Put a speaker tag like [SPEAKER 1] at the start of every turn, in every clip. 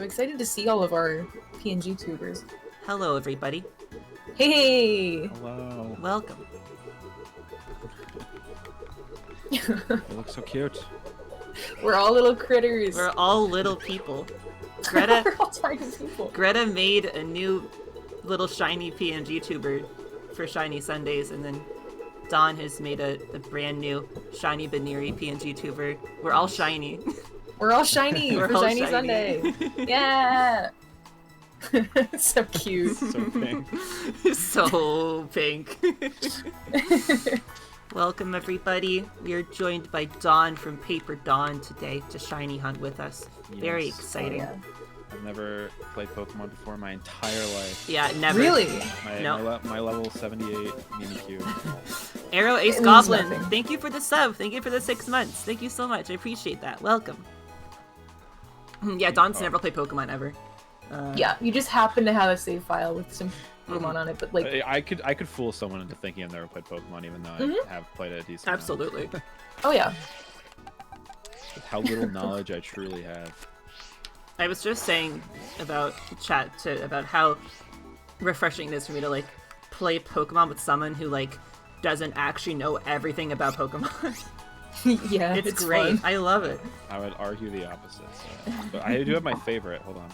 [SPEAKER 1] I'm excited to see all of our PNG tubers.
[SPEAKER 2] Hello, everybody.
[SPEAKER 1] Hey!
[SPEAKER 3] Hello.
[SPEAKER 2] Welcome.
[SPEAKER 3] You look so cute.
[SPEAKER 1] We're all little critters.
[SPEAKER 2] We're all little people. Greta,
[SPEAKER 1] We're all tiny people.
[SPEAKER 2] Greta made a new little shiny PNG tuber for Shiny Sundays, and then Dawn has made a brand new shiny Baneri PNG tuber. We're all shiny.
[SPEAKER 1] We're all shiny
[SPEAKER 2] We're
[SPEAKER 1] for
[SPEAKER 2] all
[SPEAKER 1] Shiny
[SPEAKER 2] shiny.
[SPEAKER 1] Sunday. Yeah! So cute.
[SPEAKER 3] So pink.
[SPEAKER 2] So pink. Welcome, everybody. We are joined by Dawn from Paper Dawn today to shiny hunt with us. Very
[SPEAKER 3] Yes.
[SPEAKER 2] exciting.
[SPEAKER 1] Oh, yeah.
[SPEAKER 3] I've never played Pokemon before in my entire life.
[SPEAKER 2] Yeah, never.
[SPEAKER 1] Really?
[SPEAKER 3] My level 78 Mimikyu.
[SPEAKER 2] Arrow Ace
[SPEAKER 1] It means
[SPEAKER 2] Goblin,
[SPEAKER 1] nothing.
[SPEAKER 2] thank you for the sub. Thank you for the 6 months. Thank you so much. I appreciate that. Welcome. Yeah, Dawn's never played Pokemon ever.
[SPEAKER 1] Yeah, you just happen to have a save file with some Pokemon on it, but like,
[SPEAKER 3] I could fool someone into thinking I've never played Pokemon, even though I have played it a decent amount.
[SPEAKER 2] Absolutely.
[SPEAKER 1] oh yeah.
[SPEAKER 3] With how little knowledge I truly have.
[SPEAKER 2] I was just saying about about how refreshing it is for me to like play Pokemon with someone who like doesn't actually know everything about Pokemon.
[SPEAKER 1] Yeah,
[SPEAKER 2] it's great.
[SPEAKER 1] fun.
[SPEAKER 2] I love it.
[SPEAKER 3] I would argue the opposite. So. But I do have my favorite. Hold on.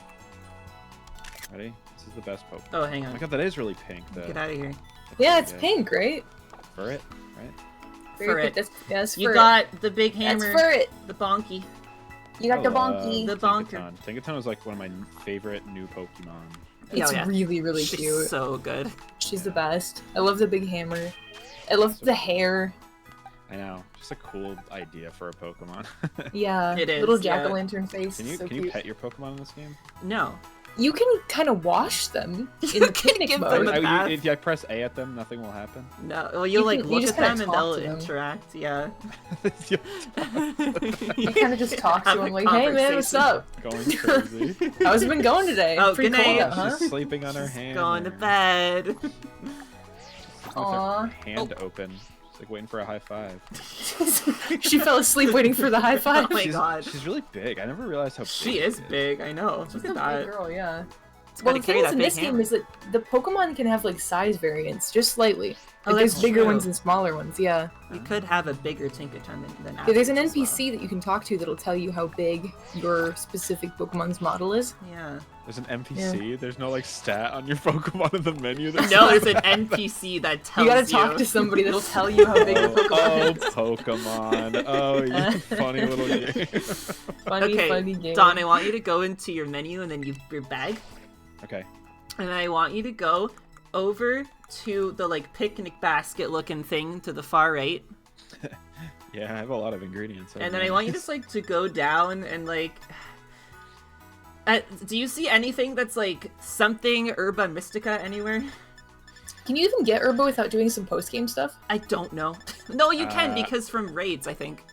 [SPEAKER 3] Ready? This is the best Pokemon.
[SPEAKER 2] Oh, hang
[SPEAKER 3] Oh
[SPEAKER 2] on.
[SPEAKER 3] my god, that is really pink, though.
[SPEAKER 2] Get out of here.
[SPEAKER 1] Yeah, it's pink, right?
[SPEAKER 3] For it, right?
[SPEAKER 2] For it.
[SPEAKER 1] That's
[SPEAKER 2] You
[SPEAKER 1] for
[SPEAKER 2] got the big
[SPEAKER 1] That's
[SPEAKER 2] hammer.
[SPEAKER 1] for it.
[SPEAKER 2] The bonky.
[SPEAKER 1] You got the
[SPEAKER 3] I love
[SPEAKER 1] bonky.
[SPEAKER 2] The bonker.
[SPEAKER 3] Tinkaton. Tinkaton was like one of my favorite new Pokemon.
[SPEAKER 1] It's
[SPEAKER 2] Oh, yeah.
[SPEAKER 1] really, really
[SPEAKER 2] She's
[SPEAKER 1] cute.
[SPEAKER 2] so good.
[SPEAKER 1] She's the best. I love the big hammer. I love the hair.
[SPEAKER 3] I know, just a cool idea for a Pokemon.
[SPEAKER 1] Yeah.
[SPEAKER 2] It is,
[SPEAKER 1] Little
[SPEAKER 2] yeah.
[SPEAKER 1] jack-o'-lantern face.
[SPEAKER 3] Can you
[SPEAKER 1] so
[SPEAKER 3] can you
[SPEAKER 1] cute.
[SPEAKER 3] pet your Pokemon in this game?
[SPEAKER 2] No.
[SPEAKER 1] You can kind of wash them in the
[SPEAKER 2] can
[SPEAKER 1] picnic
[SPEAKER 2] give them
[SPEAKER 1] mode.
[SPEAKER 2] a bath.
[SPEAKER 3] If I press A at them, nothing will happen.
[SPEAKER 2] No. Well, you'll
[SPEAKER 1] You
[SPEAKER 2] like
[SPEAKER 1] can- you
[SPEAKER 2] look
[SPEAKER 1] just
[SPEAKER 2] at them
[SPEAKER 1] kinda
[SPEAKER 2] and
[SPEAKER 1] talk
[SPEAKER 2] they'll
[SPEAKER 1] to them.
[SPEAKER 2] interact. Yeah.
[SPEAKER 1] You kind of just talk to
[SPEAKER 2] Have a
[SPEAKER 1] them like, "Hey man, what's up?
[SPEAKER 3] Going crazy.
[SPEAKER 1] How's it been going today?
[SPEAKER 2] Oh,
[SPEAKER 1] Pretty
[SPEAKER 2] good
[SPEAKER 1] cool,
[SPEAKER 2] night.
[SPEAKER 1] out, huh?"
[SPEAKER 3] She's sleeping on her hand.
[SPEAKER 2] Going to
[SPEAKER 3] there.
[SPEAKER 2] bed.
[SPEAKER 3] With
[SPEAKER 1] Aw.
[SPEAKER 3] her hand open. She's like waiting for a high five.
[SPEAKER 1] She fell asleep waiting for the high five.
[SPEAKER 2] Oh my
[SPEAKER 3] she's,
[SPEAKER 2] god.
[SPEAKER 3] She's really big. I never realized how big
[SPEAKER 2] She is big. I know.
[SPEAKER 1] She's
[SPEAKER 2] Look
[SPEAKER 1] a
[SPEAKER 2] at
[SPEAKER 1] big
[SPEAKER 2] that.
[SPEAKER 1] girl, yeah.
[SPEAKER 2] It's
[SPEAKER 1] Well,
[SPEAKER 2] gotta
[SPEAKER 1] the thing
[SPEAKER 2] carry
[SPEAKER 1] is
[SPEAKER 2] that
[SPEAKER 1] in
[SPEAKER 2] big
[SPEAKER 1] this game
[SPEAKER 2] hammer.
[SPEAKER 1] is that the Pokemon can have like size variants, just slightly.
[SPEAKER 2] Oh,
[SPEAKER 1] Like, there's
[SPEAKER 2] that's
[SPEAKER 1] bigger
[SPEAKER 2] true.
[SPEAKER 1] ones and smaller ones, yeah.
[SPEAKER 2] You could have a bigger Tinkaton than
[SPEAKER 1] Yeah, there's an
[SPEAKER 2] Aspis as well.
[SPEAKER 1] NPC that you can talk to that'll tell you how big your specific Pokemon's model is.
[SPEAKER 2] Yeah.
[SPEAKER 3] There's an NPC. There's no like stat on your Pokemon in the menu. That
[SPEAKER 2] No,
[SPEAKER 3] says
[SPEAKER 2] there's an
[SPEAKER 3] that.
[SPEAKER 2] NPC that tells
[SPEAKER 1] You gotta talk to somebody that'll tell you how big your
[SPEAKER 3] Oh,
[SPEAKER 1] Pokemon is.
[SPEAKER 3] Pokemon. Oh, you funny little game.
[SPEAKER 1] Funny,
[SPEAKER 2] Okay,
[SPEAKER 1] funny game.
[SPEAKER 2] Dawn, I want you to go into your menu and then your bag,
[SPEAKER 3] Okay.
[SPEAKER 2] and I want you to go over to the like picnic basket looking thing to the far right,
[SPEAKER 3] Yeah, I have a lot of ingredients.
[SPEAKER 2] and then I want you just like to go down and like. Do you see anything that's like something Herba Mystica anywhere?
[SPEAKER 1] Can you even get Herba without doing some post-game stuff?
[SPEAKER 2] I don't know. No, you can
[SPEAKER 3] Uh,
[SPEAKER 2] because from raids, I think.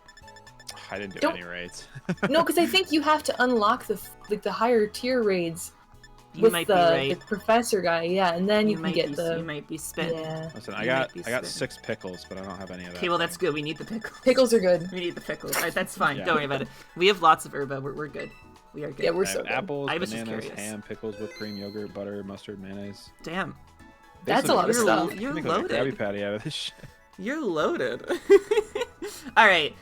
[SPEAKER 3] I didn't do
[SPEAKER 1] Don't-
[SPEAKER 3] any raids.
[SPEAKER 1] No, because I think you have to unlock the higher tier raids
[SPEAKER 2] You
[SPEAKER 1] with
[SPEAKER 2] might
[SPEAKER 1] the,
[SPEAKER 2] be right.
[SPEAKER 1] the professor guy, yeah, and then you can
[SPEAKER 2] might
[SPEAKER 1] get
[SPEAKER 2] be,
[SPEAKER 1] the
[SPEAKER 2] You might be spent.
[SPEAKER 1] yeah.
[SPEAKER 3] Listen,
[SPEAKER 2] You
[SPEAKER 3] I got
[SPEAKER 2] might be
[SPEAKER 3] 6 pickles, but I don't have any of that.
[SPEAKER 2] Okay, well that's good. We need the pickles.
[SPEAKER 1] Pickles are good.
[SPEAKER 2] We need the pickles. Alright, that's fine.
[SPEAKER 3] Yeah.
[SPEAKER 2] Don't worry about it. We have lots of herba. We're good. We are good.
[SPEAKER 1] Yeah, we're
[SPEAKER 3] I
[SPEAKER 1] so
[SPEAKER 3] have
[SPEAKER 1] good.
[SPEAKER 3] apples,
[SPEAKER 2] I was just
[SPEAKER 3] bananas,
[SPEAKER 2] curious.
[SPEAKER 3] ham, pickles, whipped cream, yogurt, butter, mustard, mayonnaise.
[SPEAKER 2] Damn.
[SPEAKER 1] That's a lot of
[SPEAKER 2] You're-
[SPEAKER 1] stuff.
[SPEAKER 2] You're
[SPEAKER 3] Make like a
[SPEAKER 2] loaded.
[SPEAKER 3] Krabby Patty out of this shit.
[SPEAKER 2] You're loaded. All right,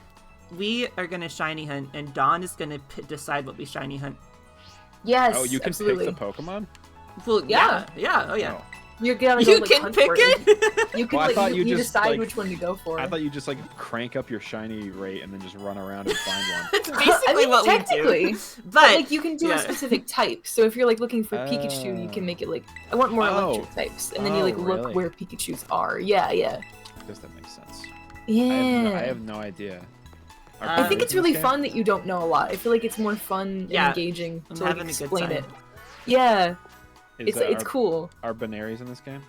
[SPEAKER 2] we are gonna shiny hunt, and Dawn is gonna decide what we shiny hunt.
[SPEAKER 1] Yes,
[SPEAKER 3] Oh, you can
[SPEAKER 1] absolutely.
[SPEAKER 3] pick the Pokemon?
[SPEAKER 2] Well,
[SPEAKER 1] Yeah.
[SPEAKER 2] yeah. Oh yeah.
[SPEAKER 3] Oh.
[SPEAKER 1] You're gonna go,
[SPEAKER 2] You
[SPEAKER 1] like,
[SPEAKER 2] can
[SPEAKER 1] hunt
[SPEAKER 2] pick
[SPEAKER 1] for
[SPEAKER 2] it.
[SPEAKER 1] You can
[SPEAKER 3] Well, I
[SPEAKER 1] like
[SPEAKER 3] thought
[SPEAKER 1] you
[SPEAKER 3] you just,
[SPEAKER 1] decide
[SPEAKER 3] like-
[SPEAKER 1] which one to go for.
[SPEAKER 3] I thought you just like crank up your shiny rate and then just run around and find one.
[SPEAKER 2] That's basically
[SPEAKER 1] I mean,
[SPEAKER 2] what
[SPEAKER 1] technically,
[SPEAKER 2] we do.
[SPEAKER 1] but
[SPEAKER 2] But
[SPEAKER 1] like you can do
[SPEAKER 2] yeah.
[SPEAKER 1] a specific type. So if you're like looking for Pikachu, you can make it like I want more
[SPEAKER 3] Oh.
[SPEAKER 1] electric types, and then you like
[SPEAKER 3] Oh,
[SPEAKER 1] look
[SPEAKER 3] really?
[SPEAKER 1] where Pikachu's are. Yeah, yeah,
[SPEAKER 3] Does that make sense?
[SPEAKER 1] yeah.
[SPEAKER 3] I have no idea. Are
[SPEAKER 2] I
[SPEAKER 1] I think
[SPEAKER 3] berries
[SPEAKER 1] it's
[SPEAKER 3] in this
[SPEAKER 1] really
[SPEAKER 3] game?
[SPEAKER 1] fun that you don't know a lot. I feel like it's more fun
[SPEAKER 2] Yeah,
[SPEAKER 1] and engaging
[SPEAKER 2] I'm
[SPEAKER 1] to like
[SPEAKER 2] having a good
[SPEAKER 1] explain
[SPEAKER 2] time.
[SPEAKER 1] it. Yeah,
[SPEAKER 3] Is
[SPEAKER 1] it's cool.
[SPEAKER 3] Are Banaries in this game?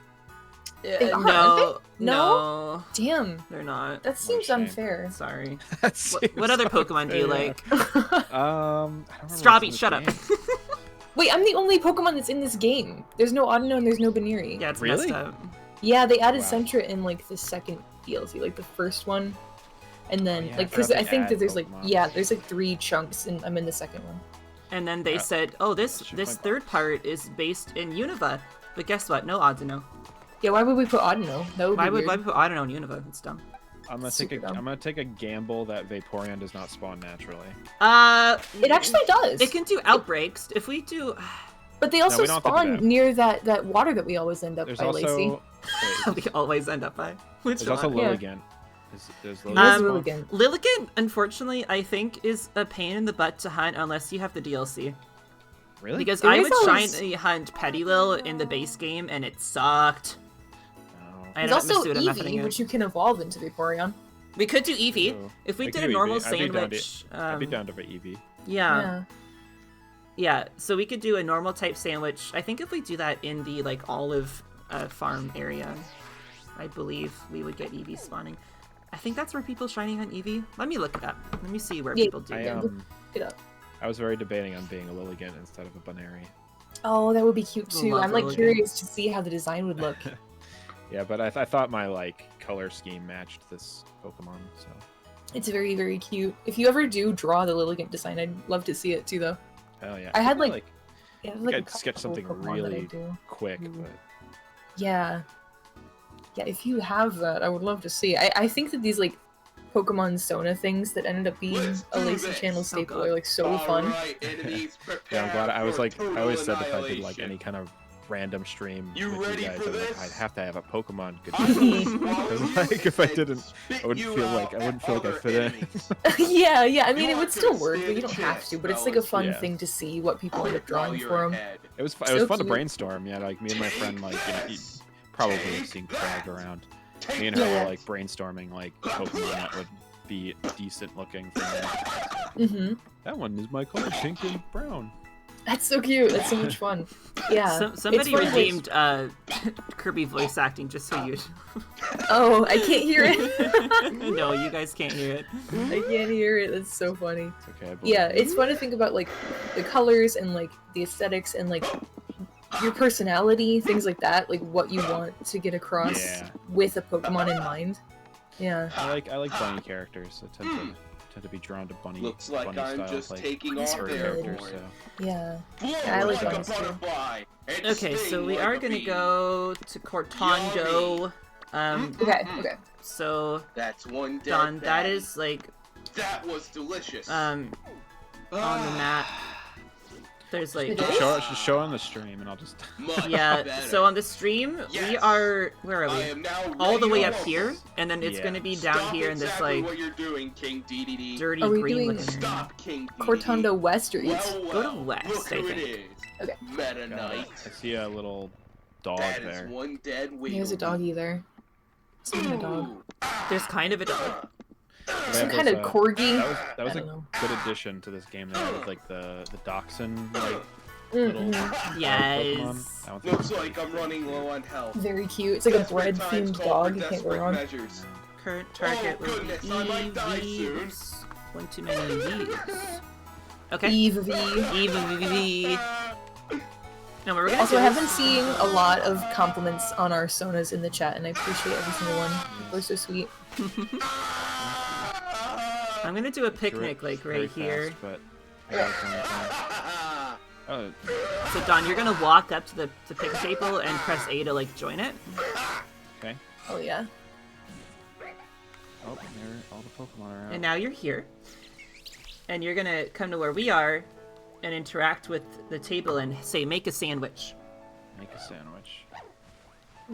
[SPEAKER 1] They are,
[SPEAKER 2] no,
[SPEAKER 1] aren't they?
[SPEAKER 2] no,
[SPEAKER 1] Damn,
[SPEAKER 2] they're not.
[SPEAKER 1] that seems
[SPEAKER 3] shame.
[SPEAKER 1] unfair.
[SPEAKER 2] Sorry.
[SPEAKER 3] That's
[SPEAKER 2] What other Pokemon do you like?
[SPEAKER 3] I don't remember what's in
[SPEAKER 2] Strawby,
[SPEAKER 3] this
[SPEAKER 2] shut up.
[SPEAKER 3] game.
[SPEAKER 1] Wait, I'm the only Pokemon that's in this game. There's no Audino and there's no Baneri.
[SPEAKER 2] Yeah, it's
[SPEAKER 3] Really?
[SPEAKER 2] messed up.
[SPEAKER 1] Yeah, they added
[SPEAKER 3] Wow.
[SPEAKER 1] Sentra in like the second DLC, like the first one, and then
[SPEAKER 3] Oh, yeah, I
[SPEAKER 1] like because
[SPEAKER 3] forgot
[SPEAKER 1] I
[SPEAKER 3] they
[SPEAKER 1] think
[SPEAKER 3] add
[SPEAKER 1] that there's like
[SPEAKER 3] Pokemon.
[SPEAKER 1] yeah, there's like 3 chunks, and I'm in the second one.
[SPEAKER 2] And then they said, oh, this third part is based in Unova. But guess what? No Audino.
[SPEAKER 1] Yeah, why would we put Audino? That would
[SPEAKER 2] Why
[SPEAKER 1] be
[SPEAKER 2] would
[SPEAKER 1] weird.
[SPEAKER 2] we put Audino in Unova? It's dumb.
[SPEAKER 3] I'm gonna take a gamble that Vaporeon does not spawn naturally.
[SPEAKER 1] It actually does.
[SPEAKER 2] It can do outbreaks. If we do...
[SPEAKER 1] But they also
[SPEAKER 3] we don't have to do
[SPEAKER 1] spawn
[SPEAKER 3] that.
[SPEAKER 1] near that water that we always end up
[SPEAKER 3] There's
[SPEAKER 1] by, Lacey.
[SPEAKER 3] also
[SPEAKER 2] we always end up by. Which
[SPEAKER 3] there's also
[SPEAKER 2] one?
[SPEAKER 3] Lilligant. There's
[SPEAKER 1] It is
[SPEAKER 3] Lilligant.
[SPEAKER 1] Lilligant.
[SPEAKER 2] Lilligant, unfortunately, I think is a pain in the butt to hunt unless you have the DLC.
[SPEAKER 3] Really?
[SPEAKER 2] Because
[SPEAKER 1] There
[SPEAKER 2] I
[SPEAKER 1] is
[SPEAKER 2] would
[SPEAKER 1] always-
[SPEAKER 2] shiny hunt Petilil in the base game, and it sucked.
[SPEAKER 3] No.
[SPEAKER 2] I
[SPEAKER 1] There's
[SPEAKER 2] don't
[SPEAKER 1] also
[SPEAKER 2] miss it enough
[SPEAKER 1] Eevee, which you can evolve into Vaporeon.
[SPEAKER 2] We could do Eevee.
[SPEAKER 3] Ooh.
[SPEAKER 2] If we
[SPEAKER 3] We
[SPEAKER 2] did
[SPEAKER 3] could
[SPEAKER 2] a
[SPEAKER 3] do
[SPEAKER 2] normal
[SPEAKER 3] Eevee. I'd be down to-
[SPEAKER 2] sandwich...
[SPEAKER 3] I'd be down to Eevee.
[SPEAKER 2] Yeah. Yeah, so we could do a normal type sandwich. I think if we do that in the like olive farm area, I believe we would get Eevee spawning. I think that's where people shining on Eevee. Let me look it up. Let me see where
[SPEAKER 1] Yeah,
[SPEAKER 2] people do
[SPEAKER 3] I
[SPEAKER 2] it.
[SPEAKER 1] Look it up.
[SPEAKER 3] I was very debating on being a Lilligant instead of a Baneri.
[SPEAKER 1] Oh, that would be cute too.
[SPEAKER 2] Love
[SPEAKER 1] I'm like
[SPEAKER 2] Lilligant.
[SPEAKER 1] curious to see how the design would look.
[SPEAKER 3] Yeah, but I thought my like color scheme matched this Pokemon, so
[SPEAKER 1] It's very, very cute. If you ever do draw the Lilligant design, I'd love to see it too, though.
[SPEAKER 3] hell yeah.
[SPEAKER 1] I had,
[SPEAKER 3] feel
[SPEAKER 1] like, Yeah,
[SPEAKER 3] I
[SPEAKER 1] like
[SPEAKER 3] I'd sketch something really
[SPEAKER 1] do.
[SPEAKER 3] quick,
[SPEAKER 1] Mm.
[SPEAKER 3] but
[SPEAKER 1] Yeah. Yeah, if you have that, I would love to see. I think that these like Pokemon Sona things that ended up being a Lacey channel staple
[SPEAKER 2] good.
[SPEAKER 1] are like so fun.
[SPEAKER 3] yeah, I'm glad. I always said if I did like any kind of random stream with you guys, I'd have to have a Pokemon good time. Because like if I didn't, I wouldn't feel like I fit in.
[SPEAKER 1] Yeah. I mean, it would still work, but you don't have to. But it's like a fun
[SPEAKER 3] Yeah.
[SPEAKER 1] thing to see what people end up drawing for them.
[SPEAKER 3] It was
[SPEAKER 1] So
[SPEAKER 3] fun to
[SPEAKER 1] cute.
[SPEAKER 3] brainstorm. Yeah, like me and my friend, like you probably have seen Craig around. Me and her
[SPEAKER 1] Yeah.
[SPEAKER 3] were like brainstorming like Pokemon that would be decent looking for me.
[SPEAKER 1] Mm-hmm.
[SPEAKER 3] That one is my color, pink and brown.
[SPEAKER 1] That's so cute. That's so much fun. Yeah.
[SPEAKER 2] Somebody
[SPEAKER 1] It's fun to-
[SPEAKER 2] redeemed Kirby voice acting just so you.
[SPEAKER 1] Oh, I can't hear it.
[SPEAKER 2] No, you guys can't hear it.
[SPEAKER 1] I can't hear it. That's so funny.
[SPEAKER 3] It's okay. I believe
[SPEAKER 1] Yeah,
[SPEAKER 3] you.
[SPEAKER 1] it's fun to think about like the colors and like the aesthetics and like your personality, things like that, like what you want to get across
[SPEAKER 3] Yeah.
[SPEAKER 1] with a Pokemon in mind. Yeah.
[SPEAKER 3] I like bunny characters. I tend to be drawn to bunny.
[SPEAKER 4] Looks like
[SPEAKER 3] bunny
[SPEAKER 4] I'm
[SPEAKER 3] style,
[SPEAKER 4] just
[SPEAKER 3] like,
[SPEAKER 4] taking
[SPEAKER 1] Bunnies
[SPEAKER 4] off
[SPEAKER 1] are
[SPEAKER 4] there
[SPEAKER 1] good.
[SPEAKER 3] characters.
[SPEAKER 4] for it.
[SPEAKER 3] So.
[SPEAKER 1] Yeah.
[SPEAKER 4] Blow
[SPEAKER 1] I like
[SPEAKER 4] like a
[SPEAKER 1] bunnies, too.
[SPEAKER 4] butterfly. and
[SPEAKER 2] Okay, so
[SPEAKER 4] sting
[SPEAKER 2] we
[SPEAKER 4] like
[SPEAKER 2] are
[SPEAKER 4] a
[SPEAKER 2] gonna
[SPEAKER 4] bee.
[SPEAKER 2] go to Cortondo.
[SPEAKER 1] Okay, okay.
[SPEAKER 2] So
[SPEAKER 4] That's one dead
[SPEAKER 2] Don, that
[SPEAKER 4] bat.
[SPEAKER 2] is like
[SPEAKER 4] That was delicious.
[SPEAKER 2] on the map. There's like
[SPEAKER 1] It is?
[SPEAKER 3] Show on the stream, and I'll just.
[SPEAKER 4] Much
[SPEAKER 2] yeah.
[SPEAKER 4] better.
[SPEAKER 2] So on the stream we
[SPEAKER 4] Yes.
[SPEAKER 2] are where are
[SPEAKER 4] I
[SPEAKER 2] we?
[SPEAKER 4] am now
[SPEAKER 2] All the way up
[SPEAKER 4] ready.
[SPEAKER 2] here, and then it's
[SPEAKER 3] Yeah.
[SPEAKER 2] gonna be down
[SPEAKER 4] Stop
[SPEAKER 2] here in this
[SPEAKER 4] exactly
[SPEAKER 2] like
[SPEAKER 4] what you're doing, King DDD.
[SPEAKER 2] dirty
[SPEAKER 1] Are we
[SPEAKER 2] green
[SPEAKER 1] doing-
[SPEAKER 2] looking area.
[SPEAKER 4] Stop, King DDD.
[SPEAKER 1] Cortondo West or East?
[SPEAKER 4] Well,
[SPEAKER 2] Go to West,
[SPEAKER 4] Look
[SPEAKER 2] I
[SPEAKER 4] who
[SPEAKER 2] think.
[SPEAKER 4] it is.
[SPEAKER 1] Okay.
[SPEAKER 4] Meta Knight.
[SPEAKER 3] I see a little dog
[SPEAKER 4] That is
[SPEAKER 3] there.
[SPEAKER 4] one dead wheel.
[SPEAKER 1] There's a doggy there. Seeing a dog.
[SPEAKER 4] Ooh.
[SPEAKER 2] There's kind of a dog.
[SPEAKER 3] They
[SPEAKER 1] Some
[SPEAKER 3] have
[SPEAKER 1] kind
[SPEAKER 3] those,
[SPEAKER 1] of corgi.
[SPEAKER 3] That was
[SPEAKER 1] I
[SPEAKER 3] a
[SPEAKER 1] don't know.
[SPEAKER 3] good addition to this game. They added like the dachshund like
[SPEAKER 1] Mm-hmm.
[SPEAKER 3] little Pokemon.
[SPEAKER 2] Yes.
[SPEAKER 3] That one's
[SPEAKER 4] Looks
[SPEAKER 3] pretty
[SPEAKER 4] like I'm
[SPEAKER 3] freaky.
[SPEAKER 4] running low on health.
[SPEAKER 1] Very cute. It's like a
[SPEAKER 4] Desperate times
[SPEAKER 1] bread-themed
[SPEAKER 4] call for
[SPEAKER 1] dog. You can't go
[SPEAKER 4] desperate
[SPEAKER 1] wrong.
[SPEAKER 4] measures.
[SPEAKER 2] Current target
[SPEAKER 4] Oh,
[SPEAKER 2] will
[SPEAKER 4] goodness,
[SPEAKER 2] be
[SPEAKER 4] I might die soon.
[SPEAKER 2] Oops. One too many V's. Okay.
[SPEAKER 1] Eve V.
[SPEAKER 2] Even V. No, we're gonna
[SPEAKER 1] Also,
[SPEAKER 2] do
[SPEAKER 1] I have
[SPEAKER 2] this-
[SPEAKER 1] been seeing a lot of compliments on our Sonas in the chat, and I appreciate every single one. People are so sweet.
[SPEAKER 2] I'm gonna do a picnic
[SPEAKER 3] Very-
[SPEAKER 2] like right
[SPEAKER 3] very
[SPEAKER 2] here.
[SPEAKER 3] fast, but I got it on the phone.
[SPEAKER 2] So Don, you're gonna walk up to the picnic table and press A to like join it.
[SPEAKER 3] Okay.
[SPEAKER 1] Oh yeah.
[SPEAKER 3] Oh, there all the Pokemon are out.
[SPEAKER 2] And now you're here. And you're gonna come to where we are and interact with the table and say make a sandwich.
[SPEAKER 3] Make a sandwich.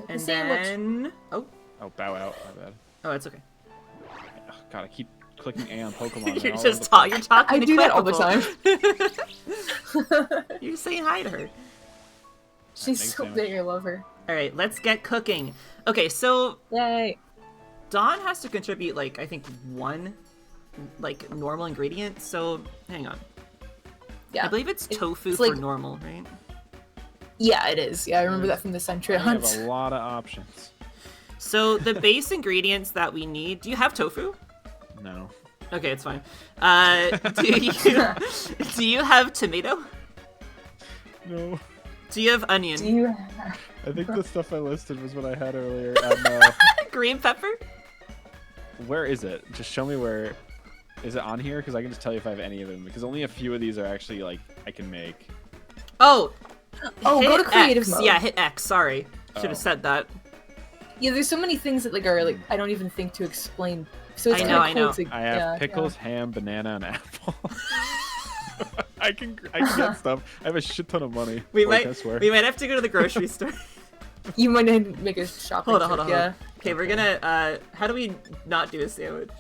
[SPEAKER 2] And
[SPEAKER 1] Sandwich.
[SPEAKER 2] then
[SPEAKER 3] Oh, bow out. My bad.
[SPEAKER 2] oh, it's okay.
[SPEAKER 3] Oh, God, I keep clicking A on Pokemon.
[SPEAKER 2] You're
[SPEAKER 3] and all
[SPEAKER 2] just
[SPEAKER 3] of the-
[SPEAKER 2] you're talking.
[SPEAKER 1] I
[SPEAKER 2] to
[SPEAKER 1] do that all the
[SPEAKER 2] Quackable.
[SPEAKER 1] time.
[SPEAKER 2] You're saying hi to her.
[SPEAKER 1] She's
[SPEAKER 3] Make
[SPEAKER 1] so
[SPEAKER 3] sandwich.
[SPEAKER 1] big. I love her.
[SPEAKER 2] All right, let's get cooking. Okay, so
[SPEAKER 1] Yay.
[SPEAKER 2] Dawn has to contribute like I think one like normal ingredient. So hang on.
[SPEAKER 1] Yeah.
[SPEAKER 2] I believe it's tofu
[SPEAKER 1] it's
[SPEAKER 2] for
[SPEAKER 1] like-
[SPEAKER 2] normal, right?
[SPEAKER 1] Yeah, it is. Yeah, I remember that from the Sentry
[SPEAKER 3] I have
[SPEAKER 1] hunt.
[SPEAKER 3] a lot of options.
[SPEAKER 2] So the base ingredients that we need. Do you have tofu?
[SPEAKER 3] No.
[SPEAKER 2] Okay, it's fine. Do you have tomato?
[SPEAKER 3] No.
[SPEAKER 2] Do you have
[SPEAKER 1] Do
[SPEAKER 2] onion?
[SPEAKER 1] you?
[SPEAKER 3] I think the stuff I listed was what I had earlier.
[SPEAKER 2] Green pepper?
[SPEAKER 3] Where is it? Just show me where. Is it on here? Because I can just tell you if I have any of them. Because only a few of these are actually like I can make.
[SPEAKER 2] Oh!
[SPEAKER 1] Oh, go to
[SPEAKER 2] hit
[SPEAKER 1] creative
[SPEAKER 2] X.
[SPEAKER 1] mode.
[SPEAKER 2] Yeah, hit X, sorry. Should
[SPEAKER 3] Oh.
[SPEAKER 2] have said that.
[SPEAKER 1] Yeah, there's so many things that like are like I don't even think to explain. So it's
[SPEAKER 2] I
[SPEAKER 1] kinda
[SPEAKER 2] know,
[SPEAKER 1] cool
[SPEAKER 2] I know.
[SPEAKER 1] to
[SPEAKER 3] I have pickles, ham, banana, and apple. I can get stuff. I have a shit ton of money.
[SPEAKER 2] We
[SPEAKER 3] Wait,
[SPEAKER 2] might
[SPEAKER 3] I swear.
[SPEAKER 2] we might have to go to the grocery store.
[SPEAKER 1] You might need to make a shopping
[SPEAKER 2] Hold on,
[SPEAKER 1] trip,
[SPEAKER 2] hold on.
[SPEAKER 1] yeah.
[SPEAKER 2] Okay, we're gonna how do we not do a sandwich?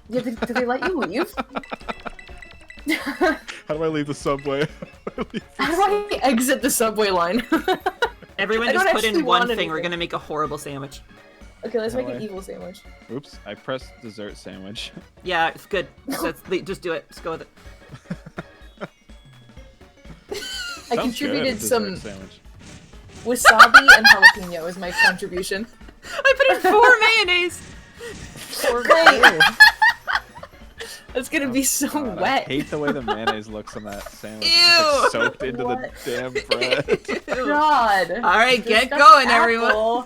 [SPEAKER 1] Yeah, did they let you leave?
[SPEAKER 3] How do I leave the subway?
[SPEAKER 1] How do I exit the subway line?
[SPEAKER 2] Everyone
[SPEAKER 1] I
[SPEAKER 2] just
[SPEAKER 1] don't
[SPEAKER 2] put in
[SPEAKER 1] actually
[SPEAKER 2] one
[SPEAKER 1] want
[SPEAKER 2] thing. We're
[SPEAKER 1] anything.
[SPEAKER 2] gonna make a horrible sandwich.
[SPEAKER 1] Okay, let's
[SPEAKER 3] How
[SPEAKER 1] make
[SPEAKER 3] do
[SPEAKER 1] an
[SPEAKER 3] I-
[SPEAKER 1] evil sandwich.
[SPEAKER 3] Oops, I pressed dessert sandwich.
[SPEAKER 2] Yeah, it's good. Just do it. Just go with it.
[SPEAKER 1] I
[SPEAKER 3] Sounds good,
[SPEAKER 1] contributed
[SPEAKER 3] dessert
[SPEAKER 1] some
[SPEAKER 3] sandwich.
[SPEAKER 1] wasabi and jalapeno as my contribution.
[SPEAKER 2] I put in 4 mayonnaise.
[SPEAKER 1] Great! That's gonna be so
[SPEAKER 3] God, I
[SPEAKER 1] wet.
[SPEAKER 3] hate the way the mayonnaise looks on that sandwich.
[SPEAKER 2] Ew.
[SPEAKER 3] It's like soaked into
[SPEAKER 1] What?
[SPEAKER 3] the damn bread.
[SPEAKER 1] God.
[SPEAKER 2] All right, get
[SPEAKER 1] Discuss
[SPEAKER 2] going,
[SPEAKER 1] apple.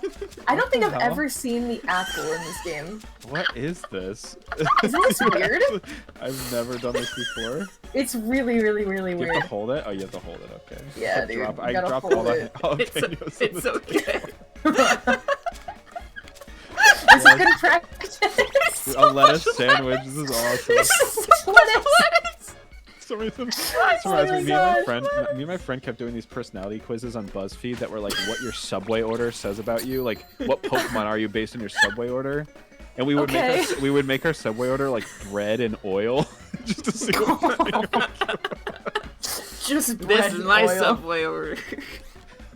[SPEAKER 2] everyone.
[SPEAKER 1] I don't think
[SPEAKER 3] the
[SPEAKER 1] I've
[SPEAKER 3] hell?
[SPEAKER 1] ever seen the apple in this game.
[SPEAKER 3] What is this?
[SPEAKER 1] Isn't this weird?
[SPEAKER 3] I've never done this before.
[SPEAKER 1] It's really, really, really
[SPEAKER 3] You have
[SPEAKER 1] weird.
[SPEAKER 3] to hold it? Oh, you have to hold it, okay.
[SPEAKER 1] Yeah,
[SPEAKER 3] I
[SPEAKER 1] dude,
[SPEAKER 3] Drop,
[SPEAKER 1] you
[SPEAKER 3] I
[SPEAKER 1] gotta
[SPEAKER 3] dropped
[SPEAKER 1] hold
[SPEAKER 3] all the
[SPEAKER 1] it.
[SPEAKER 3] jalapenos in
[SPEAKER 2] It's
[SPEAKER 3] the
[SPEAKER 2] okay.
[SPEAKER 1] This is good practice.
[SPEAKER 3] A lettuce sandwich. This is awesome.
[SPEAKER 1] Lettuce.
[SPEAKER 3] For some reason, this
[SPEAKER 1] Oh
[SPEAKER 3] reminds
[SPEAKER 1] my
[SPEAKER 3] me.
[SPEAKER 1] God.
[SPEAKER 3] Me and my friend kept doing these personality quizzes on BuzzFeed that were like, what your Subway order says about you. Like, what Pokemon are you based on your Subway order? And we would make our Subway order like bread and oil, just to see what
[SPEAKER 1] Just bread
[SPEAKER 2] This is
[SPEAKER 1] and
[SPEAKER 2] my
[SPEAKER 1] oil.
[SPEAKER 2] Subway order.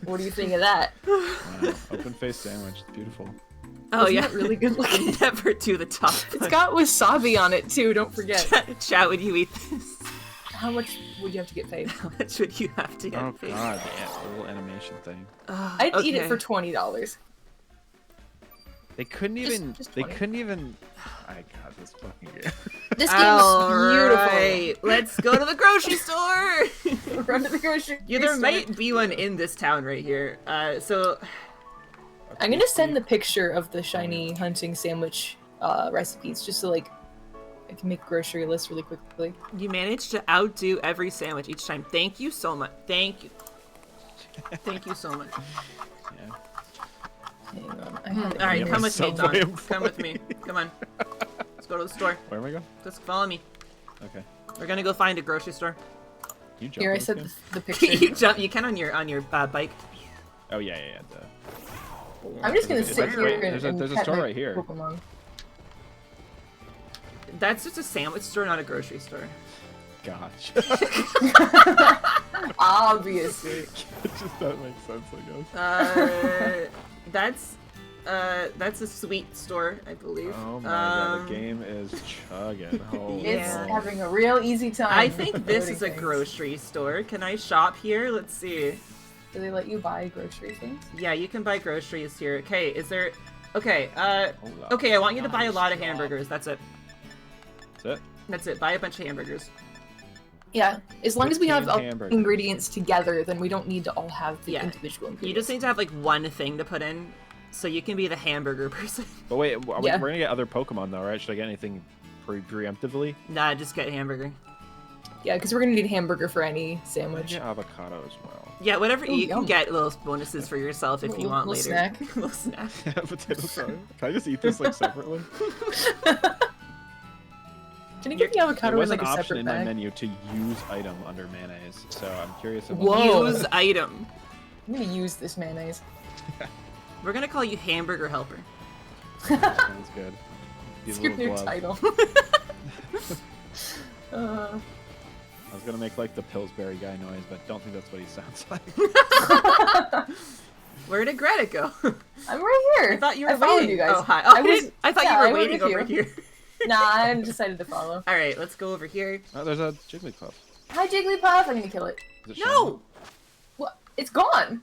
[SPEAKER 1] What do you think of that?
[SPEAKER 3] Wow, open face sandwich. It's beautiful.
[SPEAKER 2] Oh
[SPEAKER 1] Isn't
[SPEAKER 2] yeah,
[SPEAKER 1] that really good looking?
[SPEAKER 2] Never do the top.
[SPEAKER 1] It's got wasabi on it too. Don't forget.
[SPEAKER 2] Chat, would you eat this?
[SPEAKER 1] How much would you have to get paid?
[SPEAKER 2] How much would you have to get
[SPEAKER 3] Oh
[SPEAKER 2] paid?
[SPEAKER 3] god, the little animation thing.
[SPEAKER 1] I'd eat it for $20.
[SPEAKER 3] They couldn't even.
[SPEAKER 1] just
[SPEAKER 3] They
[SPEAKER 1] 20.
[SPEAKER 3] couldn't even. I got this fucking game.
[SPEAKER 1] This game is beautiful.
[SPEAKER 2] Alright, let's go to the grocery store.
[SPEAKER 1] Run to the grocery
[SPEAKER 2] Yeah, there
[SPEAKER 1] store.
[SPEAKER 2] might be one in this town right here. So
[SPEAKER 1] I'm gonna send the picture of the shiny hunting sandwich recipes just so like I can make a grocery list really quickly.
[SPEAKER 2] you managed to outdo every sandwich each time. Thank you so much. Thank you. Thank you so much.
[SPEAKER 3] Yeah.
[SPEAKER 1] Hang on. I have it
[SPEAKER 2] All right,
[SPEAKER 1] here.
[SPEAKER 2] come with me,
[SPEAKER 3] Subway
[SPEAKER 2] Don. Come with me. Come on. Let's go to the store.
[SPEAKER 3] Where am I going?
[SPEAKER 2] Just follow me.
[SPEAKER 3] Okay.
[SPEAKER 2] We're gonna go find a grocery store.
[SPEAKER 3] You jump.
[SPEAKER 1] Here,
[SPEAKER 3] in
[SPEAKER 1] I
[SPEAKER 3] this
[SPEAKER 1] sent
[SPEAKER 3] game?
[SPEAKER 1] the picture.
[SPEAKER 2] you jump. You can on your bike.
[SPEAKER 3] Oh yeah.
[SPEAKER 1] I'm just gonna
[SPEAKER 3] Is
[SPEAKER 1] sit
[SPEAKER 3] that-
[SPEAKER 1] here
[SPEAKER 3] wait,
[SPEAKER 1] and
[SPEAKER 3] there's a
[SPEAKER 1] pet
[SPEAKER 3] store
[SPEAKER 1] my
[SPEAKER 3] right here.
[SPEAKER 1] Pokemon.
[SPEAKER 2] That's just a sandwich store, not a grocery store.
[SPEAKER 3] Gosh.
[SPEAKER 1] Obviously.
[SPEAKER 3] It just doesn't make sense, I guess.
[SPEAKER 2] That's a sweet store, I believe.
[SPEAKER 3] Oh my god, the game is chugging. Holy
[SPEAKER 1] It's
[SPEAKER 2] Yeah.
[SPEAKER 3] moly.
[SPEAKER 1] having a real easy time.
[SPEAKER 2] I think this
[SPEAKER 1] loading
[SPEAKER 2] is a
[SPEAKER 1] things.
[SPEAKER 2] grocery store. Can I shop here? Let's see.
[SPEAKER 1] Do they let you buy grocery things?
[SPEAKER 2] Yeah, you can buy groceries here. Okay, is there... Okay,
[SPEAKER 3] Hola.
[SPEAKER 2] okay, I want you to buy a lot of hamburgers. That's it.
[SPEAKER 3] That's it?
[SPEAKER 2] That's it. Buy a bunch of hamburgers.
[SPEAKER 1] Yeah, as long as we have
[SPEAKER 3] 15
[SPEAKER 1] all
[SPEAKER 3] hamburgers.
[SPEAKER 1] ingredients together, then we don't need to all have the
[SPEAKER 2] Yeah.
[SPEAKER 1] individual
[SPEAKER 2] You
[SPEAKER 1] ingredients.
[SPEAKER 2] just need to have, like, one thing to put in, so you can be the hamburger person.
[SPEAKER 3] But wait,
[SPEAKER 1] Yeah.
[SPEAKER 3] we're gonna get other Pokemon though, right? Should I get anything preemptively?
[SPEAKER 2] Nah, just get hamburger.
[SPEAKER 1] Yeah, because we're gonna need hamburger for any
[SPEAKER 3] I
[SPEAKER 1] sandwich.
[SPEAKER 3] get avocado as well.
[SPEAKER 2] Yeah, whatever.
[SPEAKER 1] Ooh,
[SPEAKER 2] you
[SPEAKER 1] yum.
[SPEAKER 2] can get little bonuses for yourself if you
[SPEAKER 1] Little-
[SPEAKER 2] want
[SPEAKER 1] little
[SPEAKER 2] later.
[SPEAKER 1] snack.
[SPEAKER 2] Little snack.
[SPEAKER 3] Potato salad. Can I just eat this like separately?
[SPEAKER 1] Can you get the
[SPEAKER 3] There
[SPEAKER 1] avocado
[SPEAKER 3] was
[SPEAKER 1] in
[SPEAKER 3] an
[SPEAKER 1] like a
[SPEAKER 3] option
[SPEAKER 1] separate
[SPEAKER 3] in my
[SPEAKER 1] bag?
[SPEAKER 3] menu to use item under mayonnaise, so I'm curious if
[SPEAKER 1] Whoa.
[SPEAKER 2] Use item.
[SPEAKER 1] I'm gonna use this mayonnaise.
[SPEAKER 2] We're gonna call you hamburger helper.
[SPEAKER 3] sounds good. These
[SPEAKER 1] It's your
[SPEAKER 3] little
[SPEAKER 1] new
[SPEAKER 3] gloves.
[SPEAKER 1] title.
[SPEAKER 3] I was gonna make like the Pillsbury guy noise, but don't think that's what he sounds like.
[SPEAKER 2] Where did Greta go?
[SPEAKER 1] I'm right here.
[SPEAKER 2] I thought you were
[SPEAKER 1] followed
[SPEAKER 2] waiting.
[SPEAKER 1] you guys.
[SPEAKER 2] Oh, hi. Oh,
[SPEAKER 1] I was.
[SPEAKER 2] I thought
[SPEAKER 1] yeah,
[SPEAKER 2] you
[SPEAKER 1] I
[SPEAKER 2] were
[SPEAKER 1] went
[SPEAKER 2] waiting
[SPEAKER 1] with
[SPEAKER 2] over
[SPEAKER 1] you.
[SPEAKER 2] here.
[SPEAKER 1] Nah, I decided to follow.
[SPEAKER 2] All right, let's go over here.
[SPEAKER 3] Oh, there's a Jigglypuff.
[SPEAKER 1] Hi, Jigglypuff. I'm gonna kill it.
[SPEAKER 3] Is it
[SPEAKER 2] No,
[SPEAKER 1] What? It's gone.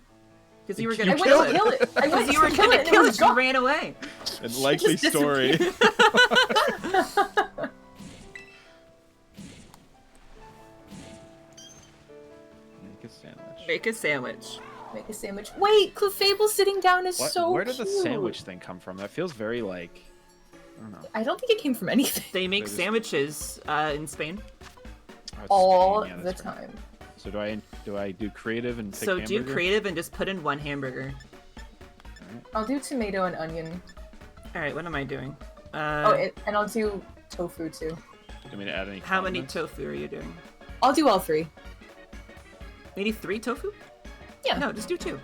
[SPEAKER 2] because you were
[SPEAKER 3] You
[SPEAKER 2] gonna
[SPEAKER 1] I went
[SPEAKER 2] kill
[SPEAKER 1] to
[SPEAKER 2] it.
[SPEAKER 1] kill it. I went
[SPEAKER 2] Because you were
[SPEAKER 1] to kill
[SPEAKER 2] gonna
[SPEAKER 1] it. and
[SPEAKER 2] kill
[SPEAKER 1] was
[SPEAKER 2] it. You
[SPEAKER 1] gone.
[SPEAKER 2] ran away.
[SPEAKER 3] shiny? And likely
[SPEAKER 1] just
[SPEAKER 3] story. Make a sandwich.
[SPEAKER 2] Make a sandwich.
[SPEAKER 1] Make a sandwich. Wait, Clefable's sitting down is
[SPEAKER 3] What?
[SPEAKER 1] so
[SPEAKER 3] Where did
[SPEAKER 1] cute.
[SPEAKER 3] the sandwich thing come from? That feels very like, I don't know.
[SPEAKER 1] I don't think it came from anything.
[SPEAKER 2] They make
[SPEAKER 3] They're just-
[SPEAKER 2] sandwiches in Spain.
[SPEAKER 3] Oh, it's
[SPEAKER 1] All
[SPEAKER 3] Spain, yeah,
[SPEAKER 1] the
[SPEAKER 3] that's right.
[SPEAKER 1] time.
[SPEAKER 3] So do I do creative and pick
[SPEAKER 2] So
[SPEAKER 3] hamburger?
[SPEAKER 2] do creative and just put in 1 hamburger.
[SPEAKER 1] I'll do tomato and onion.
[SPEAKER 2] All right, what am I doing?
[SPEAKER 1] And I'll do tofu too.
[SPEAKER 3] Do you want me to add any
[SPEAKER 2] How many
[SPEAKER 3] condiments?
[SPEAKER 2] tofu are you doing?
[SPEAKER 1] I'll do all 3.
[SPEAKER 2] Maybe 3 tofu?
[SPEAKER 1] Yeah.
[SPEAKER 2] No, just do 2.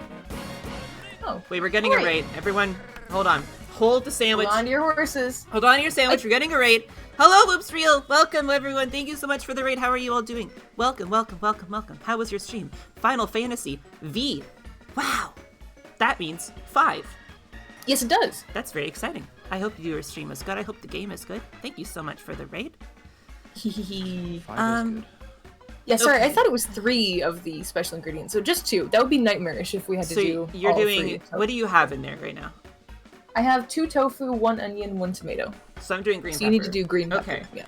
[SPEAKER 1] Oh.
[SPEAKER 2] Wait, we're getting a
[SPEAKER 1] Alright.
[SPEAKER 2] rate. Everyone, hold on. Hold the sandwich.
[SPEAKER 1] Hold on to your horses.
[SPEAKER 2] Hold on to your sandwich. We're getting a rate. Hello, Whoops Real. Welcome, everyone. Thank you so much for the rate. How are you all doing? Welcome, welcome, welcome, welcome. How was your stream? Final Fantasy V. Wow. That means 5.
[SPEAKER 1] Yes, it does.
[SPEAKER 2] That's very exciting. I hope your stream is good. I hope the game is good. Thank you so much for the rate.
[SPEAKER 3] 5 is good.
[SPEAKER 1] Yeah, sorry,
[SPEAKER 2] Okay.
[SPEAKER 1] I thought it was 3 of the special ingredients, so just 2. That would be nightmarish if we had to
[SPEAKER 2] So
[SPEAKER 1] do
[SPEAKER 2] you're
[SPEAKER 1] all
[SPEAKER 2] doing,
[SPEAKER 1] 3.
[SPEAKER 2] what do you have in there right now?
[SPEAKER 1] I have 2 tofu, 1 onion, 1 tomato.
[SPEAKER 2] So I'm doing green
[SPEAKER 1] So
[SPEAKER 2] pepper.
[SPEAKER 1] you need to do green pepper.
[SPEAKER 2] Okay.
[SPEAKER 1] Yeah.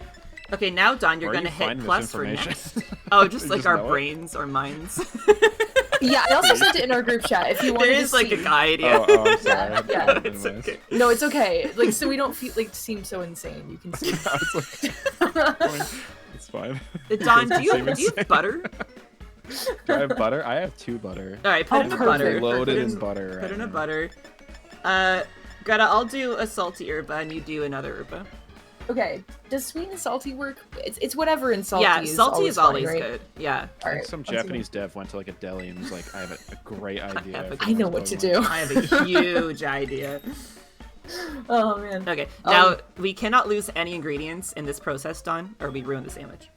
[SPEAKER 2] Okay, now Don, you're
[SPEAKER 3] Where are
[SPEAKER 2] gonna
[SPEAKER 3] you
[SPEAKER 2] hit
[SPEAKER 3] finding this
[SPEAKER 2] plus for
[SPEAKER 3] information?
[SPEAKER 2] next. Oh, just
[SPEAKER 3] You
[SPEAKER 2] like
[SPEAKER 3] just
[SPEAKER 2] our
[SPEAKER 3] know it?
[SPEAKER 2] brains or minds.
[SPEAKER 1] Yeah, I also sent it in our group chat if you wanted
[SPEAKER 2] There
[SPEAKER 1] to
[SPEAKER 2] is like
[SPEAKER 1] see.
[SPEAKER 2] a guide, yeah.
[SPEAKER 3] Oh, I'm sorry.
[SPEAKER 1] Yeah, yeah.
[SPEAKER 2] It's okay.
[SPEAKER 1] No, it's okay. Like, so we don't feel like seem so insane. You can see.
[SPEAKER 3] It's fine.
[SPEAKER 2] Don, do you
[SPEAKER 3] Seem
[SPEAKER 2] have
[SPEAKER 3] insane.
[SPEAKER 2] butter?
[SPEAKER 3] Do I have butter? I have 2 butter.
[SPEAKER 2] All right, put in a
[SPEAKER 1] perfect.
[SPEAKER 2] butter.
[SPEAKER 3] Loaded
[SPEAKER 2] Put
[SPEAKER 3] in butter.
[SPEAKER 2] Put in a
[SPEAKER 3] now.
[SPEAKER 2] butter. Greta, I'll do a salty herba and you do another herba.
[SPEAKER 1] Okay. Does sweet and salty work? It's whatever in salty.
[SPEAKER 2] Yeah, salty is always
[SPEAKER 1] fine, right?
[SPEAKER 2] good. Yeah.
[SPEAKER 3] I think
[SPEAKER 1] Alright,
[SPEAKER 3] some
[SPEAKER 1] let's see
[SPEAKER 3] Japanese dev went to like a deli and was like, I have a great idea.
[SPEAKER 2] have a-
[SPEAKER 3] for
[SPEAKER 1] I know
[SPEAKER 3] this
[SPEAKER 1] what to
[SPEAKER 3] Pokemon."
[SPEAKER 1] do.
[SPEAKER 2] I have a huge idea.
[SPEAKER 1] Oh man.
[SPEAKER 2] Okay, now we cannot lose any ingredients in this process, Don, or we ruin the sandwich.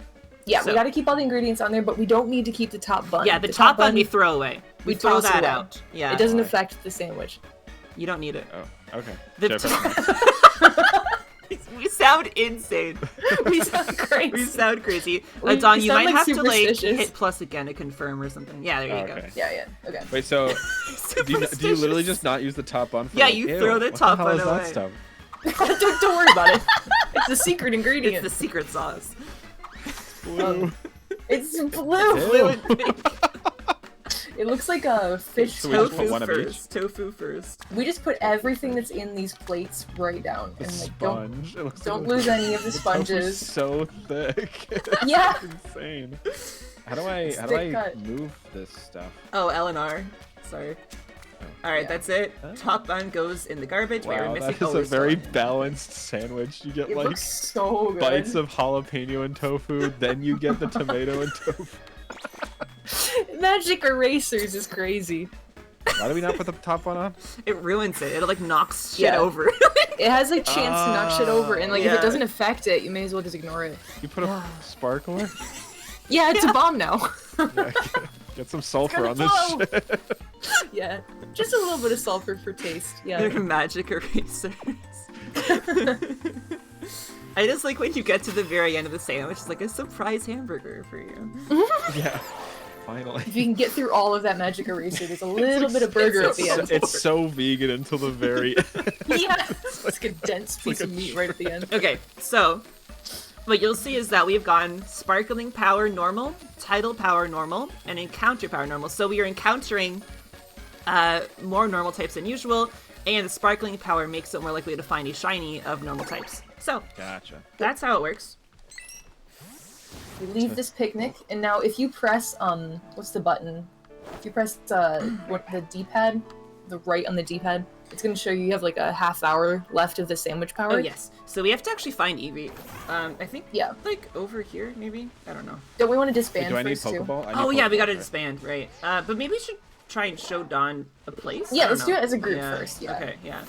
[SPEAKER 1] Yeah,
[SPEAKER 2] So-
[SPEAKER 1] we got to keep all the ingredients on there, but we don't need to keep the top bun.
[SPEAKER 2] Yeah, the top bun we throw away. We throw
[SPEAKER 1] toss it
[SPEAKER 2] that
[SPEAKER 1] away.
[SPEAKER 2] out. Yeah.
[SPEAKER 1] It doesn't
[SPEAKER 3] Why?
[SPEAKER 1] affect the sandwich.
[SPEAKER 2] You don't need it.
[SPEAKER 3] Oh, okay.
[SPEAKER 2] The
[SPEAKER 3] Should I press next?
[SPEAKER 2] We sound insane.
[SPEAKER 1] We sound crazy.
[SPEAKER 2] We sound crazy.
[SPEAKER 1] We
[SPEAKER 2] Don, you
[SPEAKER 1] sound
[SPEAKER 2] might
[SPEAKER 1] like
[SPEAKER 2] have to like
[SPEAKER 1] superstitious.
[SPEAKER 2] hit plus again to confirm or something. Yeah, there you
[SPEAKER 3] Oh,
[SPEAKER 2] go.
[SPEAKER 3] okay.
[SPEAKER 1] Yeah, yeah. Okay.
[SPEAKER 3] Wait, so do you
[SPEAKER 2] Superstitious.
[SPEAKER 3] literally just not use the top bun? For
[SPEAKER 2] Yeah,
[SPEAKER 3] like,
[SPEAKER 2] you
[SPEAKER 3] ew,
[SPEAKER 2] throw the
[SPEAKER 3] what
[SPEAKER 2] top
[SPEAKER 3] hell
[SPEAKER 2] bun
[SPEAKER 3] is
[SPEAKER 2] away.
[SPEAKER 3] that stuff?
[SPEAKER 1] don't worry about it. It's the secret
[SPEAKER 2] It's
[SPEAKER 1] ingredient.
[SPEAKER 2] the secret sauce.
[SPEAKER 3] Blue.
[SPEAKER 1] It's blue.
[SPEAKER 2] Blue and pink.
[SPEAKER 1] It looks like a fish.
[SPEAKER 3] So we just put
[SPEAKER 2] Tofu
[SPEAKER 3] one of
[SPEAKER 2] first. Tofu first.
[SPEAKER 1] We just put everything that's in these plates right down,
[SPEAKER 3] The
[SPEAKER 1] and like don't
[SPEAKER 3] sponge. It looks
[SPEAKER 1] don't
[SPEAKER 3] like
[SPEAKER 1] lose any of the
[SPEAKER 3] tofu's
[SPEAKER 1] sponges.
[SPEAKER 3] so thick.
[SPEAKER 1] Yeah.
[SPEAKER 3] It's insane. How do I
[SPEAKER 1] thick cut.
[SPEAKER 3] move this stuff?
[SPEAKER 2] Oh, L&R. Sorry. Alright,
[SPEAKER 1] Yeah.
[SPEAKER 2] that's it.
[SPEAKER 3] Huh?
[SPEAKER 2] Top bun goes in the garbage. Wait, we're
[SPEAKER 3] Wow,
[SPEAKER 2] missing.
[SPEAKER 3] that
[SPEAKER 2] Oh,
[SPEAKER 3] is
[SPEAKER 2] we're
[SPEAKER 3] a
[SPEAKER 2] still
[SPEAKER 3] very
[SPEAKER 2] on.
[SPEAKER 3] balanced sandwich. You get
[SPEAKER 1] It
[SPEAKER 3] like
[SPEAKER 1] looks so good.
[SPEAKER 3] bites of jalapeno and tofu, then you get the tomato and tofu.
[SPEAKER 1] Magic erasers is crazy.
[SPEAKER 3] Why do we not put the top one on?
[SPEAKER 2] It ruins it. It like knocks shit
[SPEAKER 1] Yeah.
[SPEAKER 2] over.
[SPEAKER 1] It has like chance to knock shit over, and like if
[SPEAKER 2] Yeah.
[SPEAKER 1] it doesn't affect it, you may as well just ignore it.
[SPEAKER 3] You put a sparkler?
[SPEAKER 1] Yeah, it's a bomb now.
[SPEAKER 3] Yeah, get some sulfur
[SPEAKER 1] gonna
[SPEAKER 3] on this
[SPEAKER 1] blow.
[SPEAKER 3] shit.
[SPEAKER 1] Yeah, just a little bit of sulfur for taste.
[SPEAKER 2] They're
[SPEAKER 1] Yeah.
[SPEAKER 2] magic erasers. I just like when you get to the very end of the sandwich, it's like a surprise hamburger for you.
[SPEAKER 3] Yeah, finally.
[SPEAKER 1] If you can get through all of that magic eraser, there's a little bit of burger at the end.
[SPEAKER 3] It's so vegan until the very
[SPEAKER 1] Yeah, it's like a dense piece
[SPEAKER 3] like
[SPEAKER 1] of
[SPEAKER 3] a
[SPEAKER 1] meat right at the end.
[SPEAKER 2] Okay, so what you'll see is that we've gone sparkling power normal, tidal power normal, and encounter power normal. So we are encountering more normal types than usual, and the sparkling power makes it more likely to find a shiny of normal types. So
[SPEAKER 3] Gotcha.
[SPEAKER 2] that's how it works.
[SPEAKER 1] We leave this picnic, and now if you press what's the button? If you press what the D-pad, the right on the D-pad, it's gonna show you have like a half hour left of the sandwich power.
[SPEAKER 2] Oh yes. So we have to actually find Eevee. I think
[SPEAKER 1] Yeah.
[SPEAKER 2] like over here maybe. I don't know.
[SPEAKER 1] Don't we want to
[SPEAKER 3] Wait,
[SPEAKER 1] disband
[SPEAKER 3] do I need
[SPEAKER 1] first too?
[SPEAKER 3] Pokeball? I need
[SPEAKER 2] Oh yeah, we
[SPEAKER 3] Pokeball
[SPEAKER 2] gotta
[SPEAKER 3] first.
[SPEAKER 2] disband, right? But maybe we should try and show Dawn a place.
[SPEAKER 1] Yeah,
[SPEAKER 2] I don't
[SPEAKER 1] let's do
[SPEAKER 2] know.
[SPEAKER 1] it as a group first, yeah.
[SPEAKER 2] Okay. Yeah.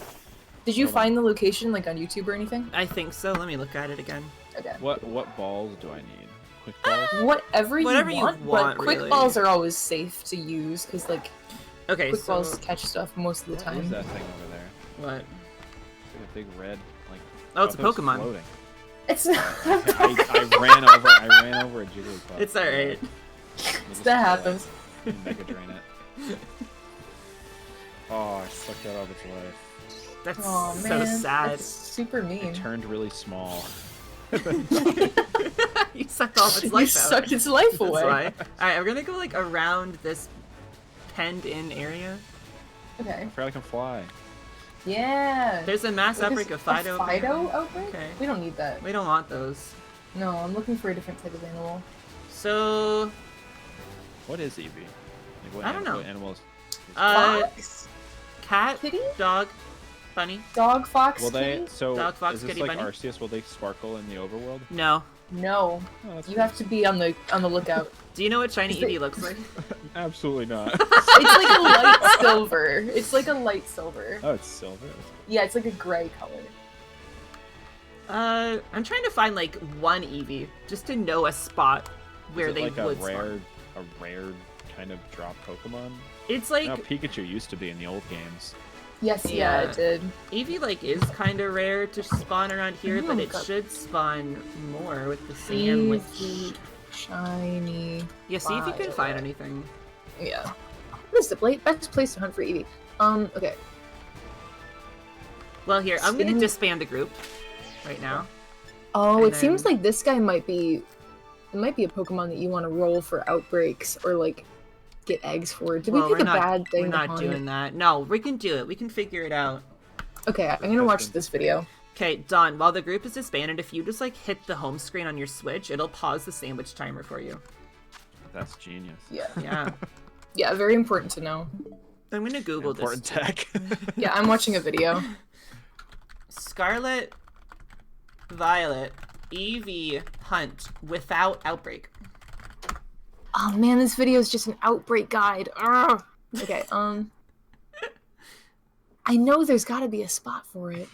[SPEAKER 1] Did you
[SPEAKER 3] Hold on.
[SPEAKER 1] find the location like on YouTube or anything?
[SPEAKER 2] I think so. Let me look at it again.
[SPEAKER 1] Okay.
[SPEAKER 3] What balls do I need? Quick balls?
[SPEAKER 1] Whatever
[SPEAKER 2] Whatever
[SPEAKER 1] you
[SPEAKER 2] you
[SPEAKER 1] want,
[SPEAKER 2] want,
[SPEAKER 1] but quick
[SPEAKER 2] really.
[SPEAKER 1] balls are always safe to use because like
[SPEAKER 2] Okay.
[SPEAKER 1] quick
[SPEAKER 2] So
[SPEAKER 1] balls catch stuff most of the
[SPEAKER 3] What is
[SPEAKER 1] time.
[SPEAKER 3] that thing over there?
[SPEAKER 2] what?
[SPEAKER 3] It's like a big red, like.
[SPEAKER 2] Oh, it's a
[SPEAKER 3] I thought it was
[SPEAKER 2] Pokemon.
[SPEAKER 3] floating.
[SPEAKER 1] It's not.
[SPEAKER 3] I ran over a Jigglypuff.
[SPEAKER 2] It's alright.
[SPEAKER 1] That happens.
[SPEAKER 3] Mega drain it. Oh, I sucked that out of its life.
[SPEAKER 2] That's
[SPEAKER 1] Oh
[SPEAKER 2] so
[SPEAKER 1] man,
[SPEAKER 2] sad.
[SPEAKER 1] that's super
[SPEAKER 3] It
[SPEAKER 1] mean.
[SPEAKER 3] turned really small.
[SPEAKER 2] You sucked all of its
[SPEAKER 1] You
[SPEAKER 2] life out.
[SPEAKER 1] sucked its life
[SPEAKER 2] That's
[SPEAKER 1] away.
[SPEAKER 2] why. Alright, we're gonna go like around this penned-in area.
[SPEAKER 1] Okay.
[SPEAKER 3] I forgot I can fly.
[SPEAKER 1] Yeah.
[SPEAKER 2] There's a mass
[SPEAKER 1] What is-
[SPEAKER 2] outbreak of Fido.
[SPEAKER 1] A Fido outbreak?
[SPEAKER 2] Okay.
[SPEAKER 1] We don't need that.
[SPEAKER 2] We don't want those.
[SPEAKER 1] No, I'm looking for a different type of animal.
[SPEAKER 2] So
[SPEAKER 3] What is Eevee? Like, what
[SPEAKER 2] I don't know.
[SPEAKER 3] What animals?
[SPEAKER 1] Fox?
[SPEAKER 2] Cat,
[SPEAKER 1] Kitty?
[SPEAKER 2] dog, bunny.
[SPEAKER 1] Dog, fox,
[SPEAKER 3] Will they?
[SPEAKER 1] kitty?
[SPEAKER 3] So
[SPEAKER 2] Dog, fox,
[SPEAKER 3] is this
[SPEAKER 2] kitty,
[SPEAKER 3] like
[SPEAKER 2] bunny?
[SPEAKER 3] Arceus? Will they sparkle in the overworld?
[SPEAKER 2] No.
[SPEAKER 1] No.
[SPEAKER 3] Oh, that's
[SPEAKER 1] You
[SPEAKER 3] cool.
[SPEAKER 1] have to be on the lookout.
[SPEAKER 2] Do you know what shiny
[SPEAKER 1] Is it-
[SPEAKER 2] Eevee looks like?
[SPEAKER 3] Absolutely not.
[SPEAKER 1] It's like a light silver. It's like a light silver.
[SPEAKER 3] Oh, it's silver.
[SPEAKER 1] Yeah, it's like a gray color.
[SPEAKER 2] I'm trying to find like one Eevee just to know a spot where
[SPEAKER 3] Is it
[SPEAKER 2] they
[SPEAKER 3] like
[SPEAKER 2] would
[SPEAKER 3] a rare kind of drop Pokemon?
[SPEAKER 2] It's like
[SPEAKER 3] No, Pikachu used to be in the old games.
[SPEAKER 1] Yes,
[SPEAKER 2] Yeah.
[SPEAKER 1] yeah, it did.
[SPEAKER 2] Eevee like is kind of rare to spawn around here, but it
[SPEAKER 1] God.
[SPEAKER 2] should spawn more with the sandwich.
[SPEAKER 1] Eevee, shiny.
[SPEAKER 2] Yeah, see if you can
[SPEAKER 1] Violet.
[SPEAKER 2] find anything.
[SPEAKER 1] Yeah. What is the best place to hunt for Eevee? Okay.
[SPEAKER 2] Well, here I'm gonna
[SPEAKER 1] Sand-
[SPEAKER 2] disband the group right now.
[SPEAKER 1] Oh,
[SPEAKER 2] And
[SPEAKER 1] it seems
[SPEAKER 2] then-
[SPEAKER 1] like this guy might be. It might be a Pokemon that you want to roll for outbreaks or like get eggs for. Did
[SPEAKER 2] Well,
[SPEAKER 1] we pick
[SPEAKER 2] we're
[SPEAKER 1] a
[SPEAKER 2] not,
[SPEAKER 1] bad thing?
[SPEAKER 2] We're
[SPEAKER 1] to
[SPEAKER 2] not
[SPEAKER 1] hunt?
[SPEAKER 2] doing that. No, we can do it. We can figure it out.
[SPEAKER 1] Okay, I'm gonna watch this video.
[SPEAKER 2] Okay, Don, while the group is disbanded, if you just like hit the home screen on your Switch, it'll pause the sandwich timer for you.
[SPEAKER 3] That's genius.
[SPEAKER 1] Yeah.
[SPEAKER 2] Yeah.
[SPEAKER 1] Yeah, very important to know.
[SPEAKER 2] I'm gonna Google
[SPEAKER 3] Important
[SPEAKER 2] this.
[SPEAKER 3] tech.
[SPEAKER 1] Yeah, I'm watching a video.
[SPEAKER 2] Scarlet Violet Eevee hunt without outbreak.
[SPEAKER 1] Oh man, this video is just an outbreak guide. Ugh. Okay, I know there's got to be a spot for it.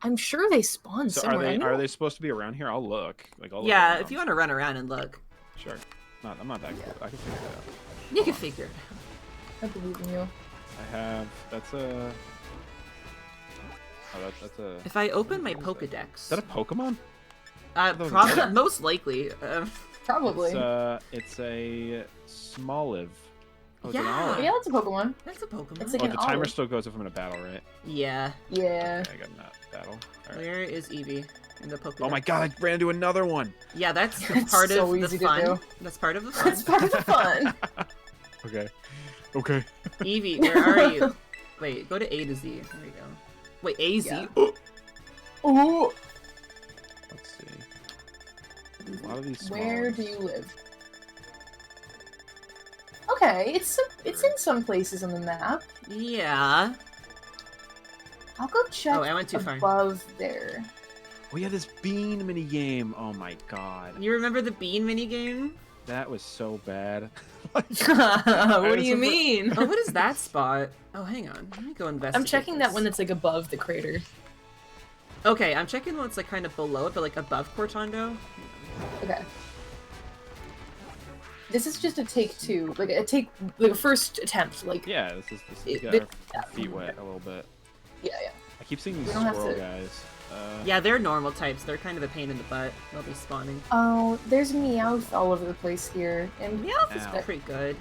[SPEAKER 1] I'm sure they spawn
[SPEAKER 3] So
[SPEAKER 1] somewhere. I know-
[SPEAKER 3] are they supposed to be around here? I'll look. Like I'll look
[SPEAKER 2] Yeah,
[SPEAKER 3] around.
[SPEAKER 2] if you want to run around and look,
[SPEAKER 3] Sure. I'm not that cool. I can figure that out.
[SPEAKER 2] you can figure it out.
[SPEAKER 1] I believe in you.
[SPEAKER 3] I have. That's a. Oh, that's a.
[SPEAKER 2] If I open my
[SPEAKER 3] What is
[SPEAKER 2] Pokedex,
[SPEAKER 3] Is that a Pokemon?
[SPEAKER 2] probably most likely.
[SPEAKER 1] Probably.
[SPEAKER 3] It's a Smoliv. Oh, it's
[SPEAKER 2] Yeah.
[SPEAKER 3] an Olive.
[SPEAKER 1] Yeah, that's a Pokemon.
[SPEAKER 2] That's a Pokemon.
[SPEAKER 1] It's like
[SPEAKER 3] Oh,
[SPEAKER 1] an
[SPEAKER 3] the timer
[SPEAKER 1] olive.
[SPEAKER 3] still goes if I'm in a battle, right?
[SPEAKER 2] Yeah.
[SPEAKER 1] Yeah.
[SPEAKER 3] Okay, I got that battle. All right.
[SPEAKER 2] Where is Eevee in the Pokedex?
[SPEAKER 3] Oh my god, I ran into another one.
[SPEAKER 2] Yeah, that's
[SPEAKER 1] It's
[SPEAKER 2] part
[SPEAKER 1] so
[SPEAKER 2] of the
[SPEAKER 1] easy to
[SPEAKER 2] fun.
[SPEAKER 1] do.
[SPEAKER 2] That's part of the fun.
[SPEAKER 1] It's part of the fun.
[SPEAKER 3] Okay. Okay.
[SPEAKER 2] Evie, where are you? Wait, go to A to Z. There we go. Wait, A Z.
[SPEAKER 1] Yeah. Ooh.
[SPEAKER 3] Let's see. A lot of these small
[SPEAKER 1] Where
[SPEAKER 3] ones.
[SPEAKER 1] do you live? Okay, it's in some places on the map.
[SPEAKER 2] Yeah.
[SPEAKER 1] I'll go check
[SPEAKER 2] Oh, I went too far.
[SPEAKER 1] above there.
[SPEAKER 3] Oh yeah, this bean mini game. Oh my god.
[SPEAKER 2] You remember the bean minigame?
[SPEAKER 3] That was so bad.
[SPEAKER 1] What do you mean?
[SPEAKER 2] Oh, what is that spot? Oh, hang on. Let me go investigate.
[SPEAKER 1] I'm checking that
[SPEAKER 2] this.
[SPEAKER 1] one that's like above the crater.
[SPEAKER 2] Okay, I'm checking the one that's like kind of below it, but like above Cortondo.
[SPEAKER 1] Okay. This is just a take two, like a first attempt, like
[SPEAKER 3] Yeah, this is
[SPEAKER 1] It-
[SPEAKER 3] get
[SPEAKER 1] it-
[SPEAKER 3] our feet wet a little bit.
[SPEAKER 1] yeah.
[SPEAKER 3] I keep seeing these
[SPEAKER 1] We don't have
[SPEAKER 3] squirrel
[SPEAKER 1] to-
[SPEAKER 3] guys.
[SPEAKER 2] Yeah, they're normal types. They're kind of a pain in the butt. They'll be spawning.
[SPEAKER 1] Oh, there's Meowth all over the place here, and
[SPEAKER 2] Meowth is
[SPEAKER 3] Ow.
[SPEAKER 2] pretty good.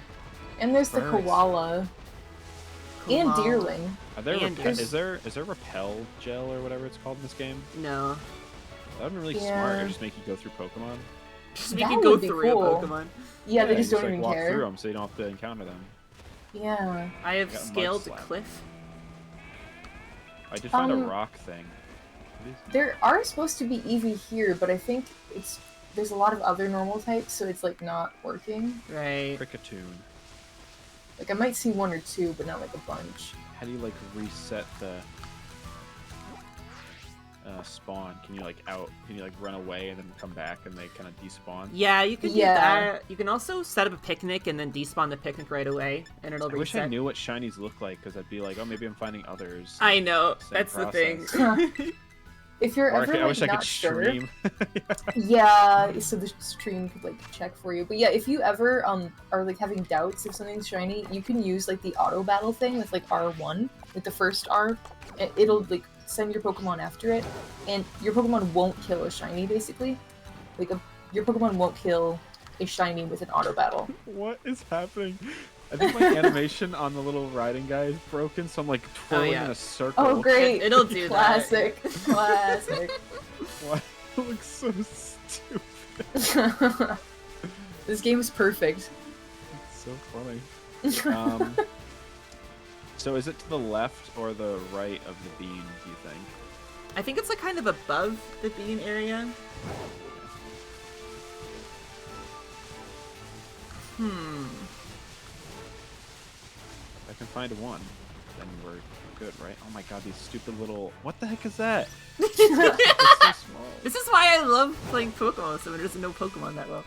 [SPEAKER 1] there's the
[SPEAKER 3] Birds.
[SPEAKER 1] koala and
[SPEAKER 2] Koala.
[SPEAKER 1] Deerling.
[SPEAKER 3] Are there
[SPEAKER 2] And
[SPEAKER 3] is there repel gel or whatever it's called in this game?
[SPEAKER 2] No.
[SPEAKER 3] That would be really
[SPEAKER 1] Yeah.
[SPEAKER 3] smart. Or just make you go through Pokemon.
[SPEAKER 2] Just make
[SPEAKER 1] That
[SPEAKER 2] you go
[SPEAKER 1] would be
[SPEAKER 2] through
[SPEAKER 1] cool.
[SPEAKER 2] a Pokemon.
[SPEAKER 1] Yeah, they
[SPEAKER 3] you
[SPEAKER 1] just don't
[SPEAKER 3] like,
[SPEAKER 1] even
[SPEAKER 3] walk
[SPEAKER 1] care.
[SPEAKER 3] through them so you don't have to encounter them.
[SPEAKER 1] Yeah.
[SPEAKER 2] I have
[SPEAKER 3] Got a mud
[SPEAKER 2] scaled the
[SPEAKER 3] slap.
[SPEAKER 2] cliff.
[SPEAKER 3] I did find a
[SPEAKER 1] Um,
[SPEAKER 3] rock thing. What is-
[SPEAKER 1] There are supposed to be Eevee here, but I think there's a lot of other normal types, so it's like not working.
[SPEAKER 2] Right.
[SPEAKER 3] Cricketune.
[SPEAKER 1] Like I might see one or two, but not like a bunch.
[SPEAKER 3] How do you like reset the spawn? Can you like run away and then come back and they kind of despawn?
[SPEAKER 2] Yeah, you can do
[SPEAKER 1] Yeah.
[SPEAKER 2] that. You can also set up a picnic and then despawn the picnic right away, and it'll
[SPEAKER 3] I wish I
[SPEAKER 2] reset.
[SPEAKER 3] knew what shinies look like because I'd be like, oh, maybe I'm finding others.
[SPEAKER 2] I know.
[SPEAKER 3] Same
[SPEAKER 2] That's the thing.
[SPEAKER 1] If you're
[SPEAKER 3] Or
[SPEAKER 1] ever
[SPEAKER 3] I
[SPEAKER 1] like,
[SPEAKER 3] wish I
[SPEAKER 1] not
[SPEAKER 3] could
[SPEAKER 1] sure,
[SPEAKER 3] stream.
[SPEAKER 1] yeah, so the stream could like check for you. But yeah, if you ever are like having doubts if something's shiny, you can use like the auto battle thing with like R1, like the first R. It'll like send your Pokemon after it, and your Pokemon won't kill a shiny basically. Like your Pokemon won't kill a shiny with an auto battle.
[SPEAKER 3] What is happening? I think my animation on the little riding guy is broken, so I'm like twirling
[SPEAKER 2] yeah.
[SPEAKER 3] in a circle.
[SPEAKER 1] Oh great!
[SPEAKER 2] It'll do
[SPEAKER 1] Classic. Classic.
[SPEAKER 3] What? It looks so stupid.
[SPEAKER 1] This game is perfect.
[SPEAKER 3] It's so funny. So is it to the left or the right of the bean, do you think?
[SPEAKER 2] I think it's like kind of above the bean area.
[SPEAKER 3] If I can find one, then we're good, right? Oh my god, these stupid little... What the heck is that? It's so small.
[SPEAKER 2] This is why I love playing Pokemon, so there's no Pokemon that well.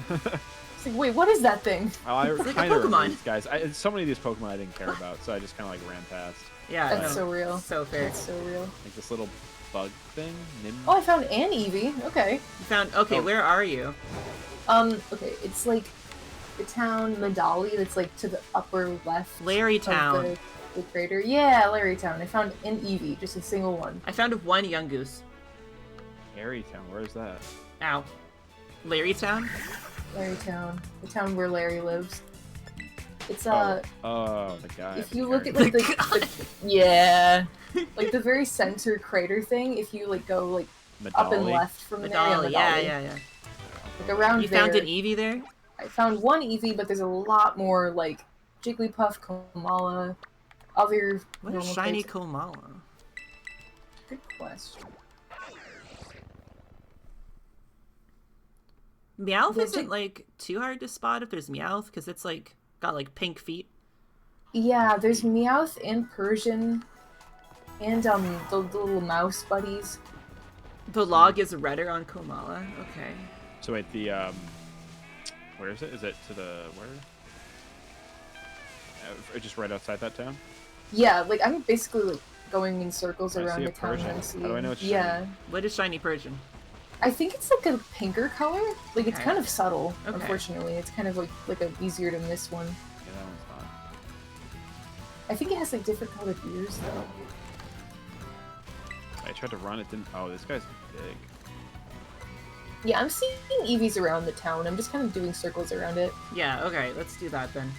[SPEAKER 1] It's like, wait, what is that thing?
[SPEAKER 3] Oh, I
[SPEAKER 2] like a
[SPEAKER 3] kind of remember
[SPEAKER 2] Pokemon.
[SPEAKER 3] these guys. So many of these Pokemon I didn't care about, so I just kind of like ran past.
[SPEAKER 2] Yeah,
[SPEAKER 1] That's
[SPEAKER 2] no.
[SPEAKER 1] so real.
[SPEAKER 2] So fair.
[SPEAKER 1] That's so real.
[SPEAKER 3] Like this little bug thing.
[SPEAKER 1] Oh, I found an Eevee. Okay.
[SPEAKER 2] You found. Okay,
[SPEAKER 3] Oh.
[SPEAKER 2] where are you?
[SPEAKER 1] Okay, it's like the town Medali that's like to the upper left.
[SPEAKER 2] Larry Town.
[SPEAKER 1] Of the crater. Yeah, Larry Town. I found an Eevee, just a single one.
[SPEAKER 2] I found one young goose.
[SPEAKER 3] Airy Town, where is that?
[SPEAKER 2] Ow. Larry Town?
[SPEAKER 1] Larry Town, the town where Larry lives. It's
[SPEAKER 3] Oh, the guy.
[SPEAKER 1] if
[SPEAKER 3] the
[SPEAKER 1] you look at
[SPEAKER 3] character.
[SPEAKER 1] like the yeah, like the very center crater thing. If you like go like up and
[SPEAKER 3] Medali?
[SPEAKER 1] left from there,
[SPEAKER 2] Medali. Yeah,
[SPEAKER 1] Medali.
[SPEAKER 2] yeah.
[SPEAKER 1] Like around
[SPEAKER 2] You
[SPEAKER 1] there.
[SPEAKER 2] found an Eevee there?
[SPEAKER 1] I found one Eevee, but there's a lot more like Jigglypuff, Komala, other.
[SPEAKER 2] What is
[SPEAKER 1] normal
[SPEAKER 2] shiny
[SPEAKER 1] types.
[SPEAKER 2] Komala?
[SPEAKER 1] Good question.
[SPEAKER 2] Meowth
[SPEAKER 1] Yeah,
[SPEAKER 2] isn't like too hard to spot if there's Meowth, because it's like got like pink feet.
[SPEAKER 1] Yeah, there's Meowth and Persian, and the little mouse buddies.
[SPEAKER 2] The log is redder on Komala. Okay.
[SPEAKER 3] So wait, the where is it? Is it to the where? Just right outside that town.
[SPEAKER 1] Yeah, like I'm basically like going in circles
[SPEAKER 3] I
[SPEAKER 1] around
[SPEAKER 3] see a
[SPEAKER 1] the town.
[SPEAKER 3] Persian.
[SPEAKER 1] And see.
[SPEAKER 3] How do I know it's
[SPEAKER 1] Yeah,
[SPEAKER 3] shiny?
[SPEAKER 2] What is shiny Persian?
[SPEAKER 1] I think it's like a pinker color. Like it's
[SPEAKER 2] Okay.
[SPEAKER 1] kind of subtle.
[SPEAKER 2] Okay.
[SPEAKER 1] Unfortunately, it's kind of like a easier to miss one.
[SPEAKER 3] Yeah, that one's not.
[SPEAKER 1] I think it has like different colored ears though.
[SPEAKER 3] I tried to run, it didn't. Oh, this guy's big.
[SPEAKER 1] Yeah, I'm seeing Eevees around the town. I'm just kind of doing circles around it.
[SPEAKER 2] Yeah, okay, let's do that then.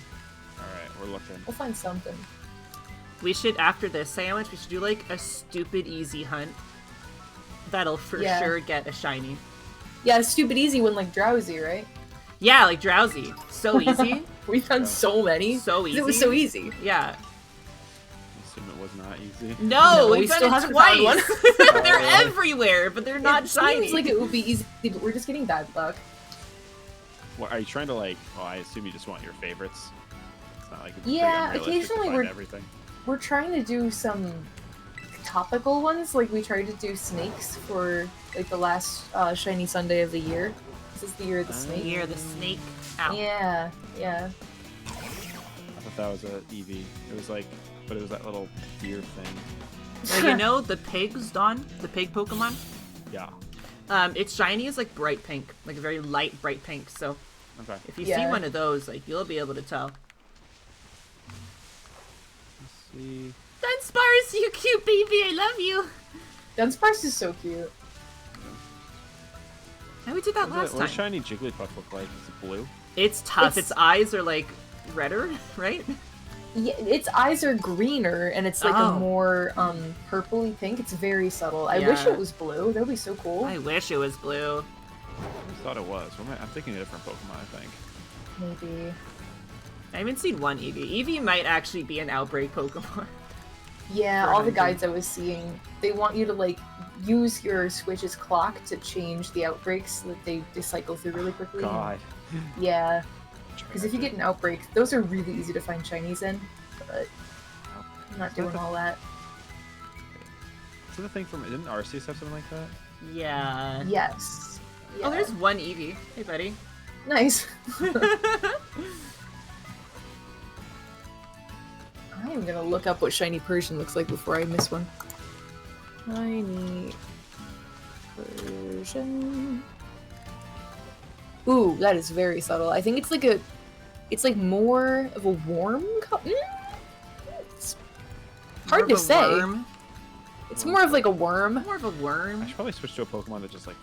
[SPEAKER 3] Alright, we're looking.
[SPEAKER 1] We'll find something.
[SPEAKER 2] We should, after this sandwich, we should do like a stupid easy hunt. That'll for
[SPEAKER 1] Yeah.
[SPEAKER 2] sure get a shiny.
[SPEAKER 1] Yeah, it's stupid easy when like drowsy, right?
[SPEAKER 2] Yeah, like Drowsy. So easy.
[SPEAKER 1] We found so many.
[SPEAKER 2] So
[SPEAKER 1] 'Cause It was
[SPEAKER 2] easy.
[SPEAKER 1] so easy.
[SPEAKER 2] Yeah.
[SPEAKER 3] I assume it was not easy.
[SPEAKER 2] No,
[SPEAKER 1] No,
[SPEAKER 2] we've
[SPEAKER 1] we
[SPEAKER 2] done
[SPEAKER 1] still
[SPEAKER 2] it
[SPEAKER 1] haven't found
[SPEAKER 2] twice.
[SPEAKER 1] one.
[SPEAKER 2] They're
[SPEAKER 3] Oh, really?
[SPEAKER 2] everywhere, but they're not
[SPEAKER 1] It
[SPEAKER 2] shiny.
[SPEAKER 1] seems like it would be easy, but we're just getting bad luck.
[SPEAKER 3] What, are you trying to like? Oh, I assume you just want your favorites. It's not like it's pretty
[SPEAKER 1] Yeah,
[SPEAKER 3] unrealistic to
[SPEAKER 1] occasionally
[SPEAKER 3] find
[SPEAKER 1] we're-
[SPEAKER 3] everything.
[SPEAKER 1] We're trying to do some topical ones, like we tried to do snakes for like the last shiny Sunday of the year. This is the year of the snake.
[SPEAKER 2] Near the snake. Ow.
[SPEAKER 1] Yeah, yeah.
[SPEAKER 3] I thought that was a Eevee. It was like, but it was that little deer thing.
[SPEAKER 2] Well, you know the pigs, Dawn? The pig Pokemon?
[SPEAKER 3] Yeah.
[SPEAKER 2] Its shiny is like bright pink, like a very light bright pink. So
[SPEAKER 3] Okay.
[SPEAKER 2] if you see
[SPEAKER 1] Yeah.
[SPEAKER 2] one of those, like you'll be able to tell.
[SPEAKER 3] Let's see.
[SPEAKER 2] Dunsparce, you cute baby, I love you.
[SPEAKER 1] Dunsparce is so cute.
[SPEAKER 2] And we did that
[SPEAKER 3] What
[SPEAKER 2] last
[SPEAKER 3] does what does
[SPEAKER 2] time.
[SPEAKER 3] shiny Jigglypuff look like? Is it blue?
[SPEAKER 2] It's tough.
[SPEAKER 1] It's-
[SPEAKER 2] Its eyes are like redder, right?
[SPEAKER 1] Yeah, its eyes are greener, and it's like
[SPEAKER 2] Oh.
[SPEAKER 1] a more purpley pink. It's very subtle. I wish
[SPEAKER 2] Yeah.
[SPEAKER 1] it was blue. That would be so cool.
[SPEAKER 2] I wish it was blue.
[SPEAKER 3] I thought it was. What am I'm thinking a different Pokemon, I think.
[SPEAKER 1] Maybe.
[SPEAKER 2] I haven't seen one Eevee. Eevee might actually be an outbreak Pokemon.
[SPEAKER 1] Yeah,
[SPEAKER 2] For
[SPEAKER 1] all the
[SPEAKER 2] hunting.
[SPEAKER 1] guides I was seeing, they want you to like use your Switch's clock to change the outbreaks so that they cycle through really quickly.
[SPEAKER 3] God.
[SPEAKER 1] Yeah, because if you get an outbreak, those are really easy to find shinies in. But I'm not doing all that.
[SPEAKER 3] Is that the thing from? Didn't Arceus have something like that?
[SPEAKER 2] Yeah.
[SPEAKER 1] Yes. Yeah.
[SPEAKER 2] Oh, there's one Eevee. Hey, buddy.
[SPEAKER 1] Nice. I am gonna look up what shiny Persian looks like before I miss one. Shiny Persian. Ooh, that is very subtle. I think it's like it's like more of a warm color. It's hard
[SPEAKER 2] More
[SPEAKER 1] to
[SPEAKER 2] of a
[SPEAKER 1] say.
[SPEAKER 2] worm.
[SPEAKER 1] It's more of like a worm.
[SPEAKER 2] More of a
[SPEAKER 3] I
[SPEAKER 2] worm.
[SPEAKER 3] should probably switch to a Pokemon that just like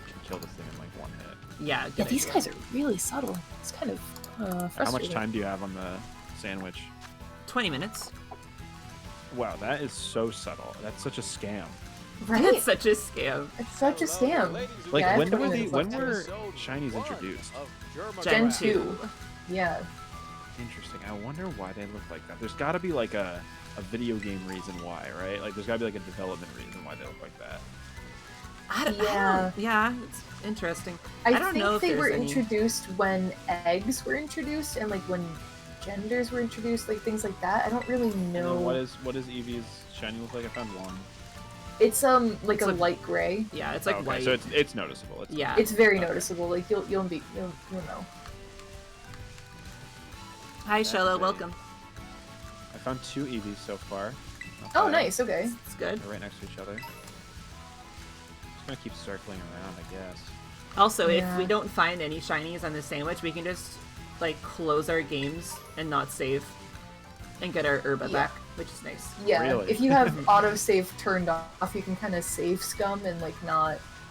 [SPEAKER 3] can kill this thing in like one hit.
[SPEAKER 2] Yeah.
[SPEAKER 1] Yeah,
[SPEAKER 2] good
[SPEAKER 1] these
[SPEAKER 2] idea.
[SPEAKER 1] guys are really subtle. It's kind of frustrating.
[SPEAKER 3] How much time do you have on the sandwich?
[SPEAKER 2] 20 minutes.
[SPEAKER 3] Wow, that is so subtle. That's such a scam.
[SPEAKER 1] Right?
[SPEAKER 2] It's such a scam.
[SPEAKER 1] It's such a scam.
[SPEAKER 3] Like
[SPEAKER 1] Yeah, I have
[SPEAKER 3] when
[SPEAKER 1] 20
[SPEAKER 3] were
[SPEAKER 1] minutes
[SPEAKER 3] when
[SPEAKER 1] left.
[SPEAKER 3] were shinies introduced?
[SPEAKER 1] Gen 2. Yeah.
[SPEAKER 3] Interesting. I wonder why they look like that. There's got to be like a video game reason why, right? Like there's got to be like a development reason why they look like that.
[SPEAKER 2] Yeah, it's interesting.
[SPEAKER 1] I
[SPEAKER 2] don't
[SPEAKER 1] think
[SPEAKER 2] know if
[SPEAKER 1] they
[SPEAKER 2] there's
[SPEAKER 1] were
[SPEAKER 2] any-
[SPEAKER 1] introduced when eggs were introduced, and like when genders were introduced, like things like that. I don't really know.
[SPEAKER 3] What is Eevee's shiny look like? I found one.
[SPEAKER 1] It's like
[SPEAKER 2] It's
[SPEAKER 1] a
[SPEAKER 2] like-
[SPEAKER 1] light gray.
[SPEAKER 2] Yeah, it's like
[SPEAKER 3] okay,
[SPEAKER 2] white.
[SPEAKER 3] so it's noticeable.
[SPEAKER 2] Yeah.
[SPEAKER 1] It's very
[SPEAKER 3] Okay.
[SPEAKER 1] noticeable. Like you'll know.
[SPEAKER 2] Hi, Shello.
[SPEAKER 3] is a-
[SPEAKER 2] Welcome.
[SPEAKER 3] I found 2 Eevees so far. Not
[SPEAKER 1] Oh,
[SPEAKER 3] bad.
[SPEAKER 1] nice. Okay.
[SPEAKER 2] It's good.
[SPEAKER 3] They're right next to each other. Just gonna keep circling around, I guess.
[SPEAKER 2] Also, if
[SPEAKER 1] Yeah.
[SPEAKER 2] we don't find any shinies on the sandwich, we can just like close our games and not save, and get our herba
[SPEAKER 1] Yeah.
[SPEAKER 2] back, which is nice.
[SPEAKER 1] Yeah.
[SPEAKER 3] Really?
[SPEAKER 1] If you have autosave turned off, you can kind of save scum and like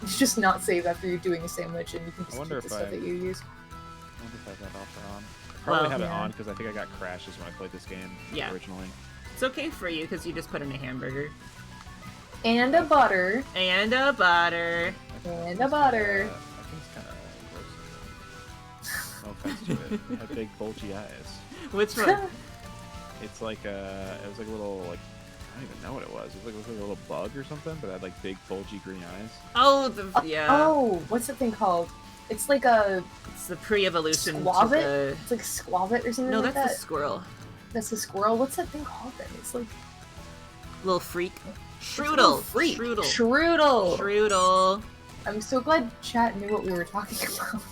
[SPEAKER 1] just not save after you're doing a sandwich, and you can
[SPEAKER 3] I
[SPEAKER 1] just
[SPEAKER 3] wonder
[SPEAKER 1] keep the
[SPEAKER 3] if
[SPEAKER 1] stuff that you use.
[SPEAKER 3] I wonder if I have that off or on. I probably
[SPEAKER 2] Well,
[SPEAKER 3] have it
[SPEAKER 1] yeah.
[SPEAKER 3] on because I think I got crashes when I played this game
[SPEAKER 2] Yeah.
[SPEAKER 3] originally.
[SPEAKER 2] It's okay for you because you just put in a hamburger
[SPEAKER 1] And a butter.
[SPEAKER 2] and a butter.
[SPEAKER 1] And a butter.
[SPEAKER 3] I think it's kind of gross. No offense to it. It had big bulgy eyes.
[SPEAKER 2] Which one?
[SPEAKER 3] It's like it was like a little like I don't even know what it was. It was like a little bug or something, but it had like big bulgy green eyes.
[SPEAKER 2] Oh, yeah.
[SPEAKER 1] Oh, what's that thing called? It's like a
[SPEAKER 2] It's the pre-evolution to
[SPEAKER 1] squavit.
[SPEAKER 2] the.
[SPEAKER 1] It's like squavit or something
[SPEAKER 2] No,
[SPEAKER 1] like
[SPEAKER 2] that's
[SPEAKER 1] that.
[SPEAKER 2] the squirrel.
[SPEAKER 1] That's a squirrel. What's that thing called then? It's like
[SPEAKER 2] Little freak.
[SPEAKER 1] little
[SPEAKER 2] Strudel.
[SPEAKER 1] freak.
[SPEAKER 2] Strudel.
[SPEAKER 1] Strudel.
[SPEAKER 2] Strudel.
[SPEAKER 1] I'm so glad chat knew what we were talking about.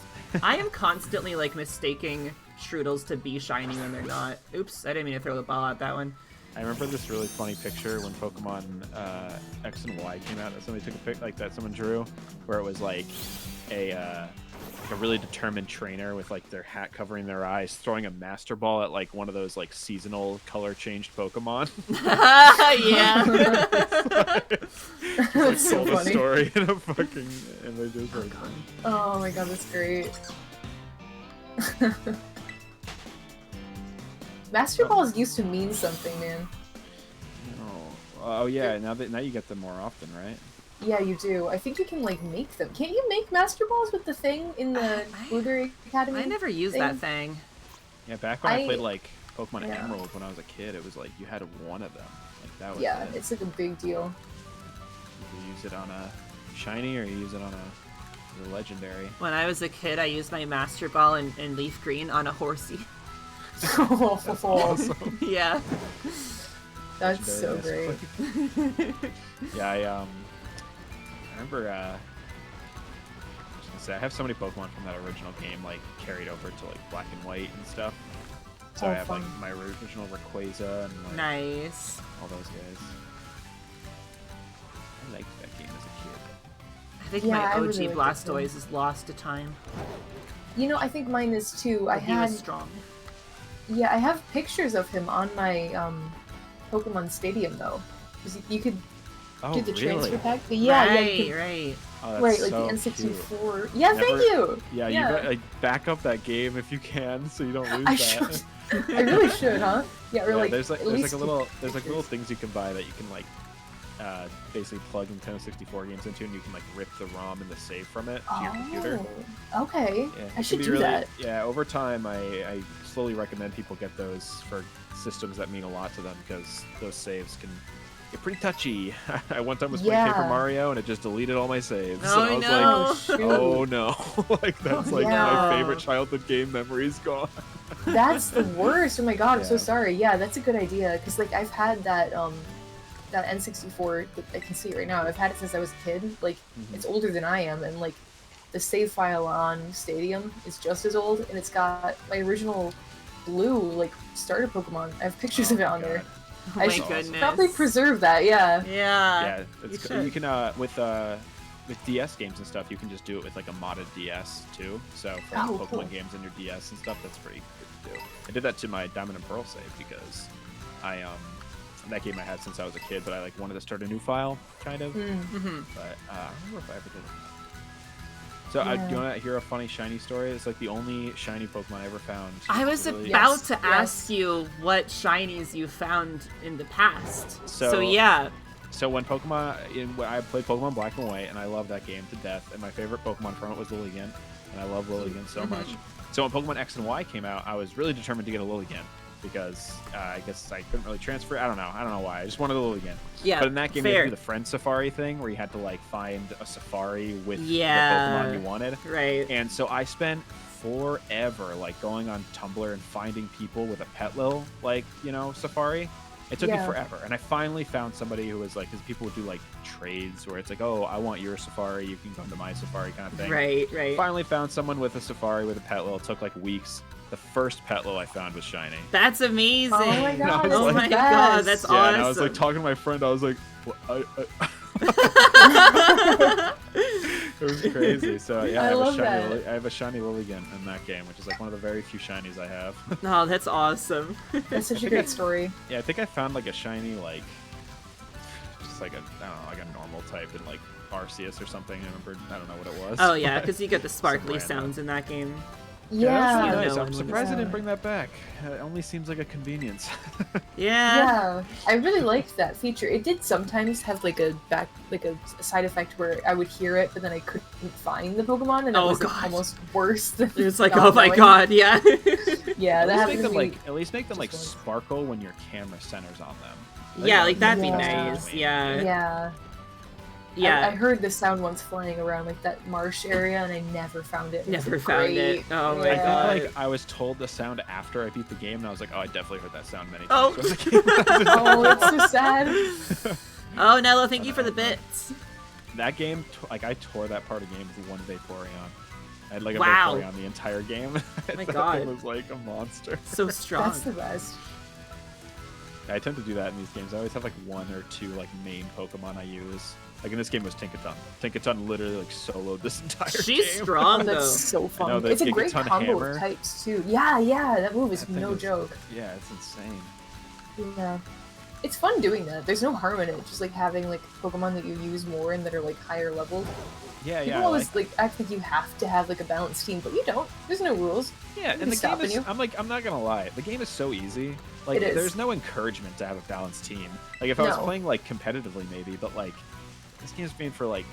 [SPEAKER 2] I am constantly like mistaking strudels to be shiny when they're not. Oops, I didn't mean to throw the ball at that one.
[SPEAKER 3] I remember this really funny picture when Pokemon X and Y came out that somebody took a pic like that someone drew, where it was like a really determined trainer with like their hat covering their eyes throwing a Master Ball at like one of those like seasonal color changed Pokemon.
[SPEAKER 2] Yeah.
[SPEAKER 1] That's so
[SPEAKER 3] Told a
[SPEAKER 1] funny.
[SPEAKER 3] story in a fucking image. It was really funny.
[SPEAKER 1] Oh my god, that's great. Master Balls used to mean something, man.
[SPEAKER 3] Oh yeah, now you get them more often, right?
[SPEAKER 1] Yeah, you do. I think you can like make them. Can't you make Master Balls with the thing in the Blueberry Academy?
[SPEAKER 2] I never used that thing.
[SPEAKER 3] Yeah, back when I
[SPEAKER 1] I-
[SPEAKER 3] played like Pokemon
[SPEAKER 1] yeah.
[SPEAKER 3] Emerald when I was a kid, it was like you had one of them. Like that was
[SPEAKER 1] Yeah,
[SPEAKER 3] it.
[SPEAKER 1] it's like a big deal.
[SPEAKER 3] You use it on a shiny or you use it on a legendary.
[SPEAKER 2] When I was a kid, I used my Master Ball in Leaf Green on a horsey.
[SPEAKER 3] That's awesome.
[SPEAKER 2] Yeah.
[SPEAKER 1] That's so
[SPEAKER 3] Legendary
[SPEAKER 1] great.
[SPEAKER 3] is Yeah, I remember. I was gonna say I have so many Pokemon from that original game like carried over to like Black and White and stuff. So
[SPEAKER 1] Oh,
[SPEAKER 3] I have
[SPEAKER 1] fun.
[SPEAKER 3] like my original Rayquaza and like
[SPEAKER 2] Nice.
[SPEAKER 3] all those guys. I liked that game as a kid.
[SPEAKER 2] I think
[SPEAKER 1] Yeah,
[SPEAKER 2] my
[SPEAKER 1] I
[SPEAKER 2] OG
[SPEAKER 1] really like that too.
[SPEAKER 2] Blastoise is lost to time.
[SPEAKER 1] You know, I think mine is too. I
[SPEAKER 2] He
[SPEAKER 1] had,
[SPEAKER 2] was strong.
[SPEAKER 1] yeah, I have pictures of him on my Pokemon Stadium though. 'Cause you could
[SPEAKER 3] Oh,
[SPEAKER 1] do the
[SPEAKER 3] really?
[SPEAKER 1] transfer pack. But yeah,
[SPEAKER 2] right,
[SPEAKER 1] yeah, you could,
[SPEAKER 2] right.
[SPEAKER 3] Oh, that's
[SPEAKER 1] right, like
[SPEAKER 3] so
[SPEAKER 1] the
[SPEAKER 3] cute.
[SPEAKER 1] N64. Yeah, thank
[SPEAKER 3] Never-
[SPEAKER 1] you.
[SPEAKER 3] Yeah, you got like back up that game if you can, so you don't lose
[SPEAKER 1] I
[SPEAKER 3] that.
[SPEAKER 1] should. I really should, huh? Yeah, or
[SPEAKER 3] Yeah,
[SPEAKER 1] like
[SPEAKER 3] there's like
[SPEAKER 1] at
[SPEAKER 3] there's
[SPEAKER 1] least
[SPEAKER 3] like a little there's like
[SPEAKER 1] pictures.
[SPEAKER 3] little things you can buy that you can like basically plug Nintendo 64 games into, and you can like rip the ROM and the save from it to your computer.
[SPEAKER 1] Oh, okay.
[SPEAKER 3] Yeah, it
[SPEAKER 1] I
[SPEAKER 3] can
[SPEAKER 1] should
[SPEAKER 3] be
[SPEAKER 1] do
[SPEAKER 3] really,
[SPEAKER 1] that.
[SPEAKER 3] Yeah, over time, I slowly recommend people get those for systems that mean a lot to them because those saves can get pretty touchy. I one time was playing Paper
[SPEAKER 1] Yeah.
[SPEAKER 3] Mario and it just deleted all my saves.
[SPEAKER 2] Oh,
[SPEAKER 3] and I was
[SPEAKER 2] no.
[SPEAKER 3] like,
[SPEAKER 1] shoot.
[SPEAKER 3] oh no, like that's like
[SPEAKER 1] Yeah.
[SPEAKER 3] my favorite childhood game memory's gone.
[SPEAKER 1] That's the worst. Oh my god, I'm so
[SPEAKER 3] Yeah.
[SPEAKER 1] sorry. Yeah, that's a good idea. Because like I've had that that N64. I can see it right now. I've had it since I was a kid. Like it's older than I am, and like the save file on Stadium is just as old, and it's got my original blue like starter Pokemon. I have pictures
[SPEAKER 3] Oh
[SPEAKER 1] of it
[SPEAKER 3] my
[SPEAKER 1] on there.
[SPEAKER 3] God.
[SPEAKER 2] Oh
[SPEAKER 1] I
[SPEAKER 2] my
[SPEAKER 1] should
[SPEAKER 2] goodness.
[SPEAKER 1] probably preserve that. Yeah.
[SPEAKER 2] Yeah.
[SPEAKER 3] Yeah, it's,
[SPEAKER 2] should.
[SPEAKER 3] you can with DS games and stuff, you can just do it with like a modded DS too. So for
[SPEAKER 1] Oh,
[SPEAKER 3] Pokemon
[SPEAKER 1] cool.
[SPEAKER 3] games on your DS and stuff, that's pretty good to do. I did that to my Diamond and Pearl save because I that game I had since I was a kid, but I like wanted to start a new file, kind of.
[SPEAKER 2] Mm-hmm.
[SPEAKER 3] But I don't remember if I ever did. So
[SPEAKER 1] Yeah.
[SPEAKER 3] do you want to hear a funny shiny story? It's like the only shiny Pokemon I ever found.
[SPEAKER 2] I was
[SPEAKER 3] Really-
[SPEAKER 2] about
[SPEAKER 1] Yes,
[SPEAKER 2] to
[SPEAKER 1] yes.
[SPEAKER 2] ask you what shinies you found in the past. So,
[SPEAKER 3] So-
[SPEAKER 2] yeah.
[SPEAKER 3] So when when I played Pokemon Black and White, and I loved that game to death, and my favorite Pokemon from it was Lilligant, and I love Lilligant so much. So when Pokemon X and Y came out, I was really determined to get a Lilligant because I guess I couldn't really transfer. I don't know why. I just wanted a Lilligant.
[SPEAKER 2] Yeah.
[SPEAKER 3] But in that game, you
[SPEAKER 2] fair.
[SPEAKER 3] had to do the Friend Safari thing, where you had to like find a safari with
[SPEAKER 2] Yeah.
[SPEAKER 3] the Pokemon you wanted.
[SPEAKER 2] Right.
[SPEAKER 3] And so I spent forever, like going on Tumblr and finding people with a Petlil, like, you know, safari. It took me forever, and I finally found somebody who was like, because people would do like trades where it's like, oh, I want your safari, you can come to my safari kind of thing.
[SPEAKER 2] Right.
[SPEAKER 3] Finally found someone with a safari with a Petlil. It took like weeks. The first Petlil I found was shiny.
[SPEAKER 2] That's amazing.
[SPEAKER 1] Oh my god,
[SPEAKER 3] And I was
[SPEAKER 2] Oh
[SPEAKER 3] like,
[SPEAKER 2] my god, that's
[SPEAKER 3] yeah,
[SPEAKER 2] awesome.
[SPEAKER 3] and I was like talking to my friend. I was like, well, it was crazy. So yeah, I have a shiny Lilligant in that game, which is like one of the very few shinies I have.
[SPEAKER 2] Oh, that's awesome.
[SPEAKER 1] That's such a great story.
[SPEAKER 3] Yeah, I think I found like a shiny, like just like a, I don't know, like a normal type in like Arceus or something. I don't know what it was.
[SPEAKER 2] Oh yeah, because you get the sparkly
[SPEAKER 3] Some random.
[SPEAKER 2] sounds in that game.
[SPEAKER 3] Yeah, that was really
[SPEAKER 2] Yeah.
[SPEAKER 3] nice.
[SPEAKER 2] No
[SPEAKER 3] I'm
[SPEAKER 2] one
[SPEAKER 3] surprised they
[SPEAKER 1] would-
[SPEAKER 3] didn't bring that back. It only seems like a convenience.
[SPEAKER 2] Yeah.
[SPEAKER 1] I really liked that feature. It did sometimes have like a side effect where I would hear it, but then I couldn't find the Pokemon, and it
[SPEAKER 2] Oh,
[SPEAKER 1] was like,
[SPEAKER 2] God.
[SPEAKER 1] almost worse than
[SPEAKER 2] It's like,
[SPEAKER 1] not
[SPEAKER 2] oh my
[SPEAKER 1] knowing.
[SPEAKER 2] god, yeah.
[SPEAKER 1] Yeah, that
[SPEAKER 3] At
[SPEAKER 1] happened to me.
[SPEAKER 3] least make them like
[SPEAKER 1] Just once.
[SPEAKER 3] sparkle when your camera centers on them.
[SPEAKER 2] Yeah, like that'd be
[SPEAKER 1] Yeah.
[SPEAKER 2] nice. Yeah.
[SPEAKER 1] Yeah.
[SPEAKER 2] Yeah.
[SPEAKER 1] I heard the sound once flying around like that marsh area, and I never found it. It was
[SPEAKER 2] Never found it.
[SPEAKER 1] great.
[SPEAKER 2] Oh my
[SPEAKER 3] I
[SPEAKER 1] Yeah.
[SPEAKER 3] think like I was told the sound after I beat the game, and I was like, oh, I definitely heard that sound many
[SPEAKER 2] Oh.
[SPEAKER 3] times. When the game
[SPEAKER 1] Oh, it's so sad.
[SPEAKER 2] Oh, Nello, thank you for the bits.
[SPEAKER 3] That game, like I tore that part of the game with one Vaporeon. I had like a
[SPEAKER 2] Wow.
[SPEAKER 3] Vaporeon the entire game.
[SPEAKER 2] Oh my
[SPEAKER 3] That
[SPEAKER 2] god.
[SPEAKER 3] thing was like a monster.
[SPEAKER 2] So strong.
[SPEAKER 1] That's the best.
[SPEAKER 3] I tend to do that in these games. I always have like one or two like main Pokemon I use. Like in this game it was Tinkaton. Tinkaton literally like soloed this entire
[SPEAKER 2] She's
[SPEAKER 3] game.
[SPEAKER 2] strong
[SPEAKER 1] Oh,
[SPEAKER 2] though.
[SPEAKER 1] that's so
[SPEAKER 3] know,
[SPEAKER 1] fun.
[SPEAKER 3] the
[SPEAKER 1] It's a great
[SPEAKER 3] Gigaton
[SPEAKER 1] combo
[SPEAKER 3] hammer.
[SPEAKER 1] of types too. Yeah, that move is
[SPEAKER 3] That thing
[SPEAKER 1] no
[SPEAKER 3] is-
[SPEAKER 1] joke.
[SPEAKER 3] Yeah, it's insane.
[SPEAKER 1] Yeah. It's fun doing that. There's no harm in it. Just like having like Pokemon that you use more and that are like higher level.
[SPEAKER 3] Yeah,
[SPEAKER 1] People
[SPEAKER 3] yeah.
[SPEAKER 1] always like act like you have to have like a balanced team, but you don't. There's no rules.
[SPEAKER 3] Yeah, and the
[SPEAKER 1] Nobody's
[SPEAKER 3] game
[SPEAKER 1] stopping
[SPEAKER 3] is.
[SPEAKER 1] you.
[SPEAKER 3] I'm not gonna lie. The game is so easy. Like,
[SPEAKER 1] It is.
[SPEAKER 3] there's no encouragement to have a balanced team. Like, if I was
[SPEAKER 1] No.
[SPEAKER 3] playing like competitively, maybe, but like, this game's made for like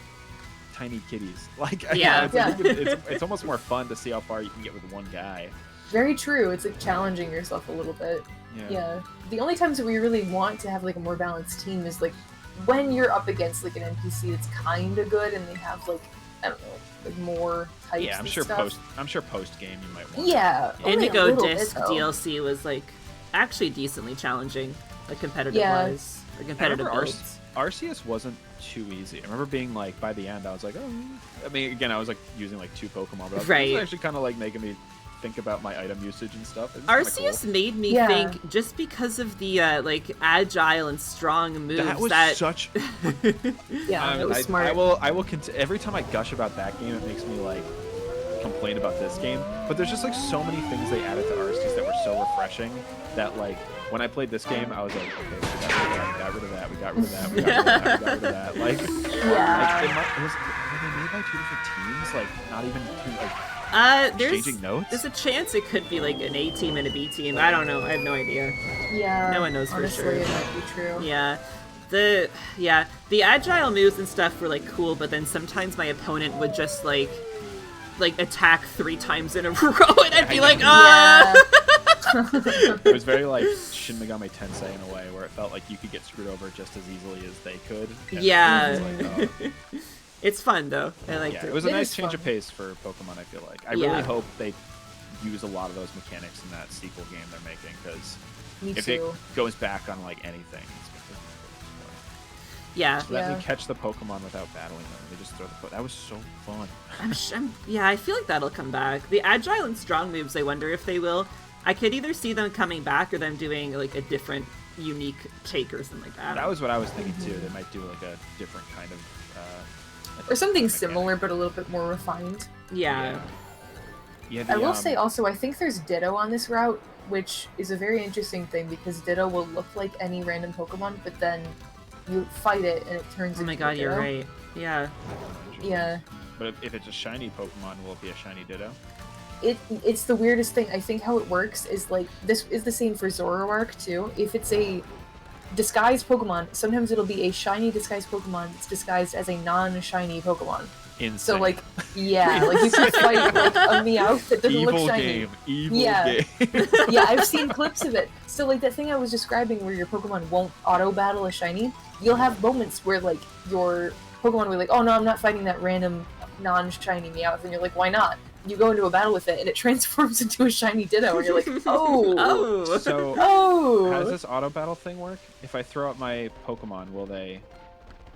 [SPEAKER 3] tiny kitties. Like,
[SPEAKER 2] Yeah.
[SPEAKER 3] it's,
[SPEAKER 1] Yeah.
[SPEAKER 3] it's almost more fun to see how far you can get with one guy.
[SPEAKER 1] Very true. It's like challenging yourself a little bit. Yeah. The only times that we really want to have like a more balanced team is like when you're up against like an NPC that's kind of good and they have like, I don't know, like more types.
[SPEAKER 3] Yeah, I'm
[SPEAKER 1] and
[SPEAKER 3] sure
[SPEAKER 1] stuff.
[SPEAKER 3] post game you might want.
[SPEAKER 1] Yeah. only a
[SPEAKER 2] Indigo
[SPEAKER 1] little bit,
[SPEAKER 2] Disc
[SPEAKER 1] though.
[SPEAKER 2] DLC was like actually decently challenging, like competitive
[SPEAKER 1] Yeah.
[SPEAKER 2] wise, or competitive
[SPEAKER 3] I remember
[SPEAKER 2] builds.
[SPEAKER 3] Arceus wasn't too easy. I remember being like, by the end, I was like, oh. I mean, again, I was like using like 2 Pokemon, but I was,
[SPEAKER 2] Right.
[SPEAKER 3] it was actually kind of like making me think about my item usage and stuff. It was kinda
[SPEAKER 2] Arceus
[SPEAKER 3] cool.
[SPEAKER 2] made me
[SPEAKER 1] Yeah.
[SPEAKER 2] think just because of the like agile and strong moves
[SPEAKER 3] That was such.
[SPEAKER 1] Yeah, it was smart.
[SPEAKER 3] I will. Every time I gush about that game, it makes me like complain about this game. But there's just like so many things they added to Arceus that were so refreshing that like when I played this game, I was like, okay, we got rid of that, we got rid of that, we got rid of that, we got rid of that. Like,
[SPEAKER 1] Yeah.
[SPEAKER 3] were they made by 2 different teams? Like, not even 2 like
[SPEAKER 2] there's
[SPEAKER 3] exchanging notes?
[SPEAKER 2] there's a chance it could be like an A team and a B team. I don't know. I have no idea.
[SPEAKER 1] Yeah.
[SPEAKER 2] No one knows for
[SPEAKER 1] honestly,
[SPEAKER 2] sure.
[SPEAKER 1] It might be true.
[SPEAKER 2] Yeah. The agile moves and stuff were like cool, but then sometimes my opponent would just like attack 3 times in a row, and I'd be like, ah.
[SPEAKER 3] It was very like Shin Megami Tensei in a way, where it felt like you could get screwed over just as easily as they could. And
[SPEAKER 2] Yeah.
[SPEAKER 3] it was like, oh.
[SPEAKER 2] It's fun though. I liked
[SPEAKER 3] Yeah,
[SPEAKER 2] it.
[SPEAKER 3] it was a
[SPEAKER 1] It
[SPEAKER 3] nice
[SPEAKER 1] is
[SPEAKER 3] change
[SPEAKER 1] fun.
[SPEAKER 3] of pace for Pokemon, I feel like. I
[SPEAKER 2] Yeah.
[SPEAKER 3] really hope they use a lot of those mechanics in that sequel game they're making, because
[SPEAKER 1] Me
[SPEAKER 3] if
[SPEAKER 1] too.
[SPEAKER 3] it goes back on like anything, it's gonna be
[SPEAKER 2] Yeah.
[SPEAKER 3] Let
[SPEAKER 1] Yeah.
[SPEAKER 3] me catch the Pokemon without battling them. They just throw the That was so fun.
[SPEAKER 2] Yeah, I feel like that'll come back. The agile and strong moves, I wonder if they will. I could either see them coming back or them doing like a different, unique take or something like that.
[SPEAKER 3] That was what I was thinking too. They might do like a different kind of
[SPEAKER 1] Or something
[SPEAKER 3] mechanic.
[SPEAKER 1] similar, but a little bit more refined.
[SPEAKER 2] Yeah.
[SPEAKER 3] Yeah,
[SPEAKER 1] I will say also, I think there's Ditto on this route, which is a very interesting thing because Ditto will look like any random Pokemon, but then you fight it and it turns
[SPEAKER 2] Oh my
[SPEAKER 1] into
[SPEAKER 2] god,
[SPEAKER 1] a
[SPEAKER 2] you're
[SPEAKER 1] Ditto.
[SPEAKER 2] right. Yeah.
[SPEAKER 1] Yeah.
[SPEAKER 3] But if it's a shiny Pokemon, will it be a shiny Ditto?
[SPEAKER 1] It's the weirdest thing. I think how it works is like this is the same for Zoroark too. If it's a disguised Pokemon, sometimes it'll be a shiny disguised Pokemon that's disguised as a non-shiny Pokemon.
[SPEAKER 3] Insane.
[SPEAKER 1] So like, yeah, like you can fight like a Meowth that doesn't
[SPEAKER 3] evil
[SPEAKER 1] look shiny.
[SPEAKER 3] game. Evil
[SPEAKER 1] Yeah.
[SPEAKER 3] game.
[SPEAKER 1] Yeah, I've seen clips of it. So like that thing I was describing where your Pokemon won't auto battle a shiny, you'll have moments where like your Pokemon will be like, oh no, I'm not fighting that random non-shiny Meowth, and you're like, why not? you go into a battle with it, and it transforms into a shiny Ditto, and you're like, oh,
[SPEAKER 2] Oh.
[SPEAKER 3] So,
[SPEAKER 1] oh.
[SPEAKER 3] how does this auto battle thing work? If I throw out my Pokemon, will they?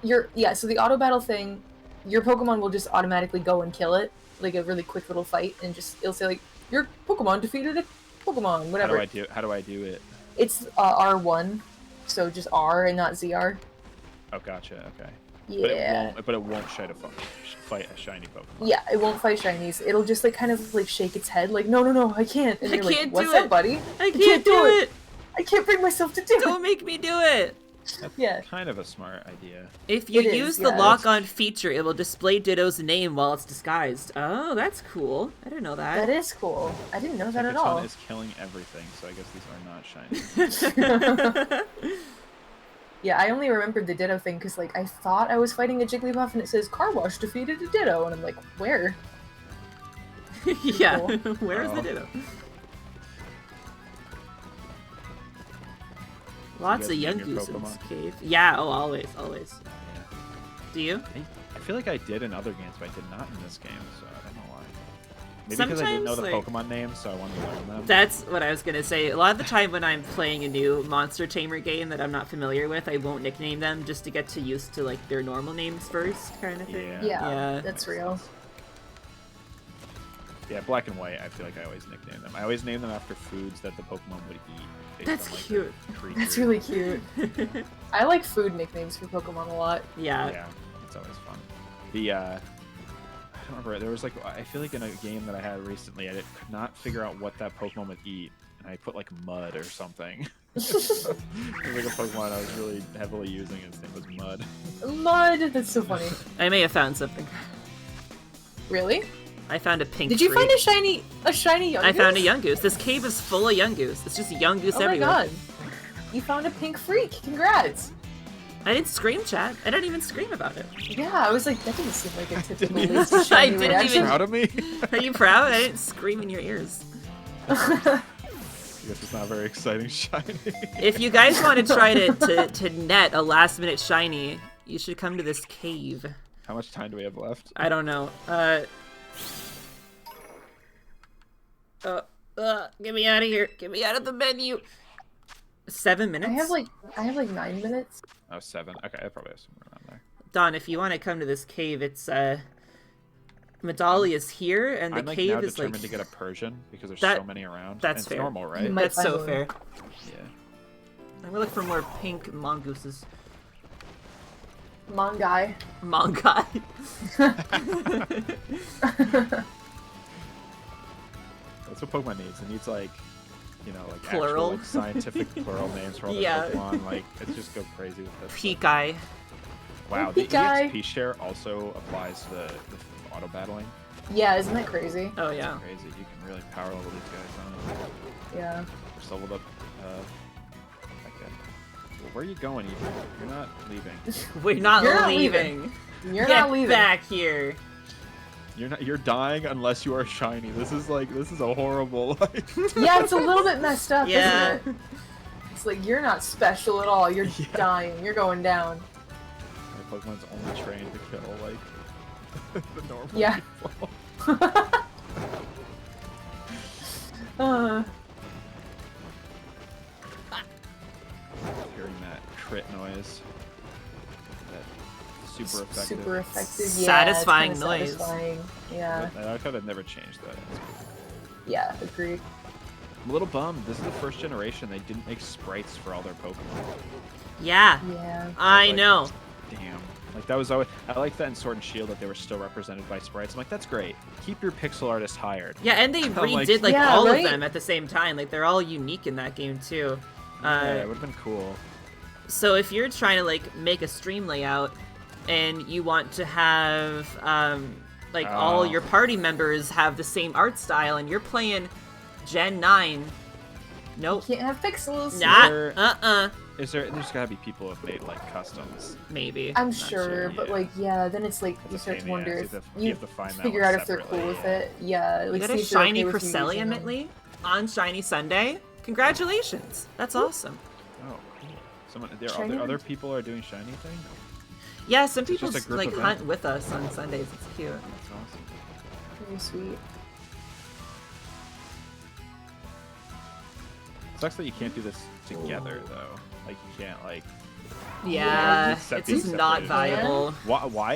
[SPEAKER 1] So the auto battle thing, your Pokemon will just automatically go and kill it, like a really quick little fight, and it'll say like, your Pokemon defeated a Pokemon, whatever.
[SPEAKER 3] How do I do it?
[SPEAKER 1] It's R1, so just R and not ZR.
[SPEAKER 3] Oh, gotcha. Okay.
[SPEAKER 1] Yeah.
[SPEAKER 3] But it won't fight a shiny Pokemon.
[SPEAKER 1] Yeah, it won't fight shinies. It'll just like kind of like shake its head, like no, I can't. And
[SPEAKER 2] I
[SPEAKER 1] you're
[SPEAKER 2] can't
[SPEAKER 1] like,
[SPEAKER 2] do
[SPEAKER 1] what's up,
[SPEAKER 2] it.
[SPEAKER 1] buddy?
[SPEAKER 2] I can't do it.
[SPEAKER 1] I can't bring myself to do it.
[SPEAKER 2] Don't make me do it.
[SPEAKER 3] That's
[SPEAKER 1] Yeah.
[SPEAKER 3] kind of a smart idea.
[SPEAKER 2] If you
[SPEAKER 1] It is,
[SPEAKER 2] use the
[SPEAKER 1] yeah.
[SPEAKER 2] lock-on feature, it will display Ditto's name while it's disguised. Oh, that's cool. I didn't know
[SPEAKER 1] That
[SPEAKER 2] that.
[SPEAKER 1] is cool. I didn't know that at all.
[SPEAKER 3] Pikachu is killing everything, so I guess these are not shiny.
[SPEAKER 1] Yeah, I only remembered the Ditto thing because like I thought I was fighting a Jigglypuff and it says Car Wash defeated a Ditto, and I'm like, where?
[SPEAKER 2] Yeah.
[SPEAKER 1] Cool.
[SPEAKER 2] Where's the
[SPEAKER 3] Oh.
[SPEAKER 2] Ditto? Lots of
[SPEAKER 3] You guys
[SPEAKER 2] young
[SPEAKER 3] name your
[SPEAKER 2] goose in this
[SPEAKER 3] Pokemon?
[SPEAKER 2] cave. Yeah, oh, always.
[SPEAKER 3] Yeah.
[SPEAKER 2] Do you?
[SPEAKER 3] I feel like I did in other games, but I did not in this game, so I don't know why. Maybe because I didn't know the
[SPEAKER 2] Sometimes,
[SPEAKER 3] Pokemon names, so I wanted to learn them.
[SPEAKER 2] That's what I was gonna say. A lot of the time when I'm playing a new Monster Tamer game that I'm not familiar with, I won't nickname them just to get to used to like their normal names first, kind of thing.
[SPEAKER 3] Yeah.
[SPEAKER 1] Yeah, that's real.
[SPEAKER 3] Yeah, Black and White, I feel like I always nickname them. I always name them after foods that the Pokemon would eat. based
[SPEAKER 2] That's
[SPEAKER 3] on, like,
[SPEAKER 2] cute.
[SPEAKER 3] the creature.
[SPEAKER 1] That's really cute. I like food nicknames for Pokemon a lot.
[SPEAKER 2] Yeah.
[SPEAKER 3] Yeah, it's always fun. The I don't remember. There was like I feel like in a game that I had recently, I could not figure out what that Pokemon would eat, and I put like mud or something. It was like a Pokemon I was really heavily using. His name was Mud.
[SPEAKER 1] Mud. That's so funny.
[SPEAKER 2] I may have found something.
[SPEAKER 1] Really?
[SPEAKER 2] I found a pink
[SPEAKER 1] Did you
[SPEAKER 2] freak.
[SPEAKER 1] find a shiny young
[SPEAKER 2] I found a
[SPEAKER 1] goose?
[SPEAKER 2] young goose. This cave is full of young goose. It's just young goose
[SPEAKER 1] Oh my
[SPEAKER 2] everywhere.
[SPEAKER 1] god. You found a pink freak. Congrats.
[SPEAKER 2] I didn't scream, chat. I didn't even scream about it.
[SPEAKER 1] Yeah, I was like, that didn't seem like a typical
[SPEAKER 3] even-
[SPEAKER 1] Lacey
[SPEAKER 2] I
[SPEAKER 1] shiny
[SPEAKER 2] didn't
[SPEAKER 1] reaction.
[SPEAKER 2] even-
[SPEAKER 3] Proud of me?
[SPEAKER 2] Are you proud? I didn't scream in your ears.
[SPEAKER 3] I guess it's not very exciting shiny.
[SPEAKER 2] If you guys want to try to net a last minute shiny, you should come to this cave.
[SPEAKER 3] How much time do we have left?
[SPEAKER 2] I don't know. Get me out of here. Get me out of the menu. 7 minutes?
[SPEAKER 1] I have like 9 minutes.
[SPEAKER 3] Oh, 7. Okay, I probably have somewhere around there.
[SPEAKER 2] Don, if you want to come to this cave, it's Medali is here, and the
[SPEAKER 3] I'm like
[SPEAKER 2] cave
[SPEAKER 3] now
[SPEAKER 2] is
[SPEAKER 3] determined
[SPEAKER 2] like
[SPEAKER 3] to get a Persian because there's
[SPEAKER 2] That-
[SPEAKER 3] so many around.
[SPEAKER 2] that's
[SPEAKER 3] and it's
[SPEAKER 2] fair.
[SPEAKER 3] normal, right?
[SPEAKER 1] might
[SPEAKER 2] that's so
[SPEAKER 1] find one.
[SPEAKER 2] fair.
[SPEAKER 3] Yeah.
[SPEAKER 2] I'm gonna look for more pink mongooses.
[SPEAKER 1] Mongai.
[SPEAKER 2] Mongai.
[SPEAKER 3] That's what Pokemon needs. It needs like, you know, like
[SPEAKER 2] Plural.
[SPEAKER 3] actual like, scientific plural names for all the
[SPEAKER 2] Yeah.
[SPEAKER 3] Pokemon. Like, it's just go crazy with this.
[SPEAKER 2] Peakai.
[SPEAKER 3] Wow,
[SPEAKER 1] Oh,
[SPEAKER 3] the
[SPEAKER 1] Peakai.
[SPEAKER 3] EXP share also applies to the auto battling.
[SPEAKER 1] Yeah, isn't that crazy?
[SPEAKER 2] Oh yeah.
[SPEAKER 3] Crazy. You can really power level these guys on.
[SPEAKER 1] Yeah.
[SPEAKER 3] Just leveled up. Okay. Well, where are you going, Ethan? You're not leaving.
[SPEAKER 2] We're not
[SPEAKER 1] You're not
[SPEAKER 2] leaving.
[SPEAKER 1] You're
[SPEAKER 2] Get
[SPEAKER 1] not leaving.
[SPEAKER 2] back here.
[SPEAKER 3] You're not. You're dying unless you are shiny. This is a horrible. Like,
[SPEAKER 1] Yeah, it's a little bit messed up,
[SPEAKER 2] Yeah.
[SPEAKER 1] isn't it? It's like, you're not special at all. You're
[SPEAKER 3] Yeah.
[SPEAKER 1] dying. You're going down.
[SPEAKER 3] my Pokemon's only trained to kill like the normal
[SPEAKER 1] Yeah.
[SPEAKER 3] people. Hearing that crit noise. That super effective.
[SPEAKER 1] Super effective. Yeah,
[SPEAKER 2] Satisfying
[SPEAKER 1] it's kinda
[SPEAKER 2] noise.
[SPEAKER 1] satisfying. Yeah.
[SPEAKER 3] But I thought I'd never changed that. That's cool.
[SPEAKER 1] Yeah, agreed.
[SPEAKER 3] I'm a little bummed. This is the first generation. They didn't make sprites for all their Pokemon.
[SPEAKER 2] Yeah.
[SPEAKER 1] Yeah.
[SPEAKER 2] I
[SPEAKER 3] Like,
[SPEAKER 2] know.
[SPEAKER 3] Damn. Like that was always. I like that in Sword and Shield that they were still represented by sprites. I'm like, that's great. Keep your pixel artist hired.
[SPEAKER 2] Yeah, and they
[SPEAKER 3] I'm like-
[SPEAKER 2] redid like
[SPEAKER 1] Yeah,
[SPEAKER 2] all
[SPEAKER 1] right?
[SPEAKER 2] of them at the same time. Like they're all unique in that game too.
[SPEAKER 3] Yeah, it would have been cool.
[SPEAKER 2] So if you're trying to like make a stream layout and you want to have like all
[SPEAKER 3] Oh.
[SPEAKER 2] your party members have the same art style and you're playing Gen 9, nope.
[SPEAKER 1] Can't have pixels.
[SPEAKER 2] Not
[SPEAKER 3] there- There's gotta be people who have made like customs.
[SPEAKER 2] maybe.
[SPEAKER 1] I'm
[SPEAKER 3] Not
[SPEAKER 1] sure,
[SPEAKER 3] sure,
[SPEAKER 1] but
[SPEAKER 3] yeah.
[SPEAKER 1] like, yeah, then it's like, you
[SPEAKER 3] It's a
[SPEAKER 1] start
[SPEAKER 3] pain
[SPEAKER 1] to
[SPEAKER 3] in the
[SPEAKER 1] wonder
[SPEAKER 3] ass.
[SPEAKER 1] if
[SPEAKER 3] You have to find that
[SPEAKER 1] figure
[SPEAKER 3] one
[SPEAKER 1] out if they're cool
[SPEAKER 3] separately,
[SPEAKER 1] with
[SPEAKER 3] yeah.
[SPEAKER 1] it. Yeah, like,
[SPEAKER 2] You got
[SPEAKER 1] see
[SPEAKER 2] a
[SPEAKER 1] if they're
[SPEAKER 2] shiny
[SPEAKER 1] okay with you using
[SPEAKER 2] Cresselia
[SPEAKER 1] them.
[SPEAKER 2] Mitley on Shiny Sunday. Congratulations. That's awesome.
[SPEAKER 3] Oh, cool.
[SPEAKER 1] Shiny
[SPEAKER 3] Other
[SPEAKER 1] ones?
[SPEAKER 3] people are doing shiny thing.
[SPEAKER 2] Yeah, some
[SPEAKER 3] It's
[SPEAKER 2] people
[SPEAKER 3] just a group
[SPEAKER 2] like
[SPEAKER 3] event.
[SPEAKER 2] hunt with us on Sundays. It's cute.
[SPEAKER 3] That's awesome.
[SPEAKER 1] Very sweet.
[SPEAKER 3] sucks that you can't do this together though. Like you can't like.
[SPEAKER 2] Yeah,
[SPEAKER 3] Set
[SPEAKER 2] it's
[SPEAKER 3] these
[SPEAKER 2] just not
[SPEAKER 3] separated.
[SPEAKER 2] viable.
[SPEAKER 3] Why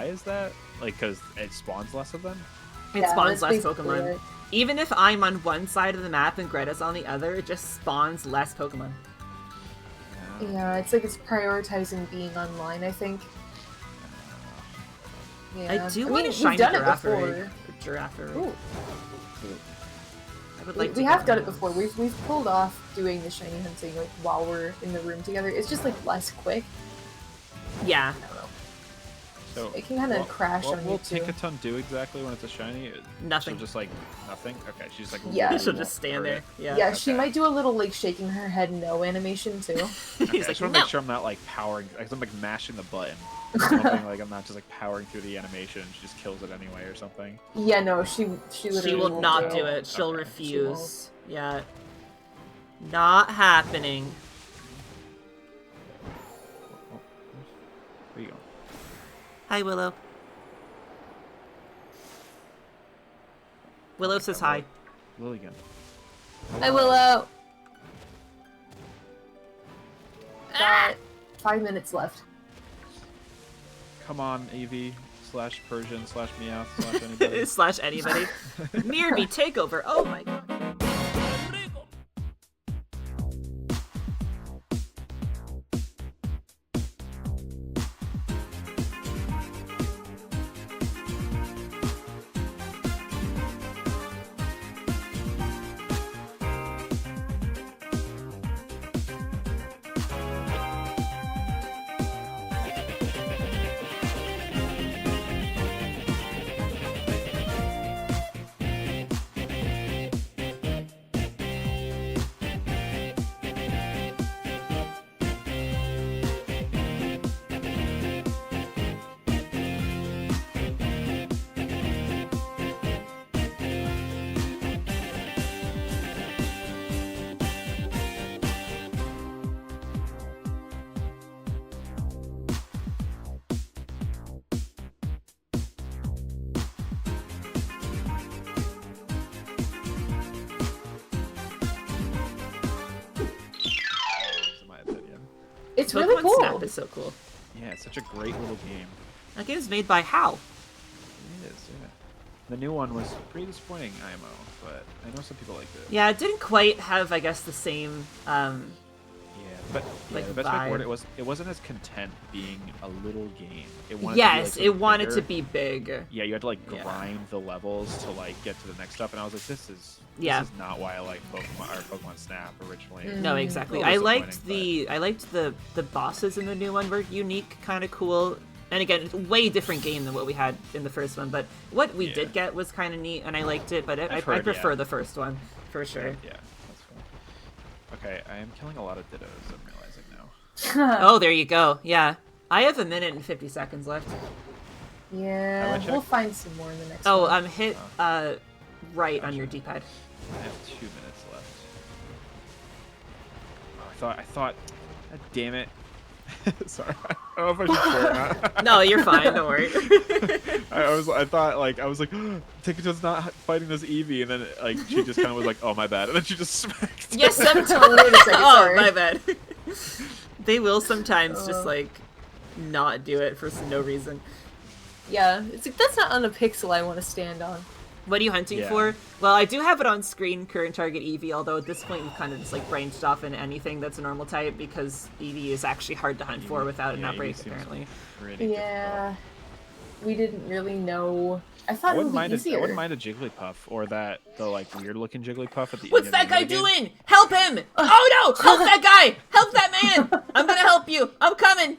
[SPEAKER 3] is that? Like, because it spawns less of them?
[SPEAKER 2] It
[SPEAKER 1] Yeah,
[SPEAKER 2] spawns
[SPEAKER 1] that's
[SPEAKER 2] less
[SPEAKER 1] basically
[SPEAKER 2] Pokemon.
[SPEAKER 1] it.
[SPEAKER 2] Even if I'm on one side of the map and Greta's on the other, it just spawns less Pokemon.
[SPEAKER 1] Yeah, it's like it's prioritizing being online, I think. Yeah.
[SPEAKER 2] I do want
[SPEAKER 1] mean,
[SPEAKER 2] a shiny
[SPEAKER 1] we've done it
[SPEAKER 2] Giraffere.
[SPEAKER 1] before.
[SPEAKER 2] Giraffere.
[SPEAKER 1] Ooh.
[SPEAKER 2] I would like to
[SPEAKER 1] We
[SPEAKER 2] get
[SPEAKER 1] have
[SPEAKER 2] one
[SPEAKER 1] done
[SPEAKER 2] of
[SPEAKER 1] it
[SPEAKER 2] those.
[SPEAKER 1] before. We've pulled off doing the shiny hunting like while we're in the room together. It's just like less quick.
[SPEAKER 2] Yeah.
[SPEAKER 1] I don't know.
[SPEAKER 3] So
[SPEAKER 1] It can kind of crash
[SPEAKER 3] what
[SPEAKER 1] on
[SPEAKER 3] will
[SPEAKER 1] you too.
[SPEAKER 3] Tinkaton do exactly when it's a shiny?
[SPEAKER 2] Nothing.
[SPEAKER 3] She'll just like nothing. Okay, she's like.
[SPEAKER 1] Yeah.
[SPEAKER 3] literally
[SPEAKER 2] She'll
[SPEAKER 3] won't
[SPEAKER 2] just stand
[SPEAKER 3] hurt
[SPEAKER 2] there.
[SPEAKER 3] it.
[SPEAKER 2] Yeah.
[SPEAKER 1] Yeah, she
[SPEAKER 3] Okay.
[SPEAKER 1] might do a little like shaking her head no animation too.
[SPEAKER 3] Okay,
[SPEAKER 2] He's
[SPEAKER 3] I
[SPEAKER 2] like,
[SPEAKER 3] just want to
[SPEAKER 2] no.
[SPEAKER 3] make sure I'm not like powering. Like, I'm like mashing the button. Something like I'm not just like powering through the animation. She just kills it anyway or something.
[SPEAKER 1] Yeah, no, she literally
[SPEAKER 2] She will
[SPEAKER 1] won't
[SPEAKER 2] not do
[SPEAKER 1] it.
[SPEAKER 2] it. She'll
[SPEAKER 3] Okay.
[SPEAKER 2] refuse. Yeah. Not happening.
[SPEAKER 3] Oh, where you go?
[SPEAKER 2] Hi, Willow. Willow says hi.
[SPEAKER 3] Lilligan.
[SPEAKER 1] Hi, Willow. Got 5 minutes left.
[SPEAKER 3] Come on, AV / Persian / Meowth / anybody.
[SPEAKER 2] Slash anybody. Mirby takeover. Oh my god.
[SPEAKER 3] In my opinion.
[SPEAKER 1] It's
[SPEAKER 2] Pokemon
[SPEAKER 1] really cool.
[SPEAKER 2] Snap is so cool.
[SPEAKER 3] Yeah, it's such a great little game.
[SPEAKER 2] That game is made by HAL.
[SPEAKER 3] It is, yeah. The new one was pretty disappointing, IMO, but I know some people liked it.
[SPEAKER 2] Yeah, it didn't quite have, I guess, the same.
[SPEAKER 3] Yeah, but
[SPEAKER 2] Like,
[SPEAKER 3] the best way for
[SPEAKER 2] vibe.
[SPEAKER 3] it wasn't as content being a little game. It wanted
[SPEAKER 2] Yes,
[SPEAKER 3] to be, like,
[SPEAKER 2] it wanted to
[SPEAKER 3] bigger.
[SPEAKER 2] be big.
[SPEAKER 3] Yeah, you had to like
[SPEAKER 2] Yeah.
[SPEAKER 3] grind the levels to like get to the next stuff, and I was like, this is not why I like Pokemon Snap originally.
[SPEAKER 2] No, exactly.
[SPEAKER 3] A
[SPEAKER 2] I
[SPEAKER 3] little
[SPEAKER 2] liked
[SPEAKER 3] disappointing,
[SPEAKER 2] the bosses in the new one were unique, kind of cool. And again, it's a way different game than what we had in the first one. But what we did get was kind of neat, and I liked it. But I
[SPEAKER 3] heard,
[SPEAKER 2] prefer
[SPEAKER 3] yeah.
[SPEAKER 2] the first one for sure.
[SPEAKER 3] Yeah, that's cool. Okay, I am killing a lot of Dittos. I'm realizing now.
[SPEAKER 2] Oh, there you go. Yeah, I have 1 minute and 50 seconds left.
[SPEAKER 1] Yeah,
[SPEAKER 3] I check.
[SPEAKER 1] we'll find some more in the next
[SPEAKER 2] Oh,
[SPEAKER 1] one.
[SPEAKER 2] hit right on your D-pad.
[SPEAKER 3] I have 2 minutes left. Oh, I thought. God damn it. Sorry, I don't know if I should share or not.
[SPEAKER 2] No, you're fine. Don't worry.
[SPEAKER 3] I thought I was like, Tikato's not fighting this Eevee, and then like she just kind of was like, oh my bad, and then she just smacked.
[SPEAKER 2] Yes, sometimes.
[SPEAKER 1] Oh, wait a second,
[SPEAKER 2] Oh,
[SPEAKER 1] sorry.
[SPEAKER 2] my bad. They will sometimes just like not do it for no reason.
[SPEAKER 1] Yeah, it's like, that's not on a pixel I want to stand on.
[SPEAKER 2] What are you hunting
[SPEAKER 3] Yeah.
[SPEAKER 2] for? Well, I do have it on screen, current target Eevee, although at this point we've kind of just like branched off into anything that's a normal type because Eevee is actually hard to hunt for without an
[SPEAKER 3] Yeah, Eevee
[SPEAKER 2] outbreak,
[SPEAKER 3] seems
[SPEAKER 2] apparently.
[SPEAKER 3] pretty
[SPEAKER 1] Yeah,
[SPEAKER 3] difficult.
[SPEAKER 1] we didn't really know. I
[SPEAKER 3] I
[SPEAKER 1] thought it
[SPEAKER 3] wouldn't
[SPEAKER 1] would
[SPEAKER 3] mind
[SPEAKER 1] be
[SPEAKER 3] I
[SPEAKER 1] easier.
[SPEAKER 3] wouldn't mind a Jigglypuff or the like weird looking Jigglypuff at the
[SPEAKER 2] What's
[SPEAKER 3] end
[SPEAKER 2] that
[SPEAKER 3] of
[SPEAKER 2] guy
[SPEAKER 3] the game.
[SPEAKER 2] doing? Help him! Oh no! Help that guy! Help that man! I'm gonna help you! I'm coming!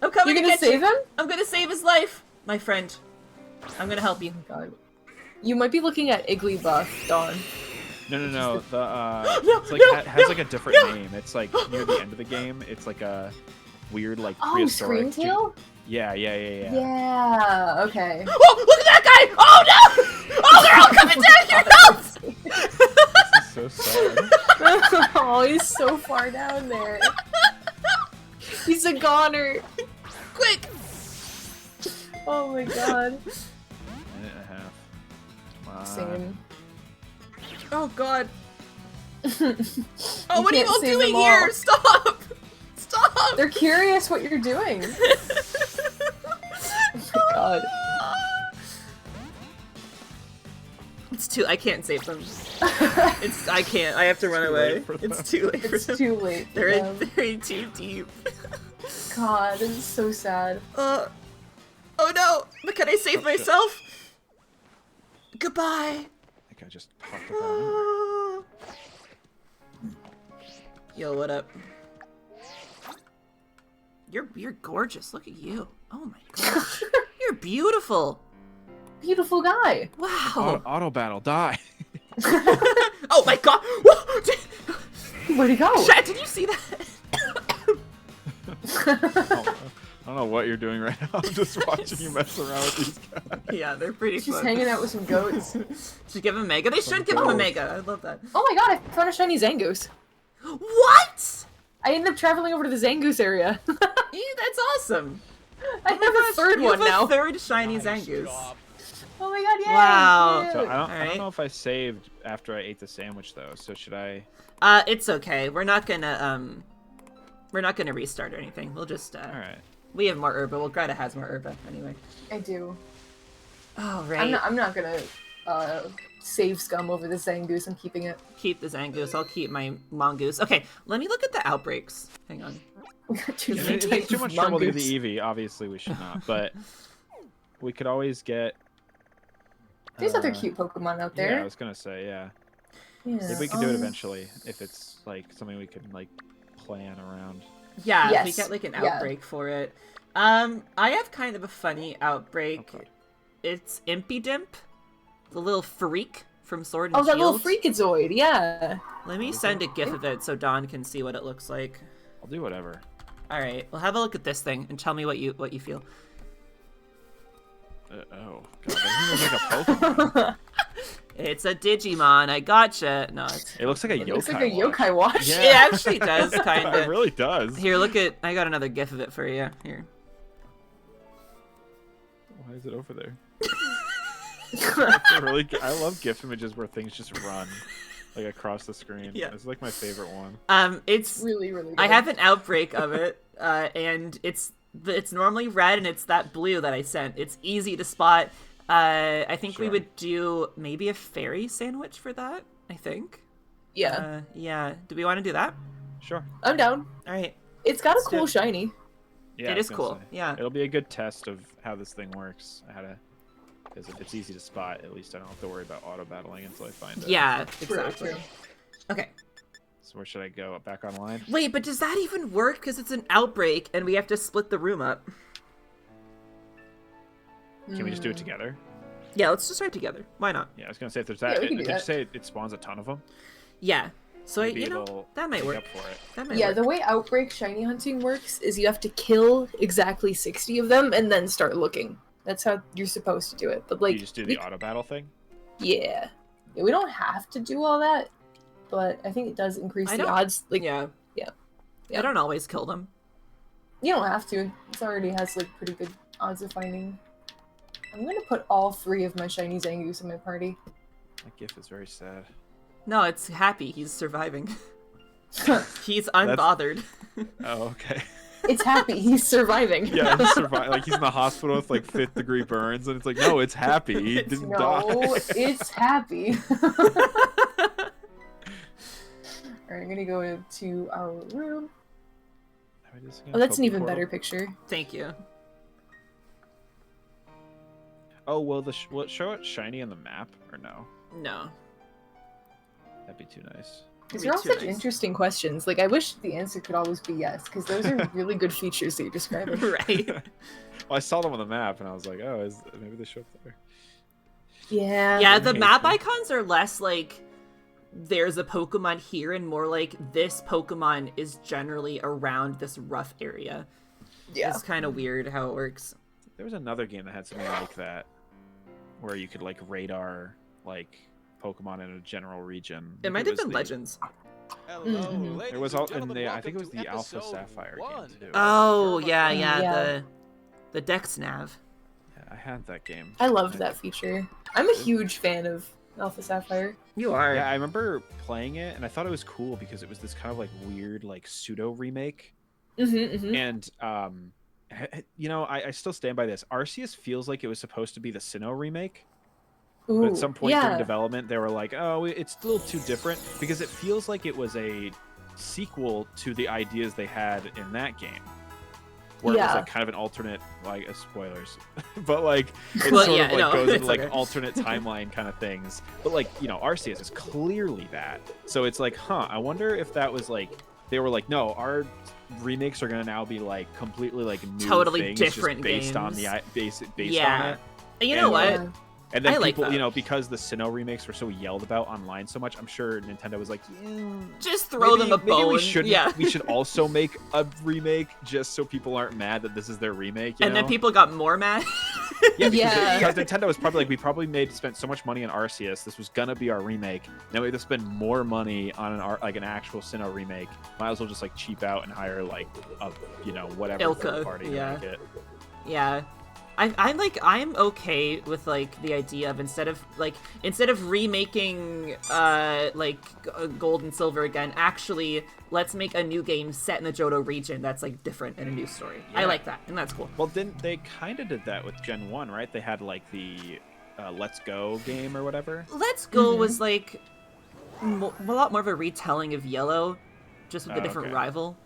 [SPEAKER 2] I'm coming
[SPEAKER 1] You're
[SPEAKER 2] to
[SPEAKER 1] gonna
[SPEAKER 2] get you!
[SPEAKER 1] save him?
[SPEAKER 2] I'm gonna save his life! My friend. I'm gonna help you.
[SPEAKER 1] God. You might be looking at Igglybuff, Dawn.
[SPEAKER 3] No. The
[SPEAKER 2] No,
[SPEAKER 3] it's like
[SPEAKER 2] no,
[SPEAKER 3] has
[SPEAKER 2] no,
[SPEAKER 3] like a different
[SPEAKER 2] no.
[SPEAKER 3] name. It's like near the end of the game. It's like a weird like
[SPEAKER 1] Oh,
[SPEAKER 3] prehistoric.
[SPEAKER 1] Screamtail?
[SPEAKER 3] Yeah.
[SPEAKER 1] Yeah, okay.
[SPEAKER 2] Oh, look at that guy! Oh no! Oh, they're all coming down here! Help!
[SPEAKER 3] This is so sad.
[SPEAKER 1] Oh, he's so far down there. He's a goner.
[SPEAKER 2] Quick!
[SPEAKER 1] Oh my god.
[SPEAKER 3] Minute and a half. Come on.
[SPEAKER 1] Same.
[SPEAKER 2] Oh god. Oh, what are you
[SPEAKER 1] can't
[SPEAKER 2] all
[SPEAKER 1] save
[SPEAKER 2] doing
[SPEAKER 1] them all.
[SPEAKER 2] here? Stop! Stop!
[SPEAKER 1] They're curious what you're doing. Oh my god.
[SPEAKER 2] It's too. I can't save them. I can't. I have to run away.
[SPEAKER 3] late for them.
[SPEAKER 2] It's too late for
[SPEAKER 1] It's
[SPEAKER 2] them.
[SPEAKER 1] too late. for
[SPEAKER 2] They're
[SPEAKER 1] them.
[SPEAKER 2] very too deep.
[SPEAKER 1] God, this is so sad.
[SPEAKER 2] Oh no! But can I save myself? Goodbye.
[SPEAKER 3] I think I just popped it down.
[SPEAKER 2] Yo, what up? You're gorgeous. Look at you. Oh my gosh. You're beautiful.
[SPEAKER 1] Beautiful guy.
[SPEAKER 2] Wow.
[SPEAKER 3] Auto battle, die.
[SPEAKER 2] Oh my god. Whoa!
[SPEAKER 1] Where'd he go?
[SPEAKER 2] Chat, did you see that?
[SPEAKER 3] I don't know what you're doing right now. I'm just watching you mess around with these guys.
[SPEAKER 2] Yeah, they're pretty
[SPEAKER 1] She's
[SPEAKER 2] fun.
[SPEAKER 1] hanging out with some goats.
[SPEAKER 2] Should give him a mega. They should give him a
[SPEAKER 1] goats.
[SPEAKER 2] mega. I love that.
[SPEAKER 1] Oh my god, I found a shiny Zangoose.
[SPEAKER 2] What?
[SPEAKER 1] I ended up traveling over to the Zangoose area.
[SPEAKER 2] That's awesome.
[SPEAKER 1] I have a third
[SPEAKER 2] You
[SPEAKER 1] one
[SPEAKER 2] have
[SPEAKER 1] now.
[SPEAKER 2] a third shiny Zangoose.
[SPEAKER 1] Oh my god, yay!
[SPEAKER 2] Wow.
[SPEAKER 1] cute.
[SPEAKER 3] So I don't
[SPEAKER 2] Alright.
[SPEAKER 3] know if I saved after I ate the sandwich though. So should I?
[SPEAKER 2] It's okay. We're not gonna restart or anything. We'll just
[SPEAKER 3] All right.
[SPEAKER 2] we have more herba. Well, Greta has more herba anyway.
[SPEAKER 1] I do.
[SPEAKER 2] Oh right.
[SPEAKER 1] I'm not gonna save scum over the Zangoose. I'm keeping it.
[SPEAKER 2] Keep the Zangoose. I'll keep my mongoose. Okay, let me look at the outbreaks. Hang on.
[SPEAKER 1] We got two
[SPEAKER 3] If
[SPEAKER 1] different
[SPEAKER 3] it's
[SPEAKER 1] types
[SPEAKER 3] too
[SPEAKER 1] of
[SPEAKER 3] much trouble to do
[SPEAKER 1] mongoose.
[SPEAKER 3] the Eevee, obviously we should not. But we could always get.
[SPEAKER 1] There's other cute Pokemon out
[SPEAKER 3] Yeah, I
[SPEAKER 1] there.
[SPEAKER 3] was gonna say yeah.
[SPEAKER 1] Yeah.
[SPEAKER 3] Maybe we could do it eventually if it's like something we can like plan around.
[SPEAKER 2] Yeah, if we
[SPEAKER 1] Yes,
[SPEAKER 2] get like an
[SPEAKER 1] yeah.
[SPEAKER 2] outbreak for it. I have kind of a funny outbreak.
[SPEAKER 3] Okay.
[SPEAKER 2] It's Impidimp, the little freak from Sword and
[SPEAKER 1] Oh, that
[SPEAKER 2] Shield.
[SPEAKER 1] little Freakazoid, yeah.
[SPEAKER 2] Let me send a gif of it so Dawn can see what it looks like.
[SPEAKER 3] I'll do whatever.
[SPEAKER 2] All right, well, have a look at this thing and tell me what you feel.
[SPEAKER 3] Oh, God, that looks like a Pokemon.
[SPEAKER 2] It's a Digimon. I gotcha. No,
[SPEAKER 3] It looks like a
[SPEAKER 1] It
[SPEAKER 3] yokai.
[SPEAKER 1] looks like a
[SPEAKER 3] watch.
[SPEAKER 1] yokai watch.
[SPEAKER 3] Yeah.
[SPEAKER 2] it actually does kind
[SPEAKER 3] It
[SPEAKER 2] of.
[SPEAKER 3] really does.
[SPEAKER 2] Here, look at. I got another gif of it for you. Here.
[SPEAKER 3] Why is it over there? It's really, I love GIF images where things just run like across the screen.
[SPEAKER 2] Yeah.
[SPEAKER 3] It's like my favorite one.
[SPEAKER 2] It's.
[SPEAKER 1] Really, really good.
[SPEAKER 2] I have an outbreak of it, and it's normally red, and it's that blue that I sent. It's easy to spot. I think we
[SPEAKER 3] Sure.
[SPEAKER 2] would do maybe a fairy sandwich for that. I think.
[SPEAKER 1] Yeah,
[SPEAKER 2] Yeah. Do we want to do that?
[SPEAKER 3] Sure.
[SPEAKER 1] I'm down.
[SPEAKER 2] All right.
[SPEAKER 1] It's got a
[SPEAKER 2] Let's do
[SPEAKER 1] cool
[SPEAKER 2] it.
[SPEAKER 1] shiny.
[SPEAKER 3] Yeah,
[SPEAKER 2] It
[SPEAKER 3] I was
[SPEAKER 2] is
[SPEAKER 3] gonna
[SPEAKER 2] cool.
[SPEAKER 3] say.
[SPEAKER 2] Yeah.
[SPEAKER 3] It'll be a good test of how this thing works. Because if it's easy to spot, at least I don't have to worry about auto battling until I find it.
[SPEAKER 2] Yeah.
[SPEAKER 1] True,
[SPEAKER 2] Exactly.
[SPEAKER 1] true.
[SPEAKER 2] Okay.
[SPEAKER 3] So where should I go? Back online?
[SPEAKER 2] Wait, but does that even work? Because it's an outbreak, and we have to split the room up.
[SPEAKER 3] Can we just do it together?
[SPEAKER 2] Yeah, let's just try it together. Why not?
[SPEAKER 3] Yeah, I was gonna say if there's
[SPEAKER 1] Yeah,
[SPEAKER 3] that.
[SPEAKER 1] we can do
[SPEAKER 3] Did you
[SPEAKER 1] that.
[SPEAKER 3] say it spawns a ton of them?
[SPEAKER 2] Yeah. So
[SPEAKER 3] Maybe
[SPEAKER 2] you know
[SPEAKER 3] it'll
[SPEAKER 2] that might
[SPEAKER 3] make
[SPEAKER 2] work.
[SPEAKER 3] up for it.
[SPEAKER 2] That might
[SPEAKER 1] Yeah,
[SPEAKER 2] work.
[SPEAKER 1] the way Outbreak shiny hunting works is you have to kill exactly 60 of them and then start looking. That's how you're supposed to do it. But like,
[SPEAKER 3] You just do the auto battle thing.
[SPEAKER 1] yeah, we don't have to do all that, but I think it does increase
[SPEAKER 2] I
[SPEAKER 1] the
[SPEAKER 2] don't-
[SPEAKER 1] odds. Like,
[SPEAKER 2] Yeah.
[SPEAKER 1] Yeah.
[SPEAKER 2] I don't always kill them.
[SPEAKER 1] you don't have to. It already has like pretty good odds of finding. I'm gonna put all 3 of my shiny Zangoose in my party.
[SPEAKER 3] That GIF is very sad.
[SPEAKER 2] No, it's happy. He's surviving. He's unbothered.
[SPEAKER 3] Oh, okay.
[SPEAKER 1] It's happy. He's surviving.
[SPEAKER 3] Yeah, he's survived. Like he's in the hospital with like 5th degree burns, and it's like, no, it's happy. He didn't
[SPEAKER 1] No,
[SPEAKER 3] die.
[SPEAKER 1] it's happy. Alright, I'm gonna go to our room. Oh, that's an even better picture.
[SPEAKER 2] Thank you.
[SPEAKER 3] Oh, will will it show it shiny on the map or no?
[SPEAKER 2] No.
[SPEAKER 3] That'd be too nice.
[SPEAKER 1] These
[SPEAKER 2] Be
[SPEAKER 1] are all
[SPEAKER 2] too
[SPEAKER 1] such
[SPEAKER 2] nice.
[SPEAKER 1] interesting questions. Like, I wish the answer could always be yes, because those are really good features that you're describing.
[SPEAKER 2] Right.
[SPEAKER 3] Well, I saw them on the map, and I was like, oh, maybe they show up there.
[SPEAKER 1] Yeah.
[SPEAKER 2] Yeah, the
[SPEAKER 3] Okay,
[SPEAKER 2] map
[SPEAKER 3] so-
[SPEAKER 2] icons are less like there's a Pokemon here and more like this Pokemon is generally around this rough area.
[SPEAKER 1] Yeah.
[SPEAKER 2] It's kind of weird how it works.
[SPEAKER 3] There was another game that had something like that, where you could like radar like Pokemon in a general region.
[SPEAKER 2] It might
[SPEAKER 3] Maybe
[SPEAKER 2] have been
[SPEAKER 3] the-
[SPEAKER 2] Legends.
[SPEAKER 1] Mhm.
[SPEAKER 3] There was all, and I think it was the Alpha Sapphire game too.
[SPEAKER 2] Oh, yeah,
[SPEAKER 1] Yeah.
[SPEAKER 2] the Dex Nav.
[SPEAKER 3] Yeah, I had that game.
[SPEAKER 1] I loved that feature. I'm a huge fan of Alpha Sapphire.
[SPEAKER 2] You are.
[SPEAKER 3] Yeah, I remember playing it, and I thought it was cool because it was this kind of like weird, like pseudo remake. And you know, I still stand by this. Arceus feels like it was supposed to be the Sinnoh remake.
[SPEAKER 1] Ooh,
[SPEAKER 3] But at some point
[SPEAKER 1] yeah.
[SPEAKER 3] during development, they were like, "Oh, it's a little too different," because it feels like it was a sequel to the ideas they had in that game, where it was like kind of an alternate, like spoilers, but like it
[SPEAKER 2] Well,
[SPEAKER 3] sort
[SPEAKER 2] yeah,
[SPEAKER 3] of like
[SPEAKER 2] no,
[SPEAKER 3] goes into
[SPEAKER 2] it's
[SPEAKER 3] like
[SPEAKER 2] okay.
[SPEAKER 3] alternate timeline kind of things. But like, you know, Arceus is clearly that. So it's like, I wonder if that was like they were like, no, our remakes are gonna now be like completely like new
[SPEAKER 2] Totally
[SPEAKER 3] things,
[SPEAKER 2] different
[SPEAKER 3] just based on
[SPEAKER 2] games.
[SPEAKER 3] the based on
[SPEAKER 2] Yeah.
[SPEAKER 3] it.
[SPEAKER 2] And you know what?
[SPEAKER 3] And then
[SPEAKER 2] I like
[SPEAKER 3] people,
[SPEAKER 2] that.
[SPEAKER 3] you know, because the Sinnoh remakes were so yelled about online so much, I'm sure Nintendo was like,
[SPEAKER 2] Just throw them a bone.
[SPEAKER 3] Maybe we shouldn't.
[SPEAKER 2] Yeah.
[SPEAKER 3] We should also make a remake just so people aren't mad that this is their remake. You
[SPEAKER 2] And
[SPEAKER 3] know?
[SPEAKER 2] then people got more mad.
[SPEAKER 3] Yeah, because,
[SPEAKER 1] Yeah.
[SPEAKER 3] because Nintendo was probably like, we probably spent so much money on Arceus. This was gonna be our remake. Now we have to spend more money on an actual Sinnoh remake. Might as well just like cheap out and hire like a whatever
[SPEAKER 2] Ilka,
[SPEAKER 3] third party to
[SPEAKER 2] yeah.
[SPEAKER 3] make it.
[SPEAKER 2] Yeah. I'm okay with like the idea of instead of remaking Gold and Silver again, actually let's make a new game set in the Johto region that's like different and a new story. I
[SPEAKER 3] Yeah.
[SPEAKER 2] like that, and that's cool.
[SPEAKER 3] Well, then they kind of did that with Gen 1, right? They had like the Let's Go game or whatever.
[SPEAKER 2] Let's Go was like a lot more of a retelling of Yellow, just with a
[SPEAKER 3] Oh,
[SPEAKER 2] different
[SPEAKER 3] okay.
[SPEAKER 2] rival.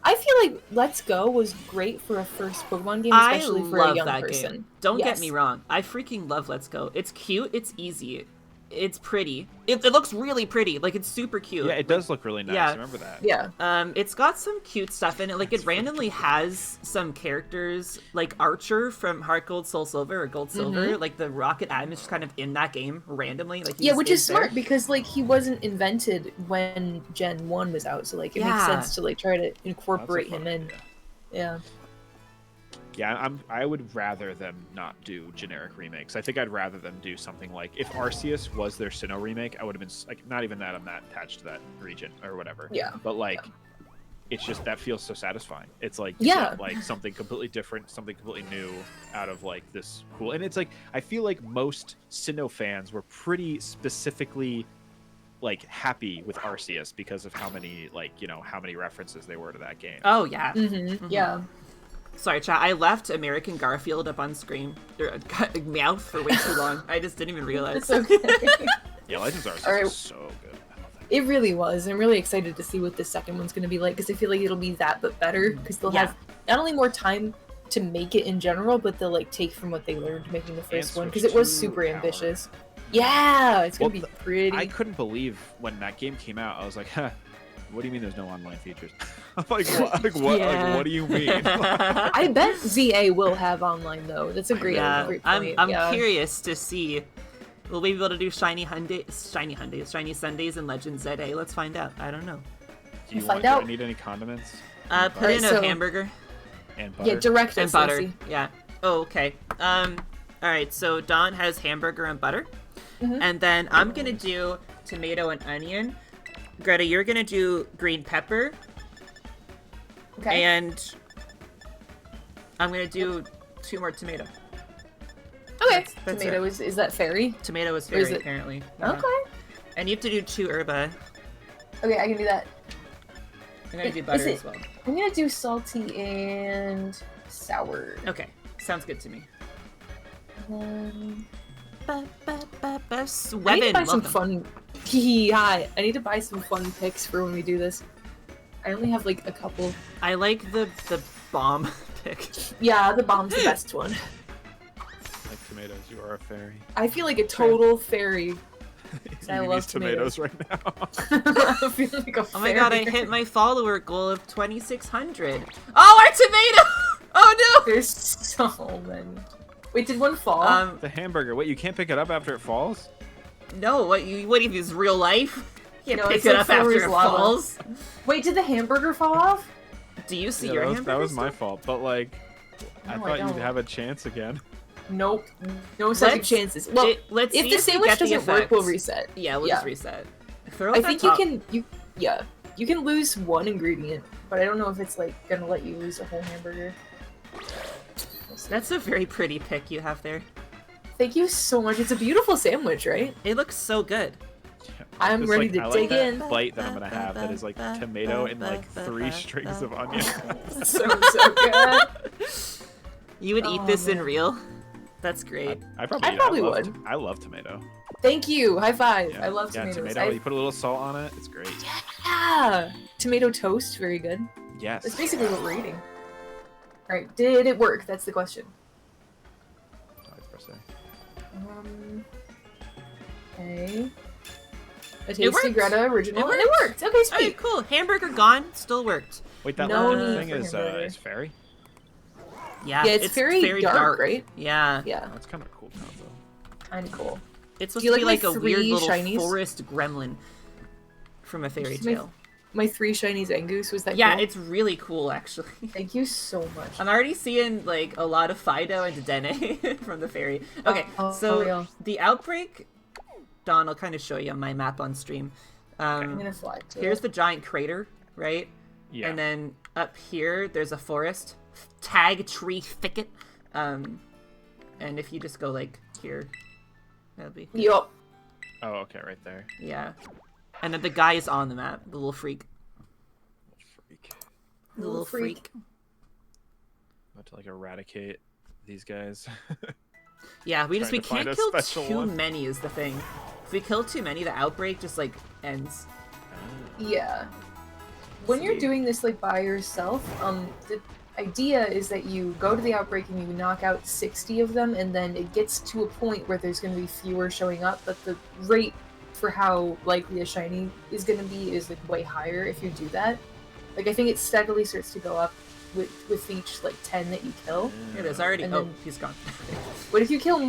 [SPEAKER 1] I feel like Let's Go was great for a first Pokemon game,
[SPEAKER 2] I
[SPEAKER 1] especially for
[SPEAKER 2] love
[SPEAKER 1] a young
[SPEAKER 2] that
[SPEAKER 1] person.
[SPEAKER 2] game. Don't get
[SPEAKER 1] Yes.
[SPEAKER 2] me wrong. I freaking love Let's Go. It's cute. It's easy. It's pretty. It looks really pretty. Like, it's super cute.
[SPEAKER 3] Yeah, it does look really nice.
[SPEAKER 2] Yeah.
[SPEAKER 3] I remember that.
[SPEAKER 1] Yeah.
[SPEAKER 2] It's got some cute stuff in it. Like, it randomly has some characters, like Archer from Heart Gold Soul Silver or Gold Silver. Like, the Rocket Adam is just kind of in that game randomly. Like, he
[SPEAKER 1] Yeah,
[SPEAKER 2] just
[SPEAKER 1] which is
[SPEAKER 2] there.
[SPEAKER 1] smart because like he wasn't invented when Gen 1 was out, so like it makes sense to like try to incorporate him in. Yeah.
[SPEAKER 3] Yeah, I would rather them not do generic remakes. I think I'd rather them do something like if Arceus was their Sinnoh remake, I would have been like, not even that I'm not attached to that region or whatever.
[SPEAKER 1] Yeah.
[SPEAKER 3] But like, it's just that feels so satisfying. It's like like something completely different, something completely new out of like this cool. And it's like I feel like most Sinnoh fans were pretty specifically like happy with Arceus because of how many how many references there were to that game.
[SPEAKER 2] Oh, yeah.
[SPEAKER 1] Yeah.
[SPEAKER 2] Sorry, chat. I left American Garfield up on screen. Mouth for way too long. I just didn't even realize.
[SPEAKER 1] It's okay.
[SPEAKER 3] Yeah, Legends Arceus
[SPEAKER 1] Alright.
[SPEAKER 3] is so good. I love that.
[SPEAKER 1] It really was. I'm really excited to see what the second one's going to be like because I feel like it'll be that but better because they'll have not only more time to make it in general, but they'll like take from what they learned making the first one because
[SPEAKER 3] switch
[SPEAKER 1] it was
[SPEAKER 3] to
[SPEAKER 1] super
[SPEAKER 3] power.
[SPEAKER 1] ambitious. Yeah, it's gonna
[SPEAKER 3] Well,
[SPEAKER 1] be pretty.
[SPEAKER 3] I couldn't believe when that game came out. I was like, huh, what do you mean there's no online features? I'm like, what? Like, what?
[SPEAKER 2] Yeah.
[SPEAKER 3] Like, what do you mean?
[SPEAKER 1] I bet ZA will have online though. That's a great,
[SPEAKER 2] Yeah,
[SPEAKER 1] great
[SPEAKER 2] I'm
[SPEAKER 1] point. yeah.
[SPEAKER 2] curious to see. Will we be able to do shiny Sundays in Legends ZA? Let's find out. I don't know.
[SPEAKER 3] Do you
[SPEAKER 1] Find
[SPEAKER 3] do I
[SPEAKER 1] out.
[SPEAKER 3] need any condiments?
[SPEAKER 2] Put in a
[SPEAKER 1] so-
[SPEAKER 2] hamburger
[SPEAKER 3] And butter?
[SPEAKER 1] Yeah, direct
[SPEAKER 2] and
[SPEAKER 1] us,
[SPEAKER 2] butter.
[SPEAKER 1] Lacey.
[SPEAKER 2] Yeah. Oh, okay. All right. So Dawn has hamburger and butter, and then I'm gonna do tomato and onion. Greta, you're gonna do green pepper,
[SPEAKER 1] Okay.
[SPEAKER 2] and I'm gonna do 2 more tomato.
[SPEAKER 1] Okay.
[SPEAKER 2] That's
[SPEAKER 1] Tomato is that fairy?
[SPEAKER 2] Tomato is
[SPEAKER 1] Or is
[SPEAKER 2] fairy,
[SPEAKER 1] it-
[SPEAKER 2] apparently.
[SPEAKER 1] Okay.
[SPEAKER 2] And you have to do 2 herba.
[SPEAKER 1] Okay, I can do that.
[SPEAKER 2] I'm gonna do
[SPEAKER 1] Is
[SPEAKER 2] butter
[SPEAKER 1] it-
[SPEAKER 2] as well.
[SPEAKER 1] I'm gonna do salty and sour.
[SPEAKER 2] Okay, sounds good to me.
[SPEAKER 1] Um,
[SPEAKER 2] Ba-ba-ba-ba.
[SPEAKER 1] I need to
[SPEAKER 2] Swevin,
[SPEAKER 1] buy some
[SPEAKER 2] welcome.
[SPEAKER 1] fun. Hi. I need to buy some fun picks for when we do this. I only have like a couple.
[SPEAKER 2] I like the bomb pick.
[SPEAKER 1] Yeah, the bomb's the best one.
[SPEAKER 3] Like tomatoes, you are a fairy.
[SPEAKER 1] I feel like a total fairy. I
[SPEAKER 3] Eating
[SPEAKER 1] love
[SPEAKER 3] these tomatoes right now.
[SPEAKER 1] I feel like a
[SPEAKER 2] Oh my god, I
[SPEAKER 1] fairy.
[SPEAKER 2] hit my follower goal of 2,600. Oh, our tomato! Oh
[SPEAKER 1] There's so many. Wait, did one fall?
[SPEAKER 2] no!
[SPEAKER 3] The hamburger. Wait, you can't pick it up after it falls?
[SPEAKER 2] No, what if it's real life? You can't
[SPEAKER 1] No,
[SPEAKER 2] pick
[SPEAKER 1] it's
[SPEAKER 2] it
[SPEAKER 1] like
[SPEAKER 2] up after
[SPEAKER 1] Thor's
[SPEAKER 2] it
[SPEAKER 1] lava.
[SPEAKER 2] falls.
[SPEAKER 1] Wait, did the hamburger fall off?
[SPEAKER 2] Do you see
[SPEAKER 3] Yeah,
[SPEAKER 2] your
[SPEAKER 3] that was,
[SPEAKER 2] hamburger?
[SPEAKER 3] that was my
[SPEAKER 2] still?
[SPEAKER 3] fault, but like, I
[SPEAKER 1] No, I
[SPEAKER 3] thought you'd
[SPEAKER 1] don't.
[SPEAKER 3] have a chance again.
[SPEAKER 1] Nope. No second
[SPEAKER 2] Let's-
[SPEAKER 1] chances. Well,
[SPEAKER 2] Let's
[SPEAKER 1] if
[SPEAKER 2] see
[SPEAKER 1] the
[SPEAKER 2] we
[SPEAKER 1] sandwich
[SPEAKER 2] get the
[SPEAKER 1] doesn't work, we'll
[SPEAKER 2] effects.
[SPEAKER 1] reset.
[SPEAKER 2] Yeah, we'll
[SPEAKER 1] Yeah.
[SPEAKER 2] just reset. Throw
[SPEAKER 1] I
[SPEAKER 2] it
[SPEAKER 1] think
[SPEAKER 2] on top.
[SPEAKER 1] you can lose one ingredient, but I don't know if it's like gonna let you lose a whole hamburger. We'll see.
[SPEAKER 2] That's a very pretty pick you have there.
[SPEAKER 1] Thank you so much. It's a beautiful sandwich, right?
[SPEAKER 2] It looks so good.
[SPEAKER 1] I'm
[SPEAKER 3] It's
[SPEAKER 1] ready
[SPEAKER 3] like,
[SPEAKER 1] to
[SPEAKER 3] I like
[SPEAKER 1] dig
[SPEAKER 3] that
[SPEAKER 1] in.
[SPEAKER 3] bite that I'm gonna have that is like tomato and like 3 strings of onion.
[SPEAKER 1] So good.
[SPEAKER 2] You would eat
[SPEAKER 1] Oh,
[SPEAKER 2] this in
[SPEAKER 1] man.
[SPEAKER 2] real? That's great.
[SPEAKER 3] I probably,
[SPEAKER 1] I probably
[SPEAKER 3] love,
[SPEAKER 1] would.
[SPEAKER 3] I love tomato.
[SPEAKER 1] Thank you. High five.
[SPEAKER 3] Yeah.
[SPEAKER 1] I love
[SPEAKER 3] Yeah,
[SPEAKER 1] tomatoes.
[SPEAKER 3] tomato. You put a little salt on it. It's great.
[SPEAKER 1] Yeah. Tomato toast. Very good.
[SPEAKER 3] Yes.
[SPEAKER 1] That's basically what we're eating. Alright, did it work? That's the question.
[SPEAKER 3] I'd press A.
[SPEAKER 1] Okay. A
[SPEAKER 2] It
[SPEAKER 1] tasty
[SPEAKER 2] worked.
[SPEAKER 1] Greta original.
[SPEAKER 2] It
[SPEAKER 1] And it worked! Okay, sweet.
[SPEAKER 2] Alright, cool. Hamburger gone. Still worked.
[SPEAKER 3] Wait, that
[SPEAKER 1] No
[SPEAKER 3] little
[SPEAKER 1] need
[SPEAKER 3] thing
[SPEAKER 1] for
[SPEAKER 3] is
[SPEAKER 1] hamburger.
[SPEAKER 3] fairy?
[SPEAKER 2] Yeah,
[SPEAKER 1] Yeah, it's very dark, right?
[SPEAKER 2] Yeah.
[SPEAKER 1] Yeah,
[SPEAKER 3] That's kind of a cool combo.
[SPEAKER 1] kinda cool.
[SPEAKER 2] It's supposed
[SPEAKER 1] Do you
[SPEAKER 2] to be
[SPEAKER 1] like
[SPEAKER 2] like
[SPEAKER 1] my
[SPEAKER 2] a weird
[SPEAKER 1] 3
[SPEAKER 2] little
[SPEAKER 1] shinies?
[SPEAKER 2] forest gremlin from a fairy
[SPEAKER 1] Just my-
[SPEAKER 2] tale.
[SPEAKER 1] My 3 shinies Angoose, was that
[SPEAKER 2] Yeah,
[SPEAKER 1] cool?
[SPEAKER 2] it's really cool actually.
[SPEAKER 1] Thank you so much.
[SPEAKER 2] I'm already seeing like a lot of Fido and Dene from the fairy. Okay,
[SPEAKER 1] Oh,
[SPEAKER 2] so
[SPEAKER 1] yeah.
[SPEAKER 2] the outbreak. Don, I'll kind of show you on my map on stream.
[SPEAKER 1] I'm gonna fly to
[SPEAKER 2] Here's
[SPEAKER 1] it.
[SPEAKER 2] the giant crater, right?
[SPEAKER 3] Yeah.
[SPEAKER 2] And then up here, there's a forest. Tag tree thicket. And if you just go like here, that'll be
[SPEAKER 1] Yup.
[SPEAKER 3] Oh, okay, right there.
[SPEAKER 2] yeah. And then the guy is on the map, the little freak.
[SPEAKER 3] Freak.
[SPEAKER 2] The little freak.
[SPEAKER 3] About to like eradicate these guys.
[SPEAKER 2] Yeah, we
[SPEAKER 3] Trying to
[SPEAKER 2] can't
[SPEAKER 3] find a
[SPEAKER 2] kill
[SPEAKER 3] special
[SPEAKER 2] too
[SPEAKER 3] one.
[SPEAKER 2] many is the thing. If we kill too many, the outbreak just like ends.
[SPEAKER 1] Yeah. When you're
[SPEAKER 2] Sweet.
[SPEAKER 1] doing this like by yourself, the idea is that you go to the outbreak and you knock out 60 of them, and then it gets to a point where there's going to be fewer showing up, but the rate for how likely a shiny is going to be is like way higher if you do that. Like I think it steadily starts to go up with each like 10 that you kill.
[SPEAKER 2] It is already.
[SPEAKER 1] And
[SPEAKER 2] Oh,
[SPEAKER 1] then-
[SPEAKER 2] he's gone.
[SPEAKER 1] But if you kill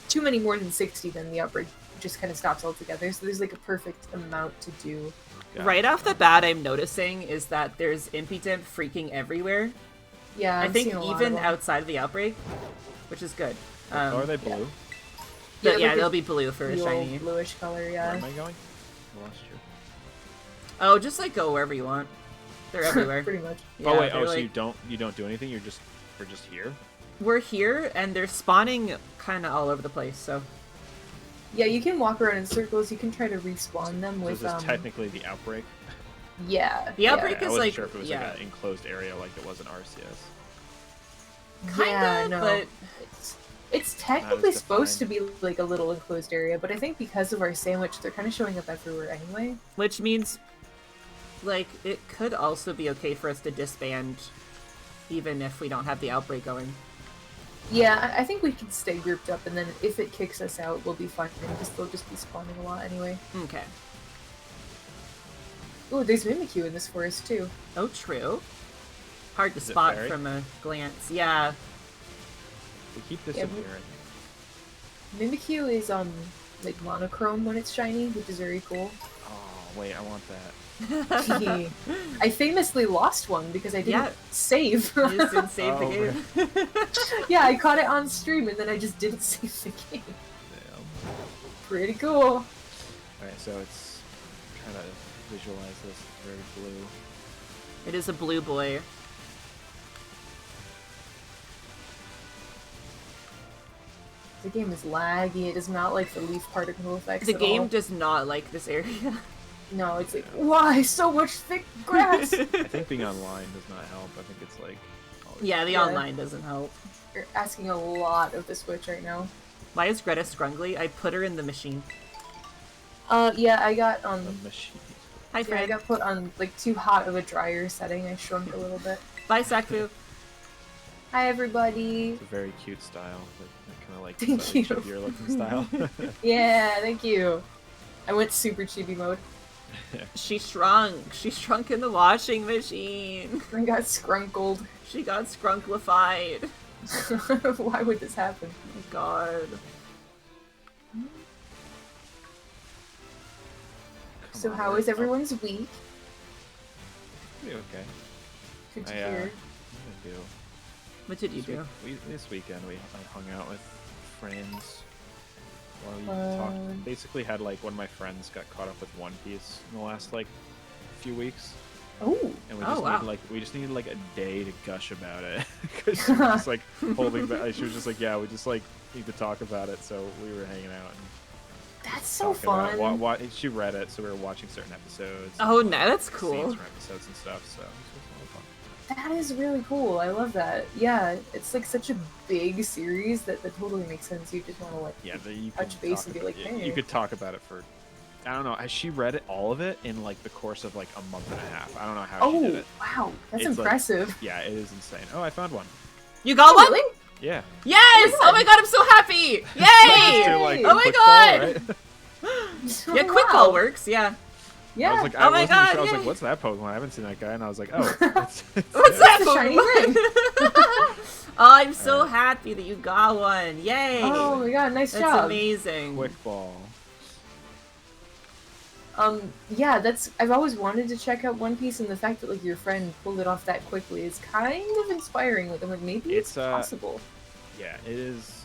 [SPEAKER 1] too many more than 60, then the outbreak just kind of stops altogether. So there's like a perfect amount to do.
[SPEAKER 3] Got
[SPEAKER 2] Right
[SPEAKER 3] it.
[SPEAKER 2] off the bat, I'm noticing is that there's impudent freaking everywhere.
[SPEAKER 1] Yeah,
[SPEAKER 2] I
[SPEAKER 1] I've
[SPEAKER 2] think
[SPEAKER 1] seen a lot of
[SPEAKER 2] even
[SPEAKER 1] them.
[SPEAKER 2] outside of the outbreak, which is good.
[SPEAKER 3] Oh, are they blue?
[SPEAKER 1] Yeah,
[SPEAKER 2] Yeah,
[SPEAKER 1] like
[SPEAKER 2] they'll
[SPEAKER 1] a
[SPEAKER 2] be blue for a
[SPEAKER 1] Teal,
[SPEAKER 2] shiny.
[SPEAKER 1] bluish color,
[SPEAKER 3] Where
[SPEAKER 1] yeah.
[SPEAKER 3] am I going? I lost you.
[SPEAKER 2] Oh, just like go wherever you want. They're everywhere.
[SPEAKER 1] Pretty much.
[SPEAKER 2] Yeah,
[SPEAKER 3] oh wait,
[SPEAKER 2] they're,
[SPEAKER 3] so
[SPEAKER 2] like-
[SPEAKER 3] you don't do anything. We're just here.
[SPEAKER 2] We're here and they're spawning kind of all over the place. So
[SPEAKER 1] Yeah, you can walk around in circles. You can try to respawn them
[SPEAKER 3] So
[SPEAKER 1] with
[SPEAKER 3] this is technically the outbreak.
[SPEAKER 1] yeah.
[SPEAKER 2] The
[SPEAKER 1] yeah.
[SPEAKER 2] outbreak
[SPEAKER 3] I
[SPEAKER 2] is
[SPEAKER 3] wasn't
[SPEAKER 2] like
[SPEAKER 3] sure if it was
[SPEAKER 2] yeah,
[SPEAKER 3] like an enclosed area like it was in RCS.
[SPEAKER 2] kinda,
[SPEAKER 1] Yeah, no.
[SPEAKER 2] but
[SPEAKER 1] It's technically
[SPEAKER 3] as
[SPEAKER 1] supposed to
[SPEAKER 3] defined.
[SPEAKER 1] be like a little enclosed area, but I think because of our sandwich, they're kind of showing up everywhere anyway.
[SPEAKER 2] which means like it could also be okay for us to disband, even if we don't have the outbreak going.
[SPEAKER 1] Yeah, I think we can stay grouped up, and then if it kicks us out, we'll be fine because they'll just be spawning a lot anyway.
[SPEAKER 2] Okay.
[SPEAKER 1] Ooh, there's Mimikyu in this forest too.
[SPEAKER 2] Oh, true. Hard to
[SPEAKER 3] Is it
[SPEAKER 2] spot
[SPEAKER 3] fairy?
[SPEAKER 2] from a glance. Yeah.
[SPEAKER 3] We keep this
[SPEAKER 1] Yeah,
[SPEAKER 3] in
[SPEAKER 1] we-
[SPEAKER 3] here. I think.
[SPEAKER 1] Mimikyu is like monochrome when it's shiny, which is very cool.
[SPEAKER 3] Oh wait, I want that.
[SPEAKER 1] I famously lost one because I didn't
[SPEAKER 2] Yeah.
[SPEAKER 1] save.
[SPEAKER 2] You just didn't save
[SPEAKER 3] Oh,
[SPEAKER 2] the game.
[SPEAKER 1] Yeah, I caught it on stream and then I just didn't save the game.
[SPEAKER 3] Damn.
[SPEAKER 1] Pretty cool.
[SPEAKER 3] All right, so it's I'm trying to visualize this. It's very blue.
[SPEAKER 2] It is a blue boy.
[SPEAKER 1] The game is laggy. It does not like the leaf particle effects.
[SPEAKER 2] The
[SPEAKER 1] at
[SPEAKER 2] game
[SPEAKER 1] all.
[SPEAKER 2] does not like this area.
[SPEAKER 1] No, it's like, why so much thick grass?
[SPEAKER 3] I think being online does not help. I think it's like.
[SPEAKER 2] Yeah, the
[SPEAKER 1] Yeah.
[SPEAKER 2] online doesn't help.
[SPEAKER 1] You're asking a lot of the Switch right now.
[SPEAKER 2] Why is Greta scrungly? I put her in the machine.
[SPEAKER 1] Yeah, I got
[SPEAKER 3] The machine.
[SPEAKER 2] Hi,
[SPEAKER 1] yeah, I
[SPEAKER 2] friend.
[SPEAKER 1] got put on like too hot of a dryer setting. I shrunk a little bit.
[SPEAKER 2] Bye, Sakfu.
[SPEAKER 1] Hi everybody.
[SPEAKER 3] It's a very cute style, like kind of like
[SPEAKER 1] Thank
[SPEAKER 3] slightly
[SPEAKER 1] you.
[SPEAKER 3] chippier looking style.
[SPEAKER 1] Yeah, thank you. I went super chibi mode.
[SPEAKER 2] She shrunk. She shrunk in the washing machine.
[SPEAKER 1] I got scrunkled.
[SPEAKER 2] She got skrunklified.
[SPEAKER 1] Why would this happen?
[SPEAKER 2] Oh, God.
[SPEAKER 1] So
[SPEAKER 3] Come on,
[SPEAKER 1] how
[SPEAKER 3] we're
[SPEAKER 1] is
[SPEAKER 3] up.
[SPEAKER 1] everyone's week?
[SPEAKER 3] Pretty okay.
[SPEAKER 1] Good to
[SPEAKER 3] I
[SPEAKER 1] hear.
[SPEAKER 3] what did I do?
[SPEAKER 2] What did you do?
[SPEAKER 3] This weekend I hung out with friends while we
[SPEAKER 1] Fun.
[SPEAKER 3] talked. Basically had like one of my friends got caught up with One Piece in the last like few weeks.
[SPEAKER 1] Oh.
[SPEAKER 3] and we
[SPEAKER 2] Oh,
[SPEAKER 3] just
[SPEAKER 2] wow.
[SPEAKER 3] we just needed like a day to gush about it because she was just like holding back. She was just like, yeah, we just like need to talk about it. So we were hanging out and
[SPEAKER 1] That's so
[SPEAKER 3] talking about it.
[SPEAKER 1] fun.
[SPEAKER 3] She read it, so we were watching certain episodes.
[SPEAKER 2] Oh, no, that's
[SPEAKER 3] scenes
[SPEAKER 2] cool.
[SPEAKER 3] from episodes and stuff. So it was a lot of fun.
[SPEAKER 1] That is really cool. I love that. Yeah, it's like such a big series that totally makes sense. You just want to like
[SPEAKER 3] Yeah, you
[SPEAKER 1] touch
[SPEAKER 3] could
[SPEAKER 1] base
[SPEAKER 3] talk
[SPEAKER 1] and be
[SPEAKER 3] about-
[SPEAKER 1] like, hey.
[SPEAKER 3] you could talk about it for, I don't know. She read it, all of it, in like the course of like a month and a half. I don't know how she did
[SPEAKER 1] Oh,
[SPEAKER 3] it.
[SPEAKER 1] wow, that's
[SPEAKER 3] It's like-
[SPEAKER 1] impressive.
[SPEAKER 3] Yeah, it is insane. Oh, I found one.
[SPEAKER 2] You got one?
[SPEAKER 1] Really?
[SPEAKER 3] Yeah.
[SPEAKER 2] Yes!
[SPEAKER 1] Oh
[SPEAKER 2] Oh my god, I'm so happy!
[SPEAKER 1] Yay!
[SPEAKER 3] Do, like,
[SPEAKER 2] Oh my
[SPEAKER 3] quick
[SPEAKER 2] god!
[SPEAKER 3] ball, right?
[SPEAKER 2] Yeah, quick ball works, yeah.
[SPEAKER 1] Yeah.
[SPEAKER 3] I was like,
[SPEAKER 2] Oh my
[SPEAKER 3] wasn't
[SPEAKER 2] god,
[SPEAKER 3] sure. I was
[SPEAKER 2] yay.
[SPEAKER 3] like, what's that Pokemon? I haven't seen that guy, and I was like, oh, it's
[SPEAKER 2] What's that
[SPEAKER 1] It's a shiny
[SPEAKER 2] Pokemon?
[SPEAKER 1] ring.
[SPEAKER 2] Oh, I'm so
[SPEAKER 3] Alright.
[SPEAKER 2] happy that you got one. Yay!
[SPEAKER 1] Oh my god, nice
[SPEAKER 2] That's
[SPEAKER 1] job.
[SPEAKER 2] amazing.
[SPEAKER 3] quick ball.
[SPEAKER 1] Yeah, I've always wanted to check out One Piece, and the fact that like your friend pulled it off that quickly is kind of inspiring. Like I'm like, maybe it's possible.
[SPEAKER 3] Yeah, it is.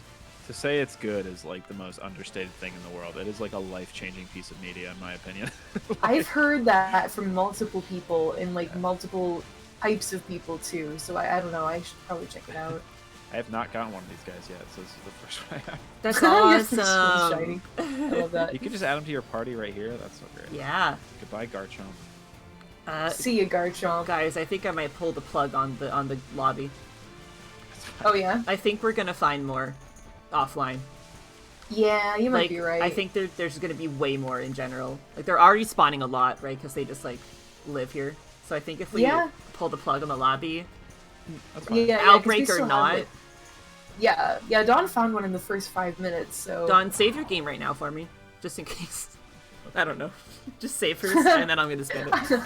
[SPEAKER 3] To say it's good is like the most understated thing in the world. It is like a life-changing piece of media, in my opinion.
[SPEAKER 1] I've heard that from multiple people and like multiple types of people too. So I don't know. I should probably check it out.
[SPEAKER 3] I have not gotten one of these guys yet, so this is the first one I have.
[SPEAKER 2] That's
[SPEAKER 1] Yes, it's so
[SPEAKER 2] awesome.
[SPEAKER 1] shiny. I love that.
[SPEAKER 3] You can just add them to your party right here. That's so great.
[SPEAKER 2] Yeah.
[SPEAKER 3] Goodbye, Garchomp.
[SPEAKER 1] See you, Garchomp.
[SPEAKER 2] Guys, I think I might pull the plug on the lobby.
[SPEAKER 3] That's fine.
[SPEAKER 1] Oh yeah.
[SPEAKER 2] I think we're gonna find more offline.
[SPEAKER 1] Yeah, you might
[SPEAKER 2] Like,
[SPEAKER 1] be right.
[SPEAKER 2] I think there's gonna be way more in general. Like, they're already spawning a lot, right? Because they just like live here. So I think if we
[SPEAKER 1] Yeah.
[SPEAKER 2] pull the plug on the lobby,
[SPEAKER 3] That's fine.
[SPEAKER 1] Yeah, 'cause we
[SPEAKER 2] outbreak
[SPEAKER 1] still
[SPEAKER 2] or
[SPEAKER 1] have,
[SPEAKER 2] not,
[SPEAKER 1] like- Yeah, Dawn found one in the first 5 minutes, so...
[SPEAKER 2] Dawn, save your game right now for me, just in case. I don't know. Just save first, and then I'm gonna spend it.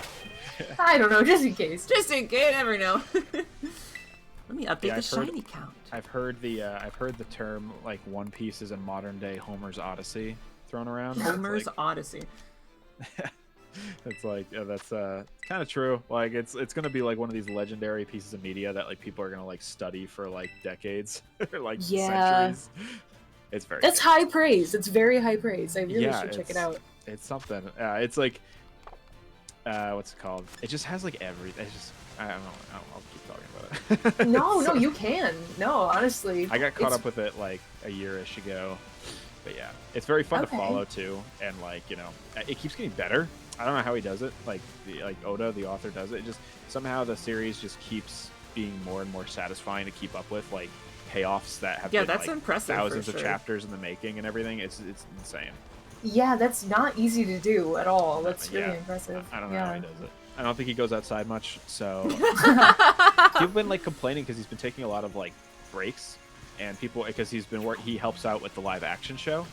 [SPEAKER 1] I don't know, just in case.
[SPEAKER 2] Just in case, never know. Let me update
[SPEAKER 3] Yeah,
[SPEAKER 2] the
[SPEAKER 3] I've heard-
[SPEAKER 2] shiny count.
[SPEAKER 3] I've heard the term like One Piece is a modern day Homer's Odyssey thrown around. It's
[SPEAKER 2] Homer's
[SPEAKER 3] like-
[SPEAKER 2] Odyssey.
[SPEAKER 3] It's like that's kind of true. Like it's gonna be like one of these legendary pieces of media that like people are gonna like study for like decades or like
[SPEAKER 1] Yeah.
[SPEAKER 3] centuries. It's very.
[SPEAKER 1] That's
[SPEAKER 3] good.
[SPEAKER 1] high praise. It's very high praise. I really
[SPEAKER 3] Yeah,
[SPEAKER 1] should check it
[SPEAKER 3] it's-
[SPEAKER 1] out.
[SPEAKER 3] It's something. It's like what's it called? It just has like everything. It's just I don't know. I'll keep talking about it.
[SPEAKER 1] No,
[SPEAKER 3] So,
[SPEAKER 1] no, you can. No, honestly.
[SPEAKER 3] I got caught
[SPEAKER 1] It's-
[SPEAKER 3] up with it like a year-ish ago. But yeah, it's very fun
[SPEAKER 1] Okay.
[SPEAKER 3] to follow too, and like it keeps getting better. I don't know how he does it. Like Oda, the author, does it. Just somehow the series just keeps being more and more satisfying to keep up with. Like payoffs that have
[SPEAKER 2] Yeah,
[SPEAKER 3] been,
[SPEAKER 2] that's
[SPEAKER 3] like,
[SPEAKER 2] impressive for
[SPEAKER 3] thousands of
[SPEAKER 2] sure.
[SPEAKER 3] chapters in the making and everything. It's insane.
[SPEAKER 1] Yeah, that's not easy to do at all. That's really
[SPEAKER 3] Yeah.
[SPEAKER 1] impressive.
[SPEAKER 3] I don't know
[SPEAKER 1] yeah.
[SPEAKER 3] how he does it. I don't think he goes outside much. So people been like complaining because he's been taking a lot of like breaks, and people because he helps out with the live action show.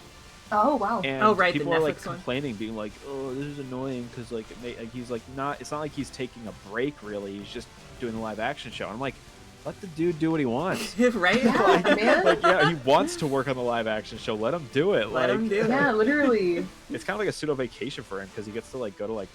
[SPEAKER 1] Oh, wow.
[SPEAKER 3] And
[SPEAKER 2] Oh, right, the
[SPEAKER 3] people are like
[SPEAKER 2] Netflix one.
[SPEAKER 3] complaining, being like, "Oh, this is annoying," because like he's like not. It's not like he's taking a break. Really, he's just doing the live action show. And I'm like, let the dude do what he wants.
[SPEAKER 2] Right?
[SPEAKER 1] Yeah, man.
[SPEAKER 3] Like, yeah, he wants to work on the live action show. Let him do it.
[SPEAKER 2] Let
[SPEAKER 3] like,
[SPEAKER 2] him do it.
[SPEAKER 1] Yeah, literally.
[SPEAKER 3] It's kind of like a pseudo vacation for him because he gets to like go to like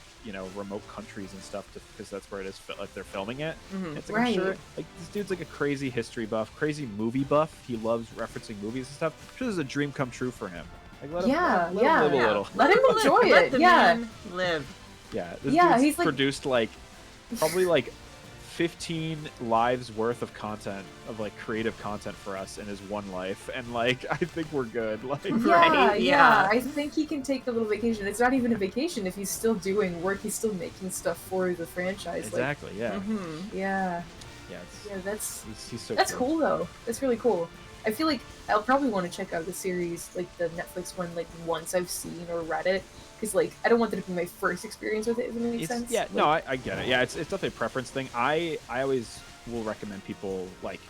[SPEAKER 3] remote countries and stuff because that's where it is. Like they're filming it.
[SPEAKER 2] Mhm.
[SPEAKER 3] It's like, I'm
[SPEAKER 1] Right.
[SPEAKER 3] sure, like this dude's like a crazy history buff, crazy movie buff. He loves referencing movies and stuff. I'm sure this is a dream come true for him. Like, let him,
[SPEAKER 1] Yeah,
[SPEAKER 3] let
[SPEAKER 1] yeah.
[SPEAKER 3] him live
[SPEAKER 2] Yeah.
[SPEAKER 3] a little.
[SPEAKER 1] Let him enjoy
[SPEAKER 2] Let
[SPEAKER 1] it.
[SPEAKER 2] the
[SPEAKER 1] Yeah.
[SPEAKER 2] man live.
[SPEAKER 3] Yeah, this
[SPEAKER 1] Yeah,
[SPEAKER 3] dude's
[SPEAKER 1] he's, like-
[SPEAKER 3] produced like probably like 15 lives worth of content, of like creative content for us in his one life, and like I think we're good. Like
[SPEAKER 1] Yeah,
[SPEAKER 2] Right,
[SPEAKER 1] yeah.
[SPEAKER 2] yeah.
[SPEAKER 1] I think he can take a little vacation. It's not even a vacation if he's still doing work. He's still making stuff for the franchise.
[SPEAKER 3] exactly, yeah,
[SPEAKER 2] Mm-hmm.
[SPEAKER 1] Like, yeah,
[SPEAKER 3] yeah.
[SPEAKER 1] yeah. That's
[SPEAKER 3] He's so
[SPEAKER 1] cool though. That's really cool. I feel like I'll probably want to check out the series, like the Netflix one, like once I've seen or read it, because like I don't want that to be my first experience with it. If it makes sense.
[SPEAKER 3] Yeah,
[SPEAKER 1] Like,
[SPEAKER 3] no, I get it. Yeah, it's definitely a preference thing. I always will recommend people like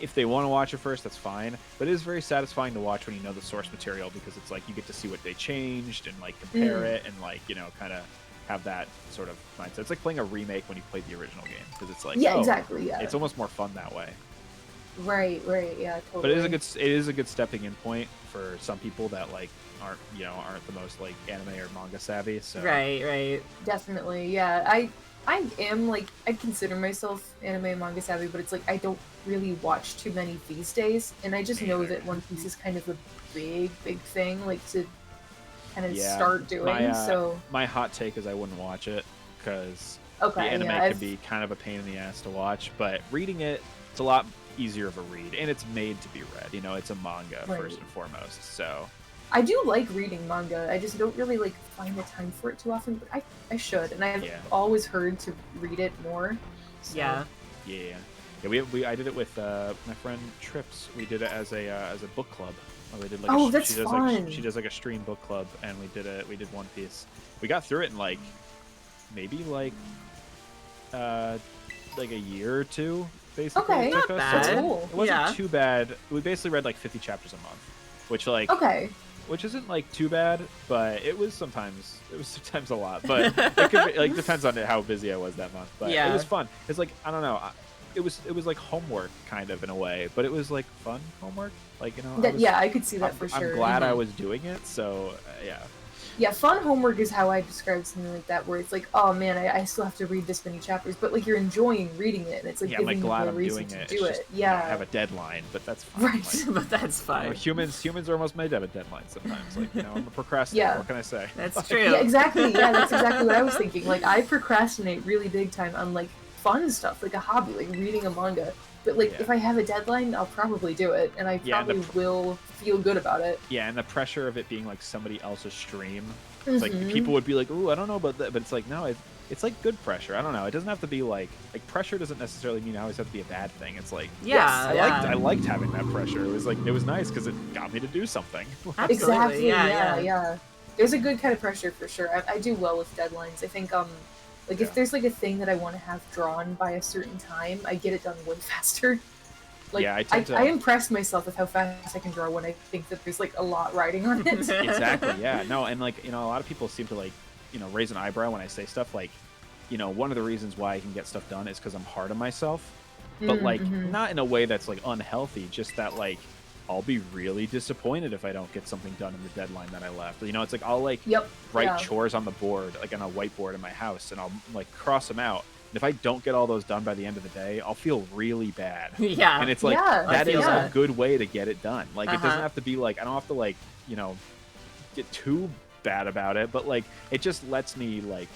[SPEAKER 3] if they want to watch it first, that's fine. But it is very satisfying to watch when you know the source material because it's like you get to see what they changed and like compare it and like kind of have that sort of mindset. It's like playing a remake when you played the original game because it's like
[SPEAKER 1] Yeah, exactly. Yeah.
[SPEAKER 3] It's almost more fun that way.
[SPEAKER 1] Right. Yeah. Totally.
[SPEAKER 3] But it is a good stepping in point for some people that like aren't the most like anime or manga savvy. So
[SPEAKER 2] Right.
[SPEAKER 1] Definitely, yeah. I am like I consider myself anime and manga savvy, but it's like I don't really watch too many these days, and I just
[SPEAKER 3] Me
[SPEAKER 1] know
[SPEAKER 3] neither.
[SPEAKER 1] that One Piece is kind of a big thing, like to kind of
[SPEAKER 3] Yeah,
[SPEAKER 1] start doing.
[SPEAKER 3] my,
[SPEAKER 1] So
[SPEAKER 3] my hot take is I wouldn't watch it because
[SPEAKER 1] Okay,
[SPEAKER 3] the anime
[SPEAKER 1] yeah,
[SPEAKER 3] can be kind of a pain in the ass to watch, but reading it, it's a lot easier of a read, and it's made to be read. You know, it's a manga first and foremost. So
[SPEAKER 1] I do like reading manga. I just don't really like find the time for it too often, but I should, and I've always heard to read it more. So.
[SPEAKER 2] Yeah.
[SPEAKER 3] Yeah. I did it with my friend Trips. We did it as a book club. We did like
[SPEAKER 1] that's
[SPEAKER 3] she does
[SPEAKER 1] fun.
[SPEAKER 3] She does like a stream book club, and we did One Piece. We got through it in like maybe like a year or two. Basically,
[SPEAKER 1] Okay,
[SPEAKER 3] it took us.
[SPEAKER 2] That's
[SPEAKER 1] cool.
[SPEAKER 3] It wasn't too bad. We basically read like 50 chapters a month, which which isn't like too bad, but it was sometimes a lot. But it could be, like depends on how busy I was that month. But it was fun. It's like I don't know. It was like homework kind of in a way, but it was like fun homework. Like
[SPEAKER 1] I could see that for sure.
[SPEAKER 3] I'm glad I was doing it. So yeah.
[SPEAKER 1] Yeah, fun homework is how I describe something like that, where it's like, oh man, I still have to read this many chapters, but like you're enjoying reading it, and it's like giving you a reason to do it. Yeah,
[SPEAKER 3] I have a deadline, but that's fine.
[SPEAKER 1] Right,
[SPEAKER 2] like, but that's fine.
[SPEAKER 3] Humans are almost made to have a deadline sometimes. Like I'm a procrastinator.
[SPEAKER 1] Yeah.
[SPEAKER 3] What can I say?
[SPEAKER 2] That's true.
[SPEAKER 1] Yeah, exactly. Yeah, that's exactly what I was thinking. Like I procrastinate really big time on like fun stuff, like a hobby, like reading a manga. But like if I have a deadline, I'll probably do it, and I probably will feel good about it.
[SPEAKER 3] Yeah, and the pressure of it being like somebody else's stream. It's like people would be like, "Ooh, I don't know about that," but it's like, no, it's like good pressure. I don't know. It doesn't have to be like pressure doesn't necessarily mean it always have to be a bad thing. It's like I liked having that pressure. It was nice because it got me to do something.
[SPEAKER 1] Exactly. Yeah. There's a good kind of pressure for sure. I do well with deadlines. I think if there's like a thing that I want to have drawn by a certain time, I get it done way faster. Like, I impress myself with how fast I can draw when I think that there's like a lot riding on it.
[SPEAKER 3] Exactly. Yeah. No, and like a lot of people seem to raise an eyebrow when I say stuff like, one of the reasons why I can get stuff done is because I'm hard on myself, but like not in a way that's like unhealthy. Just that like I'll be really disappointed if I don't get something done in the deadline that I left. It's like I'll like write chores on the board, like on a whiteboard in my house, and I'll like cross them out. And if I don't get all those done by the end of the day, I'll feel really bad.
[SPEAKER 2] Yeah.
[SPEAKER 3] And it's like, that is a good way to get it done. Like, it doesn't have to be like, I don't have to like, get too bad about it, but like, it just lets me like,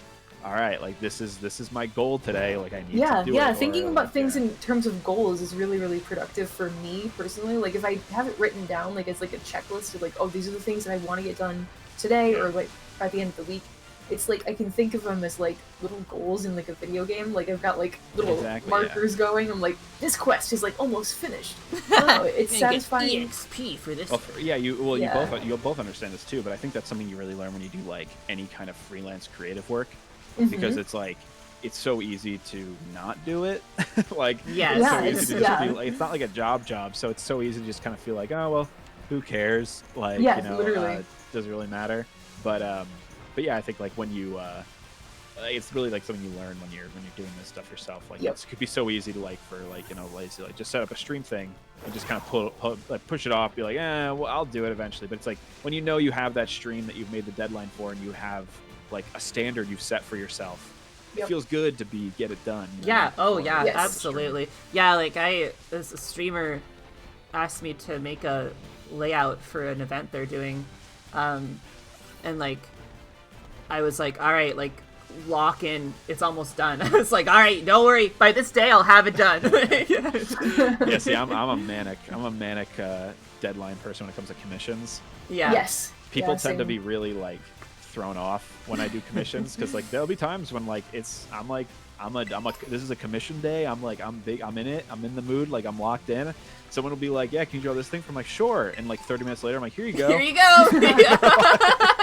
[SPEAKER 3] all right, like this is my goal today. Like I need to do it.
[SPEAKER 1] Yeah, thinking about things in terms of goals is really, really productive for me personally. Like if I have it written down, like it's like a checklist of like, oh, these are the things that I want to get done today or like by the end of the week. It's like I can think of them as like little goals in like a video game. Like I've got like little markers going. I'm like, this quest is like almost finished. I don't know, it's satisfying.
[SPEAKER 2] EXP for this.
[SPEAKER 3] You'll both understand this too. But I think that's something you really learn when you do like any kind of freelance creative work, because it's like it's so easy to not do it. Like it's so easy to just be like, it's not like a job, so it's so easy to just kind of feel like, oh well, who cares? Like
[SPEAKER 1] literally.
[SPEAKER 3] It doesn't really matter. But yeah, I think like when you, it's really like something you learn when you're doing this stuff yourself. Like it could be so easy to like for like lazy, like just set up a stream thing and just kind of push it off. Be like, well, I'll do it eventually. But it's like when you know you have that stream that you've made the deadline for, and you have like a standard you've set for yourself. It feels good to get it done.
[SPEAKER 2] Yeah. Oh yeah. Yes. Absolutely. Yeah. Like a streamer asked me to make a layout for an event they're doing, and like. I was like, all right, like, lock in. It's almost done. I was like, all right, don't worry. By this day, I'll have it done.
[SPEAKER 3] Yeah, see, I'm a manic deadline person when it comes to commissions.
[SPEAKER 2] Yeah.
[SPEAKER 1] Yes.
[SPEAKER 3] People tend to be really like thrown off when I do commissions because like there'll be times when like this is a commission day. I'm in it. I'm in the mood. Like I'm locked in. Someone will be like, yeah, can you draw this thing? I'm like, sure. And like 30 minutes later, I'm like, here you go.
[SPEAKER 2] Here you go.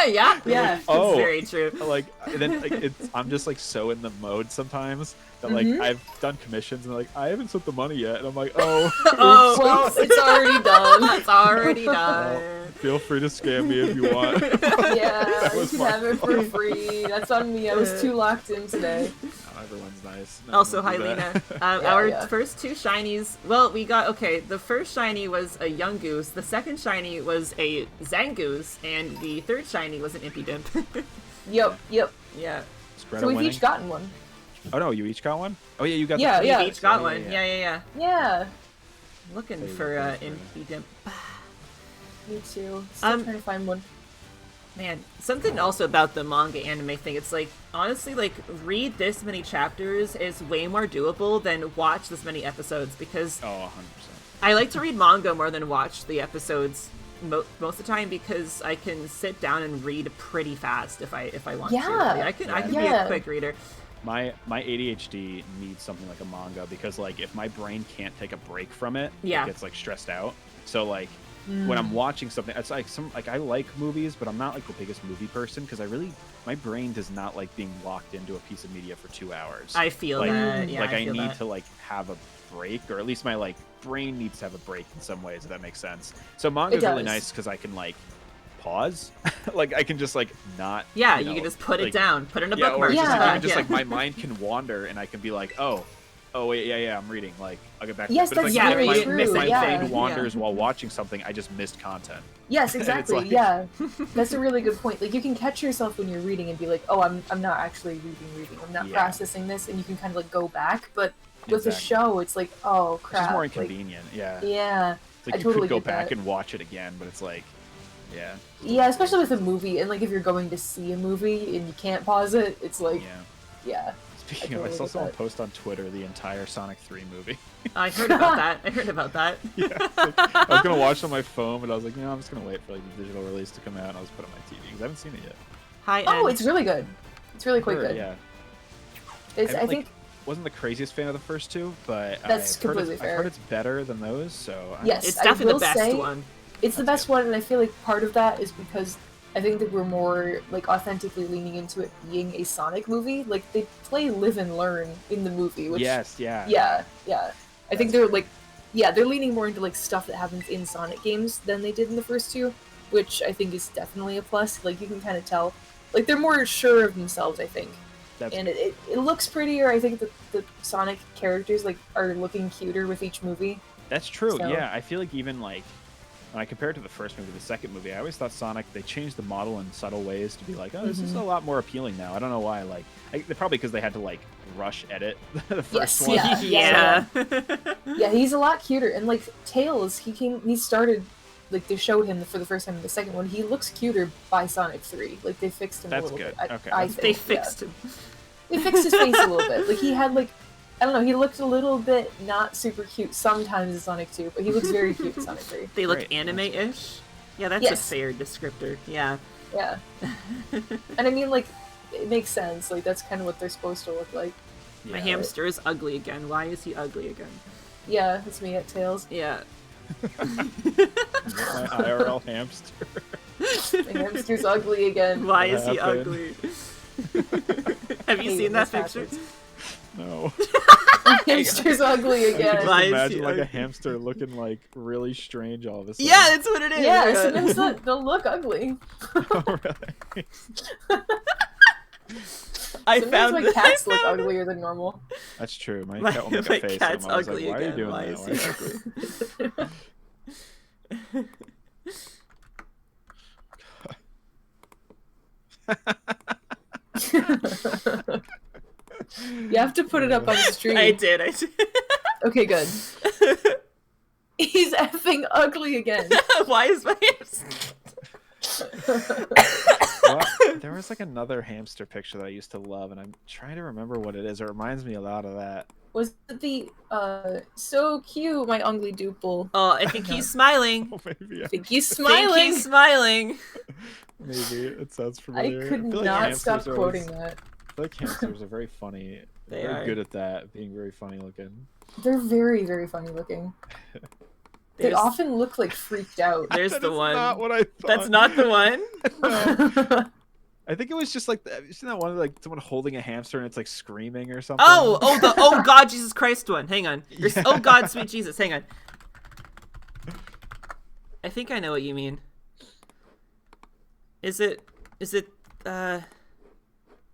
[SPEAKER 2] Yeah.
[SPEAKER 1] Yeah.
[SPEAKER 3] Oh,
[SPEAKER 2] very true.
[SPEAKER 3] Like, and then like, I'm just like so in the mode sometimes that like I've done commissions and they're like, I haven't sent the money yet. And I'm like, oh.
[SPEAKER 2] Oh,
[SPEAKER 1] well, it's already done.
[SPEAKER 2] It's already done.
[SPEAKER 3] Well, feel free to scam me if you want.
[SPEAKER 1] Yeah, you can have it for free. That's on me. I was too locked in today.
[SPEAKER 3] Everyone's nice.
[SPEAKER 2] Also, hi, Lena. Our first two shinies, well, we got, the first shiny was a young goose, the second shiny was a Zangoose, and the third shiny was an Impidimp.
[SPEAKER 1] Yep.
[SPEAKER 2] Yeah.
[SPEAKER 1] So we've each gotten one.
[SPEAKER 3] Oh no, you each got one? Oh yeah, you got
[SPEAKER 2] we each got one. Yeah.
[SPEAKER 1] Yeah.
[SPEAKER 2] Looking for Impidimp.
[SPEAKER 1] Me too. Still trying to find one.
[SPEAKER 2] Man, something also about the manga anime thing, it's like, honestly, like, read this many chapters is way more doable than watch this many episodes, because
[SPEAKER 3] Oh, 100%.
[SPEAKER 2] I like to read manga more than watch the episodes most of the time, because I can sit down and read pretty fast if I want to. Like, I can be a quick reader.
[SPEAKER 3] My ADHD needs something like a manga, because like if my brain can't take a break from it, it gets like stressed out. So like when I'm watching something, it's like I like movies, but I'm not like the biggest movie person, because my brain does not like being locked into a piece of media for 2 hours.
[SPEAKER 2] I feel
[SPEAKER 3] like,
[SPEAKER 2] that. Yeah,
[SPEAKER 3] like I
[SPEAKER 2] feel
[SPEAKER 3] need
[SPEAKER 2] that.
[SPEAKER 3] to like have a break, or at least my like brain needs to have a break in some ways, if that makes sense. So manga is really nice because I can like pause. Like I can just like not.
[SPEAKER 2] Yeah,
[SPEAKER 3] you
[SPEAKER 2] can
[SPEAKER 3] know,
[SPEAKER 2] just put
[SPEAKER 3] like,
[SPEAKER 2] it down, put in a
[SPEAKER 3] yeah,
[SPEAKER 2] bookmark.
[SPEAKER 3] or just, even just
[SPEAKER 2] yeah.
[SPEAKER 3] like my mind can wander, and I can be like, oh wait, yeah, I'm reading. Like I'll get back.
[SPEAKER 1] Yes,
[SPEAKER 3] to it. But
[SPEAKER 1] that's
[SPEAKER 3] it's like,
[SPEAKER 1] really
[SPEAKER 3] if
[SPEAKER 1] true.
[SPEAKER 3] my
[SPEAKER 1] Yeah.
[SPEAKER 3] mind wanders while watching something, I just missed content.
[SPEAKER 1] Yes, exactly.
[SPEAKER 3] like...
[SPEAKER 1] Yeah, that's a really good point. Like you can catch yourself when you're reading and be like, "Oh, I'm not actually reading. I'm not processing this," and you can kind of like go back. But with a show, it's like, "Oh crap!"
[SPEAKER 3] It's just more inconvenient.
[SPEAKER 1] Like,
[SPEAKER 3] yeah.
[SPEAKER 1] Yeah.
[SPEAKER 3] It's like
[SPEAKER 1] I
[SPEAKER 3] you
[SPEAKER 1] totally
[SPEAKER 3] could go
[SPEAKER 1] get
[SPEAKER 3] back
[SPEAKER 1] that.
[SPEAKER 3] and watch it again, but it's like, yeah.
[SPEAKER 1] Yeah, especially with a movie, and like if you're going to see a movie and you can't pause it, it's like, yeah.
[SPEAKER 3] Speaking of, I saw someone post on Twitter the entire Sonic 3 movie.
[SPEAKER 2] I heard about that.
[SPEAKER 3] Yeah, like, I was gonna watch it on my phone, but I was like, I'm just gonna wait for like the digital release to come out, and I'll just put it on my TV because I haven't seen it yet.
[SPEAKER 1] Oh, it's really good. It's really quite good.
[SPEAKER 3] Yeah.
[SPEAKER 1] I think
[SPEAKER 3] wasn't the craziest fan of the first two, but
[SPEAKER 1] that's completely fair.
[SPEAKER 3] I've heard it's better than those, so
[SPEAKER 1] yes,
[SPEAKER 2] it's definitely the best one.
[SPEAKER 1] It's the best one, and I feel like part of that is because I think that we're more like authentically leaning into it being a Sonic movie. Like they play live and learn in the movie, which yeah. I think they're like, they're leaning more into like stuff that happens in Sonic games than they did in the first two, which I think is definitely a plus. Like you can kind of tell, like they're more sure of themselves, I think. And it looks prettier. I think that the Sonic characters like are looking cuter with each movie.
[SPEAKER 3] That's true.
[SPEAKER 1] So.
[SPEAKER 3] Yeah, I feel like even like when I compare it to the first movie, the second movie, I always thought Sonic, they changed the model in subtle ways to be like, oh, this is a lot more appealing now. I don't know why. Like, probably because they had to like rush edit the first one.
[SPEAKER 2] Yeah.
[SPEAKER 1] Yeah, he's a lot cuter. And like Tails, he started. Like they showed him for the first time in the second one. He looks cuter by Sonic 3. Like they fixed him a little bit. I think,
[SPEAKER 2] they fixed him.
[SPEAKER 1] They fixed his face a little bit. Like he had like, I don't know, he looked a little bit not super cute sometimes in Sonic 2, but he looks very cute in Sonic 3.
[SPEAKER 2] They look anime-ish? Yeah, that's a fair descriptor. Yeah.
[SPEAKER 1] Yeah. And I mean, like, it makes sense. Like that's kind of what they're supposed to look like.
[SPEAKER 2] My hamster is ugly again. Why is he ugly again?
[SPEAKER 1] Yeah, it's me at Tails.
[SPEAKER 2] Yeah.
[SPEAKER 3] My IRL hamster.
[SPEAKER 1] My hamster's ugly again.
[SPEAKER 2] Why is he ugly? Have you seen that picture?
[SPEAKER 3] No.
[SPEAKER 1] My hamster's ugly again.
[SPEAKER 3] I can imagine like a hamster looking like really strange all of a sudden.
[SPEAKER 2] Yeah, that's what it is.
[SPEAKER 1] Yeah, sometimes they'll look ugly.
[SPEAKER 3] Oh, really?
[SPEAKER 1] Sometimes my cats look uglier than normal.
[SPEAKER 3] That's true. My cat will make a face
[SPEAKER 2] cat's
[SPEAKER 3] and I'm always
[SPEAKER 2] ugly
[SPEAKER 3] like, why
[SPEAKER 2] again.
[SPEAKER 3] are you doing that?
[SPEAKER 1] You have to put it up on the stream.
[SPEAKER 2] I did.
[SPEAKER 1] Okay, good. He's effing ugly again.
[SPEAKER 2] Why is my hamster?
[SPEAKER 3] Well, there was like another hamster picture that I used to love, and I'm trying to remember what it is. It reminds me a lot of that.
[SPEAKER 1] Was it the so cute, my ugly duple?
[SPEAKER 2] Oh, I think he's smiling.
[SPEAKER 3] Oh, maybe.
[SPEAKER 1] I think he's smiling.
[SPEAKER 2] I think he's smiling.
[SPEAKER 3] Maybe it sounds familiar.
[SPEAKER 1] I could
[SPEAKER 3] feel
[SPEAKER 1] not
[SPEAKER 3] like
[SPEAKER 1] stop quoting that.
[SPEAKER 3] I feel like hamsters are very funny.
[SPEAKER 2] They
[SPEAKER 3] are
[SPEAKER 2] are
[SPEAKER 3] good at that, being very funny looking.
[SPEAKER 1] They're very, very funny looking. They often look like freaked out.
[SPEAKER 2] There's the one.
[SPEAKER 3] Not what I thought.
[SPEAKER 2] That's not the one.
[SPEAKER 3] No. I think it was just like, isn't that one like someone holding a hamster and it's like screaming or something?
[SPEAKER 2] Oh God, Jesus Christ one. Hang on. Oh God, sweet Jesus. Hang on. I think I know what you mean. Is it why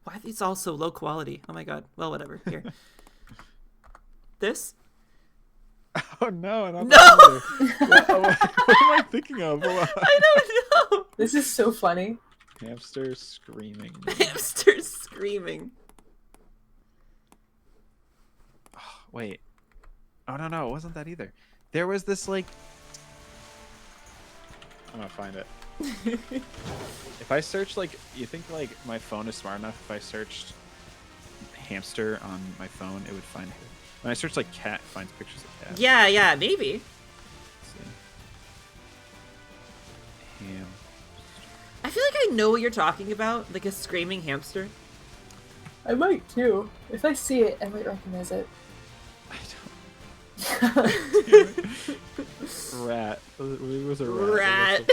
[SPEAKER 2] are these all so low quality? Oh my God. Well, whatever. Here. This?
[SPEAKER 3] Oh no, not
[SPEAKER 2] no.
[SPEAKER 3] What am I thinking of?
[SPEAKER 2] I don't know.
[SPEAKER 1] This is so funny.
[SPEAKER 3] Hamster screaming.
[SPEAKER 2] Hamster screaming.
[SPEAKER 3] Oh, wait. Oh no, it wasn't that either. There was this like I'm gonna find it. If I search like, you think like my phone is smart enough? If I searched hamster on my phone, it would find it. When I search like cat, it finds pictures of cats.
[SPEAKER 2] Yeah, maybe.
[SPEAKER 3] Let's see. Ham.
[SPEAKER 2] I feel like I know what you're talking about, like a screaming hamster.
[SPEAKER 1] I might too. If I see it, I might recognize it.
[SPEAKER 3] I don't. Rat. It was a rat.
[SPEAKER 2] Rat.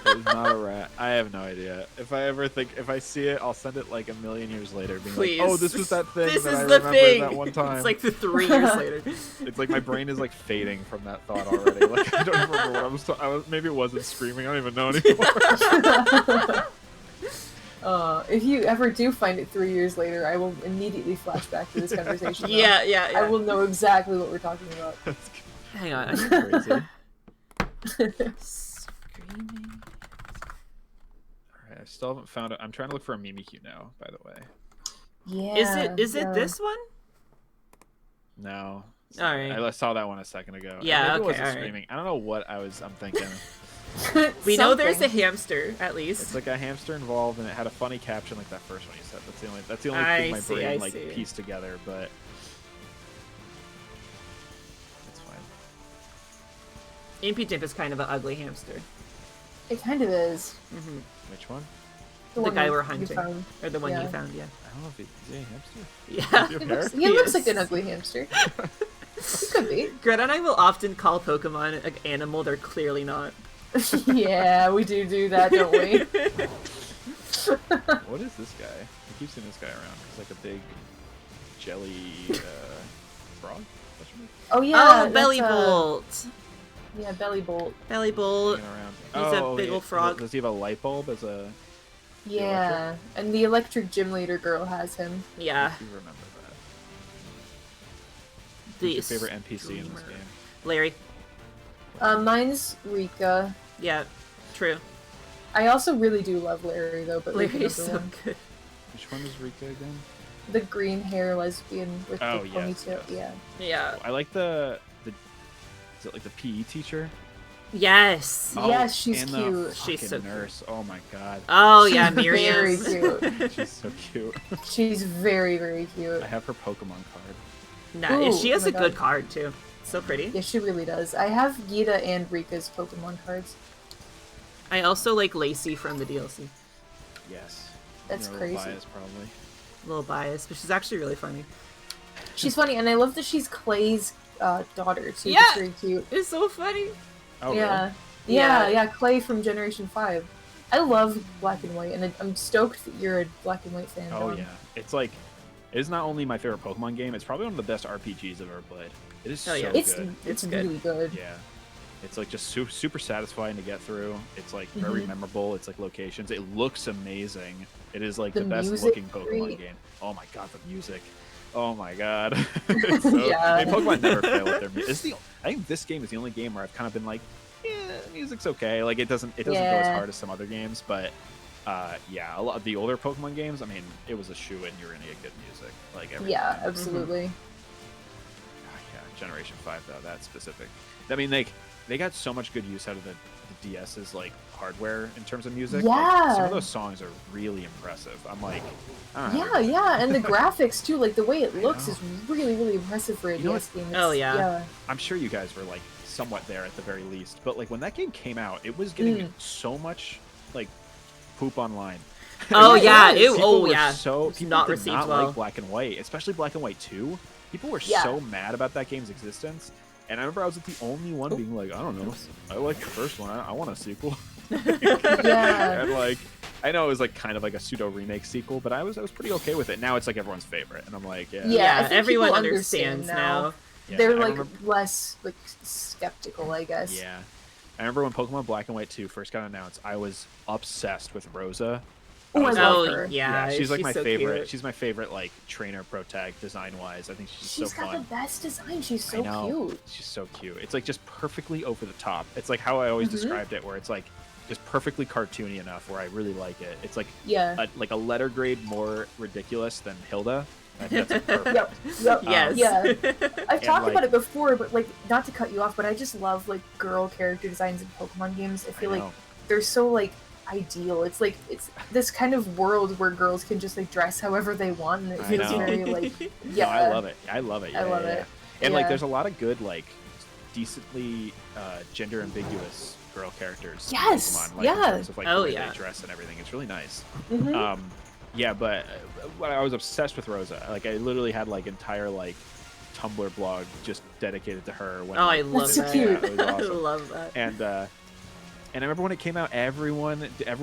[SPEAKER 3] It was not a rat. I have no idea. If I see it, I'll send it like a million years later, being
[SPEAKER 2] Please.
[SPEAKER 3] like, "Oh, this was that thing
[SPEAKER 2] This
[SPEAKER 3] that
[SPEAKER 2] is
[SPEAKER 3] I
[SPEAKER 2] the
[SPEAKER 3] remembered
[SPEAKER 2] thing.
[SPEAKER 3] that one time."
[SPEAKER 2] It's like the 3 years later.
[SPEAKER 3] It's like my brain is like fading from that thought already. Like I don't remember what I was. Maybe it wasn't screaming. I don't even know anymore.
[SPEAKER 1] If you ever do find it 3 years later, I will immediely flash back to this conversation. though.
[SPEAKER 2] Yeah.
[SPEAKER 1] I will know exactly what we're talking about.
[SPEAKER 2] Hang on.
[SPEAKER 3] Crazy.
[SPEAKER 2] Screaming.
[SPEAKER 3] Alright, I still haven't found it. I'm trying to look for a Mimikyu now, by the way.
[SPEAKER 1] Yeah.
[SPEAKER 2] Is it this one?
[SPEAKER 3] No.
[SPEAKER 2] Alright.
[SPEAKER 3] I saw that one a second ago.
[SPEAKER 2] Yeah,
[SPEAKER 3] Maybe
[SPEAKER 2] okay,
[SPEAKER 3] it wasn't
[SPEAKER 2] alright.
[SPEAKER 3] screaming. I don't know what I'm thinking.
[SPEAKER 2] We know there's a hamster, at least.
[SPEAKER 3] It's like a hamster involved, and it had a funny caption like that first one you said. That's the only
[SPEAKER 2] I
[SPEAKER 3] thing my
[SPEAKER 2] see,
[SPEAKER 3] brain
[SPEAKER 2] I
[SPEAKER 3] like
[SPEAKER 2] see.
[SPEAKER 3] pieced together, but that's fine.
[SPEAKER 2] Impy Jimp is kind of an ugly hamster.
[SPEAKER 1] It kind of is.
[SPEAKER 2] Hmm
[SPEAKER 3] Which one?
[SPEAKER 2] The
[SPEAKER 1] one
[SPEAKER 2] guy
[SPEAKER 1] you-
[SPEAKER 2] we're
[SPEAKER 1] you
[SPEAKER 2] hunting.
[SPEAKER 1] found.
[SPEAKER 2] Or the one
[SPEAKER 1] Yeah.
[SPEAKER 2] you found, yeah.
[SPEAKER 3] I don't know if is he a hamster?
[SPEAKER 2] Yeah.
[SPEAKER 3] Does he have
[SPEAKER 1] He
[SPEAKER 3] hair?
[SPEAKER 1] looks, he looks
[SPEAKER 2] Yes.
[SPEAKER 1] like an ugly hamster. He could be.
[SPEAKER 2] Greta and I will often call Pokemon an animal they're clearly not.
[SPEAKER 1] Yeah, we do that, don't we?
[SPEAKER 3] What is this guy? I keep seeing this guy around. He's like a big jelly frog? Question mark?
[SPEAKER 1] Oh yeah.
[SPEAKER 2] Oh, Belly
[SPEAKER 1] that's,
[SPEAKER 2] Bolt!
[SPEAKER 1] Yeah, Belly Bolt.
[SPEAKER 2] Belly Bolt.
[SPEAKER 3] Hanging around.
[SPEAKER 2] He's a big
[SPEAKER 3] yeah.
[SPEAKER 2] old frog.
[SPEAKER 3] Does he have a light bulb as a...
[SPEAKER 1] Yeah, and the electric gym leader girl has him.
[SPEAKER 2] Yeah.
[SPEAKER 3] I do remember that.
[SPEAKER 2] The
[SPEAKER 3] Who's your favorite NPC in this
[SPEAKER 2] streamer.
[SPEAKER 3] game?
[SPEAKER 2] Larry.
[SPEAKER 1] Mine's Rika.
[SPEAKER 2] Yeah, true.
[SPEAKER 1] I also really do love Larry though, but Rika's
[SPEAKER 2] Larry's
[SPEAKER 1] number
[SPEAKER 2] so
[SPEAKER 1] one.
[SPEAKER 2] good.
[SPEAKER 3] Which one is Rika again?
[SPEAKER 1] The green hair lesbian with
[SPEAKER 3] Oh,
[SPEAKER 1] the
[SPEAKER 3] yes,
[SPEAKER 1] ponytail.
[SPEAKER 3] yes.
[SPEAKER 1] Yeah.
[SPEAKER 2] Yeah.
[SPEAKER 3] I like the is it like the PE teacher?
[SPEAKER 2] Yes.
[SPEAKER 1] Yes, she's
[SPEAKER 3] and
[SPEAKER 1] cute.
[SPEAKER 3] The
[SPEAKER 2] She's
[SPEAKER 3] fucking
[SPEAKER 2] so cute.
[SPEAKER 3] nurse. Oh my god.
[SPEAKER 2] Oh,
[SPEAKER 1] She's
[SPEAKER 2] yeah,
[SPEAKER 1] very
[SPEAKER 2] Miriam.
[SPEAKER 1] cute.
[SPEAKER 3] She's so cute.
[SPEAKER 1] She's very, very cute.
[SPEAKER 3] I have her Pokemon card.
[SPEAKER 2] Nah,
[SPEAKER 1] Ooh,
[SPEAKER 2] she has
[SPEAKER 1] oh
[SPEAKER 2] a
[SPEAKER 1] my
[SPEAKER 2] good
[SPEAKER 1] God.
[SPEAKER 2] card, too. So pretty.
[SPEAKER 1] Yeah, she really does. I have Gita and Rika's Pokemon cards.
[SPEAKER 2] I also like Lacey from the DLC.
[SPEAKER 3] Yes.
[SPEAKER 1] That's
[SPEAKER 3] You're a
[SPEAKER 1] crazy.
[SPEAKER 3] little biased, probably.
[SPEAKER 2] A little biased, but she's actually really funny.
[SPEAKER 1] She's funny, and I love that she's Clay's daughter too.
[SPEAKER 2] Yeah.
[SPEAKER 1] That's very cute.
[SPEAKER 2] It's so funny.
[SPEAKER 3] Oh,
[SPEAKER 1] yeah.
[SPEAKER 3] really?
[SPEAKER 1] Yeah,
[SPEAKER 2] Yeah.
[SPEAKER 1] yeah, Clay from Generation 5. I love Black and White, and I'm stoked that you're a Black and White fan.
[SPEAKER 3] Oh
[SPEAKER 1] John.
[SPEAKER 3] yeah. It's like, it is not only my favorite Pokemon game, it's probably one of the best RPGs I've ever played. It is
[SPEAKER 2] Oh,
[SPEAKER 3] so
[SPEAKER 2] yeah.
[SPEAKER 1] It's
[SPEAKER 3] good.
[SPEAKER 2] It's good.
[SPEAKER 1] really good.
[SPEAKER 3] Yeah. It's like just super satisfying to get through. It's like very
[SPEAKER 1] Mhm.
[SPEAKER 3] memorable. It's like locations. It looks amazing. It is like
[SPEAKER 1] The
[SPEAKER 3] the best
[SPEAKER 1] music
[SPEAKER 3] looking
[SPEAKER 1] is
[SPEAKER 3] Pokemon
[SPEAKER 1] great.
[SPEAKER 3] game. Oh my god, the music. Oh my god. It's so,
[SPEAKER 1] Yeah.
[SPEAKER 3] I mean, Pokemon never fail with their music. I think this game is the only game where I've kind of been like, yeah, music's okay. Like it doesn't go as
[SPEAKER 1] Yeah.
[SPEAKER 3] hard as some other games, but yeah, a lot of the older Pokemon games, I mean, it was a shoe-in. You were gonna get good music, like every
[SPEAKER 1] Yeah,
[SPEAKER 3] time.
[SPEAKER 1] absolutely.
[SPEAKER 3] Yeah, Generation 5 though, that's specific. I mean, they got so much good use out of the DS's like hardware in terms of music. Like, some
[SPEAKER 1] Yeah.
[SPEAKER 3] of those songs are really impressive. I'm like, I don't know.
[SPEAKER 1] Yeah, yeah, and the graphics too, like the way it looks
[SPEAKER 3] know.
[SPEAKER 1] is really, really impressive for a
[SPEAKER 3] You know
[SPEAKER 1] DS game.
[SPEAKER 2] Oh,
[SPEAKER 1] It's-
[SPEAKER 2] yeah.
[SPEAKER 3] I'm sure you guys were like somewhat there at the very least, but like when that game came out, it was getting so much like poop online.
[SPEAKER 2] Oh, yeah.
[SPEAKER 1] it was.
[SPEAKER 3] People were
[SPEAKER 2] yeah.
[SPEAKER 3] so
[SPEAKER 2] It's
[SPEAKER 3] people
[SPEAKER 2] not
[SPEAKER 3] did
[SPEAKER 2] received
[SPEAKER 3] not
[SPEAKER 2] well.
[SPEAKER 3] like Black and White, especially Black and White 2. People were
[SPEAKER 1] Yeah.
[SPEAKER 3] so mad about that game's existence, and I remember I was the only one being like, I don't know, I like the first one. I want a sequel.
[SPEAKER 1] Yeah.
[SPEAKER 3] And like, I know it was like kind of like a pseudo remake sequel, but I was pretty okay with it. Now it's like everyone's favorite, and I'm like, yeah,
[SPEAKER 1] Yeah, I think
[SPEAKER 2] everyone
[SPEAKER 1] people
[SPEAKER 2] understands
[SPEAKER 1] understand
[SPEAKER 2] now.
[SPEAKER 1] now.
[SPEAKER 3] yeah,
[SPEAKER 1] They're
[SPEAKER 3] I
[SPEAKER 1] like
[SPEAKER 3] remember-
[SPEAKER 1] less like skeptical, I guess.
[SPEAKER 3] yeah. I remember when Pokemon Black and White 2 first got announced, I was obsessed with Rosa.
[SPEAKER 1] Oh, I
[SPEAKER 3] was
[SPEAKER 1] love
[SPEAKER 2] Oh,
[SPEAKER 1] her.
[SPEAKER 2] yeah.
[SPEAKER 3] she's like my
[SPEAKER 2] so
[SPEAKER 3] favorite.
[SPEAKER 2] cute.
[SPEAKER 3] She's my favorite like trainer pro tag design wise. I think she's
[SPEAKER 1] She's
[SPEAKER 3] so
[SPEAKER 1] got
[SPEAKER 3] fun.
[SPEAKER 1] the best design. She's
[SPEAKER 3] I
[SPEAKER 1] so
[SPEAKER 3] know.
[SPEAKER 1] cute.
[SPEAKER 3] She's so cute. It's like just perfectly over the top. It's like how I always described it, where it's like just perfectly cartoony enough where I really like it. It's like
[SPEAKER 1] Yeah.
[SPEAKER 3] a letter grade more ridiculous than Hilda, That's perfect.
[SPEAKER 1] Yep.
[SPEAKER 2] Yes.
[SPEAKER 1] Yeah. I've talked
[SPEAKER 3] like-
[SPEAKER 1] about it before, but like, not to cut you off, but I just love like girl character designs in Pokemon games. I feel like
[SPEAKER 3] know.
[SPEAKER 1] they're so like ideal. It's like it's this kind of world where girls can just like dress however they want, and it
[SPEAKER 3] I
[SPEAKER 1] feels
[SPEAKER 3] know.
[SPEAKER 1] very like
[SPEAKER 3] No, I love it. I love it. Yeah,
[SPEAKER 1] I love
[SPEAKER 3] yeah,
[SPEAKER 1] it.
[SPEAKER 3] yeah. And like,
[SPEAKER 1] Yeah.
[SPEAKER 3] there's a lot of good, like, decently gender ambiguous girl characters. in
[SPEAKER 1] Yes,
[SPEAKER 3] Pokemon, like,
[SPEAKER 1] yeah.
[SPEAKER 3] In terms of like
[SPEAKER 2] Oh,
[SPEAKER 3] the way
[SPEAKER 2] yeah.
[SPEAKER 3] they dress and everything, it's really nice.
[SPEAKER 1] Mhm.
[SPEAKER 3] Yeah, but I was obsessed with Rosa. Like, I literally had like entire like Tumblr blog just dedicated to her. When
[SPEAKER 2] Oh, I love
[SPEAKER 1] so
[SPEAKER 2] that.
[SPEAKER 1] cute.
[SPEAKER 3] Yeah, it was
[SPEAKER 2] I
[SPEAKER 3] awesome.
[SPEAKER 2] love that.
[SPEAKER 3] And I remember when it came out, everyone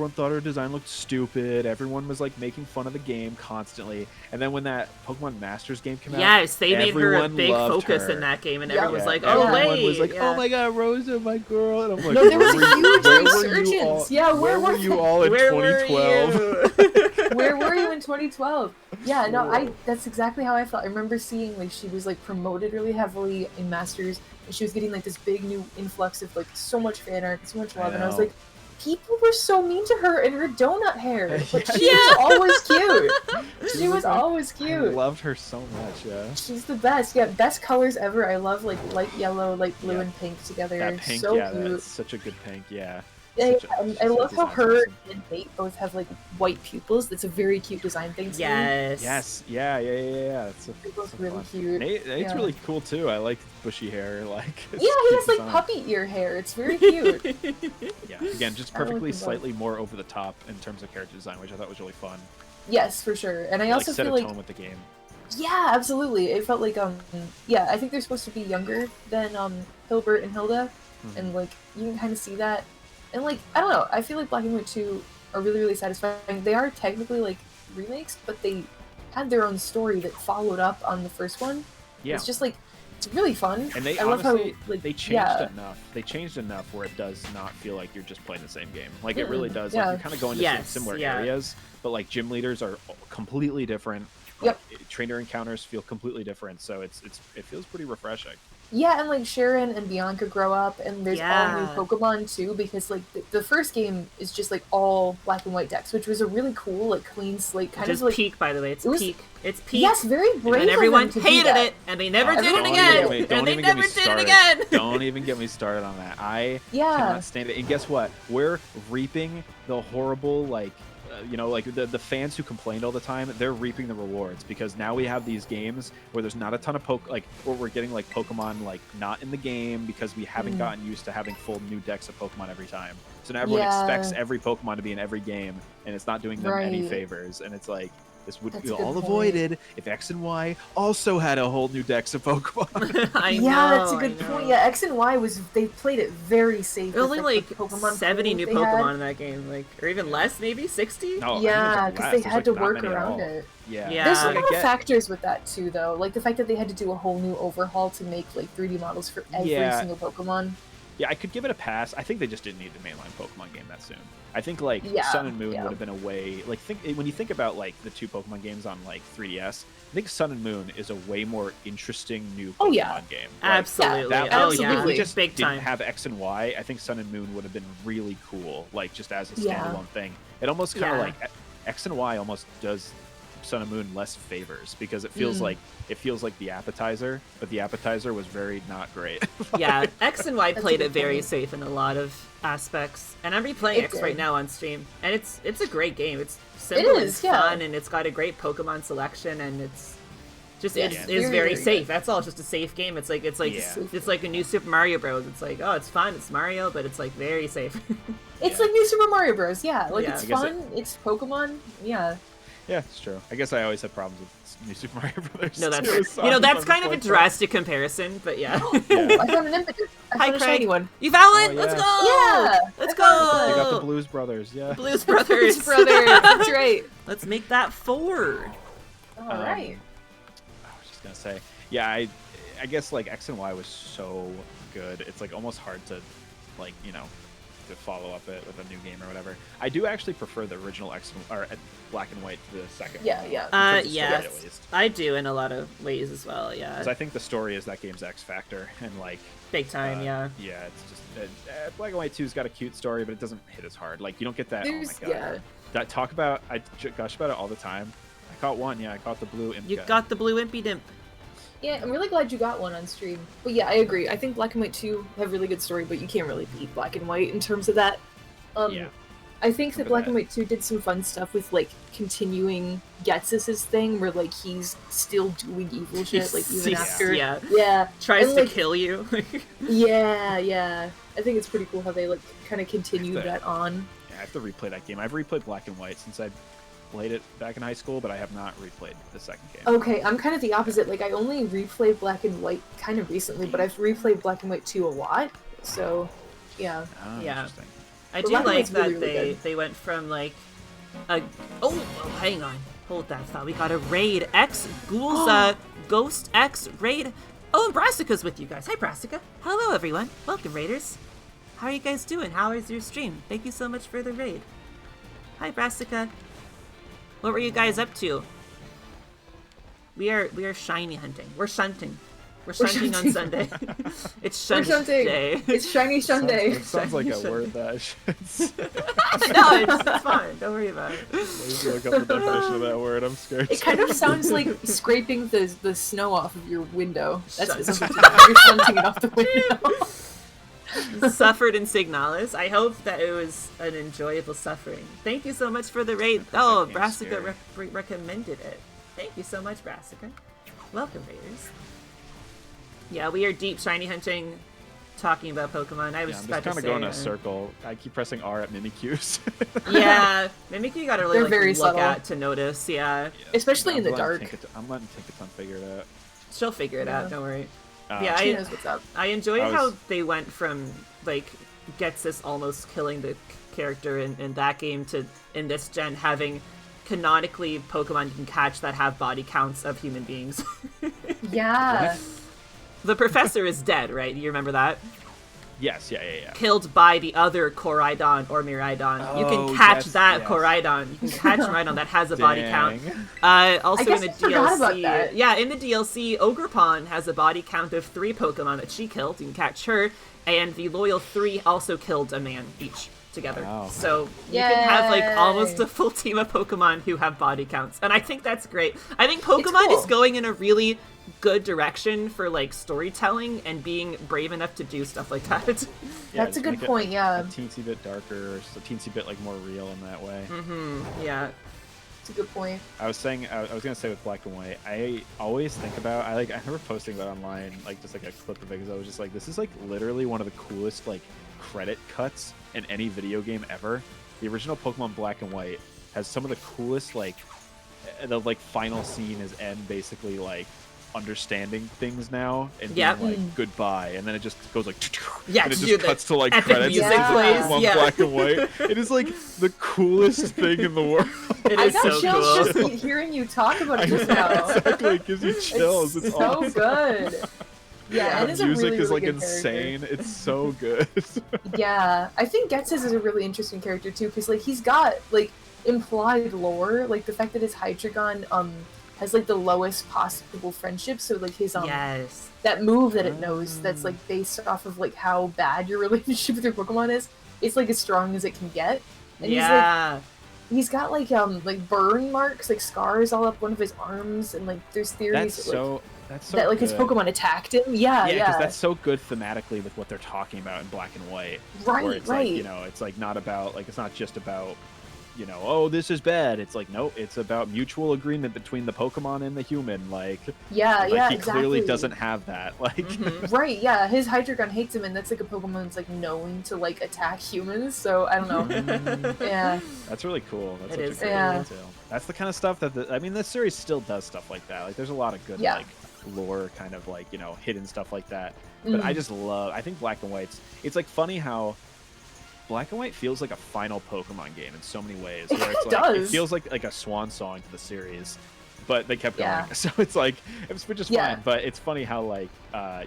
[SPEAKER 3] thought her design looked stupid. Everyone was like making fun of the game constantly. And then when that Pokemon Masters game came out,
[SPEAKER 2] Yes, they made her a
[SPEAKER 3] everyone
[SPEAKER 2] big
[SPEAKER 3] loved
[SPEAKER 2] focus
[SPEAKER 3] her.
[SPEAKER 2] in that game, and
[SPEAKER 1] Yeah.
[SPEAKER 2] everyone was like,
[SPEAKER 1] Yeah.
[SPEAKER 2] "Oh
[SPEAKER 1] Everyone
[SPEAKER 2] wait!"
[SPEAKER 3] was like,
[SPEAKER 2] yeah.
[SPEAKER 3] "Oh my God, Rosa, my girl!" And I'm like,
[SPEAKER 1] No, there was a
[SPEAKER 3] "Where
[SPEAKER 1] huge
[SPEAKER 3] were you
[SPEAKER 1] resurgence.
[SPEAKER 3] all-
[SPEAKER 1] Yeah,
[SPEAKER 3] where were you all in
[SPEAKER 2] Where were
[SPEAKER 3] 2012?"
[SPEAKER 2] you?
[SPEAKER 1] Where were you in 2012? Yeah, no, that's exactly how I felt. I remember seeing like she was like promoted really heavily in Masters, and she was getting like this big new influx of like so much fan art, so much love, and I was
[SPEAKER 3] know.
[SPEAKER 1] like, people were so mean to her and her donut hair, but she
[SPEAKER 2] Yeah.
[SPEAKER 1] was always cute. She was always
[SPEAKER 3] I
[SPEAKER 1] cute.
[SPEAKER 3] loved her so much. Yeah.
[SPEAKER 1] She's the best. Yeah, best colors ever. I love like light yellow, light blue,
[SPEAKER 3] Yeah.
[SPEAKER 1] and pink together.
[SPEAKER 3] That pink,
[SPEAKER 1] so
[SPEAKER 3] yeah,
[SPEAKER 1] cute.
[SPEAKER 3] that's such a good pink. Yeah.
[SPEAKER 1] Yeah,
[SPEAKER 3] Such a-
[SPEAKER 1] and
[SPEAKER 3] she's
[SPEAKER 1] I
[SPEAKER 3] so
[SPEAKER 1] love how
[SPEAKER 3] designed
[SPEAKER 1] her
[SPEAKER 3] awesome.
[SPEAKER 1] and Nate both have like white pupils. That's a very cute design thing to me.
[SPEAKER 2] Yes.
[SPEAKER 3] Yes. Yeah. That's so,
[SPEAKER 1] They're both
[SPEAKER 3] so
[SPEAKER 1] really
[SPEAKER 3] fun.
[SPEAKER 1] cute.
[SPEAKER 3] Nate's
[SPEAKER 1] Yeah.
[SPEAKER 3] really cool too. I like bushy hair. Like. it's
[SPEAKER 1] Yeah, he
[SPEAKER 3] cute
[SPEAKER 1] has like
[SPEAKER 3] design.
[SPEAKER 1] puppy ear hair. It's very cute.
[SPEAKER 3] Yeah. Again, just
[SPEAKER 1] I like
[SPEAKER 3] perfectly
[SPEAKER 1] them both.
[SPEAKER 3] slightly more over the top in terms of character design, which I thought was really fun.
[SPEAKER 1] Yes, for sure. And I
[SPEAKER 3] It,
[SPEAKER 1] also
[SPEAKER 3] like, set
[SPEAKER 1] feel
[SPEAKER 3] a
[SPEAKER 1] like
[SPEAKER 3] tone with the game.
[SPEAKER 1] yeah, absolutely. It felt like yeah, I think they're supposed to be younger than Hilbert and Hilda, and like you can kind of see that. And like I don't know, I feel like Black and White 2 are really really satisfying. They are technically like remakes, but they had their own story that followed up on the first one.
[SPEAKER 3] Yeah.
[SPEAKER 1] It's just like it's really fun.
[SPEAKER 3] And they
[SPEAKER 1] I love
[SPEAKER 3] honestly,
[SPEAKER 1] how like
[SPEAKER 3] they changed
[SPEAKER 1] yeah.
[SPEAKER 3] enough. They changed enough where it does not feel like you're just playing the same game. Like it
[SPEAKER 1] Mm,
[SPEAKER 3] really does.
[SPEAKER 1] yeah.
[SPEAKER 3] Like you're kind of going to
[SPEAKER 2] Yes,
[SPEAKER 3] similar
[SPEAKER 2] yeah.
[SPEAKER 3] areas, but like gym leaders are completely different.
[SPEAKER 1] Yep.
[SPEAKER 3] Like, trainer encounters feel completely different, so it feels pretty refreshing.
[SPEAKER 1] Yeah, and like Sharon and Bianca grow up, and there's all new
[SPEAKER 2] Yeah.
[SPEAKER 1] Pokemon too. Because like the first game is just like all Black and White decks, which was a really cool like clean slate kind
[SPEAKER 2] Just
[SPEAKER 1] of like
[SPEAKER 2] peak, by the way. It's
[SPEAKER 1] it was-
[SPEAKER 2] peak. It's peak.
[SPEAKER 1] yes, very brave.
[SPEAKER 2] And
[SPEAKER 1] of
[SPEAKER 2] everyone
[SPEAKER 1] them to do
[SPEAKER 2] hated
[SPEAKER 1] that.
[SPEAKER 2] it, and they never did it
[SPEAKER 1] Don't
[SPEAKER 2] again.
[SPEAKER 1] even
[SPEAKER 3] Don't
[SPEAKER 2] And they
[SPEAKER 3] even get
[SPEAKER 2] never
[SPEAKER 3] me
[SPEAKER 2] did it
[SPEAKER 3] started.
[SPEAKER 2] again.
[SPEAKER 3] Don't even get me started on that. I
[SPEAKER 1] Yeah.
[SPEAKER 3] cannot stand it. And guess what? We're reaping the horrible like. Like the fans who complained all the time, they're reaping the rewards because now we have these games where there's not a ton of where we're getting like Pokemon like not in the game because we haven't gotten used to having full new decks of Pokemon every time. So now everyone
[SPEAKER 1] Yeah.
[SPEAKER 3] expects every Pokemon to be in every game, and it's not doing them any
[SPEAKER 1] Right.
[SPEAKER 3] favors. And it's like this would
[SPEAKER 1] That's
[SPEAKER 3] be
[SPEAKER 1] a good
[SPEAKER 3] all
[SPEAKER 1] point.
[SPEAKER 3] avoided if X and Y also had a whole new decks of Pokemon.
[SPEAKER 2] I know.
[SPEAKER 1] Yeah, that's a
[SPEAKER 2] I
[SPEAKER 1] good
[SPEAKER 2] know.
[SPEAKER 1] point. Yeah, X and Y they played it very safe.
[SPEAKER 2] There were
[SPEAKER 1] with,
[SPEAKER 2] only like
[SPEAKER 1] the Pokemon
[SPEAKER 2] 70
[SPEAKER 1] pools
[SPEAKER 2] new
[SPEAKER 1] they
[SPEAKER 2] Pokemon
[SPEAKER 1] had.
[SPEAKER 2] in that game, like, or even less, maybe 60.
[SPEAKER 3] No, I think it was,
[SPEAKER 1] Yeah,
[SPEAKER 3] like,
[SPEAKER 1] because
[SPEAKER 3] less.
[SPEAKER 1] they
[SPEAKER 3] There's,
[SPEAKER 1] had
[SPEAKER 3] like,
[SPEAKER 1] to
[SPEAKER 3] not
[SPEAKER 1] work
[SPEAKER 3] many at
[SPEAKER 1] around
[SPEAKER 3] all.
[SPEAKER 1] it.
[SPEAKER 3] Yeah.
[SPEAKER 2] Yeah.
[SPEAKER 1] There's a
[SPEAKER 2] Like,
[SPEAKER 1] lot
[SPEAKER 3] I
[SPEAKER 1] of
[SPEAKER 3] get-
[SPEAKER 1] factors with that too, though. Like the fact that they had to do a whole new overhaul to make like 3D models for every
[SPEAKER 3] Yeah.
[SPEAKER 1] single Pokemon.
[SPEAKER 3] Yeah, I could give it a pass. I think they just didn't need the mainline Pokemon game that soon. I think like
[SPEAKER 1] Yeah,
[SPEAKER 3] Sun and Moon
[SPEAKER 1] yeah.
[SPEAKER 3] would have been a way. Like when you think about like the two Pokemon games on like 3DS, I think Sun and Moon is a way more interesting new Pokemon
[SPEAKER 1] Oh, yeah.
[SPEAKER 3] game. Like,
[SPEAKER 2] Absolutely.
[SPEAKER 3] that
[SPEAKER 2] oh
[SPEAKER 3] was-
[SPEAKER 2] yeah.
[SPEAKER 3] If we just
[SPEAKER 2] Big
[SPEAKER 3] didn't
[SPEAKER 2] time.
[SPEAKER 3] have X and Y, I think Sun and Moon would have been really cool. Like just as a
[SPEAKER 1] Yeah.
[SPEAKER 3] standalone thing. It almost kind of
[SPEAKER 2] Yeah.
[SPEAKER 3] like X and Y almost does Sun and Moon less favors because it feels like the appetizer, but the appetizer was very not great.
[SPEAKER 2] Yeah, X and Y
[SPEAKER 1] That's a
[SPEAKER 2] played
[SPEAKER 1] good
[SPEAKER 2] it very
[SPEAKER 1] point.
[SPEAKER 2] safe in a lot of aspects, and I'm replaying
[SPEAKER 1] It
[SPEAKER 2] X
[SPEAKER 1] did.
[SPEAKER 2] right now on stream, and it's a great game. It's simple
[SPEAKER 1] is,
[SPEAKER 2] and
[SPEAKER 1] yeah.
[SPEAKER 2] fun, and it's got a great Pokemon selection, and it's just
[SPEAKER 1] Yeah,
[SPEAKER 2] it's
[SPEAKER 1] it's
[SPEAKER 2] very,
[SPEAKER 1] very
[SPEAKER 2] safe.
[SPEAKER 1] good.
[SPEAKER 2] That's all. It's just a safe game. It's like
[SPEAKER 3] Yeah.
[SPEAKER 2] it's like a new Super Mario Bros. It's like, oh, it's fun. It's Mario, but it's like very safe.
[SPEAKER 1] It's
[SPEAKER 3] Yeah.
[SPEAKER 1] like New Super Mario Bros. Yeah, like
[SPEAKER 2] Yeah.
[SPEAKER 1] it's
[SPEAKER 3] I guess
[SPEAKER 1] fun. It's Pokemon. Yeah.
[SPEAKER 3] Yeah, it's true. I guess I always had problems with New Super Mario Brothers.
[SPEAKER 2] No, that's
[SPEAKER 3] too, so
[SPEAKER 2] that's
[SPEAKER 3] I'm
[SPEAKER 2] kind of a
[SPEAKER 3] just like,
[SPEAKER 2] drastic comparison, but yeah.
[SPEAKER 3] Yeah.
[SPEAKER 1] I found an impetus. I
[SPEAKER 2] Hi,
[SPEAKER 1] found a
[SPEAKER 2] Craig.
[SPEAKER 1] shiny one.
[SPEAKER 2] You Valent,
[SPEAKER 3] Oh,
[SPEAKER 2] let's
[SPEAKER 3] yeah.
[SPEAKER 2] go.
[SPEAKER 1] Yeah,
[SPEAKER 2] let's
[SPEAKER 1] I found
[SPEAKER 2] go.
[SPEAKER 3] They got the Blues Brothers, yeah.
[SPEAKER 2] Blues Brothers.
[SPEAKER 1] Blues Brothers. That's right.
[SPEAKER 2] Let's make that 4.
[SPEAKER 1] All right.
[SPEAKER 3] I was just gonna say, yeah, I guess like X and Y was so good. It's like almost hard to, like, to follow up it with a new game or whatever. I do actually prefer the original Black and White to the second.
[SPEAKER 1] Yeah,
[SPEAKER 3] one,
[SPEAKER 1] yeah.
[SPEAKER 3] in terms of story,
[SPEAKER 2] Yes,
[SPEAKER 3] at least.
[SPEAKER 2] I do in a lot of ways as well. Yeah,
[SPEAKER 3] Because I think the story is that game's X factor, and like,
[SPEAKER 2] big time. Yeah.
[SPEAKER 3] yeah, it's just Black and White 2's got a cute story, but it doesn't hit as hard. Like you don't get that.
[SPEAKER 1] There's
[SPEAKER 3] oh my god.
[SPEAKER 1] yeah.
[SPEAKER 3] I gush about it all the time. I caught one. Yeah, I caught the blue imp
[SPEAKER 2] You
[SPEAKER 3] guy.
[SPEAKER 2] got the blue Impy Dimp.
[SPEAKER 1] Yeah, I'm really glad you got one on stream. But yeah, I agree. I think Black and White 2 have really good story, but you can't really beat Black and White in terms of that.
[SPEAKER 3] Yeah.
[SPEAKER 1] I think that
[SPEAKER 3] Remember
[SPEAKER 1] Black
[SPEAKER 3] that.
[SPEAKER 1] and White 2 did some fun stuff with, like, continuing Getsus's thing, where, like, he's still doing evil shit, like, even after.
[SPEAKER 2] Yeah.
[SPEAKER 1] Yeah.
[SPEAKER 2] Tries
[SPEAKER 1] And,
[SPEAKER 2] to
[SPEAKER 1] like,
[SPEAKER 2] kill you.
[SPEAKER 1] yeah. I think it's pretty cool how they, like, kind of continued
[SPEAKER 3] I have to-
[SPEAKER 1] that on.
[SPEAKER 3] Yeah, I have to replay that game. I've replayed Black and White since I played it back in high school, but I have not replayed the second game.
[SPEAKER 1] Okay, I'm kind of the opposite. Like, I only replayed Black and White kind of recently, but I've replayed Black and White 2 a lot, so, yeah.
[SPEAKER 3] Oh,
[SPEAKER 2] Yeah.
[SPEAKER 3] interesting.
[SPEAKER 2] I
[SPEAKER 1] But
[SPEAKER 2] do
[SPEAKER 1] Black and
[SPEAKER 2] like
[SPEAKER 1] White's
[SPEAKER 2] that
[SPEAKER 1] really, really good.
[SPEAKER 2] they went from like a hang on, hold that thought. We got a raid X Ghouls Ghost X raid. Oh, and Brassica's with you guys. Hi Brassica. Hello everyone. Welcome raiders. How are you guys doing? How is your stream? Thank you so much for the raid. Hi Brassica. What were you guys up to? We are shiny hunting. We're shunting. We're shunting on Sunday. It's
[SPEAKER 1] We're
[SPEAKER 2] shunt
[SPEAKER 1] shunting.
[SPEAKER 2] day.
[SPEAKER 1] It's Shiny Sunday.
[SPEAKER 3] It sounds like a
[SPEAKER 2] Shiny
[SPEAKER 3] word that I should
[SPEAKER 2] No, it's fine. Don't worry about it.
[SPEAKER 3] look up the definition of that word. I'm scared.
[SPEAKER 1] It kind of sounds like scraping the snow off of your window. That's
[SPEAKER 2] Shut
[SPEAKER 1] something to do. You're shunting it off the window.
[SPEAKER 2] Suffered in Signalis. I hope that it was an enjoyable suffering. Thank you so much for the raid. Oh,
[SPEAKER 3] game's
[SPEAKER 2] Brassica
[SPEAKER 3] scary.
[SPEAKER 2] recommended it. Thank you so much, Brassica. Welcome, raiders. Yeah, we are deep shiny hunting, talking about Pokemon. I was
[SPEAKER 3] Yeah, I'm
[SPEAKER 2] just
[SPEAKER 3] just
[SPEAKER 2] about
[SPEAKER 3] kind
[SPEAKER 2] to
[SPEAKER 3] of
[SPEAKER 2] say.
[SPEAKER 3] going in a circle. I keep pressing R at Mimikyus.
[SPEAKER 2] Yeah, Mimikyu you gotta really
[SPEAKER 1] They're
[SPEAKER 2] like,
[SPEAKER 1] very
[SPEAKER 2] look
[SPEAKER 1] subtle.
[SPEAKER 2] at to notice. Yeah,
[SPEAKER 1] Especially in the dark.
[SPEAKER 3] I'm letting Tinkaton figure it out.
[SPEAKER 2] she'll figure it out.
[SPEAKER 1] Yeah.
[SPEAKER 2] Don't worry.
[SPEAKER 3] Uh,
[SPEAKER 2] Yeah,
[SPEAKER 1] She knows what's up.
[SPEAKER 2] I enjoyed
[SPEAKER 3] I was-
[SPEAKER 2] how they went from like Getsus almost killing the character in that game to in this gen having canonically Pokemon you can catch that have body counts of human beings.
[SPEAKER 1] Yeah.
[SPEAKER 2] The professor is dead, right? You remember that?
[SPEAKER 3] Yes, yeah.
[SPEAKER 2] Killed by the other Koraidon or Miraidon. You
[SPEAKER 3] Oh,
[SPEAKER 2] can catch
[SPEAKER 3] yes,
[SPEAKER 2] that
[SPEAKER 3] yes.
[SPEAKER 2] Koraidon. You can catch Miraidon that has a body count.
[SPEAKER 3] Dang.
[SPEAKER 2] Also
[SPEAKER 1] I guess
[SPEAKER 2] in the
[SPEAKER 1] I forgot about
[SPEAKER 2] DLC,
[SPEAKER 1] that.
[SPEAKER 2] yeah, in the DLC, Ogrepon has a body count of 3 Pokemon that she killed. You can catch her, and the Loyal 3 also killed a man each together.
[SPEAKER 3] Wow.
[SPEAKER 2] So you can have like
[SPEAKER 1] Yay.
[SPEAKER 2] almost a full team of Pokemon who have body counts, and I think that's great. I think Pokemon
[SPEAKER 1] cool.
[SPEAKER 2] is going in a really good direction for like storytelling and being brave enough to do stuff like that.
[SPEAKER 3] Yeah,
[SPEAKER 1] That's a
[SPEAKER 3] just
[SPEAKER 1] good
[SPEAKER 3] make it
[SPEAKER 1] point, yeah.
[SPEAKER 3] A teensy bit darker, just a teensy bit like more real in that way.
[SPEAKER 2] Yeah.
[SPEAKER 1] It's a good point.
[SPEAKER 3] I was gonna say with Black and White, I always think about I remember posting about online like just like a clip of it because I was just like, this is like literally one of the coolest like credit cuts in any video game ever. The original Pokemon Black and White has some of the coolest like the like final scene is N basically like understanding things now and
[SPEAKER 2] Yep.
[SPEAKER 3] being like goodbye, and then it just goes like
[SPEAKER 2] Yeah,
[SPEAKER 3] and it
[SPEAKER 2] to do
[SPEAKER 3] just
[SPEAKER 2] the
[SPEAKER 3] cuts to like
[SPEAKER 2] epic
[SPEAKER 3] credits
[SPEAKER 2] music
[SPEAKER 3] and
[SPEAKER 1] plays,
[SPEAKER 3] Pokemon
[SPEAKER 2] yeah.
[SPEAKER 3] Black and White. It is like the coolest thing in the world.
[SPEAKER 2] It
[SPEAKER 1] I
[SPEAKER 2] is
[SPEAKER 1] got
[SPEAKER 2] so
[SPEAKER 1] chills
[SPEAKER 2] cool.
[SPEAKER 1] just hearing you talk about
[SPEAKER 3] I
[SPEAKER 1] it just
[SPEAKER 3] know,
[SPEAKER 1] now.
[SPEAKER 3] exactly. It gives you chills. It's
[SPEAKER 1] so
[SPEAKER 3] awesome.
[SPEAKER 1] good. Yeah,
[SPEAKER 3] The
[SPEAKER 1] and it's a
[SPEAKER 3] music
[SPEAKER 1] really,
[SPEAKER 3] is
[SPEAKER 1] really
[SPEAKER 3] like
[SPEAKER 1] good character.
[SPEAKER 3] insane. It's so good.
[SPEAKER 1] Yeah, I think Getsus is a really interesting character too, because like he's got like implied lore, like the fact that his Hydreigon has like the lowest possible friendship, so like his
[SPEAKER 2] Yes.
[SPEAKER 1] that move that it knows that's like based off of like how bad your relationship with your Pokemon is, it's like as strong as it can get. And
[SPEAKER 2] Yeah.
[SPEAKER 1] he's got like burn marks, like scars all up one of his arms, and like there's theories
[SPEAKER 3] That's
[SPEAKER 1] that, like,
[SPEAKER 3] so. That's so.
[SPEAKER 1] that like his
[SPEAKER 3] good.
[SPEAKER 1] Pokemon attacked him. Yeah,
[SPEAKER 3] Yeah,
[SPEAKER 1] yeah.
[SPEAKER 3] because that's so good thematically with what they're talking about in Black and White.
[SPEAKER 1] Right,
[SPEAKER 3] where it's
[SPEAKER 1] right.
[SPEAKER 3] like, you know, it's like not about like it's not just about, you know, oh, this is bad. It's like, no, it's about mutual agreement between the Pokemon and the human. Like,
[SPEAKER 1] Yeah,
[SPEAKER 3] like
[SPEAKER 1] yeah,
[SPEAKER 3] he
[SPEAKER 1] exactly.
[SPEAKER 3] clearly doesn't have that. Like,
[SPEAKER 2] Mhm.
[SPEAKER 1] Right, yeah, his Hydreigon hates him, and that's like a Pokemon that's like known to like attack humans. So I don't know. Yeah,
[SPEAKER 3] that's really cool. That's
[SPEAKER 2] It
[SPEAKER 3] such
[SPEAKER 2] is
[SPEAKER 3] a great
[SPEAKER 1] cool.
[SPEAKER 3] detail. That's the kind of stuff that I mean, this series still does stuff like that. Like, there's a lot of good
[SPEAKER 1] Yeah.
[SPEAKER 3] like lore, kind of like, you know, hidden stuff like that. But I just love. I think Black and White's. It's like funny how Black and White feels like a final Pokemon game in so many ways. Where it's
[SPEAKER 1] It
[SPEAKER 3] like it
[SPEAKER 1] does.
[SPEAKER 3] feels like a swan song to the series, but they kept going.
[SPEAKER 1] Yeah.
[SPEAKER 3] So it's like which is
[SPEAKER 1] Yeah.
[SPEAKER 3] fine. But it's funny how like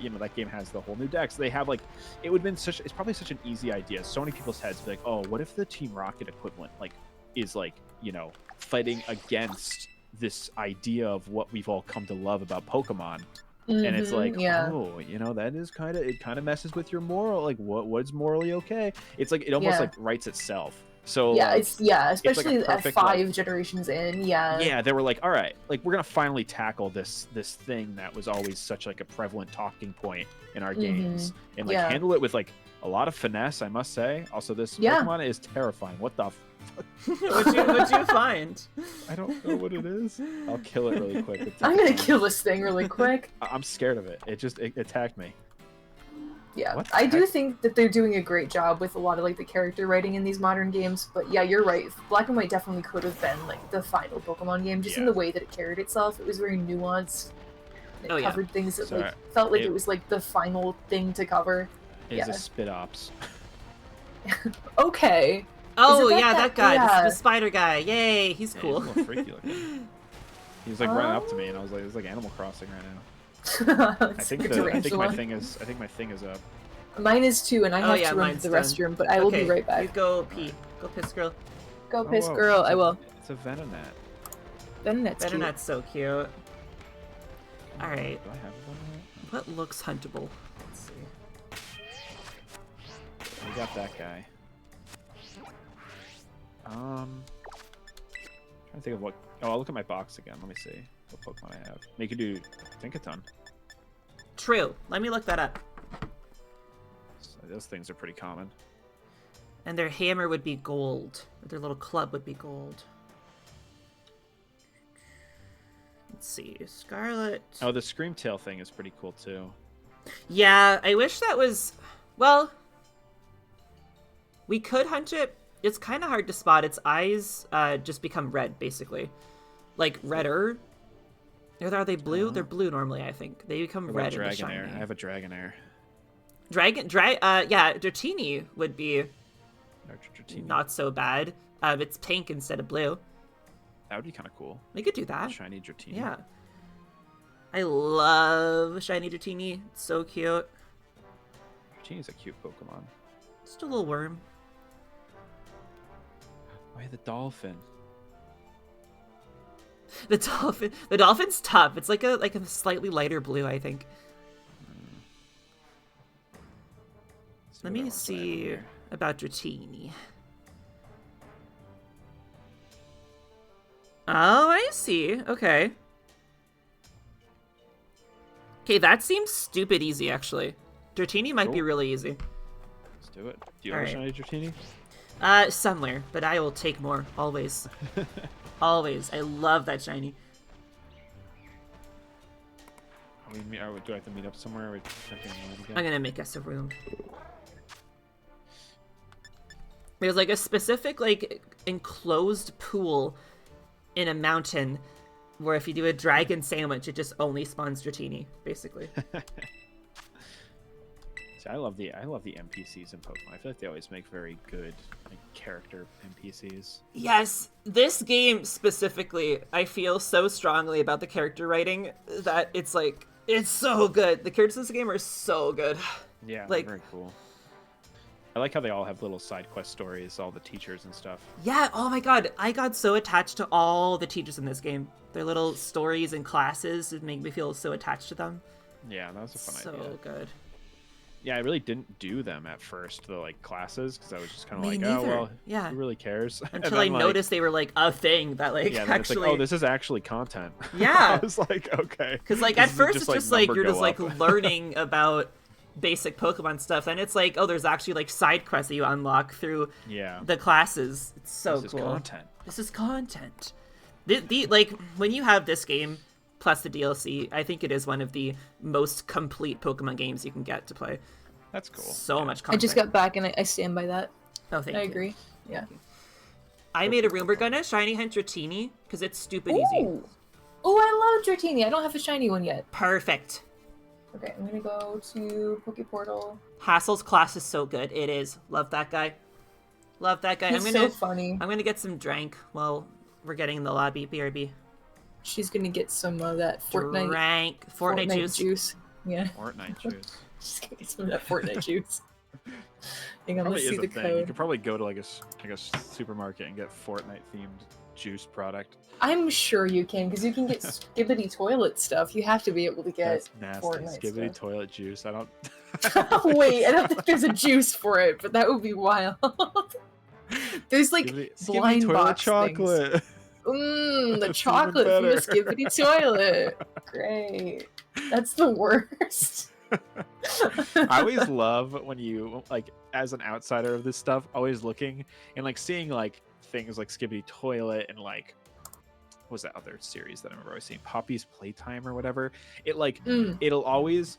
[SPEAKER 3] you know, that game has the whole new decks. They have like it would have been such. It's probably such an easy idea. So many people's heads be like, oh, what if the Team Rocket equivalent like is like, you know, fighting against this idea of what we've all come to love about Pokemon. And it's like,
[SPEAKER 1] yeah.
[SPEAKER 3] oh, you know, that is kind of, it kind of messes with your moral, like what's morally okay. It's like, it almost
[SPEAKER 1] Yeah.
[SPEAKER 3] like writes itself. So
[SPEAKER 1] Yeah,
[SPEAKER 3] like,
[SPEAKER 1] especially
[SPEAKER 3] it's like a
[SPEAKER 1] at
[SPEAKER 3] perfect,
[SPEAKER 1] 5 generations in. Yeah.
[SPEAKER 3] Yeah, they were like, all right, like we're gonna finally tackle this thing that was always such like a prevalent talking point in our games, and like
[SPEAKER 1] Yeah.
[SPEAKER 3] handle it with like a lot of finesse, I must say. Also, this
[SPEAKER 1] Yeah.
[SPEAKER 3] Pokemon is terrifying. What the?
[SPEAKER 2] What'd you find?
[SPEAKER 3] I don't know what it is. I'll kill it really quick.
[SPEAKER 1] I'm gonna kill this thing really quick.
[SPEAKER 3] I'm scared of it. It attacked me.
[SPEAKER 1] Yeah,
[SPEAKER 3] What the
[SPEAKER 1] I do
[SPEAKER 3] heck?
[SPEAKER 1] think that they're doing a great job with a lot of like the character writing in these modern games. But yeah, you're right. Black and White definitely could have been like the final Pokemon game, just in
[SPEAKER 3] Yeah.
[SPEAKER 1] the way that it carried itself. It was very nuanced. It
[SPEAKER 2] Oh, yeah.
[SPEAKER 1] covered things that
[SPEAKER 3] Sorry.
[SPEAKER 1] like felt like
[SPEAKER 3] It-
[SPEAKER 1] it was like the final thing to cover.
[SPEAKER 3] It's
[SPEAKER 1] Yeah.
[SPEAKER 3] a spit ops.
[SPEAKER 1] Okay.
[SPEAKER 2] Oh
[SPEAKER 1] that
[SPEAKER 2] yeah,
[SPEAKER 1] that-
[SPEAKER 2] that guy,
[SPEAKER 1] yeah.
[SPEAKER 2] the spider guy. Yay, he's
[SPEAKER 3] Yeah,
[SPEAKER 2] cool.
[SPEAKER 3] He's a little freaky looking. He was like running up to me, and I was like, "It's like Animal Crossing right now." I
[SPEAKER 1] It's
[SPEAKER 3] think
[SPEAKER 1] like a
[SPEAKER 3] I think my
[SPEAKER 1] tarantula.
[SPEAKER 3] thing is up.
[SPEAKER 1] Mine is too, and I
[SPEAKER 2] Oh,
[SPEAKER 1] have
[SPEAKER 2] yeah,
[SPEAKER 1] to run to
[SPEAKER 2] mine's
[SPEAKER 1] the
[SPEAKER 2] done.
[SPEAKER 1] restroom, but I will be
[SPEAKER 2] Okay,
[SPEAKER 1] right
[SPEAKER 2] you
[SPEAKER 1] back.
[SPEAKER 2] go pee. Go piss, girl.
[SPEAKER 1] Go
[SPEAKER 3] Oh,
[SPEAKER 1] piss,
[SPEAKER 3] whoa,
[SPEAKER 1] girl.
[SPEAKER 3] it's
[SPEAKER 1] I
[SPEAKER 3] a-
[SPEAKER 1] will.
[SPEAKER 3] It's a Venonat.
[SPEAKER 1] Then that's
[SPEAKER 2] Better
[SPEAKER 1] cute.
[SPEAKER 2] not so cute. Alright,
[SPEAKER 3] Do I have a Venonat?
[SPEAKER 2] what looks huntable? Let's see.
[SPEAKER 3] We got that guy. Trying to think of what. Oh, I'll look at my box again. Let me see what Pokemon I have. You could do Tinkaton.
[SPEAKER 2] True. Let me look that up.
[SPEAKER 3] So those things are pretty common.
[SPEAKER 2] And their hammer would be gold. Or their little club would be gold. Let's see. Scarlet.
[SPEAKER 3] Oh, the Screamtail thing is pretty cool too.
[SPEAKER 2] Yeah, I wish that was... Well... We could hunt it. It's kind of hard to spot. Its eyes just become red, basically. Like, redder. Or are they blue? They're blue normally, I think. They become
[SPEAKER 3] What
[SPEAKER 2] red
[SPEAKER 3] about
[SPEAKER 2] and shiny.
[SPEAKER 3] Dragonair? I have a Dragonair.
[SPEAKER 2] Yeah, Dratini would be
[SPEAKER 3] No, Dratini.
[SPEAKER 2] not so bad. It's pink instead of blue.
[SPEAKER 3] That would be kind of cool.
[SPEAKER 2] We could do that.
[SPEAKER 3] Shiny Dratini.
[SPEAKER 2] Yeah. I love shiny Dratini. It's so cute.
[SPEAKER 3] Dratini's a cute Pokemon.
[SPEAKER 2] Just a little worm.
[SPEAKER 3] Oh, yeah, the dolphin.
[SPEAKER 2] The dolphin's tough. It's like a slightly lighter blue, I think. Let
[SPEAKER 3] what
[SPEAKER 2] me
[SPEAKER 3] else I have in
[SPEAKER 2] see
[SPEAKER 3] here.
[SPEAKER 2] about Dratini. Oh, I see. Okay. Okay, that seems stupid easy, actually. Dratini might be
[SPEAKER 3] Cool.
[SPEAKER 2] really easy.
[SPEAKER 3] Let's do it. Do you have a shiny Dratini?
[SPEAKER 2] Somewhere, but I will take more, always. Always. I love that shiny.
[SPEAKER 3] Do I have to meet up somewhere? Are we checking online again?
[SPEAKER 2] I'm gonna make us a room. There's like a specific like enclosed pool in a mountain where if you do a dragon sandwich, it just only spawns Dratini, basically.
[SPEAKER 3] See, I love the NPCs in Pokemon. I feel like they always make very good like, character NPCs.
[SPEAKER 2] Yes, this game specifically, I feel so strongly about the character writing that it's like, it's so good. The characters in this game are so good.
[SPEAKER 3] Yeah,
[SPEAKER 2] Like-
[SPEAKER 3] very cool. I like how they all have little side quest stories, all the teachers and stuff.
[SPEAKER 2] Yeah, oh my god, I got so attached to all the teachers in this game. Their little stories and classes make me feel so attached to them.
[SPEAKER 3] Yeah, that was a fun idea.
[SPEAKER 2] So good.
[SPEAKER 3] Yeah, I really didn't do them at first, the like classes, because I was just kind of
[SPEAKER 2] Me
[SPEAKER 3] like, oh
[SPEAKER 2] neither.
[SPEAKER 3] well,
[SPEAKER 2] Yeah.
[SPEAKER 3] who really cares? And
[SPEAKER 2] Until I
[SPEAKER 3] then, like,
[SPEAKER 2] noticed they were like a thing that like
[SPEAKER 3] yeah, then it's
[SPEAKER 2] actually.
[SPEAKER 3] like, oh, this is actually content.
[SPEAKER 2] Yeah.
[SPEAKER 3] I was like, okay.
[SPEAKER 2] Because like
[SPEAKER 3] This
[SPEAKER 2] at
[SPEAKER 3] isn't
[SPEAKER 2] first it's just like
[SPEAKER 3] number
[SPEAKER 2] you're just
[SPEAKER 3] go
[SPEAKER 2] like
[SPEAKER 3] up.
[SPEAKER 2] learning about basic Pokemon stuff, and it's like, oh, there's actually like side quests that you unlock through
[SPEAKER 3] Yeah.
[SPEAKER 2] the classes. It's so
[SPEAKER 3] This
[SPEAKER 2] cool.
[SPEAKER 3] is content.
[SPEAKER 2] This is content. The like when you have this game plus the DLC, I think it is one of the most complete Pokemon games you can get to play.
[SPEAKER 3] That's cool.
[SPEAKER 2] So much
[SPEAKER 1] I
[SPEAKER 2] content.
[SPEAKER 1] just got back and I stand by that.
[SPEAKER 2] Oh, thank
[SPEAKER 1] I
[SPEAKER 2] you.
[SPEAKER 1] agree. Yeah.
[SPEAKER 2] I made a room. We're gonna shiny hunt Dratini because it's stupid easy.
[SPEAKER 1] Ooh. Oh, I love Dratini. I don't have a shiny one yet.
[SPEAKER 2] Perfect.
[SPEAKER 1] Okay, I'm gonna go to Poke Portal.
[SPEAKER 2] Hassle's class is so good. It is. Love that guy. Love that guy.
[SPEAKER 1] He's
[SPEAKER 2] I'm gonna
[SPEAKER 1] so funny.
[SPEAKER 2] I'm gonna get some drank while we're getting in the lobby. BRB.
[SPEAKER 1] She's gonna get some of that Fortnite
[SPEAKER 2] Fortnite juice.
[SPEAKER 1] Yeah,
[SPEAKER 3] Fortnite juice.
[SPEAKER 1] she's gonna get some of that Fortnite juice. Hang on,
[SPEAKER 3] Probably
[SPEAKER 1] let's
[SPEAKER 3] is
[SPEAKER 1] see
[SPEAKER 3] a
[SPEAKER 1] the
[SPEAKER 3] thing. You
[SPEAKER 1] code.
[SPEAKER 3] could probably go to like a supermarket and get Fortnite themed juice product.
[SPEAKER 1] I'm sure you can, because you can get skibbity toilet stuff. You have to be able to get
[SPEAKER 3] That's nasty.
[SPEAKER 1] Fortnite
[SPEAKER 3] Skibbity
[SPEAKER 1] stuff.
[SPEAKER 3] toilet juice. I don't.
[SPEAKER 1] Wait, I don't think there's a juice for it, but that would be wild. There's like
[SPEAKER 3] Skibbity
[SPEAKER 1] blind
[SPEAKER 3] toilet
[SPEAKER 1] box
[SPEAKER 3] chocolate.
[SPEAKER 1] things. The
[SPEAKER 3] That's
[SPEAKER 1] chocolate
[SPEAKER 3] even
[SPEAKER 1] from the
[SPEAKER 3] better.
[SPEAKER 1] Skibbity toilet. Great. That's the worst.
[SPEAKER 3] I always love when you like, as an outsider of this stuff, always looking and like seeing like things like Skibbity Toilet and like what was that other series that I remember always seeing, Poppy's Playtime or whatever. It like it'll always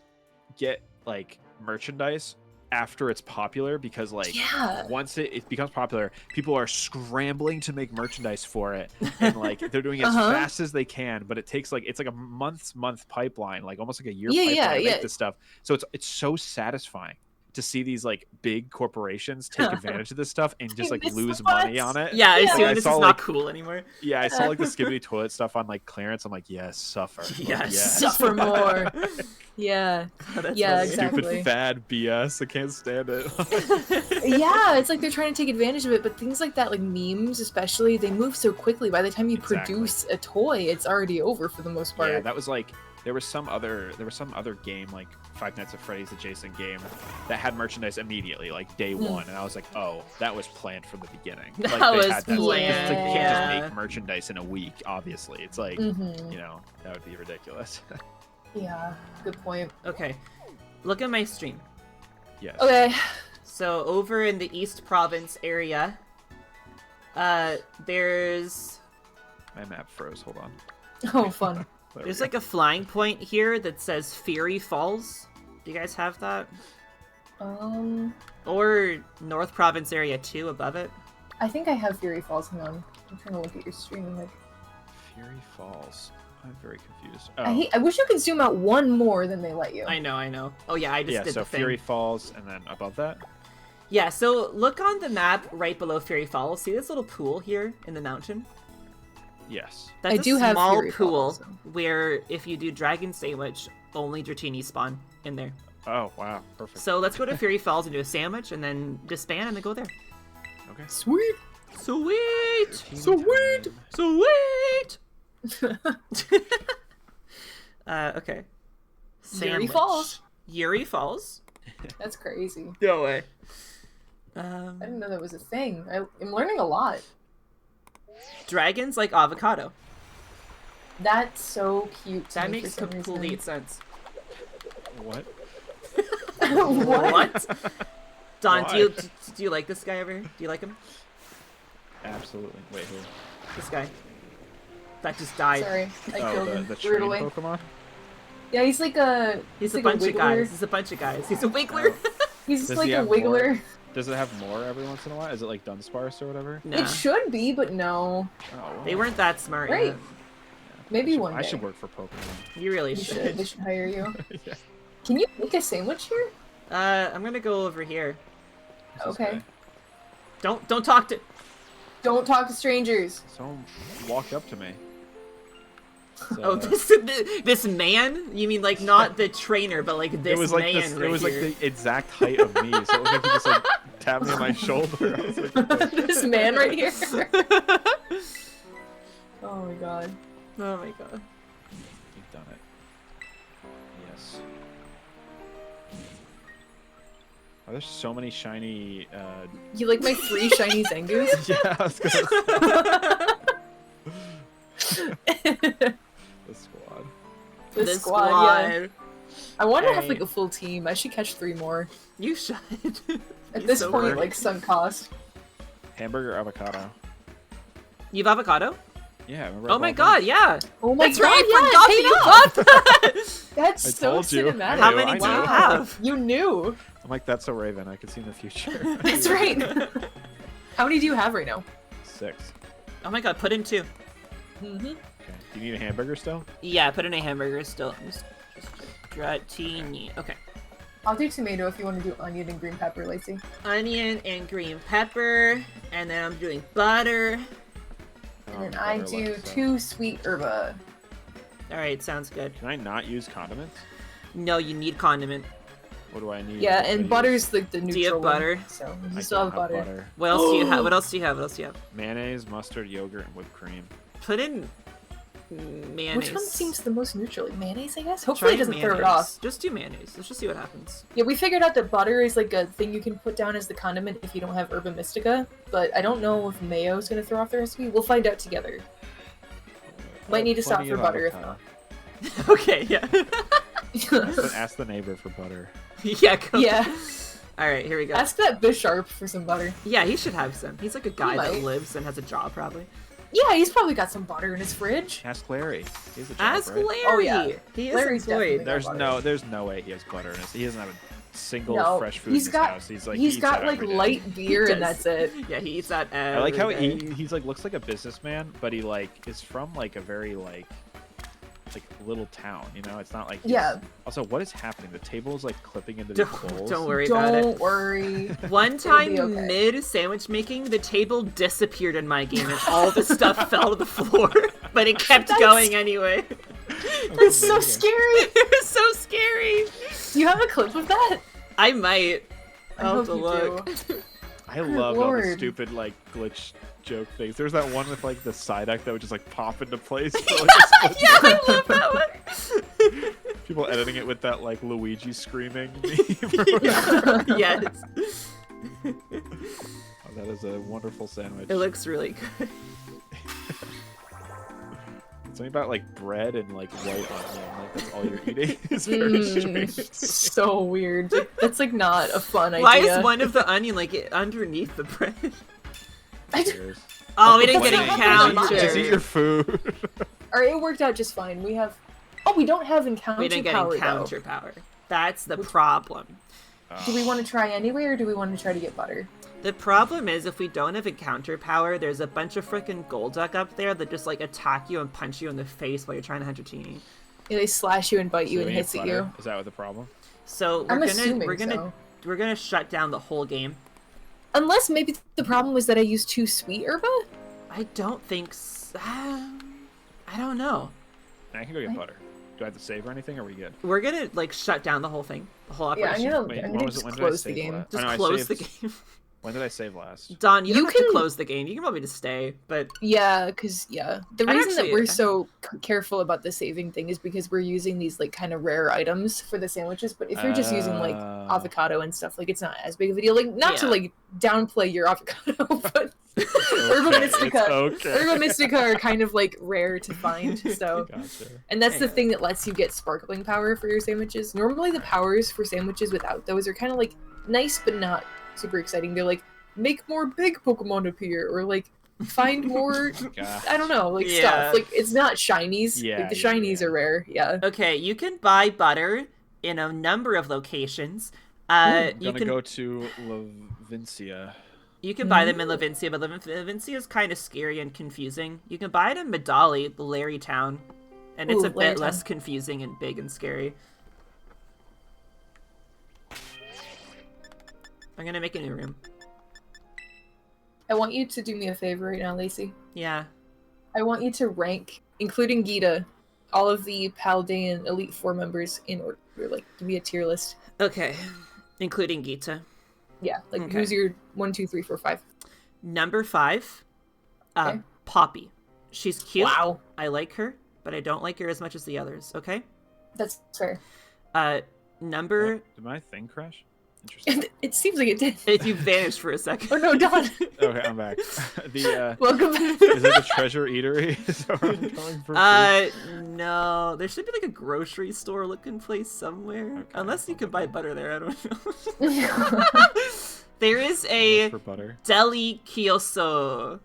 [SPEAKER 3] get like merchandise after it's popular because like once it becomes popular, people are scrambling to make merchandise for it and like they're doing it as fast as they can, but it takes like it's like a month pipeline, like almost like a year pipeline to make this stuff. So it's so satisfying to see these like big corporations take advantage of this stuff and just like lose money on it.
[SPEAKER 2] Yeah, I see
[SPEAKER 3] I
[SPEAKER 2] this
[SPEAKER 3] saw,
[SPEAKER 2] is
[SPEAKER 3] like,
[SPEAKER 2] not cool anymore.
[SPEAKER 3] Yeah, I saw like the Skibbity Toilet stuff on like clearance. I'm like, yes, suffer.
[SPEAKER 2] Yes.
[SPEAKER 1] Suffer more. Yeah. Yeah, exactly.
[SPEAKER 3] Stupid fad BS. I can't stand it.
[SPEAKER 1] Yeah, it's like they're trying to take advantage of it, but things like that, like memes especially, they move so quickly. By the time you produce a toy, it's already over for the most part.
[SPEAKER 3] Yeah, that was like there was some other game like Five Nights at Freddy's adjacent game that had merchandise immediately, like day one, and I was like, oh, that was planned from the beginning.
[SPEAKER 2] That
[SPEAKER 3] like,
[SPEAKER 2] was
[SPEAKER 3] they had that,
[SPEAKER 2] planned.
[SPEAKER 3] like, it's like you can't just make merchandise in a week. Obviously, it's like you know, that would be ridiculous.
[SPEAKER 1] Yeah, good point.
[SPEAKER 2] Okay, look at my stream.
[SPEAKER 3] Yes.
[SPEAKER 1] Okay.
[SPEAKER 2] So over in the East Province area, there's
[SPEAKER 3] My map froze. Hold on.
[SPEAKER 1] Oh, fun.
[SPEAKER 2] there's like a flying point here that says Fury Falls. Do you guys have that? Or North Province area 2 above it?
[SPEAKER 1] I think I have Fury Falls. Hang on. I'm trying to look at your stream. Like,
[SPEAKER 3] Fury Falls. I'm very confused. Oh.
[SPEAKER 1] I wish you could zoom out one more than they let you.
[SPEAKER 2] I know. Oh yeah, I just did
[SPEAKER 3] so
[SPEAKER 2] the thing.
[SPEAKER 3] Fury Falls, and then above that.
[SPEAKER 2] Yeah, so look on the map right below Fury Falls. See this little pool here in the mountain?
[SPEAKER 3] Yes.
[SPEAKER 2] That's
[SPEAKER 1] I do
[SPEAKER 2] a
[SPEAKER 1] have
[SPEAKER 2] small
[SPEAKER 1] Fury
[SPEAKER 2] pool
[SPEAKER 1] Falls, so.
[SPEAKER 2] where if you do Dragon Sandwich, only Dratini spawn in there.
[SPEAKER 3] Oh wow, perfect.
[SPEAKER 2] So let's go to Fury Falls and do a sandwich, and then disband and then go there.
[SPEAKER 3] Okay.
[SPEAKER 1] Sweet.
[SPEAKER 2] Sweet.
[SPEAKER 3] Sweet.
[SPEAKER 2] Sweet. Okay.
[SPEAKER 1] Yuri Falls.
[SPEAKER 2] Yuri Falls.
[SPEAKER 1] That's crazy.
[SPEAKER 2] No way.
[SPEAKER 1] I didn't know that was a thing. I'm learning a lot.
[SPEAKER 2] Dragons like avocado.
[SPEAKER 1] That's so cute.
[SPEAKER 2] That makes complete sense.
[SPEAKER 3] What?
[SPEAKER 1] What?
[SPEAKER 2] Don,
[SPEAKER 3] Why?
[SPEAKER 2] do you like this guy over here? Do you like him?
[SPEAKER 3] Absolutely. Wait, who?
[SPEAKER 2] This guy. That just died.
[SPEAKER 1] Sorry, I killed him
[SPEAKER 3] the train
[SPEAKER 1] brutally.
[SPEAKER 3] Pokemon?
[SPEAKER 1] Yeah, he's like a.
[SPEAKER 2] He's a
[SPEAKER 1] like
[SPEAKER 2] bunch of
[SPEAKER 1] wiggler.
[SPEAKER 2] guys. He's a bunch of guys. He's a wiggler.
[SPEAKER 1] He's
[SPEAKER 3] Does
[SPEAKER 1] like
[SPEAKER 3] he
[SPEAKER 1] a
[SPEAKER 3] have
[SPEAKER 1] wiggler.
[SPEAKER 3] more? Does it have more every once in a while? Is it like Dunsparce or whatever?
[SPEAKER 2] Nah.
[SPEAKER 1] It should be, but no.
[SPEAKER 3] Oh, well.
[SPEAKER 2] They weren't that smart.
[SPEAKER 1] Right.
[SPEAKER 2] Yet.
[SPEAKER 1] Maybe one day.
[SPEAKER 3] I should work for Pokemon.
[SPEAKER 2] You really
[SPEAKER 1] You should. They
[SPEAKER 2] should.
[SPEAKER 1] should hire you.
[SPEAKER 3] Yeah.
[SPEAKER 1] Can you make a sandwich here?
[SPEAKER 2] I'm gonna go over here.
[SPEAKER 3] This is
[SPEAKER 1] Okay.
[SPEAKER 3] good.
[SPEAKER 2] Don't talk to.
[SPEAKER 1] Don't talk to strangers.
[SPEAKER 3] Someone walked up to me.
[SPEAKER 2] Oh, this man? You mean like not the trainer, but like this
[SPEAKER 3] it was like
[SPEAKER 2] man
[SPEAKER 3] this,
[SPEAKER 2] right
[SPEAKER 3] it was
[SPEAKER 2] here.
[SPEAKER 3] like the exact height of me, so it looked like he just like tapped me on my shoulder. I was like,
[SPEAKER 1] This man right here. Oh my god.
[SPEAKER 2] Oh my god.
[SPEAKER 3] you've done it. Yes. Oh, there's so many shiny.
[SPEAKER 1] You like my 3 shiny Zengus?
[SPEAKER 3] Yeah, I was gonna say. The squad.
[SPEAKER 1] This squad, yeah.
[SPEAKER 2] Yeah.
[SPEAKER 1] I want to have
[SPEAKER 3] Hey.
[SPEAKER 1] like a full team. I should catch 3 more.
[SPEAKER 2] You should.
[SPEAKER 1] At
[SPEAKER 2] He's
[SPEAKER 1] this
[SPEAKER 2] so
[SPEAKER 1] point,
[SPEAKER 2] weird.
[SPEAKER 1] like sunk cost.
[SPEAKER 3] Hamburger avocado.
[SPEAKER 2] You have avocado?
[SPEAKER 3] Yeah. Remember
[SPEAKER 2] Oh my god, yeah.
[SPEAKER 1] Oh my
[SPEAKER 2] That's
[SPEAKER 1] god,
[SPEAKER 2] right,
[SPEAKER 1] yeah,
[SPEAKER 2] I
[SPEAKER 1] paid
[SPEAKER 2] forgot
[SPEAKER 1] off.
[SPEAKER 2] that you bought that!
[SPEAKER 1] That's
[SPEAKER 3] I
[SPEAKER 1] so
[SPEAKER 3] told you.
[SPEAKER 1] cinematic.
[SPEAKER 2] How
[SPEAKER 3] I
[SPEAKER 2] many
[SPEAKER 3] knew.
[SPEAKER 2] do you
[SPEAKER 3] Wow.
[SPEAKER 2] have?
[SPEAKER 1] You knew.
[SPEAKER 3] I'm like, that's so Raven. I could see in the future.
[SPEAKER 1] That's right. How many do you have right now?
[SPEAKER 3] 6.
[SPEAKER 2] Oh my god, put in 2.
[SPEAKER 1] Mm-hmm.
[SPEAKER 3] Okay. Do you need a hamburger still?
[SPEAKER 2] Yeah, put in a hamburger still. Just Dratini. Okay.
[SPEAKER 1] I'll do tomato if you want to do onion and green pepper, Lacey.
[SPEAKER 2] Onion and green pepper, and then I'm doing butter.
[SPEAKER 1] And then I do 2 sweet herba.
[SPEAKER 2] Alright, sounds good.
[SPEAKER 3] Can I not use condiments?
[SPEAKER 2] No, you need condiment.
[SPEAKER 3] What do I need?
[SPEAKER 1] Yeah,
[SPEAKER 3] What do I
[SPEAKER 1] and
[SPEAKER 3] use?
[SPEAKER 1] butter's like the neutral
[SPEAKER 2] Do you have
[SPEAKER 1] one,
[SPEAKER 2] butter?
[SPEAKER 1] So
[SPEAKER 3] I
[SPEAKER 1] you still
[SPEAKER 3] don't
[SPEAKER 1] have butter.
[SPEAKER 2] What else do you have? What else do you have? What else do you have?
[SPEAKER 3] Mayonnaise, mustard, yogurt, and whipped cream.
[SPEAKER 2] Put in mayonnaise.
[SPEAKER 1] Which one seems the most neutral? Like mayonnaise, I guess? Hopefully it doesn't throw it
[SPEAKER 2] mayonnaise.
[SPEAKER 1] off.
[SPEAKER 2] Just do mayonnaise. Let's just see what happens.
[SPEAKER 1] Yeah, we figured out that butter is like a thing you can put down as the condiment if you don't have Herba Mystica, but I don't know if mayo is going to throw off the recipe. We'll find out together. Might need to stop
[SPEAKER 3] Plenty
[SPEAKER 1] for
[SPEAKER 3] of
[SPEAKER 1] butter if
[SPEAKER 3] avocado.
[SPEAKER 1] not.
[SPEAKER 2] Okay, yeah.
[SPEAKER 3] Ask the neighbor for butter.
[SPEAKER 2] Yeah, go.
[SPEAKER 1] Yeah.
[SPEAKER 2] Alright, here we go.
[SPEAKER 1] Ask that Bisharp for some butter.
[SPEAKER 2] Yeah, he should have some. He's like a guy that
[SPEAKER 1] might.
[SPEAKER 2] lives and has a job, probably.
[SPEAKER 1] Yeah, he's probably got some butter in his fridge.
[SPEAKER 3] Ask Larry. He has a job,
[SPEAKER 2] Ask
[SPEAKER 3] right?
[SPEAKER 2] Larry!
[SPEAKER 1] Oh, yeah.
[SPEAKER 2] He is
[SPEAKER 1] Larry's
[SPEAKER 2] employed.
[SPEAKER 1] definitely-
[SPEAKER 3] There's no way he has butter in his. He doesn't have a single
[SPEAKER 1] No,
[SPEAKER 3] fresh food
[SPEAKER 1] he's
[SPEAKER 3] in his
[SPEAKER 1] got-
[SPEAKER 3] house. He's like
[SPEAKER 1] He's
[SPEAKER 3] he eats
[SPEAKER 1] got
[SPEAKER 3] out
[SPEAKER 1] like
[SPEAKER 3] every day.
[SPEAKER 1] light beer
[SPEAKER 2] He
[SPEAKER 1] and
[SPEAKER 2] does.
[SPEAKER 1] that's it.
[SPEAKER 2] Yeah, he eats that
[SPEAKER 3] I like how
[SPEAKER 2] every day.
[SPEAKER 3] he's like looks like a businessman, but he like is from like a very like little town. You know, it's not like he's-
[SPEAKER 1] Yeah.
[SPEAKER 3] Also, what is happening? The table is like clipping into the bowls.
[SPEAKER 2] Don't worry about it.
[SPEAKER 1] Don't worry.
[SPEAKER 2] One time,
[SPEAKER 1] be okay.
[SPEAKER 2] mid sandwich making, the table disappeared in my game and all the stuff fell to the floor, but it kept
[SPEAKER 1] That's-
[SPEAKER 2] going anyway.
[SPEAKER 1] That's so scary.
[SPEAKER 2] It was so scary.
[SPEAKER 1] Do you have a clip of that?
[SPEAKER 2] I might.
[SPEAKER 1] I
[SPEAKER 2] I'll have
[SPEAKER 1] hope
[SPEAKER 2] to
[SPEAKER 1] you
[SPEAKER 2] look.
[SPEAKER 1] do.
[SPEAKER 3] I love all the
[SPEAKER 1] Lord.
[SPEAKER 3] stupid like glitch joke things. There's that one with like the Psyduck that would just like pop into place. For, like, a split
[SPEAKER 2] Yeah, I
[SPEAKER 3] second.
[SPEAKER 2] love that one.
[SPEAKER 3] People editing it with that like Luigi screaming meme or whatever.
[SPEAKER 2] Yes.
[SPEAKER 3] Oh, that is a wonderful sandwich.
[SPEAKER 2] It looks really good.
[SPEAKER 3] Something about like bread and like white onion, like that's all you're eating. It's very strange.
[SPEAKER 1] So weird. That's like not a fun idea.
[SPEAKER 2] Why is one of the onion like underneath the bread?
[SPEAKER 3] Cheers.
[SPEAKER 2] Oh, we didn't
[SPEAKER 1] That's
[SPEAKER 2] get
[SPEAKER 1] not happening
[SPEAKER 2] encountered.
[SPEAKER 3] Just eat your food.
[SPEAKER 1] Alright, it worked out just fine. We have. Oh, we don't have encounter
[SPEAKER 2] We didn't get
[SPEAKER 1] power
[SPEAKER 2] encounter power. That's the problem.
[SPEAKER 1] though. Do we want to try anyway, or do we want to try to get butter?
[SPEAKER 2] The problem is if we don't have encounter power, there's a bunch of freaking Golduck up there that just like attack you and punch you in the face while you're trying to hunt your teeny.
[SPEAKER 1] Yeah, they slash you and bite you
[SPEAKER 3] So
[SPEAKER 1] and
[SPEAKER 3] we need
[SPEAKER 1] hiss at
[SPEAKER 3] butter?
[SPEAKER 1] you.
[SPEAKER 3] Is that what the problem?
[SPEAKER 2] So
[SPEAKER 1] I'm
[SPEAKER 2] we're
[SPEAKER 1] assuming
[SPEAKER 2] gonna we're gonna shut down the whole game.
[SPEAKER 1] Unless maybe the problem was that I used too sweet herba?
[SPEAKER 2] I don't think so. I don't know.
[SPEAKER 3] I can go get butter. Do I have to save or anything? Or are we good?
[SPEAKER 2] We're gonna like shut down the whole thing. The whole
[SPEAKER 1] Yeah,
[SPEAKER 2] operation.
[SPEAKER 1] I'm
[SPEAKER 3] Wait,
[SPEAKER 1] gonna
[SPEAKER 3] when was it?
[SPEAKER 1] just
[SPEAKER 3] When did I
[SPEAKER 1] close the
[SPEAKER 3] save
[SPEAKER 1] game.
[SPEAKER 3] last?
[SPEAKER 2] Just
[SPEAKER 3] Oh, no, I
[SPEAKER 2] close the
[SPEAKER 3] saved-
[SPEAKER 2] game.
[SPEAKER 3] When did I save last?
[SPEAKER 2] Don, you
[SPEAKER 1] You
[SPEAKER 2] don't have to
[SPEAKER 1] can-
[SPEAKER 2] close the game. You can probably just stay, but
[SPEAKER 1] Yeah, because, the reason
[SPEAKER 2] actually-
[SPEAKER 1] that we're so careful about the saving thing is because we're using these, like, kind of rare items for the sandwiches, but if you're just using, like, avocado and stuff, like, it's not as big of a deal. Like, not to,
[SPEAKER 2] Yeah.
[SPEAKER 1] like, downplay your avocado, but Herba
[SPEAKER 3] Okay,
[SPEAKER 1] Mystica,
[SPEAKER 3] it's okay.
[SPEAKER 1] Herba Mystica are kind of, like, rare to find, so...
[SPEAKER 3] Gotcha.
[SPEAKER 1] And that's the
[SPEAKER 2] Yeah.
[SPEAKER 1] thing that lets you get sparkling power for your sandwiches. Normally the powers for sandwiches without those are kind of, like, nice but not super exciting. They're like, make more big Pokemon appear, or like find more
[SPEAKER 3] Gosh.
[SPEAKER 1] I don't know, like
[SPEAKER 2] Yeah.
[SPEAKER 1] stuff. Like it's not shinies.
[SPEAKER 3] Yeah,
[SPEAKER 1] Like the
[SPEAKER 3] yeah,
[SPEAKER 1] shinies
[SPEAKER 3] yeah.
[SPEAKER 1] are rare. Yeah.
[SPEAKER 2] okay, you can buy butter in a number of locations.
[SPEAKER 3] I'm
[SPEAKER 2] You
[SPEAKER 3] gonna
[SPEAKER 2] can
[SPEAKER 3] go to Lavincia.
[SPEAKER 2] you can buy them in Lavincia, but Lavincia is kind of scary and confusing. You can buy it in Medali, the Larry town, and it's
[SPEAKER 1] Ooh,
[SPEAKER 2] a bit
[SPEAKER 1] Larry
[SPEAKER 2] less
[SPEAKER 1] town.
[SPEAKER 2] confusing and big and scary. I'm gonna make a new room.
[SPEAKER 1] I want you to do me a favor right now, Lacey.
[SPEAKER 2] Yeah.
[SPEAKER 1] I want you to rank, including Gita, all of the Paldean Elite Four members in order. Like, give me a tier list.
[SPEAKER 2] Okay. Including Gita.
[SPEAKER 1] Yeah, like
[SPEAKER 2] Okay.
[SPEAKER 1] who's your 1, 2, 3, 4, 5?
[SPEAKER 2] Number 5,
[SPEAKER 1] Okay.
[SPEAKER 2] Poppy. She's cute.
[SPEAKER 1] Wow,
[SPEAKER 2] I like her, but I don't like her as much as the others, okay?
[SPEAKER 1] that's fair.
[SPEAKER 2] Number...
[SPEAKER 3] Did my thing crash? Interesting.
[SPEAKER 1] It seems like it did.
[SPEAKER 2] If you vanished for a second.
[SPEAKER 1] Oh no, Don.
[SPEAKER 3] Okay, I'm back. The
[SPEAKER 1] Welcome back.
[SPEAKER 3] is it the treasure eatery? Is that where I'm going for food?
[SPEAKER 2] No. There should be like a grocery store looking place somewhere.
[SPEAKER 3] Okay,
[SPEAKER 2] Unless you
[SPEAKER 3] I'll
[SPEAKER 2] can
[SPEAKER 3] go
[SPEAKER 2] buy
[SPEAKER 3] there.
[SPEAKER 2] butter there, I don't know. There is a
[SPEAKER 3] Look for butter.
[SPEAKER 2] deli kioso.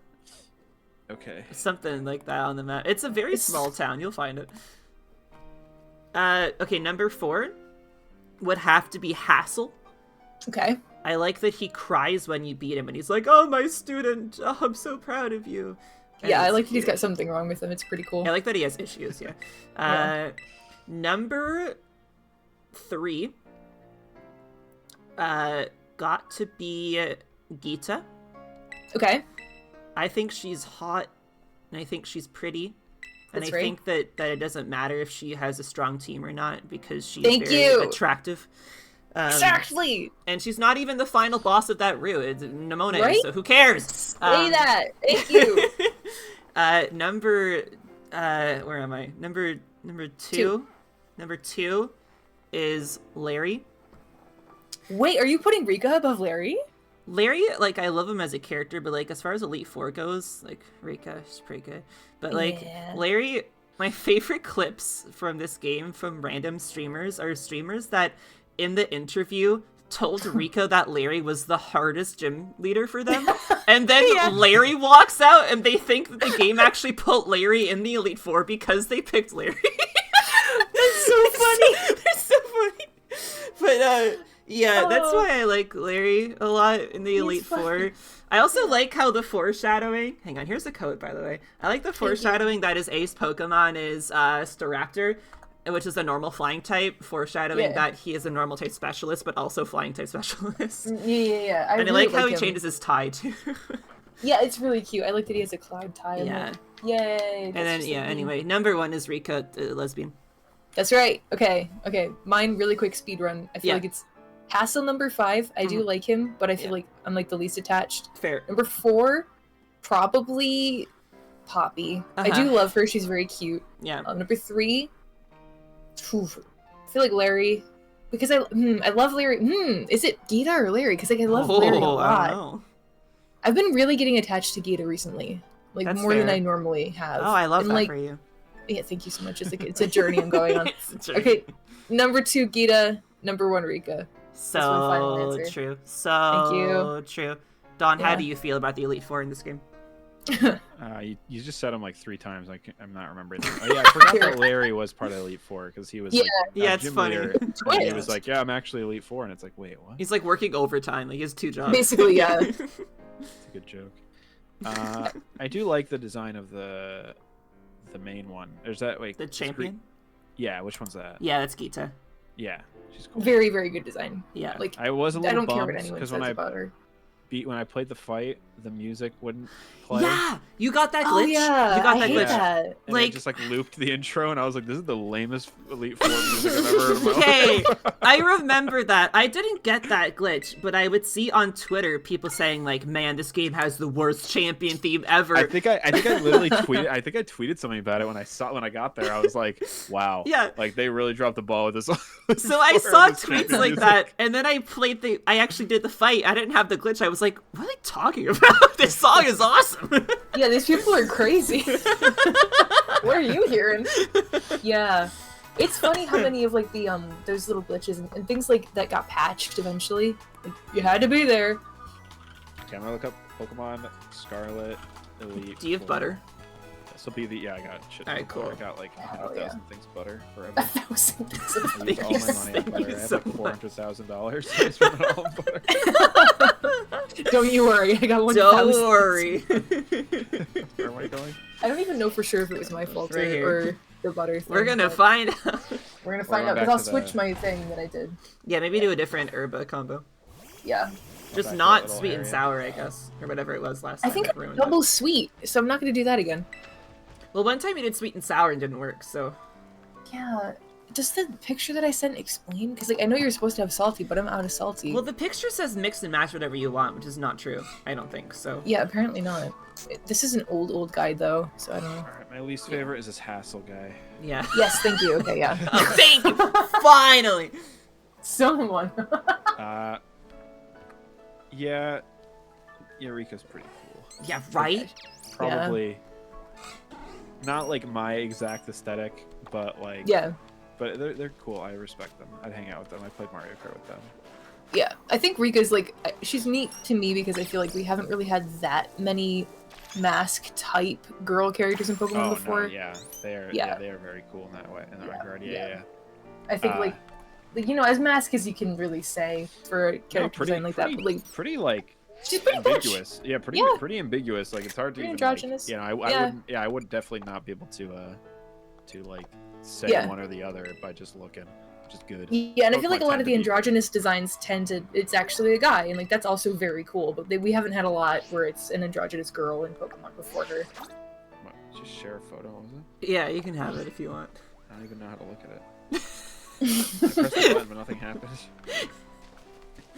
[SPEAKER 3] Okay.
[SPEAKER 2] Something like that on the map. It's a very
[SPEAKER 1] It's-
[SPEAKER 2] small town. You'll find it. Okay, number 4 would have to be Hassel.
[SPEAKER 1] Okay.
[SPEAKER 2] I like that he cries when you beat him, and he's like, "Oh, my student! Oh, I'm so proud of you." And
[SPEAKER 1] Yeah, I
[SPEAKER 2] it's
[SPEAKER 1] like that he's
[SPEAKER 2] cute.
[SPEAKER 1] got something wrong with him. It's pretty cool.
[SPEAKER 2] I like that he has issues. Yeah.
[SPEAKER 1] Yeah.
[SPEAKER 2] Number 3. Got to be Gita.
[SPEAKER 1] Okay.
[SPEAKER 2] I think she's hot, and I think she's pretty. And
[SPEAKER 1] That's
[SPEAKER 2] I
[SPEAKER 1] right.
[SPEAKER 2] think that it doesn't matter if she has a strong team or not because she's
[SPEAKER 1] Thank
[SPEAKER 2] very
[SPEAKER 1] you.
[SPEAKER 2] attractive.
[SPEAKER 1] Exactly.
[SPEAKER 2] And she's not even the final boss of that route. It's Nemone,
[SPEAKER 1] Right?
[SPEAKER 2] so who cares?
[SPEAKER 1] Say that. Thank you.
[SPEAKER 2] Number where am I? Number two. Number 2 is Larry.
[SPEAKER 1] Wait, are you putting Rika above Larry?
[SPEAKER 2] Larry, like, I love him as a character, but, like, as far as Elite Four goes, like, Rika, she's pretty good. But, like,
[SPEAKER 1] Yeah.
[SPEAKER 2] Larry, my favorite clips from this game from random streamers are streamers that, in the interview, told Rika that Larry was the hardest gym leader for them. And then
[SPEAKER 1] Yeah.
[SPEAKER 2] Larry walks out, and they think that the game actually put Larry in the Elite Four because they picked Larry.
[SPEAKER 1] That's so funny.
[SPEAKER 2] They're so funny. But, yeah, that's why I like Larry a lot in the Elite Four. I also like how the foreshadowing... Hang on, here's the code, by the way. I like the foreshadowing that his ace Pokemon is Staraptor, which is a normal flying type, foreshadowing that he is a normal type specialist, but also flying type specialist.
[SPEAKER 1] Yeah. I
[SPEAKER 2] And
[SPEAKER 1] really
[SPEAKER 2] I like how he
[SPEAKER 1] him.
[SPEAKER 2] changes his tie, too.
[SPEAKER 1] Yeah, it's really cute. I like that he has a cloud tie. I'm
[SPEAKER 2] Yeah.
[SPEAKER 1] like, yay.
[SPEAKER 2] And then, anyway, number 1 is Rika, lesbian.
[SPEAKER 1] That's right. Okay. Mine, really quick speed run. I feel like it's Hassel number 5. I do like him, but I feel like I'm like the least attached.
[SPEAKER 2] Fair.
[SPEAKER 1] Number 4, probably Poppy. I do love her. She's very cute.
[SPEAKER 2] Yeah.
[SPEAKER 1] Number 3, I feel like Larry. Because I love Larry. Is it Gita or Larry? Because like I love Larry a
[SPEAKER 2] I
[SPEAKER 1] lot.
[SPEAKER 2] don't know.
[SPEAKER 1] I've been really getting attached to Gita recently. Like
[SPEAKER 2] That's
[SPEAKER 1] more than
[SPEAKER 2] fair.
[SPEAKER 1] I normally have.
[SPEAKER 2] Oh, I love
[SPEAKER 1] And,
[SPEAKER 2] that
[SPEAKER 1] like,
[SPEAKER 2] for you.
[SPEAKER 1] yeah, thank you so much. It's like it's a journey I'm going on.
[SPEAKER 2] It's a journey.
[SPEAKER 1] Okay, number 2 Gita, number 1 Rika. my final
[SPEAKER 2] So
[SPEAKER 1] answer.
[SPEAKER 2] true. So
[SPEAKER 1] Thank you.
[SPEAKER 2] true. Don, how
[SPEAKER 1] Yeah.
[SPEAKER 2] do you feel about the Elite Four in this game?
[SPEAKER 3] You just said them like 3 times. I'm not remembering them. Oh, yeah, I forgot that Larry was part of Elite Four because he was
[SPEAKER 1] Yeah.
[SPEAKER 3] like,
[SPEAKER 2] Yeah, it's
[SPEAKER 3] gym
[SPEAKER 2] funny.
[SPEAKER 3] leader, and he
[SPEAKER 1] Twist.
[SPEAKER 3] was like, yeah, I'm actually Elite Four, and it's like, wait, what?
[SPEAKER 2] He's like working overtime. Like he has 2 jobs.
[SPEAKER 1] Basically, yeah.
[SPEAKER 3] It's a good joke. I do like the design of the main one. There's that
[SPEAKER 2] The champion?
[SPEAKER 3] Yeah, which one's that?
[SPEAKER 2] Yeah, that's Gita.
[SPEAKER 3] Yeah, she's cool.
[SPEAKER 1] Very, very good design.
[SPEAKER 2] Yeah.
[SPEAKER 1] Like
[SPEAKER 3] I was a
[SPEAKER 1] I
[SPEAKER 3] little
[SPEAKER 1] don't care what
[SPEAKER 3] bummed
[SPEAKER 1] anyone
[SPEAKER 3] because
[SPEAKER 1] says
[SPEAKER 3] when I
[SPEAKER 1] about her.
[SPEAKER 3] when I played the fight, the music wouldn't play.
[SPEAKER 2] Yeah, you got that glitch.
[SPEAKER 1] Oh yeah,
[SPEAKER 2] you got
[SPEAKER 1] I
[SPEAKER 2] that
[SPEAKER 1] hate
[SPEAKER 2] glitch.
[SPEAKER 1] that.
[SPEAKER 3] And
[SPEAKER 2] Like-
[SPEAKER 3] it just like looped the intro, and I was like, "This is the lamest Elite Four music I've ever heard in my
[SPEAKER 2] Okay,
[SPEAKER 3] life."
[SPEAKER 2] I remember that. I didn't get that glitch, but I would see on Twitter people saying like, "Man, this game has the worst champion theme ever."
[SPEAKER 3] I think I literally tweeted. I think I tweeted something about it when I got there. I was like, "Wow,
[SPEAKER 2] Yeah.
[SPEAKER 3] like they really dropped the ball with this."
[SPEAKER 2] So I saw tweets like that, and then I actually did the fight. I didn't have the glitch. I was like, "What are they talking about? This song is awesome."
[SPEAKER 1] Yeah, these people are crazy. What are you hearing? Yeah. It's funny how many of like the those little glitches and things like that got patched eventually. Like you had to be there.
[SPEAKER 3] Okay, I'm gonna look up Pokemon Scarlet Elite.
[SPEAKER 2] Do you have
[SPEAKER 3] Four.
[SPEAKER 2] butter?
[SPEAKER 3] This will be the I got shit.
[SPEAKER 2] Alright,
[SPEAKER 3] ton of butter.
[SPEAKER 2] cool.
[SPEAKER 3] I got like
[SPEAKER 1] Hell
[SPEAKER 3] 100,000 things butter forever.
[SPEAKER 1] 1,000 things of
[SPEAKER 3] I used all my
[SPEAKER 1] things.
[SPEAKER 3] money on
[SPEAKER 2] Thank
[SPEAKER 3] butter.
[SPEAKER 2] you
[SPEAKER 3] I have
[SPEAKER 2] so
[SPEAKER 3] like
[SPEAKER 2] much.
[SPEAKER 3] $400,000. I spent it all on butter.
[SPEAKER 1] Don't you worry, I got 1,000.
[SPEAKER 2] Don't worry.
[SPEAKER 3] Where am I going?
[SPEAKER 1] I don't even know for sure if it was my fault
[SPEAKER 2] Right here.
[SPEAKER 1] or the butter thing.
[SPEAKER 2] We're gonna
[SPEAKER 1] but
[SPEAKER 2] find out.
[SPEAKER 1] We're gonna
[SPEAKER 3] We're
[SPEAKER 1] find
[SPEAKER 3] going
[SPEAKER 1] out because
[SPEAKER 3] back
[SPEAKER 1] I'll
[SPEAKER 3] to
[SPEAKER 1] switch
[SPEAKER 3] the-
[SPEAKER 1] my thing that I did.
[SPEAKER 2] Yeah, maybe do a different herba combo.
[SPEAKER 1] Yeah.
[SPEAKER 2] Just
[SPEAKER 3] back to
[SPEAKER 2] not
[SPEAKER 3] that little
[SPEAKER 2] sweet and
[SPEAKER 3] area.
[SPEAKER 2] sour, I guess, or whatever it was last
[SPEAKER 1] I
[SPEAKER 2] time.
[SPEAKER 1] think
[SPEAKER 2] I've
[SPEAKER 1] I'm
[SPEAKER 2] ruined
[SPEAKER 1] double
[SPEAKER 2] it.
[SPEAKER 1] sweet, so I'm not gonna do that again.
[SPEAKER 2] Well, one time you did sweet and sour and didn't work, so
[SPEAKER 1] Yeah. Does the picture that I sent explain? Because like I know you're supposed to have salty, but I'm out of salty.
[SPEAKER 2] well, the picture says mix and match whatever you want, which is not true. I don't think so.
[SPEAKER 1] Yeah, apparently not. This is an old guide though, so I don't know.
[SPEAKER 3] Alright, my least favorite is this Hassel guy.
[SPEAKER 2] Yeah.
[SPEAKER 1] Yes, thank you. Okay, yeah.
[SPEAKER 2] Oh, thank you. Finally.
[SPEAKER 1] Someone.
[SPEAKER 3] Yeah, Eureka's pretty cool.
[SPEAKER 2] Yeah. Right.
[SPEAKER 3] Probably not like my exact aesthetic, but like
[SPEAKER 1] Yeah.
[SPEAKER 3] But they're cool. I respect them. I'd hang out with them. I played Mario Kart with them.
[SPEAKER 1] Yeah. I think Rika's like she's neat to me because I feel like we haven't really had that many mask type girl characters in Pokemon
[SPEAKER 3] Oh
[SPEAKER 1] before.
[SPEAKER 3] no, yeah, they are.
[SPEAKER 1] Yeah.
[SPEAKER 3] Yeah, they are very cool in that way. In that
[SPEAKER 1] Yeah,
[SPEAKER 3] regard,
[SPEAKER 1] yeah.
[SPEAKER 3] yeah.
[SPEAKER 1] I think like you know, as mask as you can really say for a character design like that, but like
[SPEAKER 3] pretty like
[SPEAKER 1] she's pretty much.
[SPEAKER 3] ambiguous. Yeah, pretty
[SPEAKER 1] Yeah.
[SPEAKER 3] pretty ambiguous. Like it's hard to
[SPEAKER 1] Pretty
[SPEAKER 3] even like,
[SPEAKER 1] androgynous.
[SPEAKER 3] you know, I
[SPEAKER 1] Yeah.
[SPEAKER 3] wouldn't. Yeah, I would definitely not be able to like say
[SPEAKER 1] Yeah.
[SPEAKER 3] one or the other by just looking. Which is good.
[SPEAKER 1] Yeah, and I feel like a
[SPEAKER 3] Pokemon
[SPEAKER 1] lot
[SPEAKER 3] tend
[SPEAKER 1] of
[SPEAKER 3] to
[SPEAKER 1] the
[SPEAKER 3] be-
[SPEAKER 1] androgynous designs tend to it's actually a guy, and like that's also very cool. But we haven't had a lot where it's an androgynous girl in Pokemon before her.
[SPEAKER 3] What, just share a photo, was it?
[SPEAKER 2] Yeah, you can have it if you want.
[SPEAKER 3] I don't even know how to look at it. I press the button, but nothing happens.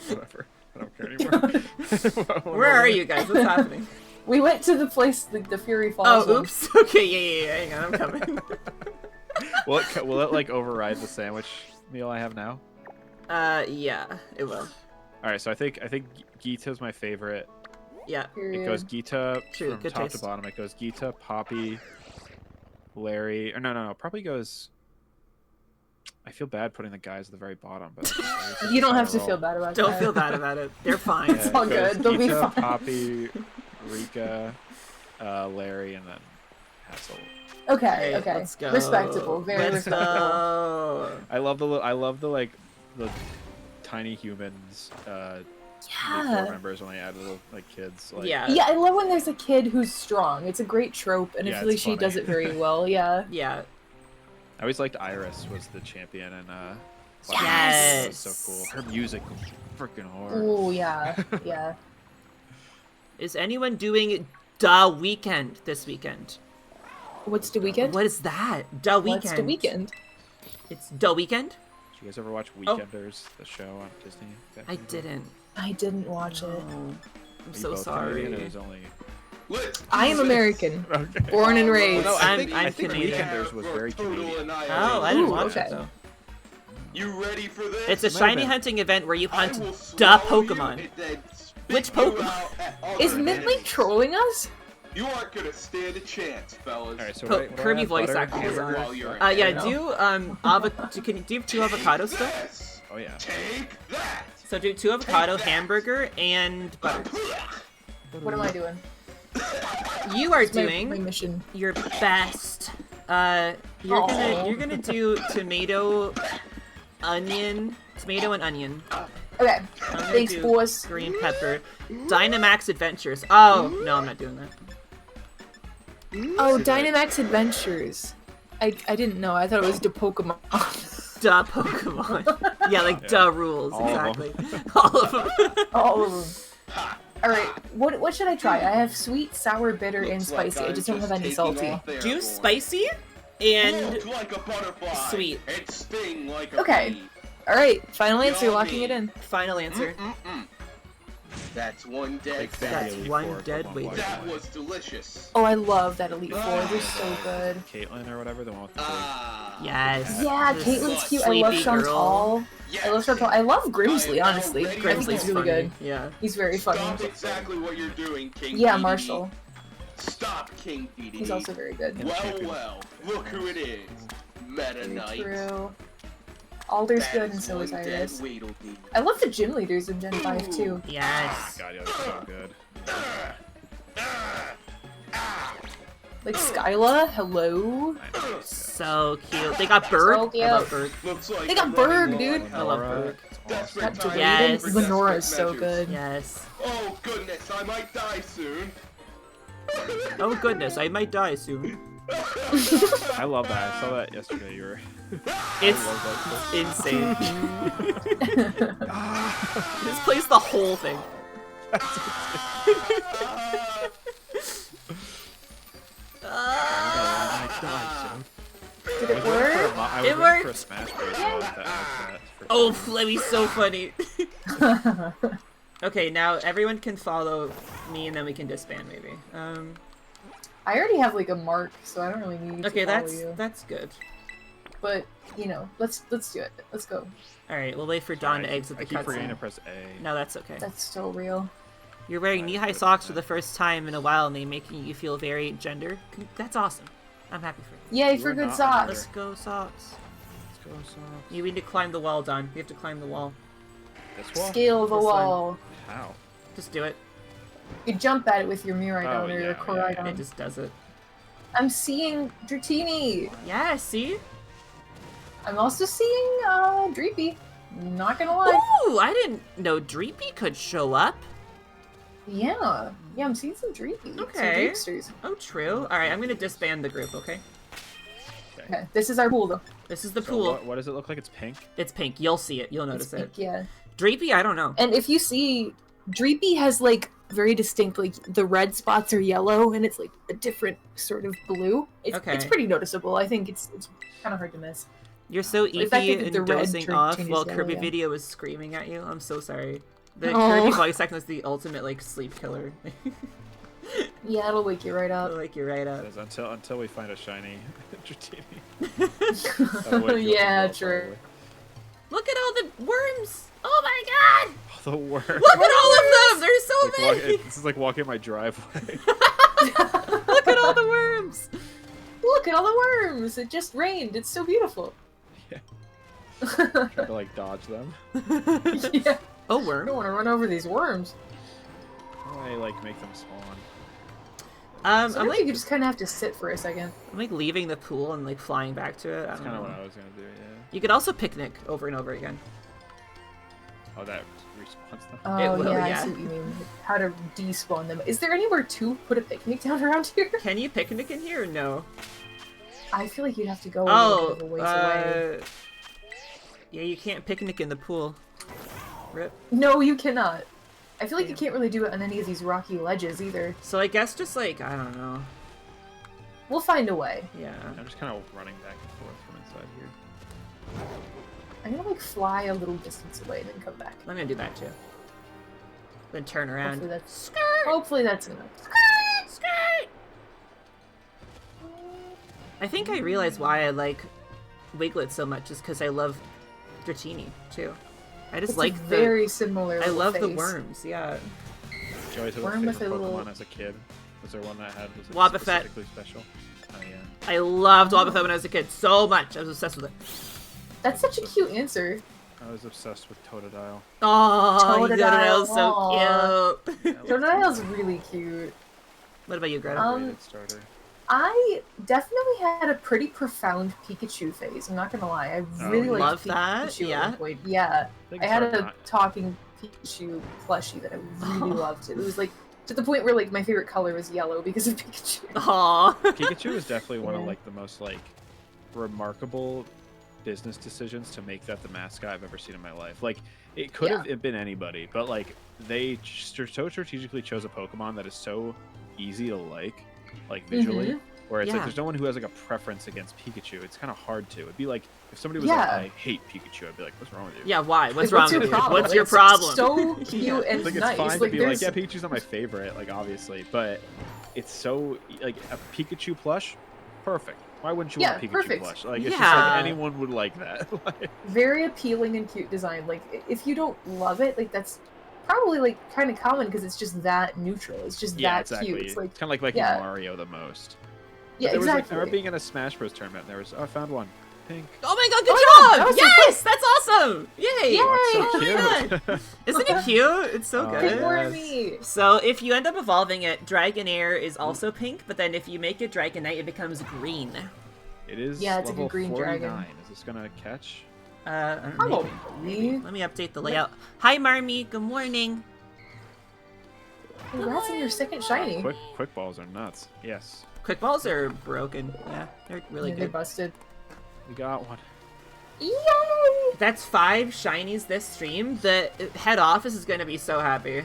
[SPEAKER 3] Whatever. I don't care anymore.
[SPEAKER 2] Where are you guys? What's happening?
[SPEAKER 1] We went to the place, the Fury Falls.
[SPEAKER 2] Oh,
[SPEAKER 1] one.
[SPEAKER 2] oops. Okay, yeah. Hang on, I'm coming.
[SPEAKER 3] Will it like override the sandwich meal I have now?
[SPEAKER 2] Yeah, it will.
[SPEAKER 3] All right, so I think Gita's my favorite.
[SPEAKER 2] Yeah.
[SPEAKER 3] It goes Gita
[SPEAKER 2] True,
[SPEAKER 3] from
[SPEAKER 2] good
[SPEAKER 3] top
[SPEAKER 2] taste.
[SPEAKER 3] to bottom. It goes Gita, Poppy, Larry. Or no. Probably goes. I feel bad putting the guys at the very bottom, but
[SPEAKER 1] You don't have to feel bad about that.
[SPEAKER 2] Don't feel bad about it. They're fine.
[SPEAKER 3] Yeah,
[SPEAKER 1] It's all
[SPEAKER 3] it goes
[SPEAKER 1] good. They'll be
[SPEAKER 3] Gita,
[SPEAKER 1] fine.
[SPEAKER 3] Poppy, Rika, Larry, and then Hassel.
[SPEAKER 1] Okay,
[SPEAKER 2] Okay, let's go.
[SPEAKER 1] Respectable, very
[SPEAKER 2] Let's
[SPEAKER 1] respectable.
[SPEAKER 2] go.
[SPEAKER 3] I love the like the tiny humans.
[SPEAKER 1] Yeah.
[SPEAKER 3] Members when I add little like kids. Like,
[SPEAKER 2] Yeah.
[SPEAKER 1] Yeah, I love when there's a kid who's strong. It's a great trope, and I
[SPEAKER 3] Yeah,
[SPEAKER 1] feel like
[SPEAKER 3] it's
[SPEAKER 1] she
[SPEAKER 3] funny.
[SPEAKER 1] does it very well. Yeah.
[SPEAKER 2] Yeah.
[SPEAKER 3] I always liked Iris was the champion and
[SPEAKER 2] Yes.
[SPEAKER 3] It was so cool. Her music was freaking hard.
[SPEAKER 1] Oh yeah, yeah.
[SPEAKER 2] Is anyone doing the weekend this weekend?
[SPEAKER 1] What's the weekend?
[SPEAKER 2] What is that? The weekend.
[SPEAKER 1] What's the weekend?
[SPEAKER 2] It's the weekend?
[SPEAKER 3] Did you guys ever watch Weekenders, the show on Disney?
[SPEAKER 2] I didn't.
[SPEAKER 1] I didn't watch it.
[SPEAKER 2] No. I'm
[SPEAKER 3] Are you
[SPEAKER 2] so
[SPEAKER 3] both
[SPEAKER 2] sorry.
[SPEAKER 3] Canadian? It was only...
[SPEAKER 1] I am American,
[SPEAKER 3] Okay.
[SPEAKER 1] born and raised.
[SPEAKER 3] No,
[SPEAKER 2] I'm
[SPEAKER 3] I think
[SPEAKER 2] Canadian.
[SPEAKER 3] Weekenders was very Canadian.
[SPEAKER 2] Oh, I didn't
[SPEAKER 1] Ooh,
[SPEAKER 2] watch
[SPEAKER 1] okay.
[SPEAKER 2] it though.
[SPEAKER 4] You ready for this?
[SPEAKER 2] It's a
[SPEAKER 3] Might have
[SPEAKER 2] shiny
[SPEAKER 3] been.
[SPEAKER 2] hunting event where you
[SPEAKER 4] I
[SPEAKER 2] hunt
[SPEAKER 4] will
[SPEAKER 2] the
[SPEAKER 4] swallow
[SPEAKER 2] Pokemon.
[SPEAKER 4] you and then spit
[SPEAKER 2] Which
[SPEAKER 4] you
[SPEAKER 2] Pokemon?
[SPEAKER 4] out at other
[SPEAKER 1] Is Mintley
[SPEAKER 4] enemies.
[SPEAKER 1] trolling us?
[SPEAKER 4] You aren't gonna stand a chance, fellas.
[SPEAKER 3] Alright, so
[SPEAKER 2] Po-
[SPEAKER 3] what do I
[SPEAKER 2] Kirby
[SPEAKER 3] add?
[SPEAKER 2] voice
[SPEAKER 3] Butter?
[SPEAKER 2] acting is on.
[SPEAKER 4] While you're
[SPEAKER 2] Yeah,
[SPEAKER 1] know.
[SPEAKER 2] do do you have 2 avocados still?
[SPEAKER 4] This.
[SPEAKER 3] Oh yeah.
[SPEAKER 4] Take that.
[SPEAKER 2] So do 2 avocado, hamburger, and butter.
[SPEAKER 1] What am I doing?
[SPEAKER 2] You are
[SPEAKER 1] My
[SPEAKER 2] doing
[SPEAKER 1] mission.
[SPEAKER 2] your best. You're
[SPEAKER 1] Aw.
[SPEAKER 2] gonna do tomato and onion.
[SPEAKER 1] Okay.
[SPEAKER 2] I'm gonna
[SPEAKER 1] Thanks,
[SPEAKER 2] do
[SPEAKER 1] boys.
[SPEAKER 2] green pepper. Dynamax Adventures. Oh no, I'm not doing that.
[SPEAKER 1] Oh, Dynamax Adventures. I didn't know. I thought it was the Pokemon.
[SPEAKER 2] Duh Pokemon. Yeah, like
[SPEAKER 3] Yeah.
[SPEAKER 2] duh rules,
[SPEAKER 3] All of
[SPEAKER 2] exactly. All of them.
[SPEAKER 1] All of them. All right. What should I try? I have sweet, sour, bitter, and
[SPEAKER 4] Looks like
[SPEAKER 1] spicy. I
[SPEAKER 4] I'm
[SPEAKER 1] just don't have any
[SPEAKER 4] taking
[SPEAKER 1] salty.
[SPEAKER 4] off
[SPEAKER 2] Do
[SPEAKER 4] airborne.
[SPEAKER 2] spicy and
[SPEAKER 4] Look like a butterfly
[SPEAKER 2] sweet.
[SPEAKER 4] and sting like a
[SPEAKER 1] Okay.
[SPEAKER 4] bee.
[SPEAKER 1] All right. Final answer. Locking it in.
[SPEAKER 2] final answer.
[SPEAKER 4] That's one dead
[SPEAKER 3] Big fan
[SPEAKER 2] That's
[SPEAKER 3] of Elite
[SPEAKER 2] one
[SPEAKER 3] Four
[SPEAKER 2] dead
[SPEAKER 3] Pokemon
[SPEAKER 2] weight.
[SPEAKER 3] Black
[SPEAKER 4] That
[SPEAKER 3] and White.
[SPEAKER 4] was delicious.
[SPEAKER 1] Oh, I love that Elite Four. They're so good.
[SPEAKER 3] Caitlyn or whatever, the one with the
[SPEAKER 4] Ah.
[SPEAKER 2] Yes.
[SPEAKER 1] Yeah,
[SPEAKER 2] The
[SPEAKER 1] Caitlin's cute. I love
[SPEAKER 2] sleepy girl.
[SPEAKER 1] Chantal.
[SPEAKER 4] Yes.
[SPEAKER 1] I love Chantal. I love Grimsley,
[SPEAKER 4] I am
[SPEAKER 1] honestly.
[SPEAKER 4] already
[SPEAKER 1] Grimsley's
[SPEAKER 2] Grimsley's
[SPEAKER 1] really
[SPEAKER 2] funny.
[SPEAKER 1] good.
[SPEAKER 2] Yeah.
[SPEAKER 1] He's very funny.
[SPEAKER 4] Stop exactly what you're doing, King
[SPEAKER 1] Yeah,
[SPEAKER 4] Dedede.
[SPEAKER 1] Marshall.
[SPEAKER 4] Stop, King Dedede.
[SPEAKER 1] He's also very good.
[SPEAKER 3] Yeah.
[SPEAKER 4] Well,
[SPEAKER 3] champion.
[SPEAKER 4] well, look who it is. Meta
[SPEAKER 1] Very
[SPEAKER 4] Knight.
[SPEAKER 1] true. Alder's
[SPEAKER 4] That
[SPEAKER 1] good, and so is
[SPEAKER 4] one dead
[SPEAKER 1] Iris.
[SPEAKER 4] Weedledee.
[SPEAKER 1] I love the gym leaders in Gen 5 too.
[SPEAKER 2] Yes.
[SPEAKER 3] God, yeah, that's so good.
[SPEAKER 1] Like Skyla, hello.
[SPEAKER 3] I know, it's good.
[SPEAKER 2] So cute. They got Bird.
[SPEAKER 1] So cute.
[SPEAKER 2] I love Bird.
[SPEAKER 4] Looks like
[SPEAKER 1] They got
[SPEAKER 4] I'm
[SPEAKER 1] Berg,
[SPEAKER 4] running
[SPEAKER 1] dude.
[SPEAKER 4] low on
[SPEAKER 2] I love
[SPEAKER 3] Lenora,
[SPEAKER 2] Berg.
[SPEAKER 3] it's
[SPEAKER 4] Desperate
[SPEAKER 3] awesome.
[SPEAKER 1] That
[SPEAKER 4] times
[SPEAKER 2] Yes.
[SPEAKER 1] Jaden,
[SPEAKER 4] for
[SPEAKER 1] Lenora is
[SPEAKER 4] desperate
[SPEAKER 1] so
[SPEAKER 4] measures.
[SPEAKER 1] good.
[SPEAKER 2] Yes.
[SPEAKER 4] Oh goodness, I might die soon.
[SPEAKER 2] Oh goodness, I might die soon.
[SPEAKER 3] I love that. I saw that yesterday. You were.
[SPEAKER 2] It's
[SPEAKER 3] I love that stuff.
[SPEAKER 2] insane. Just plays the whole thing.
[SPEAKER 1] Did it work?
[SPEAKER 3] I
[SPEAKER 2] It
[SPEAKER 3] was waiting for a
[SPEAKER 2] worked.
[SPEAKER 3] Smash Bros. mod that has that for-
[SPEAKER 2] Oh, that'd be so funny. Okay, now everyone can follow me, and then we can disband maybe.
[SPEAKER 1] I already have like a mark, so I don't really need
[SPEAKER 2] Okay,
[SPEAKER 1] to follow you.
[SPEAKER 2] that's good.
[SPEAKER 1] But you know, let's do it. Let's go.
[SPEAKER 2] All right, we'll wait for Dawn to
[SPEAKER 3] Sorry,
[SPEAKER 2] exit the
[SPEAKER 3] I keep forgetting to
[SPEAKER 2] cutscene.
[SPEAKER 3] press A.
[SPEAKER 2] No, that's okay.
[SPEAKER 1] That's so real.
[SPEAKER 2] You're wearing knee-high socks for the first time in a while, and they making you feel very gender. That's awesome. I'm happy for you.
[SPEAKER 1] Yay
[SPEAKER 3] You
[SPEAKER 1] for
[SPEAKER 3] are
[SPEAKER 1] good
[SPEAKER 3] not
[SPEAKER 1] socks.
[SPEAKER 2] Let's go, socks.
[SPEAKER 3] Let's go, socks.
[SPEAKER 2] You need to climb the wall, Dawn. We have to climb the wall.
[SPEAKER 3] This wall?
[SPEAKER 1] Scale the
[SPEAKER 2] This one.
[SPEAKER 1] wall.
[SPEAKER 3] How?
[SPEAKER 2] Just do it.
[SPEAKER 1] You jump at it with your Mirai
[SPEAKER 3] Oh,
[SPEAKER 1] or your
[SPEAKER 3] yeah,
[SPEAKER 1] Koraidon.
[SPEAKER 2] It just does it.
[SPEAKER 1] I'm seeing Dratini.
[SPEAKER 2] Yeah, see?
[SPEAKER 1] I'm also seeing Dreepy. Not gonna lie.
[SPEAKER 2] Ooh, I didn't know Dreepy could show up.
[SPEAKER 1] Yeah. Yeah, I'm seeing some Dreepy.
[SPEAKER 2] Okay.
[SPEAKER 1] Some Dreepsters.
[SPEAKER 2] Oh, true. Alright, I'm gonna disband the group, okay?
[SPEAKER 1] Okay. This is our pool though.
[SPEAKER 2] This is the
[SPEAKER 3] So
[SPEAKER 2] pool.
[SPEAKER 3] what does it look like? It's pink?
[SPEAKER 2] It's pink. You'll see it. You'll
[SPEAKER 1] It's
[SPEAKER 2] notice it.
[SPEAKER 1] pink, yeah.
[SPEAKER 2] Dreepy, I don't know.
[SPEAKER 1] And if you see, Dreepy has like very distinct, like the red spots are yellow and it's like a different sort of blue. It's
[SPEAKER 2] Okay.
[SPEAKER 1] pretty noticeable. I think it's kind of hard to miss.
[SPEAKER 2] You're so
[SPEAKER 1] The fact
[SPEAKER 2] eepy
[SPEAKER 1] that
[SPEAKER 2] and
[SPEAKER 1] the red
[SPEAKER 2] dozing
[SPEAKER 1] drink
[SPEAKER 2] off
[SPEAKER 1] changes
[SPEAKER 2] while
[SPEAKER 1] yellow,
[SPEAKER 2] Kirby
[SPEAKER 1] yeah.
[SPEAKER 2] Video is screaming at you. I'm so sorry. The
[SPEAKER 1] Oh.
[SPEAKER 2] Kirby voice acting is the ultimate, like, sleep killer.
[SPEAKER 1] Yeah, it'll wake you right
[SPEAKER 2] It'll
[SPEAKER 1] up.
[SPEAKER 2] wake you right
[SPEAKER 3] It
[SPEAKER 2] up.
[SPEAKER 3] says, until we find a shiny Dratini.
[SPEAKER 1] Yeah, true.
[SPEAKER 2] Look at all the worms! Oh my god!
[SPEAKER 3] Oh, the worm.
[SPEAKER 2] Look at all of them! There's so many!
[SPEAKER 3] This is like walking my driveway.
[SPEAKER 2] Look at all the worms!
[SPEAKER 1] Look at all the worms! It just rained. It's so beautiful.
[SPEAKER 3] Yeah. Trying to like dodge them.
[SPEAKER 1] Yeah.
[SPEAKER 2] Oh,
[SPEAKER 1] I
[SPEAKER 2] worm.
[SPEAKER 1] don't want to run over these worms.
[SPEAKER 3] How do I like make them spawn?
[SPEAKER 1] So
[SPEAKER 2] I'm
[SPEAKER 1] I think
[SPEAKER 2] like,
[SPEAKER 1] you just kind of have to sit for a second.
[SPEAKER 2] I'm like leaving the pool and like flying back to it. I
[SPEAKER 3] That's
[SPEAKER 2] don't
[SPEAKER 3] kind of
[SPEAKER 2] know.
[SPEAKER 3] what I was gonna do. Yeah.
[SPEAKER 2] You could also picnic over and over again.
[SPEAKER 3] Oh, that respawns them.
[SPEAKER 1] Oh,
[SPEAKER 2] will,
[SPEAKER 1] yeah,
[SPEAKER 2] yeah.
[SPEAKER 1] I see what you mean. How to despawn them. Is there anywhere to put a picnic down around here?
[SPEAKER 2] Can you picnic in here or no?
[SPEAKER 1] I feel like you'd have to go a
[SPEAKER 2] Oh,
[SPEAKER 1] little bit of a ways away.
[SPEAKER 2] yeah, you can't picnic in the pool. Rip.
[SPEAKER 1] No, you cannot. I feel like you
[SPEAKER 2] Damn.
[SPEAKER 1] can't really do it on any of these rocky ledges either.
[SPEAKER 2] So I guess just like, I don't know.
[SPEAKER 1] We'll find a way.
[SPEAKER 2] Yeah.
[SPEAKER 3] I'm just kind of running back and forth from inside here.
[SPEAKER 1] I'm gonna like fly a little distance away and then come back.
[SPEAKER 2] I'm gonna do that too. Then turn around.
[SPEAKER 1] Hopefully that's,
[SPEAKER 2] Skirt!
[SPEAKER 1] hopefully that's enough.
[SPEAKER 2] Skirt! Skirt! I think I realize why I like Wiglet so much is because I love Dratini too. I just
[SPEAKER 1] It's
[SPEAKER 2] like
[SPEAKER 1] a very similar.
[SPEAKER 2] I
[SPEAKER 1] little
[SPEAKER 2] love the
[SPEAKER 1] face.
[SPEAKER 2] worms, yeah.
[SPEAKER 3] Joey, to
[SPEAKER 1] Worm
[SPEAKER 3] the
[SPEAKER 1] with
[SPEAKER 3] favorite
[SPEAKER 1] a little-
[SPEAKER 3] Pokemon as a kid. Was there one that had was it
[SPEAKER 2] Wobbuffet.
[SPEAKER 3] specifically special? Oh yeah.
[SPEAKER 2] I loved Wobbuffet when I was a kid so much. I was obsessed with it.
[SPEAKER 1] That's such a cute answer.
[SPEAKER 3] I was obsessed with Totodile.
[SPEAKER 2] Oh,
[SPEAKER 1] Totodile,
[SPEAKER 2] Totodile was
[SPEAKER 1] aw.
[SPEAKER 2] so cute.
[SPEAKER 1] Totodile's really cute.
[SPEAKER 2] What about you, Greta?
[SPEAKER 3] Underrated starter.
[SPEAKER 1] I definitely had a pretty profound Pikachu phase. I'm not gonna lie. I really
[SPEAKER 3] yeah.
[SPEAKER 1] liked
[SPEAKER 2] Love that,
[SPEAKER 1] Pikachu.
[SPEAKER 2] yeah.
[SPEAKER 1] At one point. Yeah.
[SPEAKER 3] think
[SPEAKER 1] I
[SPEAKER 3] it's
[SPEAKER 1] had
[SPEAKER 3] hard
[SPEAKER 1] a
[SPEAKER 3] not-
[SPEAKER 1] talking Pikachu plushie that I really loved. It was like to the point where like my favorite color was yellow because of Pikachu.
[SPEAKER 2] Aw.
[SPEAKER 3] Pikachu is definitely one of
[SPEAKER 1] Yeah.
[SPEAKER 3] like the most like remarkable business decisions to make that the mascot I've ever seen in my life. Like it could have been anybody, but like they so strategically chose a Pokemon that is so easy to like visually. Where it's like
[SPEAKER 2] Yeah.
[SPEAKER 3] there's no one who has like a preference against Pikachu. It's kind of hard to. It'd be like if somebody was
[SPEAKER 1] Yeah.
[SPEAKER 3] like, "I hate Pikachu," I'd be like, "What's wrong with you?"
[SPEAKER 2] Yeah, why? What's
[SPEAKER 1] Like,
[SPEAKER 2] wrong
[SPEAKER 1] your
[SPEAKER 2] with you?
[SPEAKER 1] problem?
[SPEAKER 2] What's your
[SPEAKER 1] It's
[SPEAKER 2] problem?
[SPEAKER 1] So cute
[SPEAKER 2] Yeah.
[SPEAKER 1] and
[SPEAKER 3] Like it's
[SPEAKER 1] nice.
[SPEAKER 3] fine
[SPEAKER 1] Like
[SPEAKER 3] to be like,
[SPEAKER 1] there's
[SPEAKER 3] "Yeah, Pikachu's not my favorite," like obviously, but it's so like a Pikachu plush, perfect. Why wouldn't you want a
[SPEAKER 1] Yeah,
[SPEAKER 3] Pikachu
[SPEAKER 1] perfect.
[SPEAKER 3] plush? Like it's just
[SPEAKER 2] Yeah.
[SPEAKER 3] like anyone would like that. Like,
[SPEAKER 1] very appealing and cute design. Like if you don't love it, like that's probably like kind of common because it's just that neutral. It's just
[SPEAKER 3] yeah,
[SPEAKER 1] that
[SPEAKER 3] exactly.
[SPEAKER 1] cute. It's like
[SPEAKER 3] kind of like liking
[SPEAKER 1] yeah.
[SPEAKER 3] Mario the most.
[SPEAKER 1] yeah,
[SPEAKER 3] There was like, I
[SPEAKER 1] exactly.
[SPEAKER 3] remember being in a Smash Bros tournament. And there was I found one, pink.
[SPEAKER 2] Oh my god,
[SPEAKER 1] Oh my
[SPEAKER 2] good
[SPEAKER 1] God, that
[SPEAKER 2] job!
[SPEAKER 1] was so
[SPEAKER 2] Yes! That's awesome! Yay!
[SPEAKER 1] Yay!
[SPEAKER 2] Oh
[SPEAKER 3] So
[SPEAKER 2] my
[SPEAKER 3] cute.
[SPEAKER 2] god. Isn't it cute? It's so
[SPEAKER 3] Oh,
[SPEAKER 2] good.
[SPEAKER 1] Good for
[SPEAKER 3] Yes.
[SPEAKER 1] me.
[SPEAKER 2] So if you end up evolving it, Dragonair is also pink, but then if you make it Dragonite, it becomes green.
[SPEAKER 3] It is
[SPEAKER 1] Yeah, it's like a
[SPEAKER 3] level
[SPEAKER 1] green
[SPEAKER 3] 49.
[SPEAKER 1] dragon.
[SPEAKER 3] Is this gonna catch?
[SPEAKER 2] I don't know,
[SPEAKER 1] Probably.
[SPEAKER 2] Let me update the layout. Hi, Marmy. Good morning.
[SPEAKER 1] Congrats on your second shiny.
[SPEAKER 3] Quick balls are nuts. Yes,
[SPEAKER 2] Quick balls are broken. Yeah, they're really
[SPEAKER 1] Yeah, they're
[SPEAKER 2] good.
[SPEAKER 1] busted.
[SPEAKER 3] we got one.
[SPEAKER 1] Yay!
[SPEAKER 2] That's 5 shinies this stream. The head office is gonna be so happy.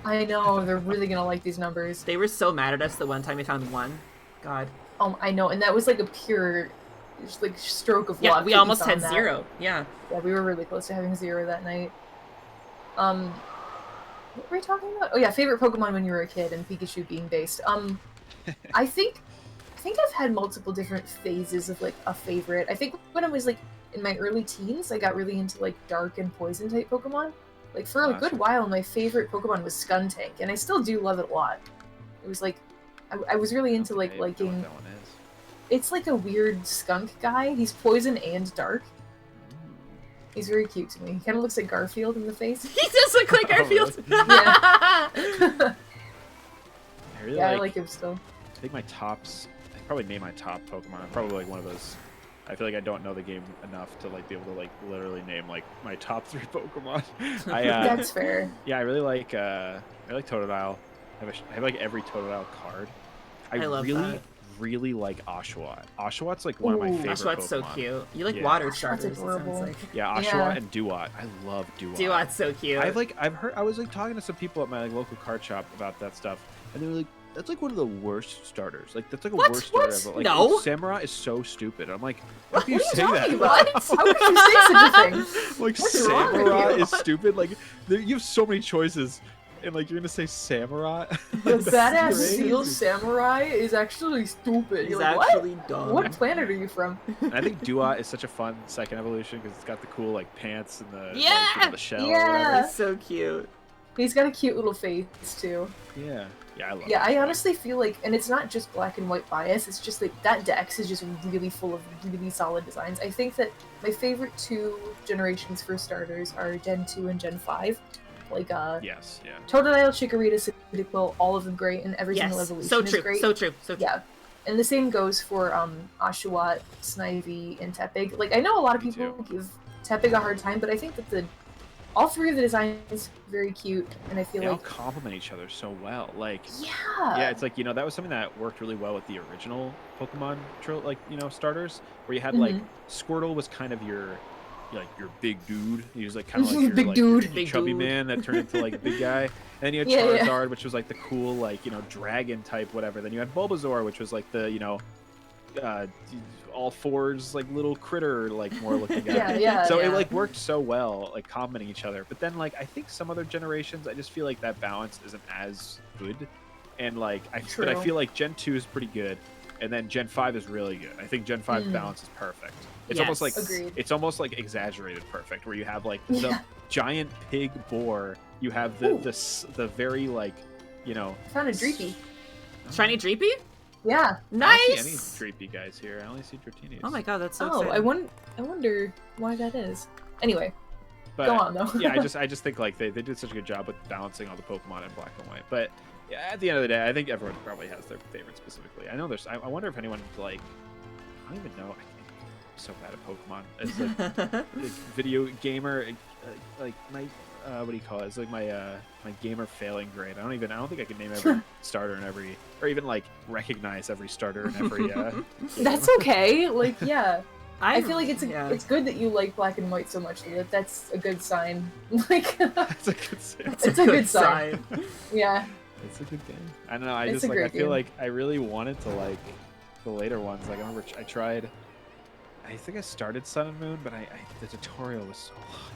[SPEAKER 1] I know they're really gonna like these numbers.
[SPEAKER 2] They were so mad at us the one time we found 1. God.
[SPEAKER 1] I know, and that was like a pure, just like stroke of
[SPEAKER 2] Yeah,
[SPEAKER 1] luck.
[SPEAKER 2] we
[SPEAKER 1] that you
[SPEAKER 2] almost
[SPEAKER 1] found
[SPEAKER 2] had
[SPEAKER 1] that.
[SPEAKER 2] 0. Yeah.
[SPEAKER 1] Yeah, we were really close to having 0 that night. What were we talking about? Oh yeah, favorite Pokemon when you were a kid and Pikachu being based. I think I've had multiple different phases of like a favorite. I think when I was like in my early teens, I got really into like dark and poison type Pokemon. Like for a
[SPEAKER 3] Gotcha.
[SPEAKER 1] good while, my favorite Pokemon was Skuntank, and I still do love it a lot. It was like I was really into like
[SPEAKER 3] I don't know
[SPEAKER 1] liking.
[SPEAKER 3] what that one is.
[SPEAKER 1] It's like a weird skunk guy. He's poison and dark. He's very cute to me. He kind of looks like Garfield in the face.
[SPEAKER 2] He does look like
[SPEAKER 3] Oh,
[SPEAKER 2] Garfield.
[SPEAKER 3] I really
[SPEAKER 1] Yeah, I like him still.
[SPEAKER 3] I think my tops. I probably name my top Pokemon. I'm probably like one of those. I feel like I don't know the game enough to like be able to like literally name like my top 3 Pokemon.
[SPEAKER 1] That's fair.
[SPEAKER 3] Yeah, I really like Totodile. I have like every Totodile card.
[SPEAKER 2] I love that.
[SPEAKER 3] really like Oshawott. Oshawott's like one of my
[SPEAKER 1] Ooh.
[SPEAKER 3] favorite
[SPEAKER 2] Oshawott's so
[SPEAKER 3] Pokemon.
[SPEAKER 2] cute. You like
[SPEAKER 3] Yeah.
[SPEAKER 2] water
[SPEAKER 1] Oshawott
[SPEAKER 2] starters, it sounds
[SPEAKER 1] adorable.
[SPEAKER 2] like.
[SPEAKER 3] Yeah, Oshawott
[SPEAKER 1] Yeah.
[SPEAKER 3] and Duat. I love Duat.
[SPEAKER 2] Duat's so cute.
[SPEAKER 3] I've heard. I was like talking to some people at my like local card shop about that stuff, and they were like, "That's like one of the worst starters. Like that's like a
[SPEAKER 2] What?
[SPEAKER 3] worst starter
[SPEAKER 2] What?
[SPEAKER 3] ever. Like
[SPEAKER 2] No.
[SPEAKER 3] Samurai is so stupid." I'm like, "How can you
[SPEAKER 1] What are
[SPEAKER 3] say
[SPEAKER 1] you
[SPEAKER 3] that?"
[SPEAKER 1] talking about? How could you say such a thing?
[SPEAKER 3] Like
[SPEAKER 1] What's wrong with
[SPEAKER 3] Samurai
[SPEAKER 1] you?
[SPEAKER 3] is stupid. Like you have so many choices, and like you're gonna say samurai.
[SPEAKER 1] The
[SPEAKER 3] That's
[SPEAKER 1] badass
[SPEAKER 3] crazy.
[SPEAKER 1] seal samurai is actually stupid.
[SPEAKER 2] He's
[SPEAKER 1] You're like,
[SPEAKER 2] actually
[SPEAKER 1] what?
[SPEAKER 2] dumb.
[SPEAKER 1] What planet are you from?
[SPEAKER 3] And I think Dua is such a fun second evolution because it's got the cool like pants and the
[SPEAKER 2] Yeah!
[SPEAKER 3] like, you know, the shell or
[SPEAKER 1] Yeah.
[SPEAKER 3] whatever.
[SPEAKER 2] He's so cute.
[SPEAKER 1] He's got a cute little face too.
[SPEAKER 3] Yeah, I love.
[SPEAKER 1] Yeah,
[SPEAKER 3] it.
[SPEAKER 1] I honestly feel like, and it's not just black and white bias, it's just like that Dex is just really full of really solid designs. I think that my favorite 2 generations for starters are Gen 2 and Gen 5. Like,
[SPEAKER 3] Yes, yeah.
[SPEAKER 1] Totodile, Chikorita, Cyndaquil, all of them great, and every single
[SPEAKER 2] Yes,
[SPEAKER 1] evolution
[SPEAKER 2] so
[SPEAKER 1] is
[SPEAKER 2] true,
[SPEAKER 1] great.
[SPEAKER 2] so true, so true.
[SPEAKER 1] Yeah. And the same goes for Oshawott, Snivy, and Tepig. Like, I know a lot of
[SPEAKER 3] Me
[SPEAKER 1] people
[SPEAKER 3] too.
[SPEAKER 1] give Tepig a hard time, but I think that all 3 of the designs very cute, and I feel
[SPEAKER 3] They all
[SPEAKER 1] like
[SPEAKER 3] complement each other so well. Like,
[SPEAKER 1] yeah,
[SPEAKER 3] yeah, it's like, you know, that was something that worked really well with the original Pokemon like, you know, starters, where you had like Squirtle was kind of your big dude. He was like kind of like your
[SPEAKER 1] Big
[SPEAKER 3] like,
[SPEAKER 1] dude.
[SPEAKER 3] your
[SPEAKER 2] Big
[SPEAKER 3] chubby
[SPEAKER 2] dude.
[SPEAKER 3] man that turned into like a big guy. And then you had
[SPEAKER 1] Yeah, yeah.
[SPEAKER 3] Charizard, which was like the cool like, you know, dragon type whatever. Then you had Bulbasaur, which was like the, you know, all fours like little critter like more looking guy.
[SPEAKER 1] yeah.
[SPEAKER 3] So
[SPEAKER 2] Yeah.
[SPEAKER 3] it like worked so well, like complementing each other. But then like I think some other generations, I just feel like that balance isn't as good. And like but I
[SPEAKER 1] True.
[SPEAKER 3] feel like Gen 2 is pretty good, and then Gen 5 is really good. I think Gen 5's balance is perfect. It's almost like
[SPEAKER 2] Yes.
[SPEAKER 1] Agreed.
[SPEAKER 3] it's almost like exaggerated perfect, where you have like the
[SPEAKER 1] Yeah.
[SPEAKER 3] giant pig boar, you have the very like, you know,
[SPEAKER 1] I found a Dreepy.
[SPEAKER 2] Shiny Dreepy?
[SPEAKER 3] I
[SPEAKER 1] Yeah.
[SPEAKER 3] don't see
[SPEAKER 2] Nice!
[SPEAKER 3] any Dreepy guys here. I only see Dratinius.
[SPEAKER 2] Oh my god, that's so
[SPEAKER 1] Oh,
[SPEAKER 2] exciting.
[SPEAKER 1] I wonder why that is. Anyway,
[SPEAKER 3] But,
[SPEAKER 1] go on though.
[SPEAKER 3] yeah, I just think like they did such a good job with balancing all the Pokemon in black and white. But yeah, at the end of the day, I think everyone probably has their favorite specifically. I know there's. I wonder if anyone like. I don't even know. I'm so bad at Pokemon. As a video gamer, like my what do you call it? It's like my my gamer failing grade. I don't think I can name every starter in every, or even like recognize every starter in every.
[SPEAKER 1] That's okay. Like, yeah. I feel like
[SPEAKER 2] yeah.
[SPEAKER 1] it's good that you like black and white so much. That's a good sign. Like,
[SPEAKER 3] That's a good sign.
[SPEAKER 1] it's a good sign. Yeah.
[SPEAKER 3] It's a good game. I don't know. I
[SPEAKER 1] It's
[SPEAKER 3] just
[SPEAKER 1] a
[SPEAKER 3] like. I
[SPEAKER 1] great
[SPEAKER 3] feel
[SPEAKER 1] game.
[SPEAKER 3] like I really wanted to like the later ones. Like I remember I tried. I think I started Sun and Moon, but the tutorial was so long.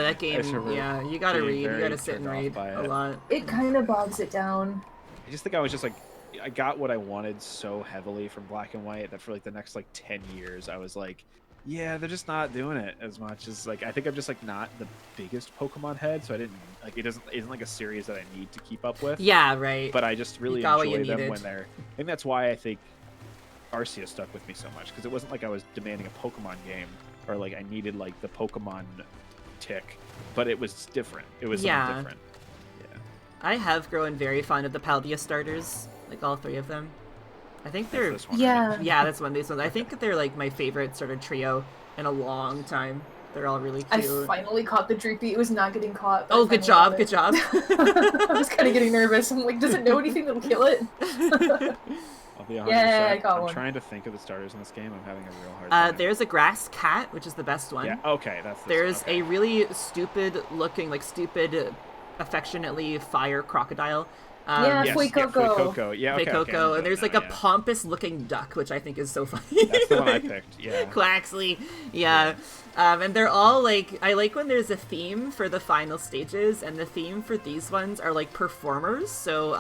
[SPEAKER 2] That game,
[SPEAKER 3] just remember
[SPEAKER 2] yeah, you gotta
[SPEAKER 3] being
[SPEAKER 2] read, you
[SPEAKER 3] very
[SPEAKER 2] gotta sit and
[SPEAKER 3] turned off
[SPEAKER 2] read
[SPEAKER 3] by
[SPEAKER 2] a
[SPEAKER 3] it.
[SPEAKER 2] lot.
[SPEAKER 1] It kind of bogs it down.
[SPEAKER 3] I just think I was just like, I got what I wanted so heavily from Black and White that for like the next like 10 years, I was like, yeah, they're just not doing it as much as like, I think I'm just like not the biggest Pokemon head, so I didn't like, isn't like a series that I need to keep up with.
[SPEAKER 2] Yeah, right.
[SPEAKER 3] But I just really
[SPEAKER 2] got what you
[SPEAKER 3] enjoy them
[SPEAKER 2] needed.
[SPEAKER 3] when they're, I think that's why I think Arceus stuck with me so much, because it wasn't like I was demanding a Pokemon game or like I needed like the Pokemon tick, but it was different. It was
[SPEAKER 2] Yeah.
[SPEAKER 3] something different. Yeah.
[SPEAKER 2] I have grown very fond of the Paldea starters, like all 3 of them. I think
[SPEAKER 3] That's
[SPEAKER 2] they're
[SPEAKER 3] this one,
[SPEAKER 1] Yeah.
[SPEAKER 3] right?
[SPEAKER 2] yeah, that's one of these ones. I think that they're like my favorite sort of trio in a long time. They're all really
[SPEAKER 1] I
[SPEAKER 2] cute.
[SPEAKER 1] finally caught the Dreepy. It was not getting caught. but
[SPEAKER 2] Oh,
[SPEAKER 1] I
[SPEAKER 2] good
[SPEAKER 1] finally
[SPEAKER 2] job,
[SPEAKER 1] got
[SPEAKER 2] good
[SPEAKER 1] it.
[SPEAKER 2] job.
[SPEAKER 1] I was kind of getting nervous. I'm like, does it know anything that'll kill it?
[SPEAKER 3] I'll be 100%.
[SPEAKER 1] Yeah, I got
[SPEAKER 3] I'm
[SPEAKER 1] one.
[SPEAKER 3] trying to think of the starters in this game. I'm having a real hard time.
[SPEAKER 2] There's a grass cat, which is the best one.
[SPEAKER 3] Yeah, okay, that's this
[SPEAKER 2] There's
[SPEAKER 3] one. Okay.
[SPEAKER 2] a really stupid looking, like stupid, affectionately fire crocodile.
[SPEAKER 1] Yeah,
[SPEAKER 3] Yes,
[SPEAKER 1] Fuecoco.
[SPEAKER 3] Fuecoco. Yeah, okay, okay,
[SPEAKER 2] Fuecoco,
[SPEAKER 3] I'm
[SPEAKER 2] and there's
[SPEAKER 3] good
[SPEAKER 2] like
[SPEAKER 3] now,
[SPEAKER 2] a
[SPEAKER 3] yeah.
[SPEAKER 2] pompous looking duck, which I think is so funny.
[SPEAKER 3] That's the one I
[SPEAKER 2] Like,
[SPEAKER 3] picked, yeah.
[SPEAKER 2] Quaxley, yeah. And they're all like, I like when there's a theme for the final stages, and the theme for these ones are like performers. So,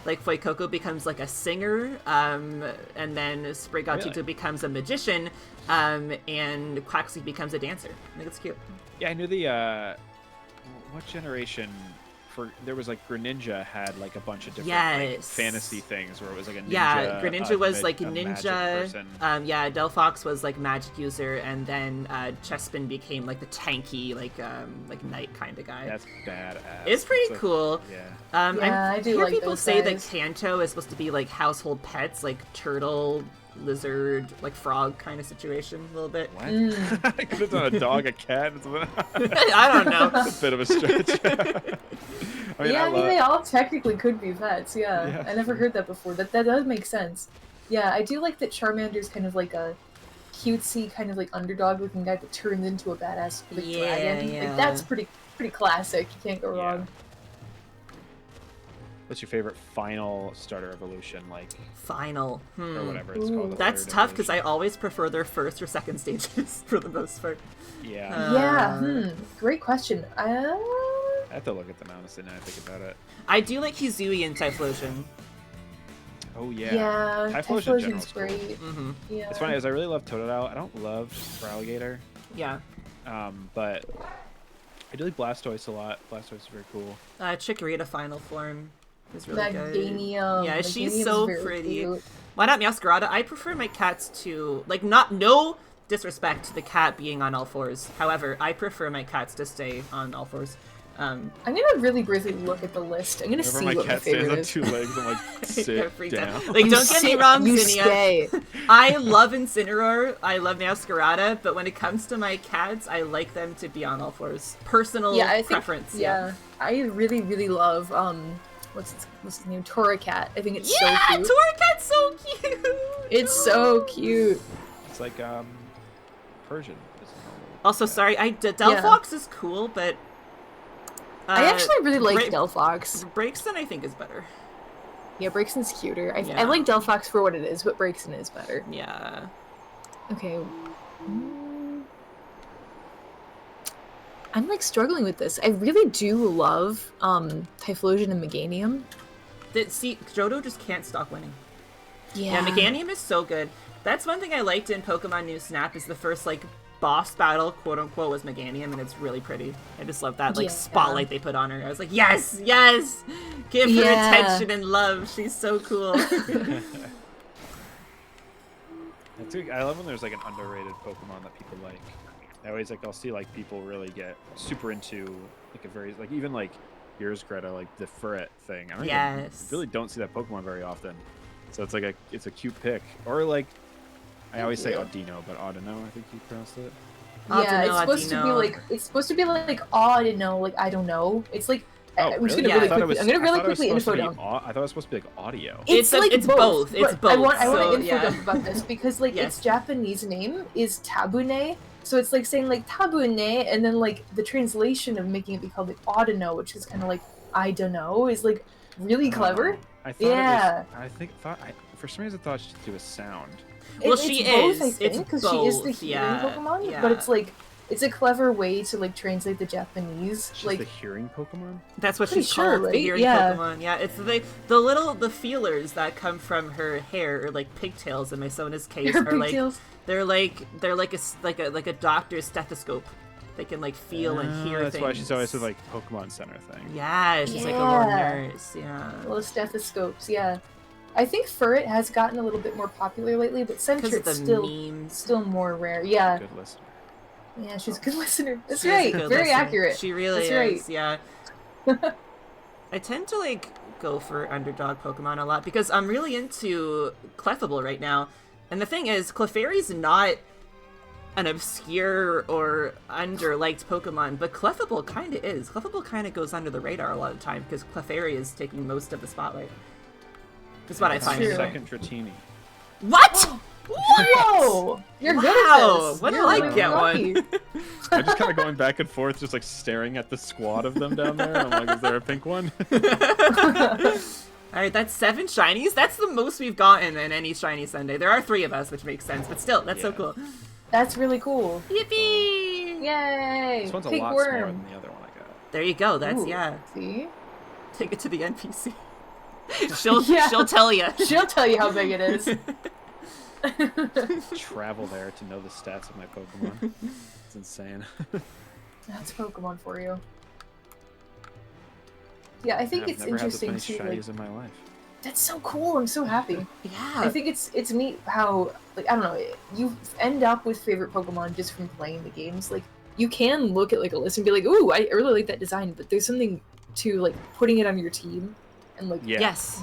[SPEAKER 2] like Fuecoco becomes like a singer, and then Sprigatito
[SPEAKER 3] Really?
[SPEAKER 2] becomes a magician, and Quaxley becomes a dancer. I think it's cute.
[SPEAKER 3] Yeah, I knew the, what generation, there was like Greninja had like a bunch of different like,
[SPEAKER 2] Yes.
[SPEAKER 3] fantasy things where it was like a ninja.
[SPEAKER 2] Yeah, Greninja was like
[SPEAKER 3] a magic
[SPEAKER 2] ninja.
[SPEAKER 3] person.
[SPEAKER 2] Yeah, Delphox was like magic user, and then Chespin became like the tanky, like knight kind of guy.
[SPEAKER 3] That's badass.
[SPEAKER 2] It's pretty
[SPEAKER 3] like-
[SPEAKER 2] cool.
[SPEAKER 3] Yeah.
[SPEAKER 1] Yeah, I do
[SPEAKER 2] hear
[SPEAKER 1] like
[SPEAKER 2] people
[SPEAKER 1] those
[SPEAKER 2] say
[SPEAKER 1] guys.
[SPEAKER 2] that Kanto is supposed to be like household pets, like turtle, lizard, like frog kind of situation, a little bit.
[SPEAKER 3] What?
[SPEAKER 1] Mm.
[SPEAKER 3] I could have done a dog, a cat. It's
[SPEAKER 2] I don't know.
[SPEAKER 3] a bit of a stretch. I mean,
[SPEAKER 1] Yeah, I mean,
[SPEAKER 3] love-
[SPEAKER 1] they all technically could be pets, yeah.
[SPEAKER 3] Yeah.
[SPEAKER 1] I never heard that before. That does make sense. Yeah, I do like that Charmander's kind of like a cutesy, kind of like underdog-looking guy that turns into a badass like,
[SPEAKER 2] Yeah,
[SPEAKER 1] dragon.
[SPEAKER 2] yeah.
[SPEAKER 1] Like, that's pretty classic. You can't go
[SPEAKER 3] Yeah.
[SPEAKER 1] wrong.
[SPEAKER 3] What's your favorite final starter evolution, like,
[SPEAKER 2] Final.
[SPEAKER 3] or whatever it's
[SPEAKER 1] Ooh.
[SPEAKER 3] called? the
[SPEAKER 2] That's
[SPEAKER 3] third
[SPEAKER 2] tough because I
[SPEAKER 3] evolution?
[SPEAKER 2] always prefer their first or second stages for the most part.
[SPEAKER 3] Yeah.
[SPEAKER 2] Uh,
[SPEAKER 1] Yeah, great question.
[SPEAKER 3] I have to look at them honestly now I think about it.
[SPEAKER 2] I do like Hizui and Typhlosion.
[SPEAKER 3] Oh yeah.
[SPEAKER 1] Yeah,
[SPEAKER 3] Typhlosion in general
[SPEAKER 1] Typhlosion's
[SPEAKER 3] is cool.
[SPEAKER 1] great.
[SPEAKER 2] Mm-hmm.
[SPEAKER 1] Yeah.
[SPEAKER 3] It's funny, as I really love Totodile. I don't love Feraligatr.
[SPEAKER 2] Yeah.
[SPEAKER 3] But I do like Blastoise a lot. Blastoise is very cool.
[SPEAKER 2] Chikorita final form is really good.
[SPEAKER 1] Meganium.
[SPEAKER 2] Yeah, she's
[SPEAKER 1] Meganium's
[SPEAKER 2] so
[SPEAKER 1] very
[SPEAKER 2] pretty.
[SPEAKER 1] cute.
[SPEAKER 2] Why not Meowscarada? I prefer my cats to, like, no disrespect to the cat being on all fours. However, I prefer my cats to stay on all fours.
[SPEAKER 1] I'm gonna really briefly look at the list. I'm gonna
[SPEAKER 3] Whenever
[SPEAKER 1] see
[SPEAKER 3] my
[SPEAKER 1] what my
[SPEAKER 3] cat stands
[SPEAKER 1] favorite
[SPEAKER 3] on
[SPEAKER 1] is.
[SPEAKER 3] 2 legs, I'm like, sit
[SPEAKER 2] Freak
[SPEAKER 3] down.
[SPEAKER 2] out. Like, don't get me wrong,
[SPEAKER 1] you
[SPEAKER 2] Zinnia.
[SPEAKER 1] stay.
[SPEAKER 2] I love Incineroar. I love Meowscarada, but when it comes to my cats, I like them to be on all fours. Personal preference.
[SPEAKER 1] Yeah, I really, really love what's its name? Torracat. I think it's so cute.
[SPEAKER 2] Torracat's so cute.
[SPEAKER 1] It's so cute.
[SPEAKER 3] It's like Persian.
[SPEAKER 2] Also, sorry, Delphox is cool, but
[SPEAKER 1] I actually really like Delphox.
[SPEAKER 2] Braixen, I think, is better.
[SPEAKER 1] Yeah, Braixen's cuter. I
[SPEAKER 2] Yeah.
[SPEAKER 1] like Delphox for what it is, but Braixen is better.
[SPEAKER 2] Yeah.
[SPEAKER 1] Okay. I'm like struggling with this. I really do love Typhlosion and Meganium.
[SPEAKER 2] See, Johto just can't stop winning.
[SPEAKER 1] Yeah.
[SPEAKER 2] Yeah, Meganium is so good. That's one thing I liked in Pokemon New Snap is the first, like, boss battle, quote-unquote, was Meganium, and it's really pretty. I just love that, like, spotlight they put on her. I was like, yes! Yes! Give her attention and love. She's so cool.
[SPEAKER 3] I love when there's, like, an underrated Pokemon that people like. I always, like, I'll see, like, people really get super into, like, a very, like, even, like, yours, Greta, like, the Furret thing. I really don't see that Pokemon very often. So it's, like, it's a cute pick. Or, like, I always say Audino, but Audino, I think you pronounced it.
[SPEAKER 1] Yeah, it's supposed to be like Audino, like I don't know. It's like I'm gonna really quickly info dump.
[SPEAKER 3] I thought it was supposed to be like audio.
[SPEAKER 2] It's both. It's both.
[SPEAKER 1] I want to info dump about this because like its Japanese name is Tabune, so it's like saying like Tabune, and then like the translation of making it be called like Audino, which is kind of like I don't know, is like really clever.
[SPEAKER 3] I thought for some reason I thought she'd do a sound.
[SPEAKER 2] Well,
[SPEAKER 1] it's
[SPEAKER 2] she
[SPEAKER 1] both,
[SPEAKER 2] is.
[SPEAKER 1] I think, because she is the hearing Pokemon, but it's like it's a clever way to like translate the Japanese.
[SPEAKER 3] She's
[SPEAKER 1] like
[SPEAKER 3] the hearing Pokemon.
[SPEAKER 2] That's what she's called, right? The hearing Pokemon. Yeah, it's the feelers that come from her hair, or like pigtails in my Sona's case, are like they're like a doctor's stethoscope. They can like feel and hear
[SPEAKER 3] that's
[SPEAKER 2] things.
[SPEAKER 3] why she's always with like Pokemon Center thing.
[SPEAKER 2] Yeah, she's like a little nurse. Yeah,
[SPEAKER 1] little stethoscopes. Yeah. I think Furret has gotten a little bit more popular lately, but Centret's still more rare. Yeah.
[SPEAKER 3] Good listener.
[SPEAKER 1] Yeah, she's a good listener. That's right. Very accurate.
[SPEAKER 2] She really is. Yeah. I tend to like go for underdog Pokemon a lot because I'm really into Clefable right now. And the thing is, Clefairy's not an obscure or underliked Pokemon, but Clefable kind of is. Clefable kind of goes under the radar a lot of the time because Clefairy is taking most of the spotlight. That's what I find.
[SPEAKER 3] Second Dratini.
[SPEAKER 2] What?
[SPEAKER 1] Whoa! You're good at this.
[SPEAKER 2] When did I get one?
[SPEAKER 3] I'm just kind of going back and forth, just like staring at the squad of them down there. I'm like, is there a pink one?
[SPEAKER 2] Alright, that's 7 shinies. That's the most we've gotten in any shiny Sunday. There are 3 of us, which makes sense, but still, that's so cool.
[SPEAKER 1] That's really cool.
[SPEAKER 2] Yippee!
[SPEAKER 1] Yay!
[SPEAKER 3] This one's
[SPEAKER 1] Pink
[SPEAKER 3] a lot
[SPEAKER 1] worm.
[SPEAKER 3] smaller than the other one I got.
[SPEAKER 2] There you go. That's
[SPEAKER 1] See?
[SPEAKER 2] Take it to the NPC. She'll tell you.
[SPEAKER 1] She'll tell you how big it is.
[SPEAKER 3] Travel there to know the stats of my Pokemon. It's insane.
[SPEAKER 1] That's Pokemon for you. Yeah, I think it's interesting
[SPEAKER 3] I've never had
[SPEAKER 1] to
[SPEAKER 3] shinies in my life.
[SPEAKER 1] That's so cool. I'm so happy.
[SPEAKER 2] Yeah.
[SPEAKER 1] I think it's neat how like I don't know, you end up with favorite Pokemon just from playing the games. Like you can look at like a list and be like, "Ooh, I really like that design," but there's something to like putting it on your team and like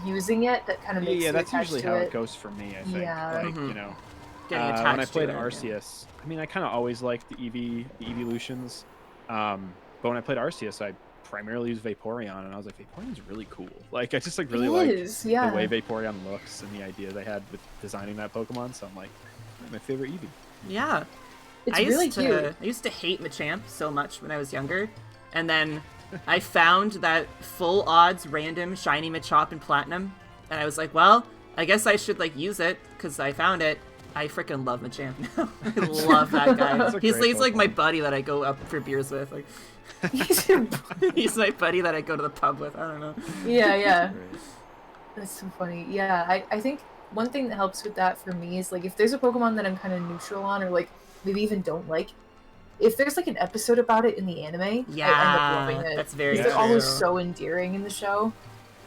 [SPEAKER 1] using it that kind of makes you
[SPEAKER 3] that's
[SPEAKER 1] attached
[SPEAKER 3] usually
[SPEAKER 1] to
[SPEAKER 3] how
[SPEAKER 1] it
[SPEAKER 3] it goes for me. I think.
[SPEAKER 1] Yeah.
[SPEAKER 3] Like, you know,
[SPEAKER 2] getting attached
[SPEAKER 3] when I played
[SPEAKER 2] to it,
[SPEAKER 3] Arceus, I mean, I kind of always liked the evolutions. But when I played Arceus, I primarily used Vaporeon, and I was like, Vaporeon's really cool. Like, I just like really like the way Vaporeon looks and the idea they had with designing that Pokemon. So I'm like, my favorite Eevee.
[SPEAKER 2] Yeah.
[SPEAKER 1] It's really cute.
[SPEAKER 2] I used to hate Machamp so much when I was younger, and then I found that full odds random shiny Machop in Platinum, and I was like, well, I guess I should like use it because I found it. I freaking love Machamp now. I love that guy. He's like my
[SPEAKER 3] Pokemon.
[SPEAKER 2] buddy that I go up for beers with. Like, he's my buddy that I go to the pub with. I don't know.
[SPEAKER 1] Yeah.
[SPEAKER 3] Great.
[SPEAKER 1] That's so funny. Yeah, I think one thing that helps with that for me is like if there's a Pokemon that I'm kind of neutral on or like maybe even don't like, if there's like an episode about it in the anime, I end up loving it.
[SPEAKER 2] That's very
[SPEAKER 1] They're
[SPEAKER 2] true.
[SPEAKER 1] always so endearing in the show.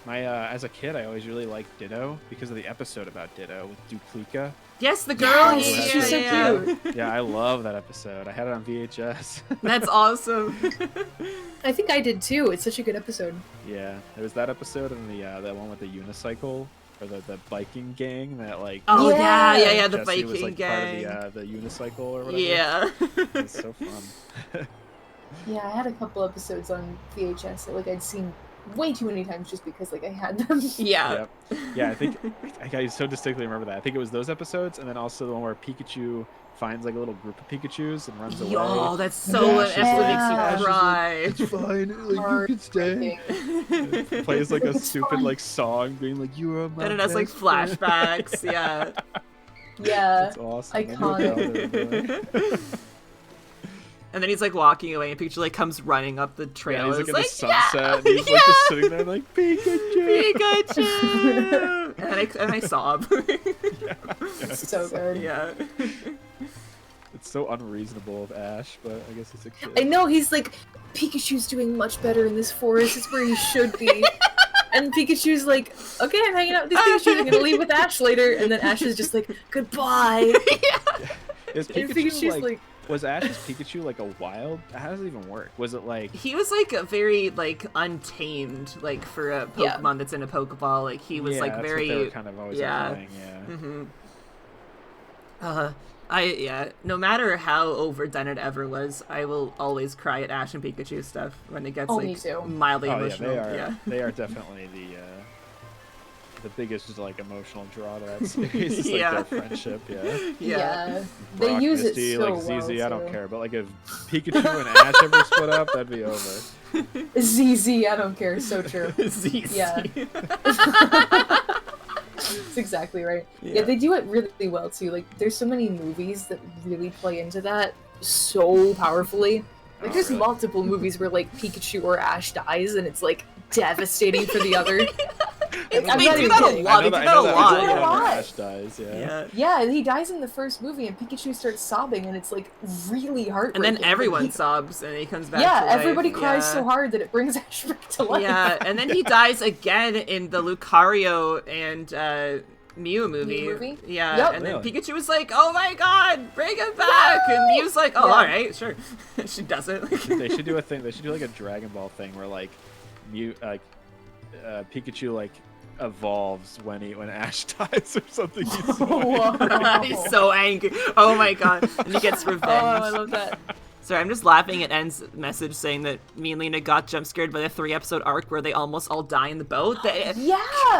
[SPEAKER 3] My as a kid, I always really liked Ditto because of the episode about Ditto with Duplica.
[SPEAKER 2] Yes, the girl.
[SPEAKER 1] Yes,
[SPEAKER 3] she's so
[SPEAKER 1] cute.
[SPEAKER 3] Yeah, I love that episode. I had it on VHS.
[SPEAKER 2] That's awesome.
[SPEAKER 1] I think I did too. It's such a good episode.
[SPEAKER 3] Yeah, there was that episode and the that one with the unicycle or the biking gang that like.
[SPEAKER 2] Oh
[SPEAKER 1] Yeah.
[SPEAKER 2] yeah, the
[SPEAKER 3] Jesse
[SPEAKER 2] Viking
[SPEAKER 3] was like
[SPEAKER 2] gang.
[SPEAKER 3] part of the unicycle or whatever.
[SPEAKER 2] Yeah.
[SPEAKER 3] It's so fun.
[SPEAKER 1] Yeah, I had a couple episodes on VHS that like I'd seen way too many times just because like I had them.
[SPEAKER 2] Yeah.
[SPEAKER 3] Yep. Yeah, I think I so distinctly remember that. I think it was those episodes, and then also the one where Pikachu finds like a little group of Pikachus and runs away.
[SPEAKER 2] Yo, that's so
[SPEAKER 3] Ash is
[SPEAKER 2] that
[SPEAKER 3] like-
[SPEAKER 2] makes you cry.
[SPEAKER 3] It's fine, like you can stay. It plays like a stupid like song, being like you are my.
[SPEAKER 2] And it has like
[SPEAKER 3] best friend."
[SPEAKER 2] flashbacks. Yeah.
[SPEAKER 1] Yeah.
[SPEAKER 3] That's awesome.
[SPEAKER 1] Iconic.
[SPEAKER 2] And then he's like walking away, and Pikachu like comes running up the
[SPEAKER 3] Yeah,
[SPEAKER 2] trail.
[SPEAKER 3] he's like
[SPEAKER 2] It's
[SPEAKER 3] in the
[SPEAKER 2] like,
[SPEAKER 3] sunset. And he's like just sitting there like Pikachu.
[SPEAKER 2] Pikachu! and I sob.
[SPEAKER 1] So good.
[SPEAKER 2] Yeah.
[SPEAKER 3] It's so unreasonable of Ash, but I guess he's a kid.
[SPEAKER 1] I know, he's like, Pikachu's doing much better in this forest. It's where he should be. And Pikachu's like, okay, I'm hanging out with these Pikachus. I'm gonna leave with Ash later. And then Ash is just like, goodbye.
[SPEAKER 3] Is
[SPEAKER 1] And
[SPEAKER 3] Pikachu
[SPEAKER 1] Pikachu's
[SPEAKER 3] like? Was Ash's Pikachu like a wild? How does it even work? Was it like?
[SPEAKER 2] He was like a very like untamed, like for a
[SPEAKER 1] Yeah.
[SPEAKER 2] Pokemon that's in a Pokeball. Like he was
[SPEAKER 3] Yeah,
[SPEAKER 2] like
[SPEAKER 3] that's
[SPEAKER 2] very.
[SPEAKER 3] what they were kind of always
[SPEAKER 2] yeah.
[SPEAKER 3] implying, yeah.
[SPEAKER 2] No matter how overdone it ever was, I will always cry at Ash and Pikachu stuff when it gets
[SPEAKER 1] Oh, me
[SPEAKER 2] like
[SPEAKER 1] too.
[SPEAKER 2] mildly
[SPEAKER 3] Oh yeah,
[SPEAKER 2] emotional.
[SPEAKER 3] they are definitely the biggest like emotional draw to that series. Is, like,
[SPEAKER 2] Yeah.
[SPEAKER 3] their friendship, yeah.
[SPEAKER 1] Yeah. They
[SPEAKER 3] Brock,
[SPEAKER 1] use
[SPEAKER 3] Misty,
[SPEAKER 1] it so
[SPEAKER 3] like
[SPEAKER 1] well,
[SPEAKER 3] ZZ, I don't
[SPEAKER 1] too.
[SPEAKER 3] care, but like if Pikachu and Ash ever split up, that'd be over.
[SPEAKER 1] ZZ, I don't care. So true.
[SPEAKER 2] ZZ.
[SPEAKER 1] Yeah. That's exactly right.
[SPEAKER 2] Yeah.
[SPEAKER 1] Yeah, they do it really well too. Like, there's so many movies that really play into that so powerfully. Like,
[SPEAKER 3] Oh,
[SPEAKER 1] there's
[SPEAKER 3] really?
[SPEAKER 1] multiple movies where like Pikachu or Ash dies, and it's like devastating for the other. I'm
[SPEAKER 2] They
[SPEAKER 1] not
[SPEAKER 2] do
[SPEAKER 1] even
[SPEAKER 2] that a
[SPEAKER 1] kidding.
[SPEAKER 2] lot. They do that a lot.
[SPEAKER 1] They do it a
[SPEAKER 3] when
[SPEAKER 1] lot.
[SPEAKER 3] Ash dies, yeah.
[SPEAKER 2] Yeah.
[SPEAKER 1] Yeah, he dies in the first movie, and Pikachu starts sobbing, and it's like really
[SPEAKER 2] And
[SPEAKER 1] heartbreaking.
[SPEAKER 2] then everyone
[SPEAKER 1] Like,
[SPEAKER 2] sobs, and he comes back.
[SPEAKER 1] yeah,
[SPEAKER 2] to life.
[SPEAKER 1] everybody cries
[SPEAKER 2] Yeah.
[SPEAKER 1] so hard that it brings Ash back to life.
[SPEAKER 2] Yeah, and then he dies again in the Lucario and Mew movie.
[SPEAKER 1] movie?
[SPEAKER 2] Yeah,
[SPEAKER 1] Yep.
[SPEAKER 2] and then
[SPEAKER 3] Really?
[SPEAKER 2] Pikachu was like, "Oh my God, bring him back!" And Mew's like, "Oh,
[SPEAKER 1] Yeah.
[SPEAKER 2] all right, sure." She does it.
[SPEAKER 3] They should do a thing. They should do like a Dragon Ball thing where like Pikachu like evolves when Ash dies or something. He's so
[SPEAKER 1] Wow.
[SPEAKER 2] He's so angry. Oh my God, and he gets revenge.
[SPEAKER 1] Oh, I love that.
[SPEAKER 2] Sorry, I'm just laughing at N's message saying that me and Lena got jump scared by the 3-episode arc where they almost all die in the boat.
[SPEAKER 1] Yeah.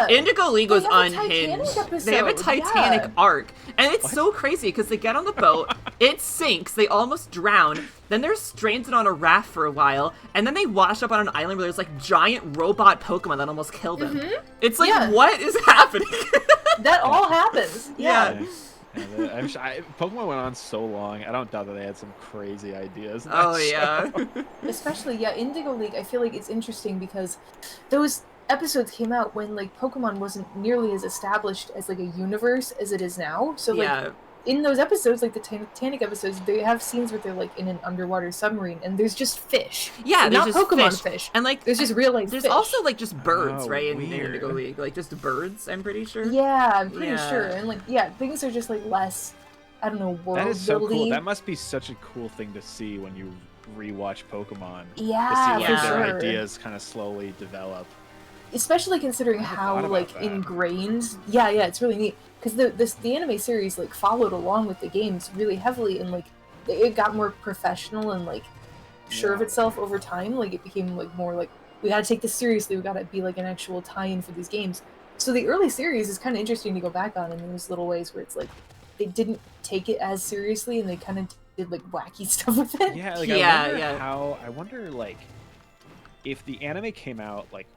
[SPEAKER 2] Indigo League was
[SPEAKER 1] They have a Titanic
[SPEAKER 2] unhinged. They have a
[SPEAKER 1] episode,
[SPEAKER 2] Titanic
[SPEAKER 1] yeah.
[SPEAKER 2] arc, and it's so crazy because they get on the boat, it sinks, they almost drown, then they're stranded on a raft for a while, and then they wash up on an island where there's like giant robot Pokemon that almost kill them. It's like,
[SPEAKER 1] Yeah.
[SPEAKER 2] what is happening?
[SPEAKER 1] That all happens. Yeah.
[SPEAKER 2] Yeah.
[SPEAKER 3] Pokemon went on so long. I don't doubt that they had some crazy ideas. in that
[SPEAKER 2] Oh yeah.
[SPEAKER 3] show.
[SPEAKER 1] Especially, yeah, Indigo League, I feel like it's interesting because those episodes came out when, like, Pokemon wasn't nearly as established as, like, a universe as it is now. So, like,
[SPEAKER 2] Yeah.
[SPEAKER 1] in those episodes, like the Titanic episodes, they have scenes where they're, like, in an underwater submarine, and there's just fish.
[SPEAKER 2] Yeah,
[SPEAKER 1] And
[SPEAKER 2] there's
[SPEAKER 1] not
[SPEAKER 2] just
[SPEAKER 1] Pokemon
[SPEAKER 2] fish.
[SPEAKER 1] fish.
[SPEAKER 2] And like
[SPEAKER 1] There's just real life
[SPEAKER 2] there's
[SPEAKER 1] fish.
[SPEAKER 2] also like just birds,
[SPEAKER 3] Oh,
[SPEAKER 2] right? In
[SPEAKER 3] weird.
[SPEAKER 2] Indigo League. Like just birds, I'm pretty sure.
[SPEAKER 1] Yeah, I'm pretty
[SPEAKER 2] Yeah.
[SPEAKER 1] sure. And, like, yeah, things are just, like, less, I don't know, world
[SPEAKER 3] That is so cool.
[SPEAKER 1] building.
[SPEAKER 3] That must be such a cool thing to see when you rewatch Pokemon.
[SPEAKER 1] Yeah,
[SPEAKER 3] to see like
[SPEAKER 2] for
[SPEAKER 3] their
[SPEAKER 1] sure.
[SPEAKER 3] ideas kind of slowly develop.
[SPEAKER 1] Especially considering
[SPEAKER 3] I never
[SPEAKER 1] how
[SPEAKER 3] thought about
[SPEAKER 1] like
[SPEAKER 3] that.
[SPEAKER 1] ingrained. Yeah, it's really neat because the anime series like followed along with the games really heavily, and like it got more professional and like sure of
[SPEAKER 3] Yeah.
[SPEAKER 1] itself over time. Like it became like more like we gotta take this seriously. We gotta be like an actual tie-in for these games. So the early series is kind of interesting to go back on in those little ways where it's like they didn't take it as seriously and they kind of did like wacky stuff with it.
[SPEAKER 3] Yeah, like
[SPEAKER 2] Yeah,
[SPEAKER 3] I wonder
[SPEAKER 2] yeah.
[SPEAKER 3] how. I wonder like if the anime came out like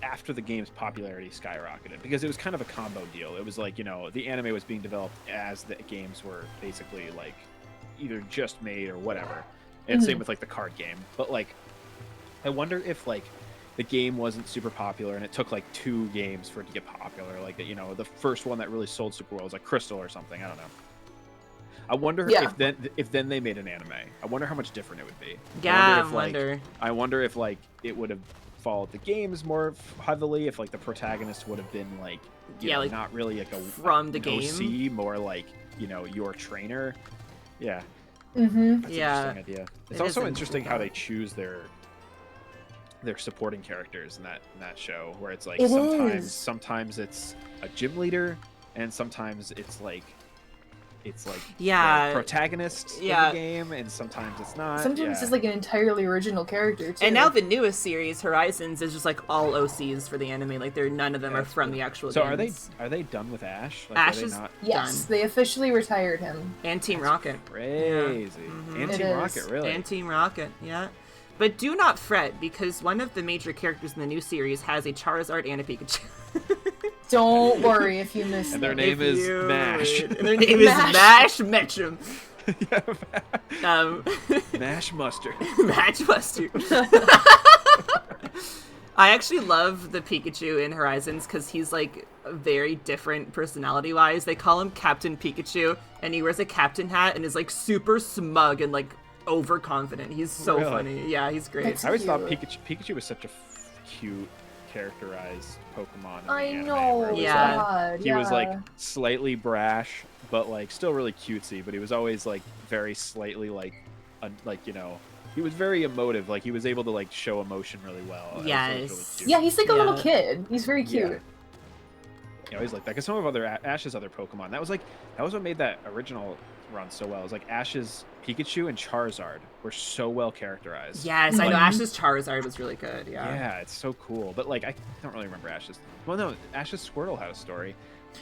[SPEAKER 3] after the game's popularity skyrocketed, because it was kind of a combo deal. It was like, the anime was being developed as the games were basically like either just made or whatever. And same with like the card game. But like, I wonder if like the game wasn't super popular and it took like 2 games for it to get popular. Like, the first one that really sold super well was like Crystal or something. I don't know. I wonder if then they made an anime. I wonder how much different it would be.
[SPEAKER 2] Yeah,
[SPEAKER 3] I wonder if like it would have followed the games more heavily. If like the protagonist would have been like, like not really like
[SPEAKER 2] from the game,
[SPEAKER 3] OC, more like your trainer. Yeah.
[SPEAKER 1] Mm-hmm.
[SPEAKER 3] That's an interesting idea. It's also
[SPEAKER 2] isn't
[SPEAKER 3] interesting how they choose their supporting characters in that show, where it's like sometimes it's a gym leader, and sometimes it's like the protagonist in the game, and sometimes it's not.
[SPEAKER 1] Sometimes it's like an entirely original character too.
[SPEAKER 2] And now the newest series, Horizons, is just like all OCs for the anime. Like none of them are from the actual games.
[SPEAKER 3] So are they done with Ash? Like,
[SPEAKER 2] Ash is
[SPEAKER 3] not...
[SPEAKER 1] Yes, they officially retired him.
[SPEAKER 2] And Team Rocket.
[SPEAKER 3] Crazy.
[SPEAKER 2] Yeah.
[SPEAKER 3] And Team Rocket, really.
[SPEAKER 2] And Team Rocket, yeah. But do not fret, because one of the major characters in the new series has a Charizard and a Pikachu.
[SPEAKER 1] Don't worry if you missed
[SPEAKER 3] And their name is Mash.
[SPEAKER 2] And their name is Mash Metrum.
[SPEAKER 3] Mash Mustard.
[SPEAKER 2] Mash Mustard. I actually love the Pikachu in Horizons because he's like very different personality-wise. They call him Captain Pikachu, and he wears a captain hat and is like super smug and like overconfident. He's so funny. Yeah, he's great.
[SPEAKER 1] That's
[SPEAKER 3] I always thought
[SPEAKER 1] cute.
[SPEAKER 3] Pikachu was such a cute, characterized Pokemon in the
[SPEAKER 1] I
[SPEAKER 3] anime,
[SPEAKER 1] know.
[SPEAKER 3] where it was
[SPEAKER 2] Yeah.
[SPEAKER 1] God,
[SPEAKER 3] he was like slightly brash, but like still really cutesy. But he was always like very slightly like he was very emotive. Like he was able to like show emotion really well.
[SPEAKER 2] Yes.
[SPEAKER 3] Really cute.
[SPEAKER 1] Yeah, he's like a little kid. He's very cute.
[SPEAKER 3] Yeah, he's like that. Because some of Ash's other Pokemon, that was what made that original run so well. It was like Ash's Pikachu and Charizard were so well characterized.
[SPEAKER 2] Yes, I know. Ash's Charizard was really good. Yeah.
[SPEAKER 3] Yeah, it's so cool. But like, I don't really remember Ash's. Well, no, Ash's Squirtle had a story.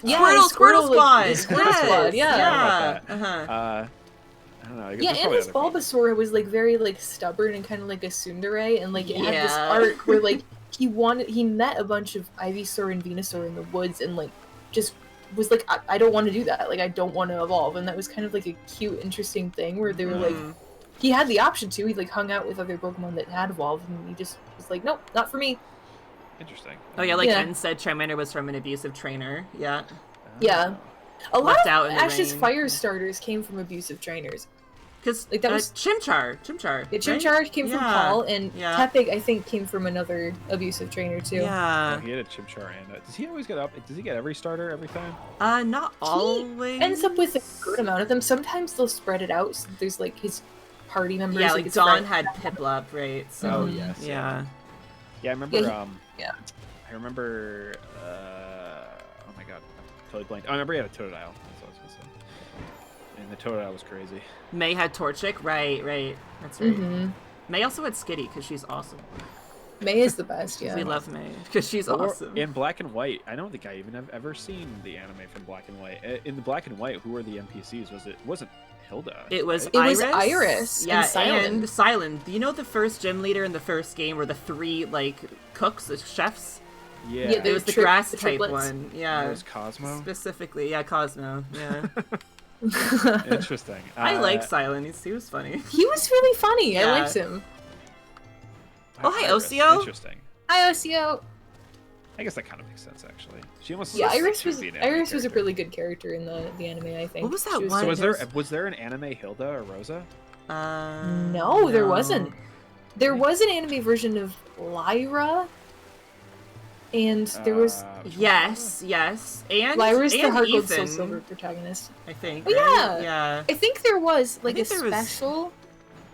[SPEAKER 1] Yeah,
[SPEAKER 2] Squirtle Squad.
[SPEAKER 1] Squirtle Squad.
[SPEAKER 2] Yeah.
[SPEAKER 3] I don't know.
[SPEAKER 1] Yeah, and his Bulbasaur was like very like stubborn and kind of like a tsundere, and like it had this arc where like he met a bunch of Ivysaur and Venusaur in the woods, and like just was like, I don't want to do that. Like I don't want to evolve, and that was kind of like a cute, interesting thing where they were like, he had the option to. He like hung out with other Pokemon that had evolved, and he just was like, nope, not for me.
[SPEAKER 3] Interesting.
[SPEAKER 2] Oh yeah, like Ken said, Charmander was from an abusive trainer. Yeah.
[SPEAKER 1] Yeah. A lot
[SPEAKER 2] Left
[SPEAKER 1] of
[SPEAKER 2] out in the
[SPEAKER 1] Ash's
[SPEAKER 2] rain.
[SPEAKER 1] fire starters came from abusive trainers.
[SPEAKER 2] Because
[SPEAKER 1] Like, that was-
[SPEAKER 2] Chimchar.
[SPEAKER 1] Yeah, Chimchar came from Paul, and Tepig, I think, came from another abusive trainer too.
[SPEAKER 2] Yeah.
[SPEAKER 3] Oh, he had a Chimchar, and does he always get up? Does he get every starter every time?
[SPEAKER 2] Not always.
[SPEAKER 1] He ends up with a good amount of them. Sometimes they'll spread it out. So there's like his party members.
[SPEAKER 2] Yeah, like
[SPEAKER 1] his
[SPEAKER 2] Dawn
[SPEAKER 1] friends.
[SPEAKER 2] had Piplup, right? So,
[SPEAKER 3] Oh yes.
[SPEAKER 2] Yeah.
[SPEAKER 3] Yeah, I remember.
[SPEAKER 1] Yeah.
[SPEAKER 3] I remember. Oh my god, I'm totally blanked. Oh, I remember he had a Totodile. That's what I was gonna say. And the Totodile was crazy.
[SPEAKER 2] May had Torchic, right. That's right.
[SPEAKER 1] Mm-hmm.
[SPEAKER 2] May also had Skitty because she's awesome.
[SPEAKER 1] May is the best. Yeah.
[SPEAKER 2] We love May because she's awesome.
[SPEAKER 3] In Black and White, I don't think I even have ever seen the anime from Black and White. In the Black and White, who were the NPCs? It wasn't Hilda.
[SPEAKER 2] It was
[SPEAKER 3] right?
[SPEAKER 2] Iris.
[SPEAKER 1] It was Iris.
[SPEAKER 2] Yeah,
[SPEAKER 1] and
[SPEAKER 2] Silent. You know the first gym leader in the first game were the 3 like cooks, the chefs.
[SPEAKER 3] Yeah.
[SPEAKER 2] It was the grass type
[SPEAKER 1] triplets.
[SPEAKER 2] one. Yeah.
[SPEAKER 3] It was Cosmo.
[SPEAKER 2] Specifically, yeah, Cosmo. Yeah.
[SPEAKER 3] Interesting.
[SPEAKER 2] I like Silent. He was funny.
[SPEAKER 1] He was really funny.
[SPEAKER 2] Yeah.
[SPEAKER 1] I liked him.
[SPEAKER 2] Oh, hi,
[SPEAKER 3] Iris,
[SPEAKER 2] Ocio.
[SPEAKER 3] Interesting.
[SPEAKER 1] Hi, Ocio.
[SPEAKER 3] I guess that kind of makes sense, actually. She almost
[SPEAKER 1] Yeah,
[SPEAKER 3] looks
[SPEAKER 1] Iris
[SPEAKER 3] like
[SPEAKER 1] was
[SPEAKER 3] she'd be an anime
[SPEAKER 1] a
[SPEAKER 3] character.
[SPEAKER 1] really good character in the anime. I think.
[SPEAKER 2] What was that
[SPEAKER 1] She
[SPEAKER 2] one?
[SPEAKER 3] So was there an anime Hilda or Rosa?
[SPEAKER 1] No, there wasn't. There was an anime version of Lyra, and there was
[SPEAKER 2] Yes, and
[SPEAKER 1] Lyra's the
[SPEAKER 2] and
[SPEAKER 1] Heart Gold Soul
[SPEAKER 2] Ethan,
[SPEAKER 1] Silver protagonist.
[SPEAKER 2] I think.
[SPEAKER 1] Oh,
[SPEAKER 2] right?
[SPEAKER 1] yeah.
[SPEAKER 2] Yeah.
[SPEAKER 1] I think there was like a
[SPEAKER 2] think there was-
[SPEAKER 1] special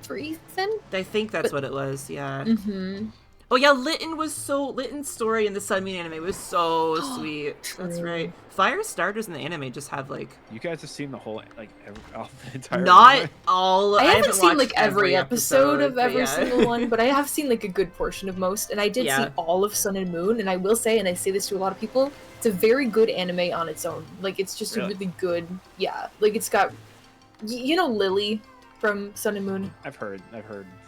[SPEAKER 1] for Ethan.
[SPEAKER 2] I think that's what it was. Yeah.
[SPEAKER 1] Mm-hmm.
[SPEAKER 2] Oh yeah, Litton's story in the Sunbeam anime was so sweet. That's
[SPEAKER 1] True.
[SPEAKER 2] right. Fire starters in the anime just have like
[SPEAKER 3] You guys have seen the whole the entire.
[SPEAKER 2] not
[SPEAKER 3] anime?
[SPEAKER 2] all.
[SPEAKER 1] I haven't seen
[SPEAKER 2] watched
[SPEAKER 1] like every episode of
[SPEAKER 2] but
[SPEAKER 1] every
[SPEAKER 2] yeah.
[SPEAKER 1] single one, but I have seen like a good portion of most, and I did
[SPEAKER 2] Yeah.
[SPEAKER 1] see all of Sun and Moon, and I will say, and I say this to a lot of people, it's a very good anime on its own. Like it's just
[SPEAKER 3] Really?
[SPEAKER 1] a really good, yeah. Like it's got, you know, Lily from Sun and Moon.
[SPEAKER 3] I've heard the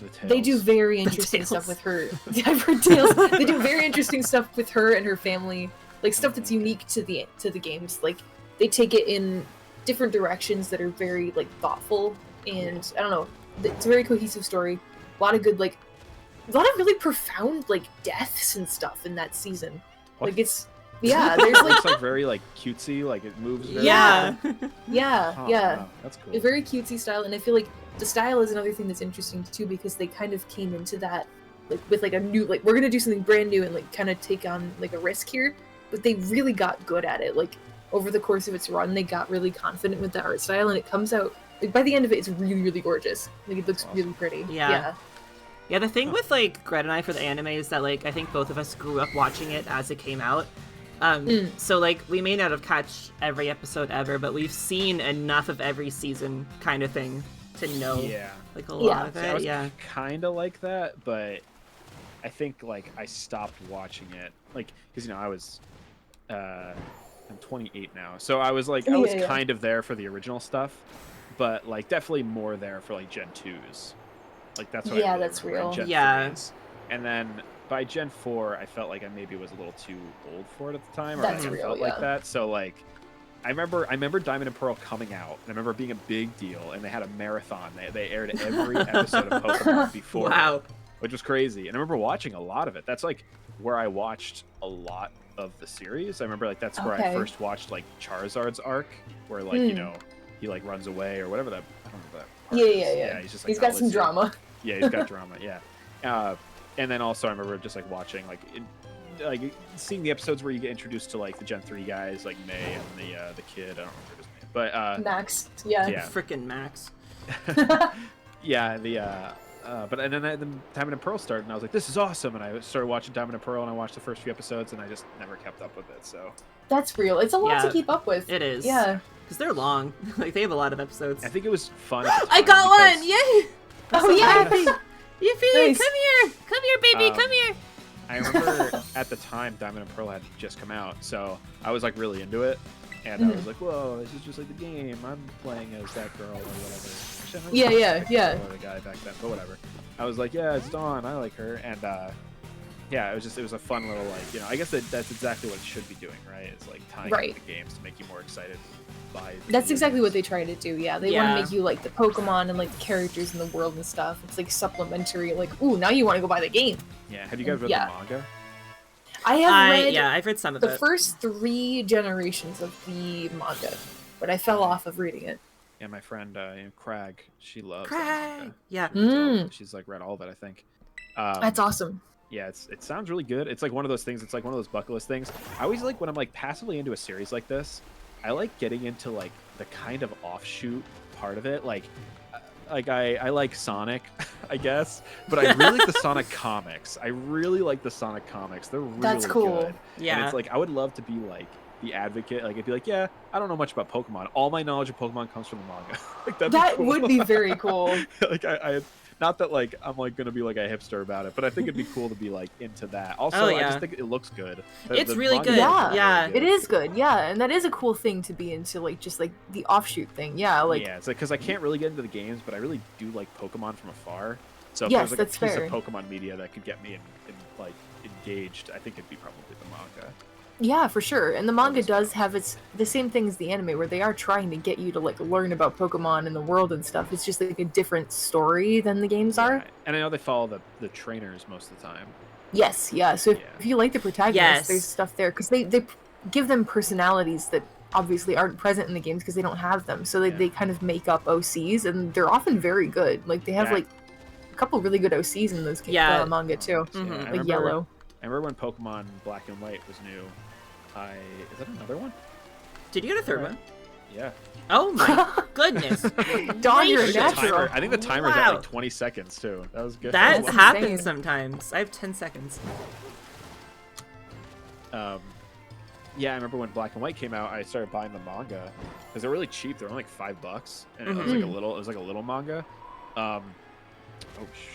[SPEAKER 3] tales.
[SPEAKER 1] They do very interesting stuff with her. I've heard tales. They do very interesting stuff with her and her family, like stuff that's unique to the games. Like they take it in different directions that are very like thoughtful, and I don't know. It's a very cohesive story. A lot of good like, a lot of really profound like deaths and stuff in that season.
[SPEAKER 3] What?
[SPEAKER 1] Like it's there's like
[SPEAKER 3] it's like very like cutesy, like it moves. Very
[SPEAKER 1] yeah,
[SPEAKER 3] well.
[SPEAKER 1] yeah,
[SPEAKER 3] Oh,
[SPEAKER 1] yeah.
[SPEAKER 3] wow, that's cool.
[SPEAKER 1] A very cutesy style, and I feel like the style is another thing that's interesting too, because they kind of came into that like with like a new like we're gonna do something brand new and like kind of take on like a risk here, but they really got good at it. Like over the course of its run, they got really confident with the art style, and it comes out like by the end of it, it's really really gorgeous. Like it looks really pretty.
[SPEAKER 2] Yeah. Yeah, the thing with like Greta and I for the anime is that like I think both of us grew up watching it as it came out. So like we may not have catched every episode ever, but we've seen enough of every season kind of thing to know like a lot of it.
[SPEAKER 3] I was kind of like that, but I think like I stopped watching it like because I was I'm 28 now, so I was like I was kind of there for the original stuff, but like definitely more there for like Gen 2s. Like that's what I really
[SPEAKER 1] that's
[SPEAKER 3] remember,
[SPEAKER 1] real.
[SPEAKER 3] Gen
[SPEAKER 2] Yeah.
[SPEAKER 3] 3s. And then by Gen 4, I felt like I maybe was a little too old for it at the time, or
[SPEAKER 1] That's
[SPEAKER 3] I
[SPEAKER 1] real,
[SPEAKER 3] felt like that. So like, I remember Diamond and Pearl coming out, and I remember it being a big deal, and they had a marathon. They aired every episode of Pokemon before,
[SPEAKER 2] Wow.
[SPEAKER 3] which was crazy. And I remember watching a lot of it. That's like where I watched a lot of the series. I remember like that's where I first watched like Charizard's arc, where like he like runs away or whatever that. I don't know that. Part is. Yeah. He's just like
[SPEAKER 1] he's got some drama.
[SPEAKER 3] Yeah, he's got drama. Yeah. And then also I remember just like watching like seeing the episodes where you get introduced to like the Gen 3 guys like May and the kid, I don't remember his name, but
[SPEAKER 1] Max.
[SPEAKER 2] Frickin' Max.
[SPEAKER 3] yeah, but and then Diamond and Pearl started, and I was like, this is awesome, and I started watching Diamond and Pearl, and I watched the first few episodes, and I just never kept up with it. So
[SPEAKER 1] that's real. It's a lot to keep up with.
[SPEAKER 2] It is.
[SPEAKER 1] Yeah,
[SPEAKER 2] because they're long. Like they have a lot of episodes.
[SPEAKER 3] I think it was fun.
[SPEAKER 2] I got one! Yay!
[SPEAKER 1] Oh yeah!
[SPEAKER 2] Yippee!
[SPEAKER 1] Nice.
[SPEAKER 2] Come here, baby! Come here!
[SPEAKER 3] I remember at the time Diamond and Pearl had just come out, so I was like really into it, and I was like, "Whoa, this is just like the game. I'm playing as that girl or whatever."
[SPEAKER 1] Yeah.
[SPEAKER 3] Or the guy back then, but whatever. I was like, "Yeah, it's Dawn. I like her," and yeah, it was a fun little like I guess that's exactly what it should be doing, right? It's like tying up the games to make you more excited.
[SPEAKER 1] That's exactly what they try to do. Yeah, they want to make you like the Pokemon and like the characters in the world and stuff. It's like supplementary. Like, ooh, now you want to go buy the game.
[SPEAKER 3] Yeah. Have you guys read the manga?
[SPEAKER 1] I have read.
[SPEAKER 2] Yeah, I've read some of
[SPEAKER 1] the first 3 generations of the manga, but I fell off of reading it.
[SPEAKER 3] Yeah, my friend Crag, she loves
[SPEAKER 2] Crag. Yeah.
[SPEAKER 3] She's like read all of it, I think.
[SPEAKER 1] That's awesome.
[SPEAKER 3] Yeah, it sounds really good. It's like one of those things. It's like one of those bucket list things. I always like when I'm like passively into a series like this. I like getting into like the kind of offshoot part of it. Like I like Sonic, I guess, but I really like the Sonic comics. They're really
[SPEAKER 1] That's cool.
[SPEAKER 3] good.
[SPEAKER 2] Yeah.
[SPEAKER 3] And it's like I would love to be like the advocate. Like I'd be like, yeah, I don't know much about Pokemon. All my knowledge of Pokemon comes from the manga. Like
[SPEAKER 1] that
[SPEAKER 3] cool.
[SPEAKER 1] would be very cool.
[SPEAKER 3] Like I not that like I'm like gonna be like a hipster about it, but I think it'd be cool to be like into that. Also, I just think it looks good.
[SPEAKER 2] It's really good.
[SPEAKER 1] Yeah, it is good. Yeah, and that is a cool thing to be into, like just like the offshoot thing. Yeah, like
[SPEAKER 3] it's like because I can't really get into the games, but I really do like Pokemon from afar. So if
[SPEAKER 1] yes,
[SPEAKER 3] there's like
[SPEAKER 1] that's
[SPEAKER 3] a piece
[SPEAKER 1] fair.
[SPEAKER 3] of Pokemon media that could get me in like engaged, I think it'd be probably the manga.
[SPEAKER 1] Yeah, for sure. And the manga does have the same thing as the anime, where they are trying to get you to like learn about Pokemon and the world and stuff. It's just like a different story than the games are.
[SPEAKER 3] And I know they follow the trainers most of the time.
[SPEAKER 1] Yes, yeah. So if you like the protagonists, there's stuff there because they give them personalities that obviously aren't present in the games because they don't have them. So they kind of make up OCs, and they're often very good. Like they have like a couple really good OCs in those manga too. Like Yellow.
[SPEAKER 3] I remember when Pokemon Black and White was new. Is that another one?
[SPEAKER 2] Did you get a third one?
[SPEAKER 3] Yeah.
[SPEAKER 2] Oh my goodness.
[SPEAKER 1] Dawn, you're natural.
[SPEAKER 3] I think the timer's at like 20 seconds too. That was good.
[SPEAKER 2] That happens sometimes. I have 10 seconds.
[SPEAKER 3] Yeah, I remember when Black and White came out, I started buying the manga because they're really cheap. They're only like $5, and it was like a little. It was like a little manga. Oh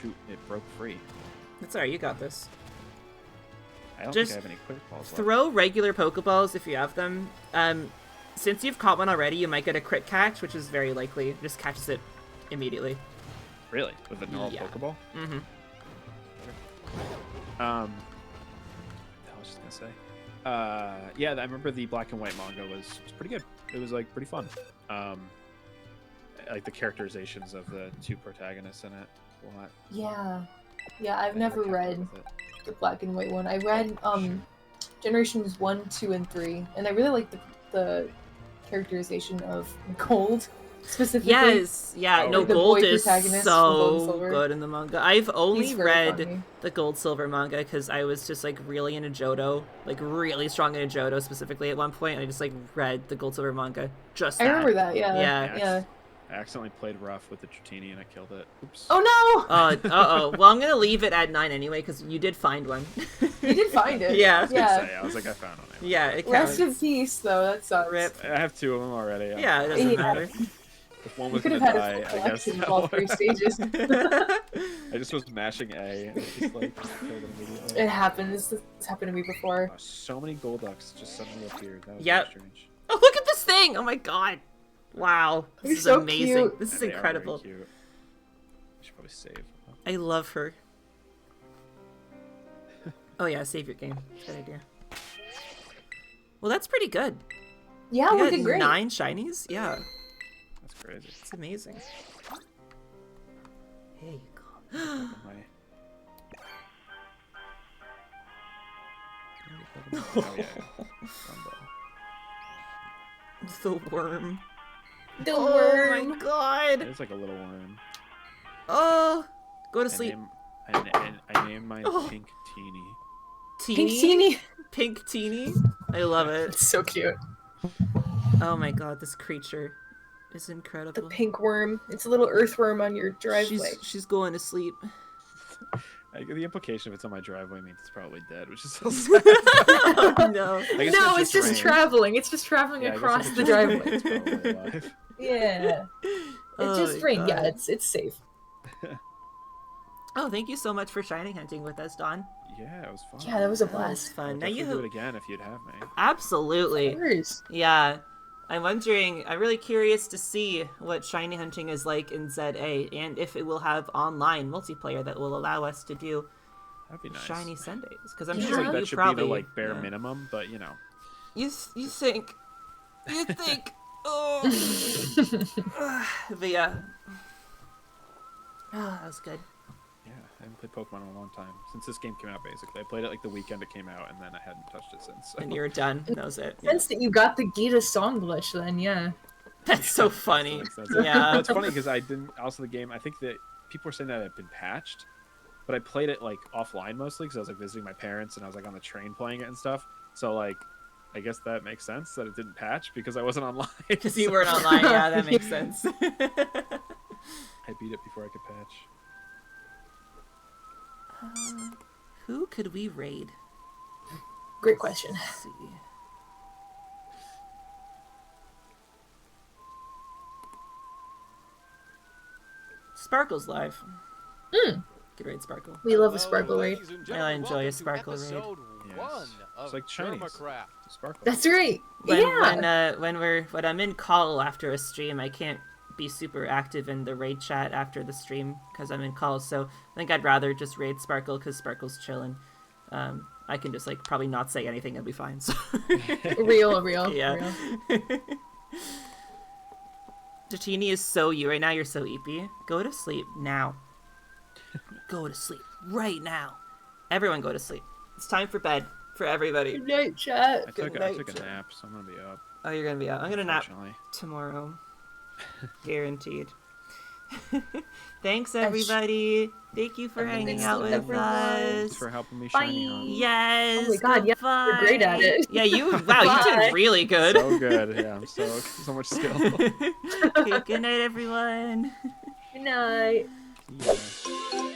[SPEAKER 3] shoot! It broke free.
[SPEAKER 2] That's alright. You got this.
[SPEAKER 3] I don't think I have any quick balls left.
[SPEAKER 2] Throw regular Pokeballs if you have them. Since you've caught one already, you might get a crit catch, which is very likely. It just catches it immediately.
[SPEAKER 3] Really? With a normal
[SPEAKER 2] Yeah.
[SPEAKER 3] Pokeball?
[SPEAKER 2] Mm-hmm.
[SPEAKER 3] I was just gonna say. Yeah, I remember the black and white manga was pretty good. It was like pretty fun. Like the characterizations of the two protagonists in it a lot.
[SPEAKER 1] Yeah. Yeah, I've
[SPEAKER 3] I
[SPEAKER 1] never
[SPEAKER 3] kept up
[SPEAKER 1] read
[SPEAKER 3] with it.
[SPEAKER 1] the black and white one. I read Generations 1, 2, and 3, and I really like the characterization of Gold specifically.
[SPEAKER 2] Yes, yeah,
[SPEAKER 3] Oh,
[SPEAKER 2] no,
[SPEAKER 1] the
[SPEAKER 2] Gold
[SPEAKER 1] boy
[SPEAKER 2] is
[SPEAKER 1] protagonist from Gold and
[SPEAKER 2] so
[SPEAKER 1] Silver.
[SPEAKER 2] good in the manga. I've only
[SPEAKER 1] He's very
[SPEAKER 2] read
[SPEAKER 1] funny.
[SPEAKER 2] the Gold Silver manga because I was just like really into Johto, like really strong into Johto specifically at one point, and I just like read the Gold Silver manga. Just
[SPEAKER 1] I remember that, yeah.
[SPEAKER 2] Yeah.
[SPEAKER 3] I accidentally played rough with the Dratini and I killed it. Oops.
[SPEAKER 1] Oh no!
[SPEAKER 2] Uh-oh. Well, I'm gonna leave it at 9 anyway because you did find one.
[SPEAKER 1] You did find it.
[SPEAKER 2] Yeah.
[SPEAKER 3] I was gonna say, I was like, I found one. Anyway.
[SPEAKER 2] Yeah, it counts.
[SPEAKER 1] Rest in peace, though. That sucks.
[SPEAKER 2] Rip.
[SPEAKER 3] I have 2 of them already.
[SPEAKER 2] Yeah, it doesn't matter.
[SPEAKER 3] If one
[SPEAKER 1] You
[SPEAKER 3] was
[SPEAKER 1] could
[SPEAKER 3] gonna
[SPEAKER 1] have had
[SPEAKER 3] die,
[SPEAKER 1] a full
[SPEAKER 3] I guess.
[SPEAKER 1] collection of all 3 stages.
[SPEAKER 3] I just was mashing A and it just like killed it immediately.
[SPEAKER 1] It happens. This happened to me before.
[SPEAKER 3] Oh, so many Golducks just suddenly appeared. That was
[SPEAKER 2] Yep.
[SPEAKER 3] very strange.
[SPEAKER 2] Oh, look at this thing! Oh my god. Wow. This
[SPEAKER 1] You're
[SPEAKER 2] is
[SPEAKER 1] so
[SPEAKER 2] amazing.
[SPEAKER 1] cute.
[SPEAKER 2] This is
[SPEAKER 3] They are very
[SPEAKER 2] incredible.
[SPEAKER 3] cute. I should probably save.
[SPEAKER 2] I love her. Oh yeah, save your game. Good idea. Well, that's pretty good.
[SPEAKER 1] Yeah,
[SPEAKER 2] You
[SPEAKER 1] we
[SPEAKER 2] got
[SPEAKER 1] did great.
[SPEAKER 2] 9 shinies? Yeah.
[SPEAKER 3] That's crazy.
[SPEAKER 2] It's amazing. There you go.
[SPEAKER 3] My- Oh yeah. Dumbo.
[SPEAKER 2] The worm.
[SPEAKER 1] The
[SPEAKER 2] Oh
[SPEAKER 1] worm.
[SPEAKER 2] my god.
[SPEAKER 3] It's like a little worm.
[SPEAKER 2] Oh, go to
[SPEAKER 3] I
[SPEAKER 2] sleep.
[SPEAKER 3] I named mine
[SPEAKER 2] Oh.
[SPEAKER 3] Pink Teeny.
[SPEAKER 1] Pink Teeny.
[SPEAKER 2] Pink teeny. I love it.
[SPEAKER 1] It's so cute.
[SPEAKER 2] Oh my god, this creature is
[SPEAKER 1] The
[SPEAKER 2] incredible.
[SPEAKER 1] pink worm. It's a little earthworm on your driveway.
[SPEAKER 2] She's going to sleep.
[SPEAKER 3] The implication of it's on my driveway means it's probably dead, which is so sad.
[SPEAKER 2] Oh no.
[SPEAKER 3] I guess
[SPEAKER 1] No,
[SPEAKER 3] it
[SPEAKER 1] it's just
[SPEAKER 3] rained.
[SPEAKER 1] traveling. It's just traveling
[SPEAKER 3] Yeah, I guess
[SPEAKER 1] across
[SPEAKER 3] if
[SPEAKER 1] the
[SPEAKER 3] it just rained,
[SPEAKER 1] driveway.
[SPEAKER 3] it's probably alive.
[SPEAKER 1] Yeah. It
[SPEAKER 2] Oh
[SPEAKER 1] just
[SPEAKER 2] my
[SPEAKER 1] rained.
[SPEAKER 2] God.
[SPEAKER 1] Yeah, it's safe.
[SPEAKER 2] Oh, thank you so much for shining hunting with us, Dawn.
[SPEAKER 3] Yeah, it was fun.
[SPEAKER 1] Yeah, that was a
[SPEAKER 2] That was
[SPEAKER 1] blast.
[SPEAKER 2] fun.
[SPEAKER 3] I'd
[SPEAKER 2] Now you
[SPEAKER 3] definitely do it again if you'd have me.
[SPEAKER 2] absolutely.
[SPEAKER 1] Cheers.
[SPEAKER 2] Yeah. I'm wondering, I'm really curious to see what shiny hunting is like in ZA and if it will have online multiplayer that will allow us to do
[SPEAKER 3] That'd be nice.
[SPEAKER 2] shiny Sundays. Because I'm
[SPEAKER 1] Yeah.
[SPEAKER 2] sure
[SPEAKER 3] Like,
[SPEAKER 2] you
[SPEAKER 3] that should
[SPEAKER 2] probably
[SPEAKER 3] be the like bare
[SPEAKER 2] yeah.
[SPEAKER 3] minimum, but you know.
[SPEAKER 2] You think oh but yeah. Oh, that was good.
[SPEAKER 3] Yeah, I haven't played Pokemon in a long time. Since this game came out, basically. I played it like the weekend it came out, and then I hadn't touched it since. So.
[SPEAKER 2] And you're done. That was it. Yeah.
[SPEAKER 1] Sense that you got the Gita song glitch then, yeah.
[SPEAKER 2] That's so funny.
[SPEAKER 3] That's it.
[SPEAKER 2] Yeah.
[SPEAKER 3] Well, it's funny because I didn't. Also, the game. I think that people were saying that it had been patched, but I played it like offline mostly because I was like visiting my parents and I was like on the train playing it and stuff. So like, I guess that makes sense that it didn't patch because I wasn't online.
[SPEAKER 2] Because you weren't online. Yeah, that makes sense.
[SPEAKER 3] I beat it before I could patch.
[SPEAKER 2] Who could we raid?
[SPEAKER 1] Great question.
[SPEAKER 2] Let's see. Sparkle's live. Could raid Sparkle.
[SPEAKER 1] We love a sparkle raid.
[SPEAKER 2] I enjoy a sparkle raid.
[SPEAKER 3] Yes. It's like Chinese. Sparkle.
[SPEAKER 1] That's right.
[SPEAKER 2] When
[SPEAKER 1] Yeah.
[SPEAKER 2] when I'm in call after a stream, I can't be super active in the raid chat after the stream because I'm in call. So I think I'd rather just raid Sparkle because Sparkle's chilling. I can just like probably not say anything and be fine. So.
[SPEAKER 1] Real.
[SPEAKER 2] Yeah. Tatini is so you right now. You're so eepy. Go to sleep now. Go to sleep right now. Everyone go to sleep. It's time for bed for everybody.
[SPEAKER 1] Good night, chat.
[SPEAKER 3] I took
[SPEAKER 2] night,
[SPEAKER 3] a
[SPEAKER 2] Jack.
[SPEAKER 3] nap, so I'm gonna be up.
[SPEAKER 2] Oh, you're gonna be out. I'm gonna nap
[SPEAKER 3] Unfortunately.
[SPEAKER 2] tomorrow. Guaranteed. Thanks, everybody. Thank you for hanging
[SPEAKER 1] Thanks,
[SPEAKER 2] out with
[SPEAKER 1] everyone.
[SPEAKER 3] Thanks
[SPEAKER 2] us.
[SPEAKER 3] for helping me
[SPEAKER 1] Bye.
[SPEAKER 3] shiny hunt.
[SPEAKER 2] Yes.
[SPEAKER 1] Oh my God, yeah, you're great at it.
[SPEAKER 2] Yeah, you. Wow, you
[SPEAKER 1] Bye.
[SPEAKER 2] did really good.
[SPEAKER 3] So good. Yeah, I'm so much skill.
[SPEAKER 2] Okay, good night, everyone.
[SPEAKER 1] Good night.
[SPEAKER 3] Yeah.